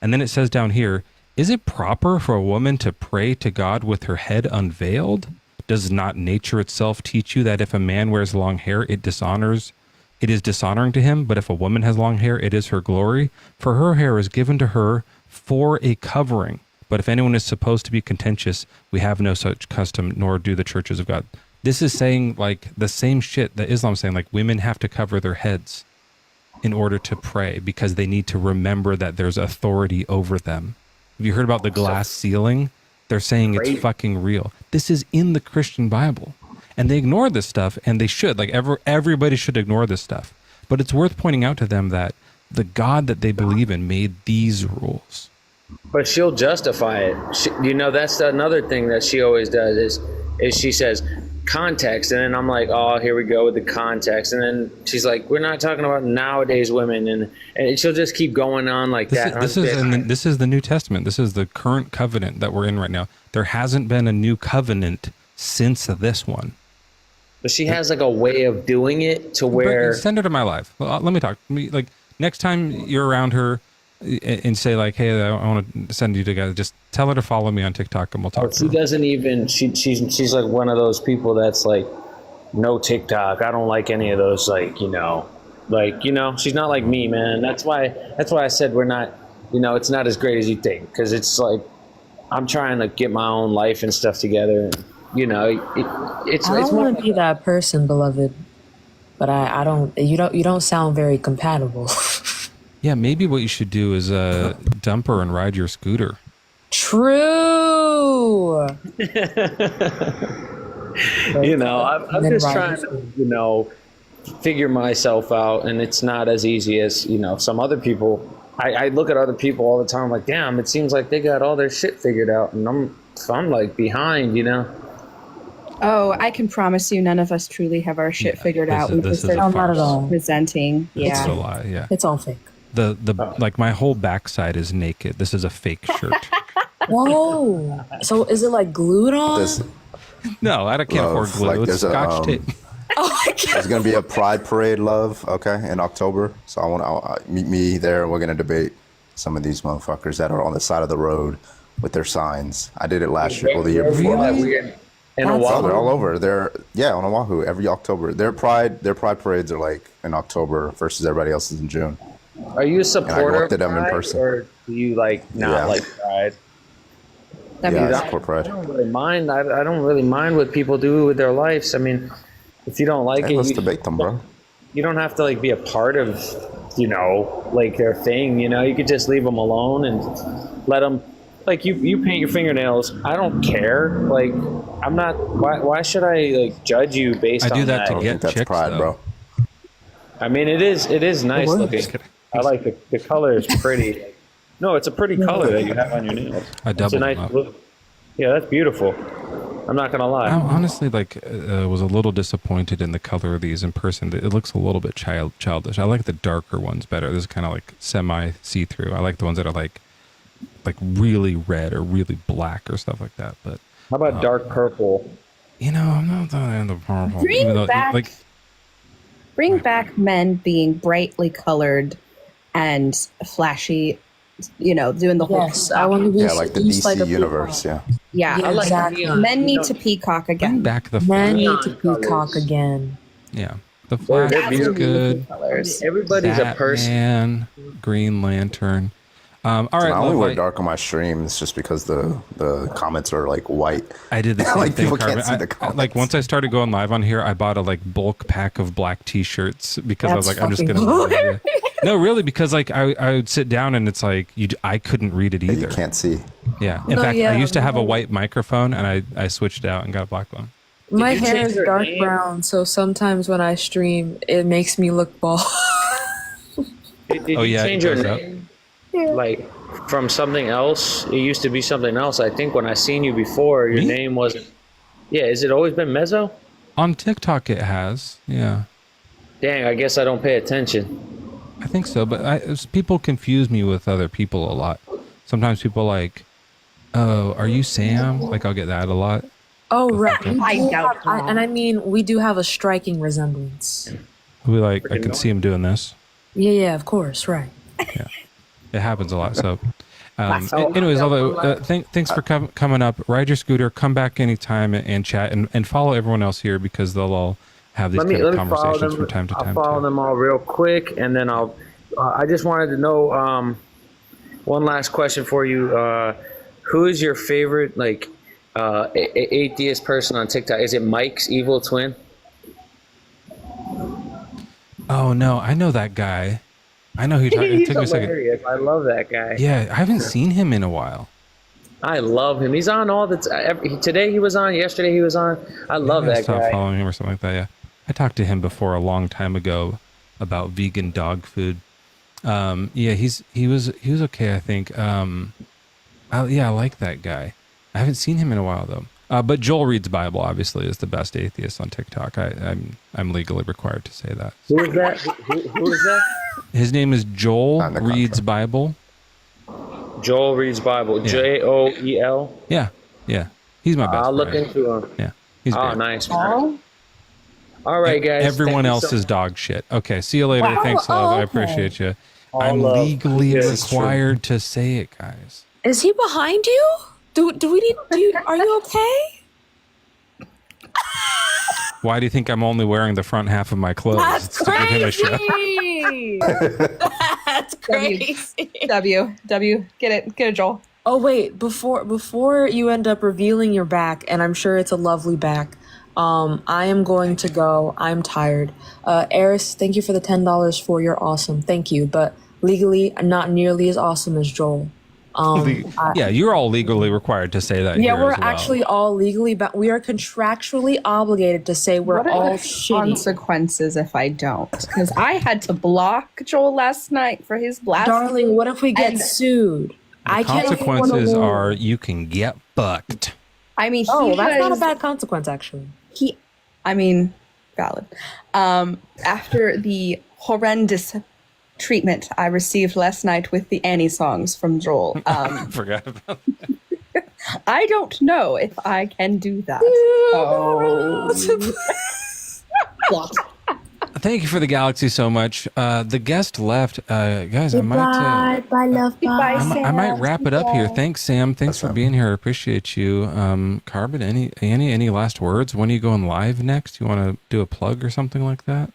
And then it says down here, "Is it proper for a woman to pray to God with her head unveiled? Does not nature itself teach you that if a man wears long hair, it is dishonoring to him, but if a woman has long hair, it is her glory? For her hair is given to her for a covering. But if anyone is supposed to be contentious, we have no such custom, nor do the churches of God." This is saying like the same shit that Islam's saying, like women have to cover their heads in order to pray because they need to remember that there's authority over them. Have you heard about the glass ceiling? They're saying it's fucking real. This is in the Christian Bible. And they ignore this stuff, and they should. Like everybody should ignore this stuff. But it's worth pointing out to them that the God that they believe in made these rules. But she'll justify it. You know, that's another thing that she always does is she says context, and then I'm like, oh, here we go with the context, and then she's like, we're not talking about nowadays women, and she'll just keep going on like that. This is the New Testament. This is the current covenant that we're in right now. There hasn't been a new covenant since this one. But she has like a way of doing it to where. Send her to my live. Let me talk. Like next time you're around her and say like, hey, I want to send you together. Just tell her to follow me on TikTok and we'll talk. She doesn't even. She's like one of those people that's like, no TikTok. I don't like any of those. She's not like me, man. That's why I said we're not. It's not as great as you think, because it's like I'm trying to get my own life and stuff together. And, I don't want to be that person, beloved, but I don't. You don't sound very compatible. Yeah, maybe what you should do is dump her and ride your scooter. True. I'm just trying to, figure myself out, and it's not as easy as some other people. I look at other people all the time, like, damn, it seems like they got all their shit figured out, and I'm like behind, Oh, I can promise you, none of us truly have our shit figured out. We just not at all presenting. Yeah, it's a lie. Yeah, it's all fake. Like my whole backside is naked. This is a fake shirt. Whoa! So is it like glued on? No, I can't afford glue. Like it's Scotch tape. Oh my God. There's gonna be a Pride Parade, love. Okay, in October. So I want to meet me there, and we're gonna debate some of these motherfuckers that are on the side of the road with their signs. I did it last year or the year before. Really? In Oh, Oahu? they're all over. On Oahu every October. Their pride parades are like in October versus everybody else's in June. Are you a supporter to them in Pride, person. or do you like Pride? I support Pride. I don't really mind. I don't really mind what people do with their lives. I mean, if you don't like it, let's debate them, bro. You don't have to like be a part of, like their thing. You could just leave them alone and let them. Like you paint your fingernails. I don't care. Like I'm not. Why should I like judge you based on that? I do that to get that's chicks, pride, though. bro. I mean, it is nice looking. I like the color is pretty. No, it's a pretty color that you have on your nails. I doubled it's a nice them up. look. Yeah, that's beautiful. I'm not gonna lie. I honestly was a little disappointed in the color of these in person. It looks a little bit childish. I like the darker ones better. This is kind of like semi see-through. I like the ones that are like really red or really black or stuff like that. But how about dark purple? I'm not that into purple. Bring back men being brightly colored and flashy, doing the whole. Yes, I want to be. Like the DC universe. Yeah, exactly. Men need to peacock again. Bring back the Men Flash. need to peacock again. Yeah, the Flash is good. Everybody's a person. Batman, Green Lantern. All right, I only Love wear Light. dark on my streams just because the comments are like white. I did the same like thing, people Carbon. can't see the comments. Like once I started going live on here, I bought a like bulk pack of black T-shirts because I was like, I'm just gonna. No, really, because like I would sit down and it's like I couldn't read it either. You can't see. Yeah. In fact, I used to have a white microphone and I switched it out and got a black one. My Did you hair change is your dark name? brown, so sometimes when I stream, it makes me look bald. Did you change your name? Like from something else? It used to be something else. I think when I seen you before, your name wasn't. Yeah, has it always been Mezzo? On TikTok, it has. Yeah. Dang, I guess I don't pay attention. I think so, but people confuse me with other people a lot. Sometimes people like, "Oh, are you Sam?" Like I'll get that a lot. Oh, right. I doubt And I mean, we do have a striking resemblance. We like, I can see him doing this. Yeah, of course, right. Yeah, it happens a lot. So, anyways, although thanks for coming up. Ride your scooter. Come back anytime and chat and follow everyone else here because they'll all have these kind of conversations from time to time. I'll follow them all real quick, and then I just wanted to know one last question for you. Who is your favorite atheist person on TikTok? Is it Mike's evil twin? Oh no, I know that guy. I know who you're talking. He's It took me a second. hilarious. I love that guy. Yeah, I haven't seen him in a while. I love him. He's on all the today he was on, yesterday he was on. I love that Stop guy. following him or something like that. Yeah, I talked to him before a long time ago about vegan dog food. Yeah, he was okay. I think. I like that guy. I haven't seen him in a while though. But Joel Reads Bible obviously is the best atheist on TikTok. I'm legally required to say that. Who is that? Who is that? His name is Joel Reads Bible. Joel Reads Bible. Yeah. Joel. Yeah. He's my best I'll look friend. into him. Yeah. He's Oh, great. nice. Man. All right, guys. Everyone Thank you else so is much. dog shit. Okay, see you later. Wow. Thanks, love. I Okay. appreciate you. All I'm love. legally Yes, true. required to say it, guys. Is he behind you? Do we need? Are you okay? Why do you think I'm only wearing the front half of my clothes? That's It's to give him a show. crazy. That's crazy. W. Get it, Joel. Oh wait, before you end up revealing your back, and I'm sure it's a lovely back. I am going to go. I'm tired. Eris, thank you for the $10 for your awesome. Thank you, but legally, I'm not nearly as awesome as Joel. Yeah, you're all legally required to say that. Yeah, here we're as well. actually all legally, but we are contractually obligated to say we're What are all the shitty. consequences if I don't? Because I had to block Joel last night for his blasphemy. Darling, what if we get sued? I can't. Consequences are you can get fucked. I mean, Oh, that's not a bad consequence, actually. Valid. After the horrendous treatment I received last night with the Annie songs from Joel, I forgot about that. I don't know if I can do that. Thank you for the galaxy so much. The guest left. Guys, I might Bye, love. Bye. I might wrap it up here. Thanks, Sam. Thanks for being here. I appreciate you. Carbon, any last words? When are you going live next? You want to do a plug or something like that?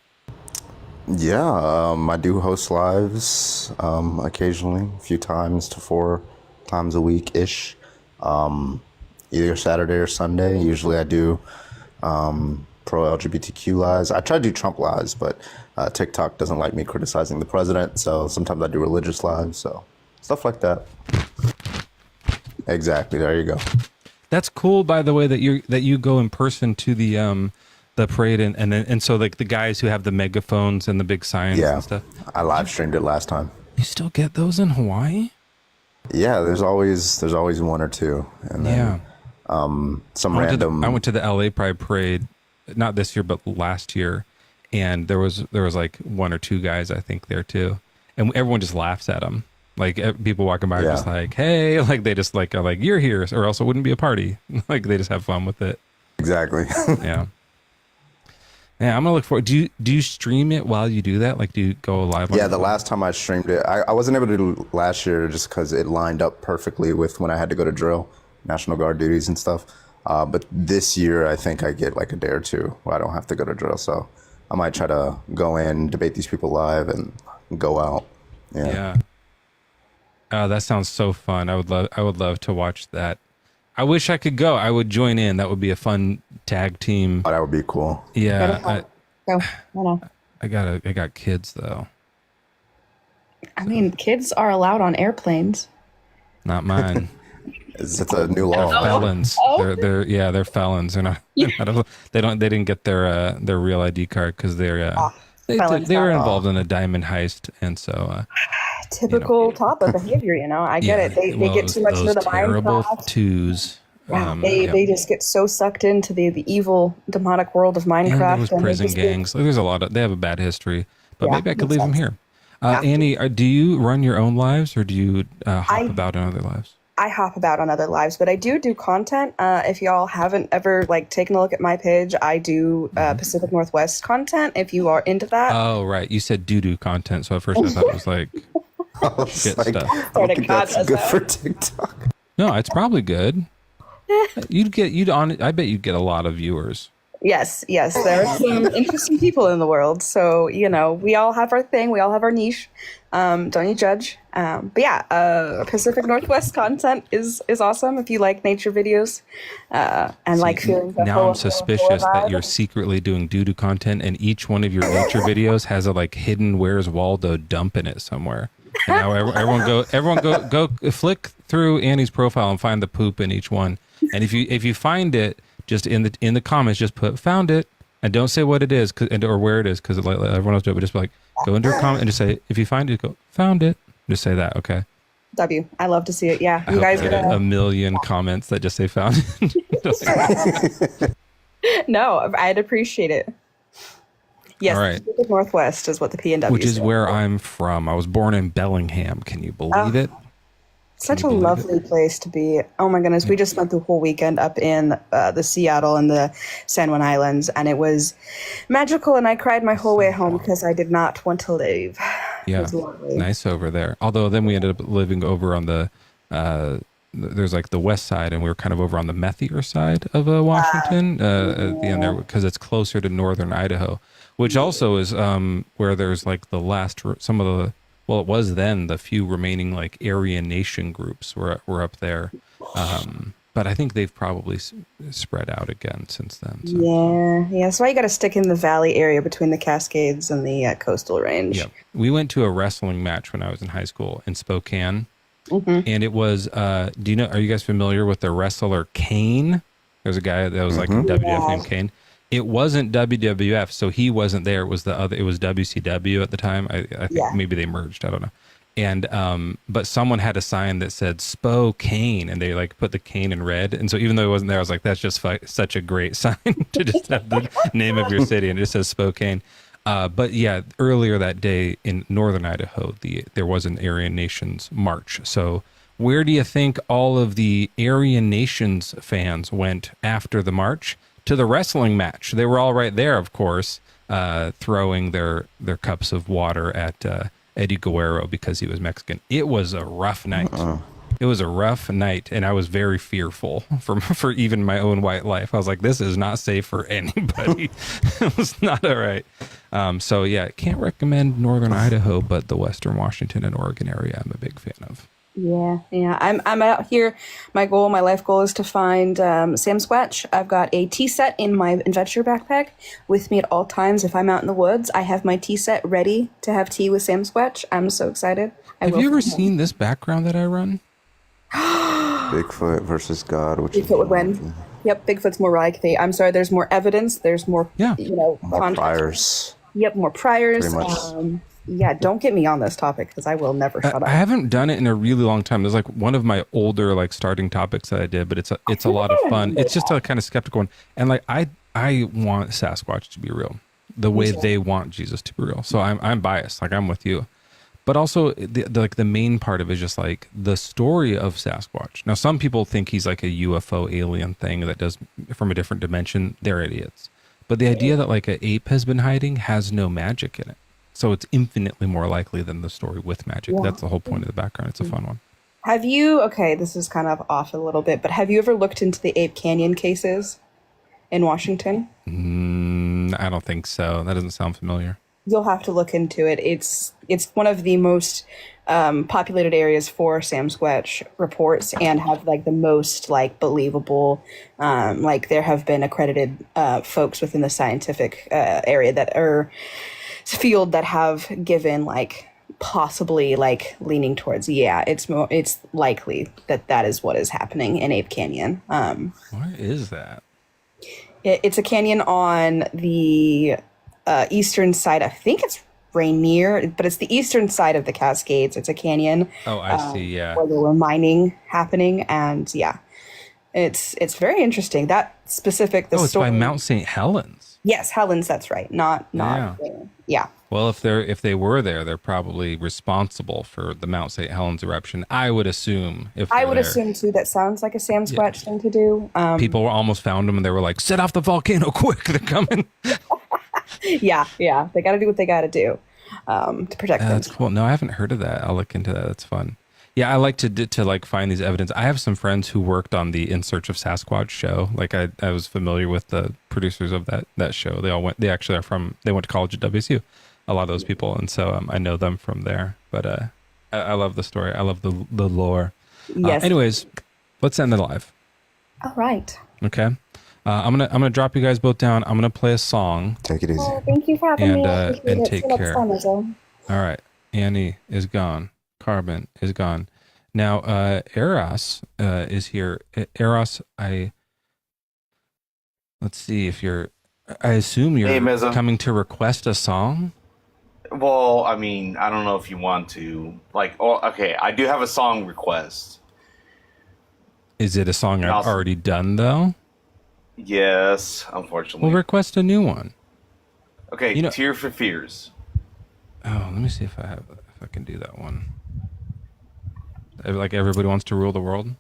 Yeah, I do host lives occasionally, a few times to 4 times a week-ish. Either Saturday or Sunday. Usually I do pro-LGBTQ lives. I try to do Trump lives, but TikTok doesn't like me criticizing the president, so sometimes I do religious lives, so stuff like that. Exactly, there you go. That's cool, by the way, that you go in person to the parade and so like the guys who have the megaphones and the big signs and stuff. I live streamed it last time. You still get those in Hawaii? Yeah, there's always one or two, and then some random. I went to the LA Pride parade, not this year but last year, and there was like 1 or 2 guys I think there too, and everyone just laughs at them. Like people walking by are just like, hey, like they just like are like you're here, or else it wouldn't be a party. Like they just have fun with it. Exactly. Yeah. Yeah, I'm gonna look for. Do you stream it while you do that? Like, do you go live? Yeah, the last time I streamed it, I wasn't able to do it last year just because it lined up perfectly with when I had to go to drill, National Guard duties and stuff. But this year, I think I get like a day or two where I don't have to go to drill. So I might try to go in, debate these people live, and go out. Yeah. Oh, that sounds so fun. I would love to watch that. I wish I could go. I would join in. That would be a fun tag team. Oh, that would be cool. Yeah. I got kids though. I mean, kids are allowed on airplanes. Not mine. It's a new law. They're felons. Oh. They're felons. They're not. They didn't get their real ID card because they were involved in a diamond heist, and so typical toddler behavior. I get it. They get too much into the terrible Minecraft. twos. They just get so sucked into the evil demonic world of Minecraft. And there was and prison gangs. There's a lot of. They have a bad history, but maybe I could leave them here. Yeah. Annie, do you run your own lives, or do you hop about in other lives? I hop about on other lives, but I do content. If y'all haven't ever taken a look at my page, I do Pacific Northwest content. If you are into that. Oh, right. You said doo-doo content, so at first I thought it was like shit stuff. I don't think that's good for TikTok. No, it's probably good. I bet you'd get a lot of viewers. Yes. There are some interesting people in the world. So, we all have our thing. We all have our niche. Don't you judge. But yeah, Pacific Northwest content is awesome if you like nature videos and like feeling the Now I'm suspicious that you're secretly doing doo-doo content and each one of your nature videos has a hidden Where's Waldo dump in it somewhere. And now everyone go flick through Annie's profile and find the poop in each one. And if you find it, just in the comments, just put "found it" and don't say what it is or where it is because everyone else do it. But just go into a comment and just say if you find it, go "found it." Just say that, okay? W. I love to see it. Yeah, you guys get a million comments that just say "found it." No, I'd appreciate it. Yes, all right. Pacific Northwest is what the PNW. Which is where I'm from. I was born in Bellingham. Can you believe it? Such a lovely place to be. Oh my goodness. We just spent the whole weekend up in the Seattle and the San Juan Islands, and it was magical, and I cried my whole way home because I did not want to leave. Yeah, it was lovely. Nice over there. Although then we ended up living over on the, there's the west side, and we were kind of over on the methier side of Washington at the end there because it's closer to northern Idaho, which also is where there's the last, some of the, well, it was then the few remaining Aryan nation groups were up there, but I think they've probably spread out again since then. So. Yeah. That's why you got to stick in the valley area between the Cascades and the coastal range. Yeah, we went to a wrestling match when I was in high school in Spokane, and it was. Are you guys familiar with the wrestler Kane? There's a guy that was WWF named Kane. It wasn't WWF, so he wasn't there. It was the other. It was WCW at the time. I think maybe they merged. I don't know. And but someone had a sign that said Spokane, and they put the cane in red. And so even though it wasn't there, I was like, that's just such a great sign to just have the name of your city, and it just says Spokane. But yeah, earlier that day in northern Idaho, there was an Aryan Nations march. So where do you think all of the Aryan Nations fans went after the march? To the wrestling match. They were all right there, of course, throwing their cups of water at Eddie Guerrero because he was Mexican. It was a rough night. It was a rough night, and I was very fearful for even my own white life. I was like, this is not safe for anybody. It was not all right. So yeah, can't recommend northern Idaho, but the western Washington and Oregon area I'm a big fan of. Yeah. I'm out here. My life goal is to find Sam Squatch. I've got a tea set in my adventure backpack with me at all times. If I'm out in the woods, I have my tea set ready to have tea with Sam Squatch. I'm so excited. Have you ever seen this background that I run? Bigfoot versus God. Bigfoot would win. Yep, Bigfoot's more likely. I'm sorry, there's more evidence. There's more, more context. priors. Yep, more priors. Pretty much. Yeah, don't get me on this topic because I will never shut up. I haven't done it in a really long time. There's one of my older starting topics that I did, but it's a lot of fun. It's just a kind of skeptical one. And I want Sasquatch to be real, the way they want Jesus to be real. So I'm biased. I'm with you. But also the main part of it is just the story of Sasquatch. Now some people think he's a UFO alien thing that does from a different dimension. They're idiots. But the idea that an ape has been hiding has no magic in it. So it's infinitely more likely than the story with magic. Yeah. That's the whole point of the background. It's a fun one. Have you, okay, this is kind of off a little bit, but have you ever looked into the Ape Canyon cases in Washington? I don't think so. That doesn't sound familiar. You'll have to look into it. It's one of the most populated areas for Samsquatch reports and have like the most like believable, like there have been accredited folks within the scientific area that are field that have given like possibly like leaning towards it's likely that is what is happening in Ape Canyon. Where is that? It's a canyon on the eastern side. I think it's Rainier, but it's the eastern side of the Cascades. It's a canyon. Oh, I see. Yeah, where there were mining happening, and it's very interesting. That specific. It's by Mount St. Helens. Yes, Helens. That's right. Not. Yeah. Well, if they were there, they're probably responsible for the Mount St. Helens eruption. I would assume. I would assume too. That sounds like a Samsquatch thing to do. People almost found them, and they were like, "Set off the volcano quick! They're coming." Yeah. They got to do what they got to do to protect them. That's cool. No, I haven't heard of that. I'll look into that. That's fun. Yeah, I like to like find these evidence. I have some friends who worked on the In Search of Sasquatch show. Like I was familiar with the producers of that show. They actually went to college at WSU. A lot of those people, and so I know them from there. But I love the story. I love the lore. Yes. Anyways, let's end it live. All right. Okay. I'm gonna drop you guys both down. I'm gonna play a song. Take it easy. Oh, thank you for having me. And take care. All right. Annie is gone. Carbon is gone. Now Eros is here. Eros, let's see if you're. I assume you're Mezzo. coming to request a song. Well, I mean, I don't know if you want to. Okay, I do have a song request. Is it a song I've already done though? Yes, unfortunately. Well, request a new one. Okay, Tear for Fears. Oh, let me see if I can do that one. Like Everybody Wants to Rule the World?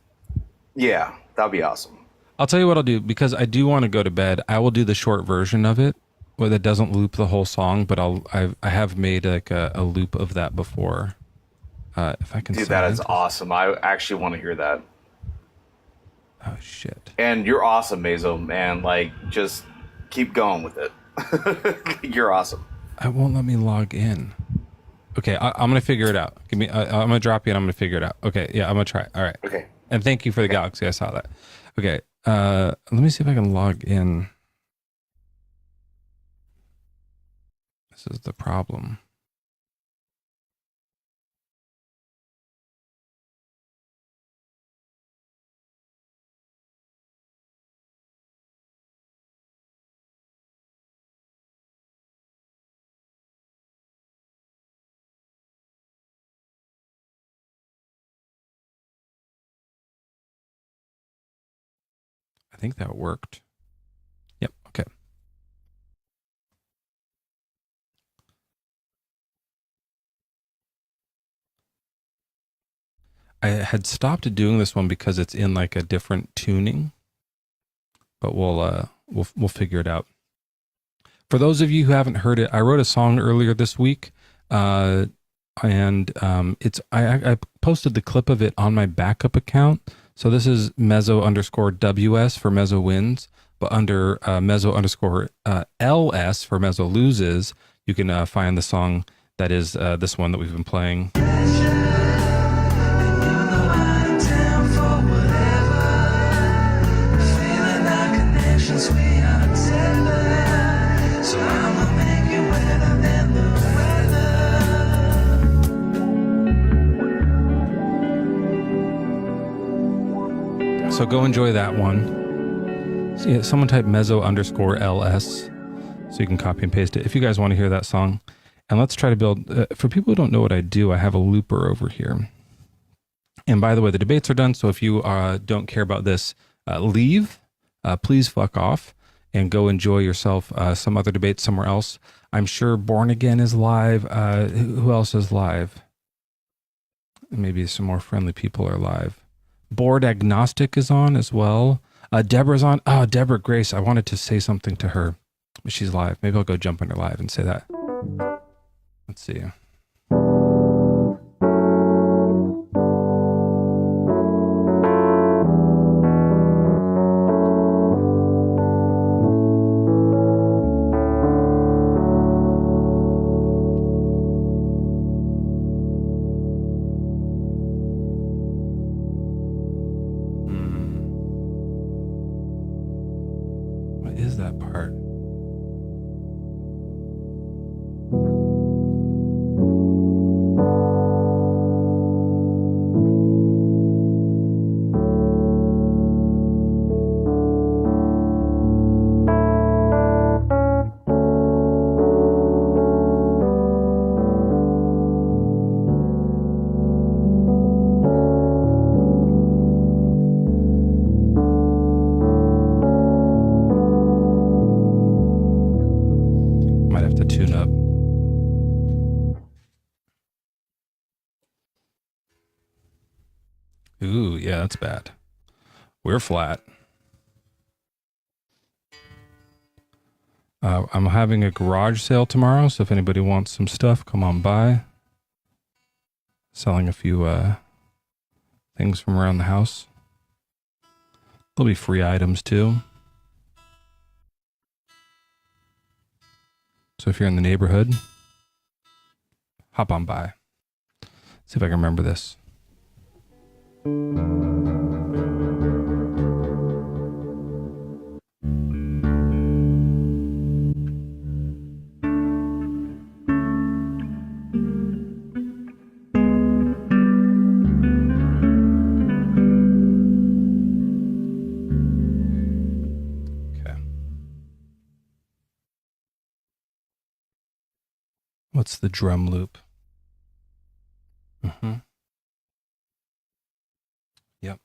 Yeah, that'd be awesome. I'll tell you what I'll do, because I do want to go to bed. I will do the short version of it, where that doesn't loop the whole song, but I have made like a loop of that before. If I can. Dude, that is awesome. I actually want to hear that. Oh shit! And you're awesome, Mezzo, man. Like, just keep going with it. You're awesome. I won't let me log in. Okay, I'm gonna figure it out. I'm gonna drop you and I'm gonna figure it out. Okay, yeah, I'm gonna try. All right. Okay. And thank you for the Galaxy. I saw that. Okay. Let me see if I can log in. This is the problem. I think that worked. Yep. Okay. I had stopped doing this one because it's in like a different tuning, but we'll figure it out. For those of you who haven't heard it, I wrote a song earlier this week, and I posted the clip of it on my backup account. So this is Mezzo_WS for Mezzo wins, but under Mezzo_LS for Mezzo loses, you can find the song that is this one that we've been playing. So go enjoy that one. So yeah, someone type Mezzo_LS so you can copy and paste it if you guys want to hear that song. And let's try to build, for people who don't know what I do, I have a looper over here. And by the way, the debates are done. So if you don't care about this, leave, please fuck off and go enjoy yourself some other debates somewhere else. I'm sure Born Again is live. Who else is live? Maybe some more friendly people are live. Board Agnostic is on as well. Deborah's on. Oh, Deborah Grace. I wanted to say something to her, but she's live. Maybe I'll go jump on her live and say that. Let's see. Ooh, yeah, that's bad. We're flat. I'm having a garage sale tomorrow, so if anybody wants some stuff, come on by. Selling a few things from around the house. There'll be free items too. So if you're in the neighborhood, hop on by. See if I can remember this. What's the drum loop? Mm-hmm. Yep.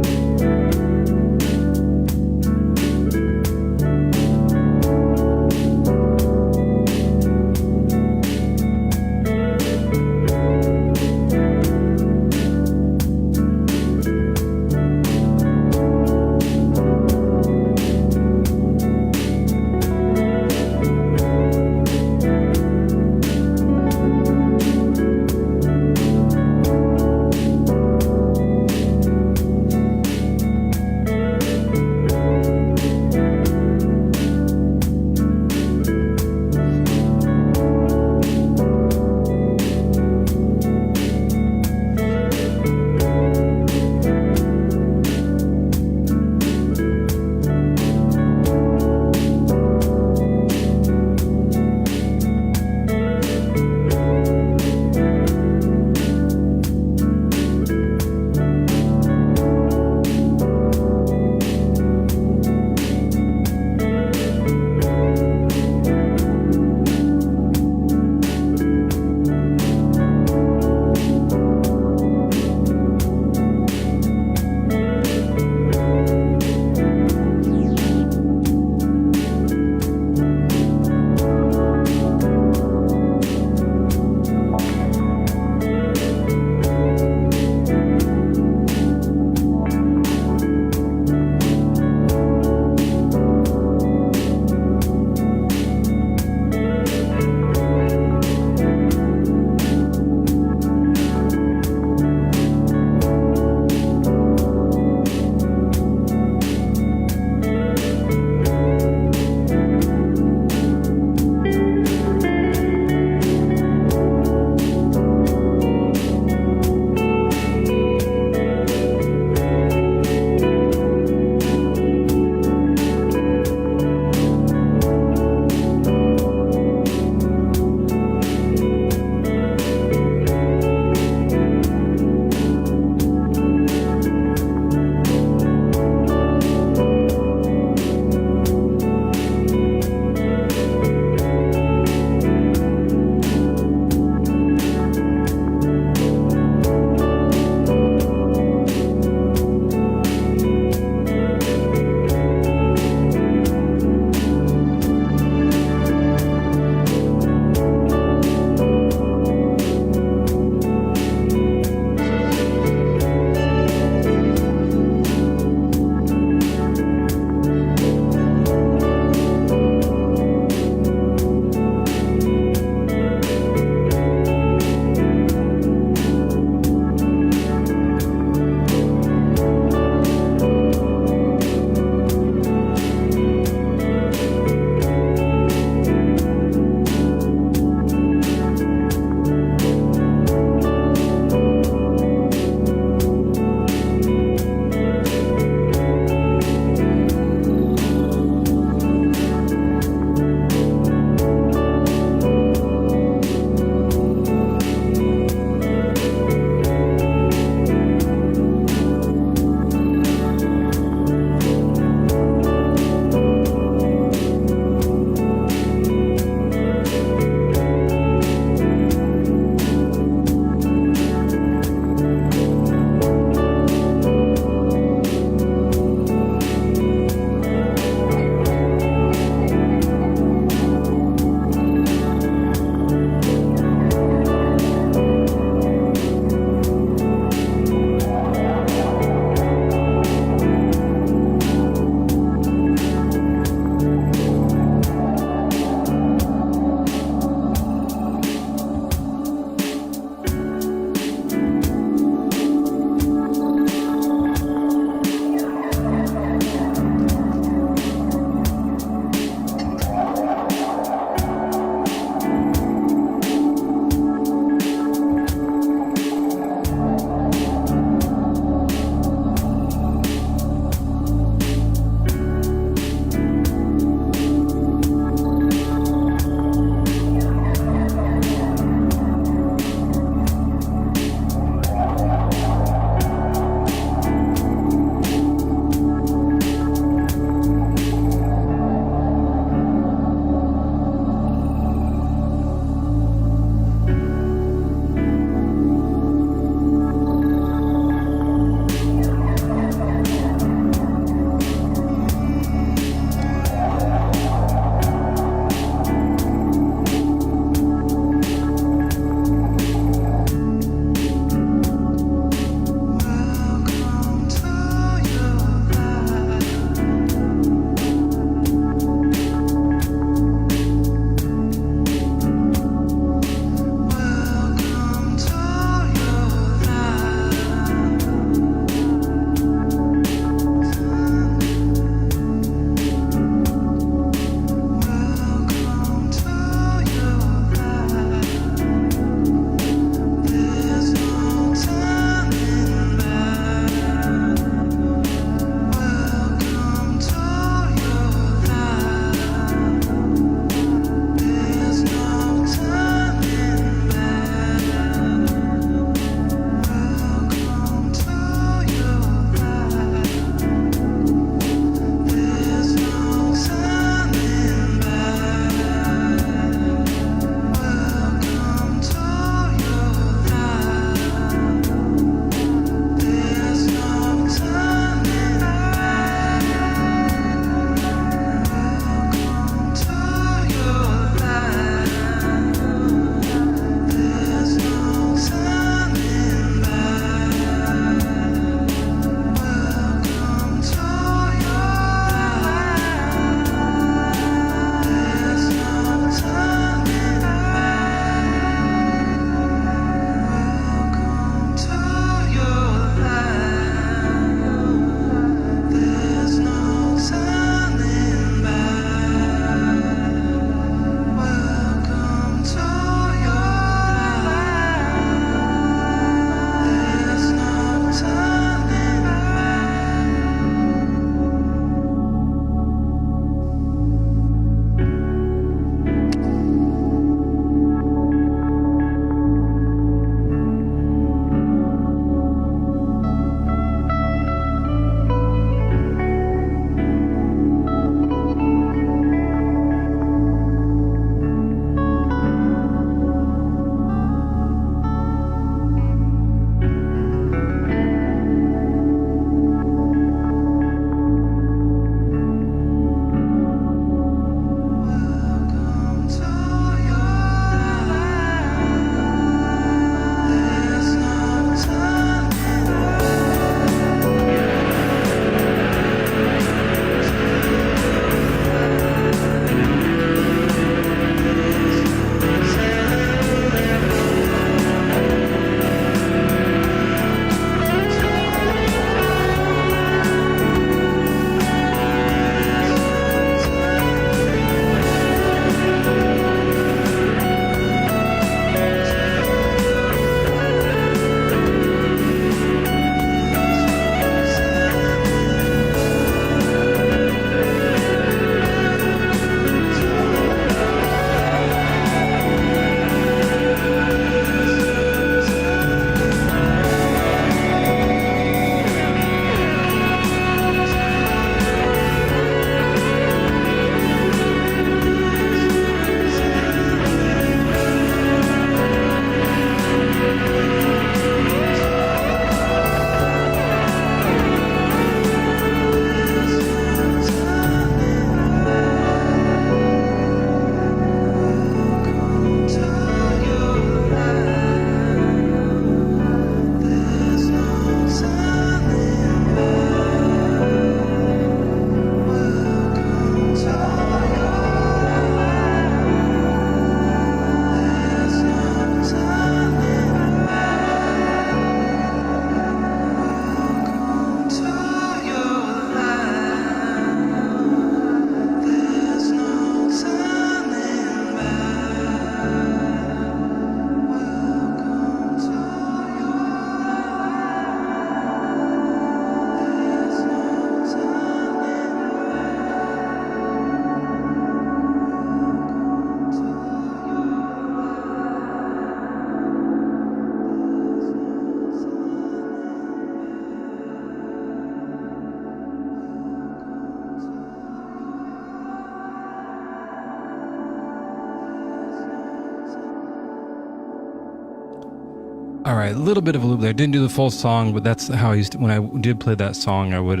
All right, a little bit of a loop there. Didn't do the full song, but that's how I used to, when I did play that song, I would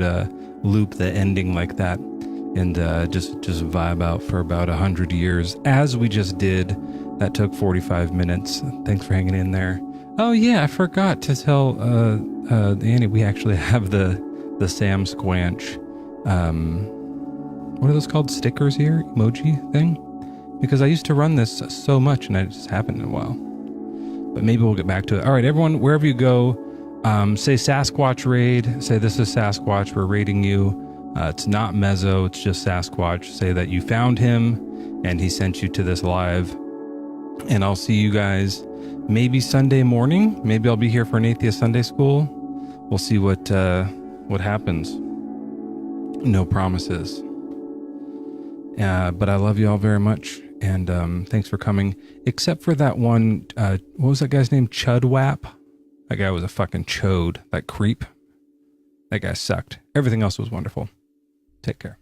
loop the ending like that and just vibe out for about 100 years, as we just did. That took 45 minutes. Thanks for hanging in there. Oh yeah, I forgot to tell Annie, we actually have the Sam Squanch, what are those called? Stickers here? Emoji thing? Because I used to run this so much and I just haven't in a while. But maybe we'll get back to it. All right, everyone, wherever you go, say Sasquatch raid. Say this is Sasquatch. We're raiding you. It's not Mezzo. It's just Sasquatch. Say that you found him and he sent you to this live. And I'll see you guys maybe Sunday morning. Maybe I'll be here for an atheist Sunday school. We'll see what happens. No promises. But I love you all very much. And thanks for coming. Except for that one, what was that guy's name? Chudwap? That guy was a fucking chode. That creep. That guy sucked. Everything else was wonderful. Take care.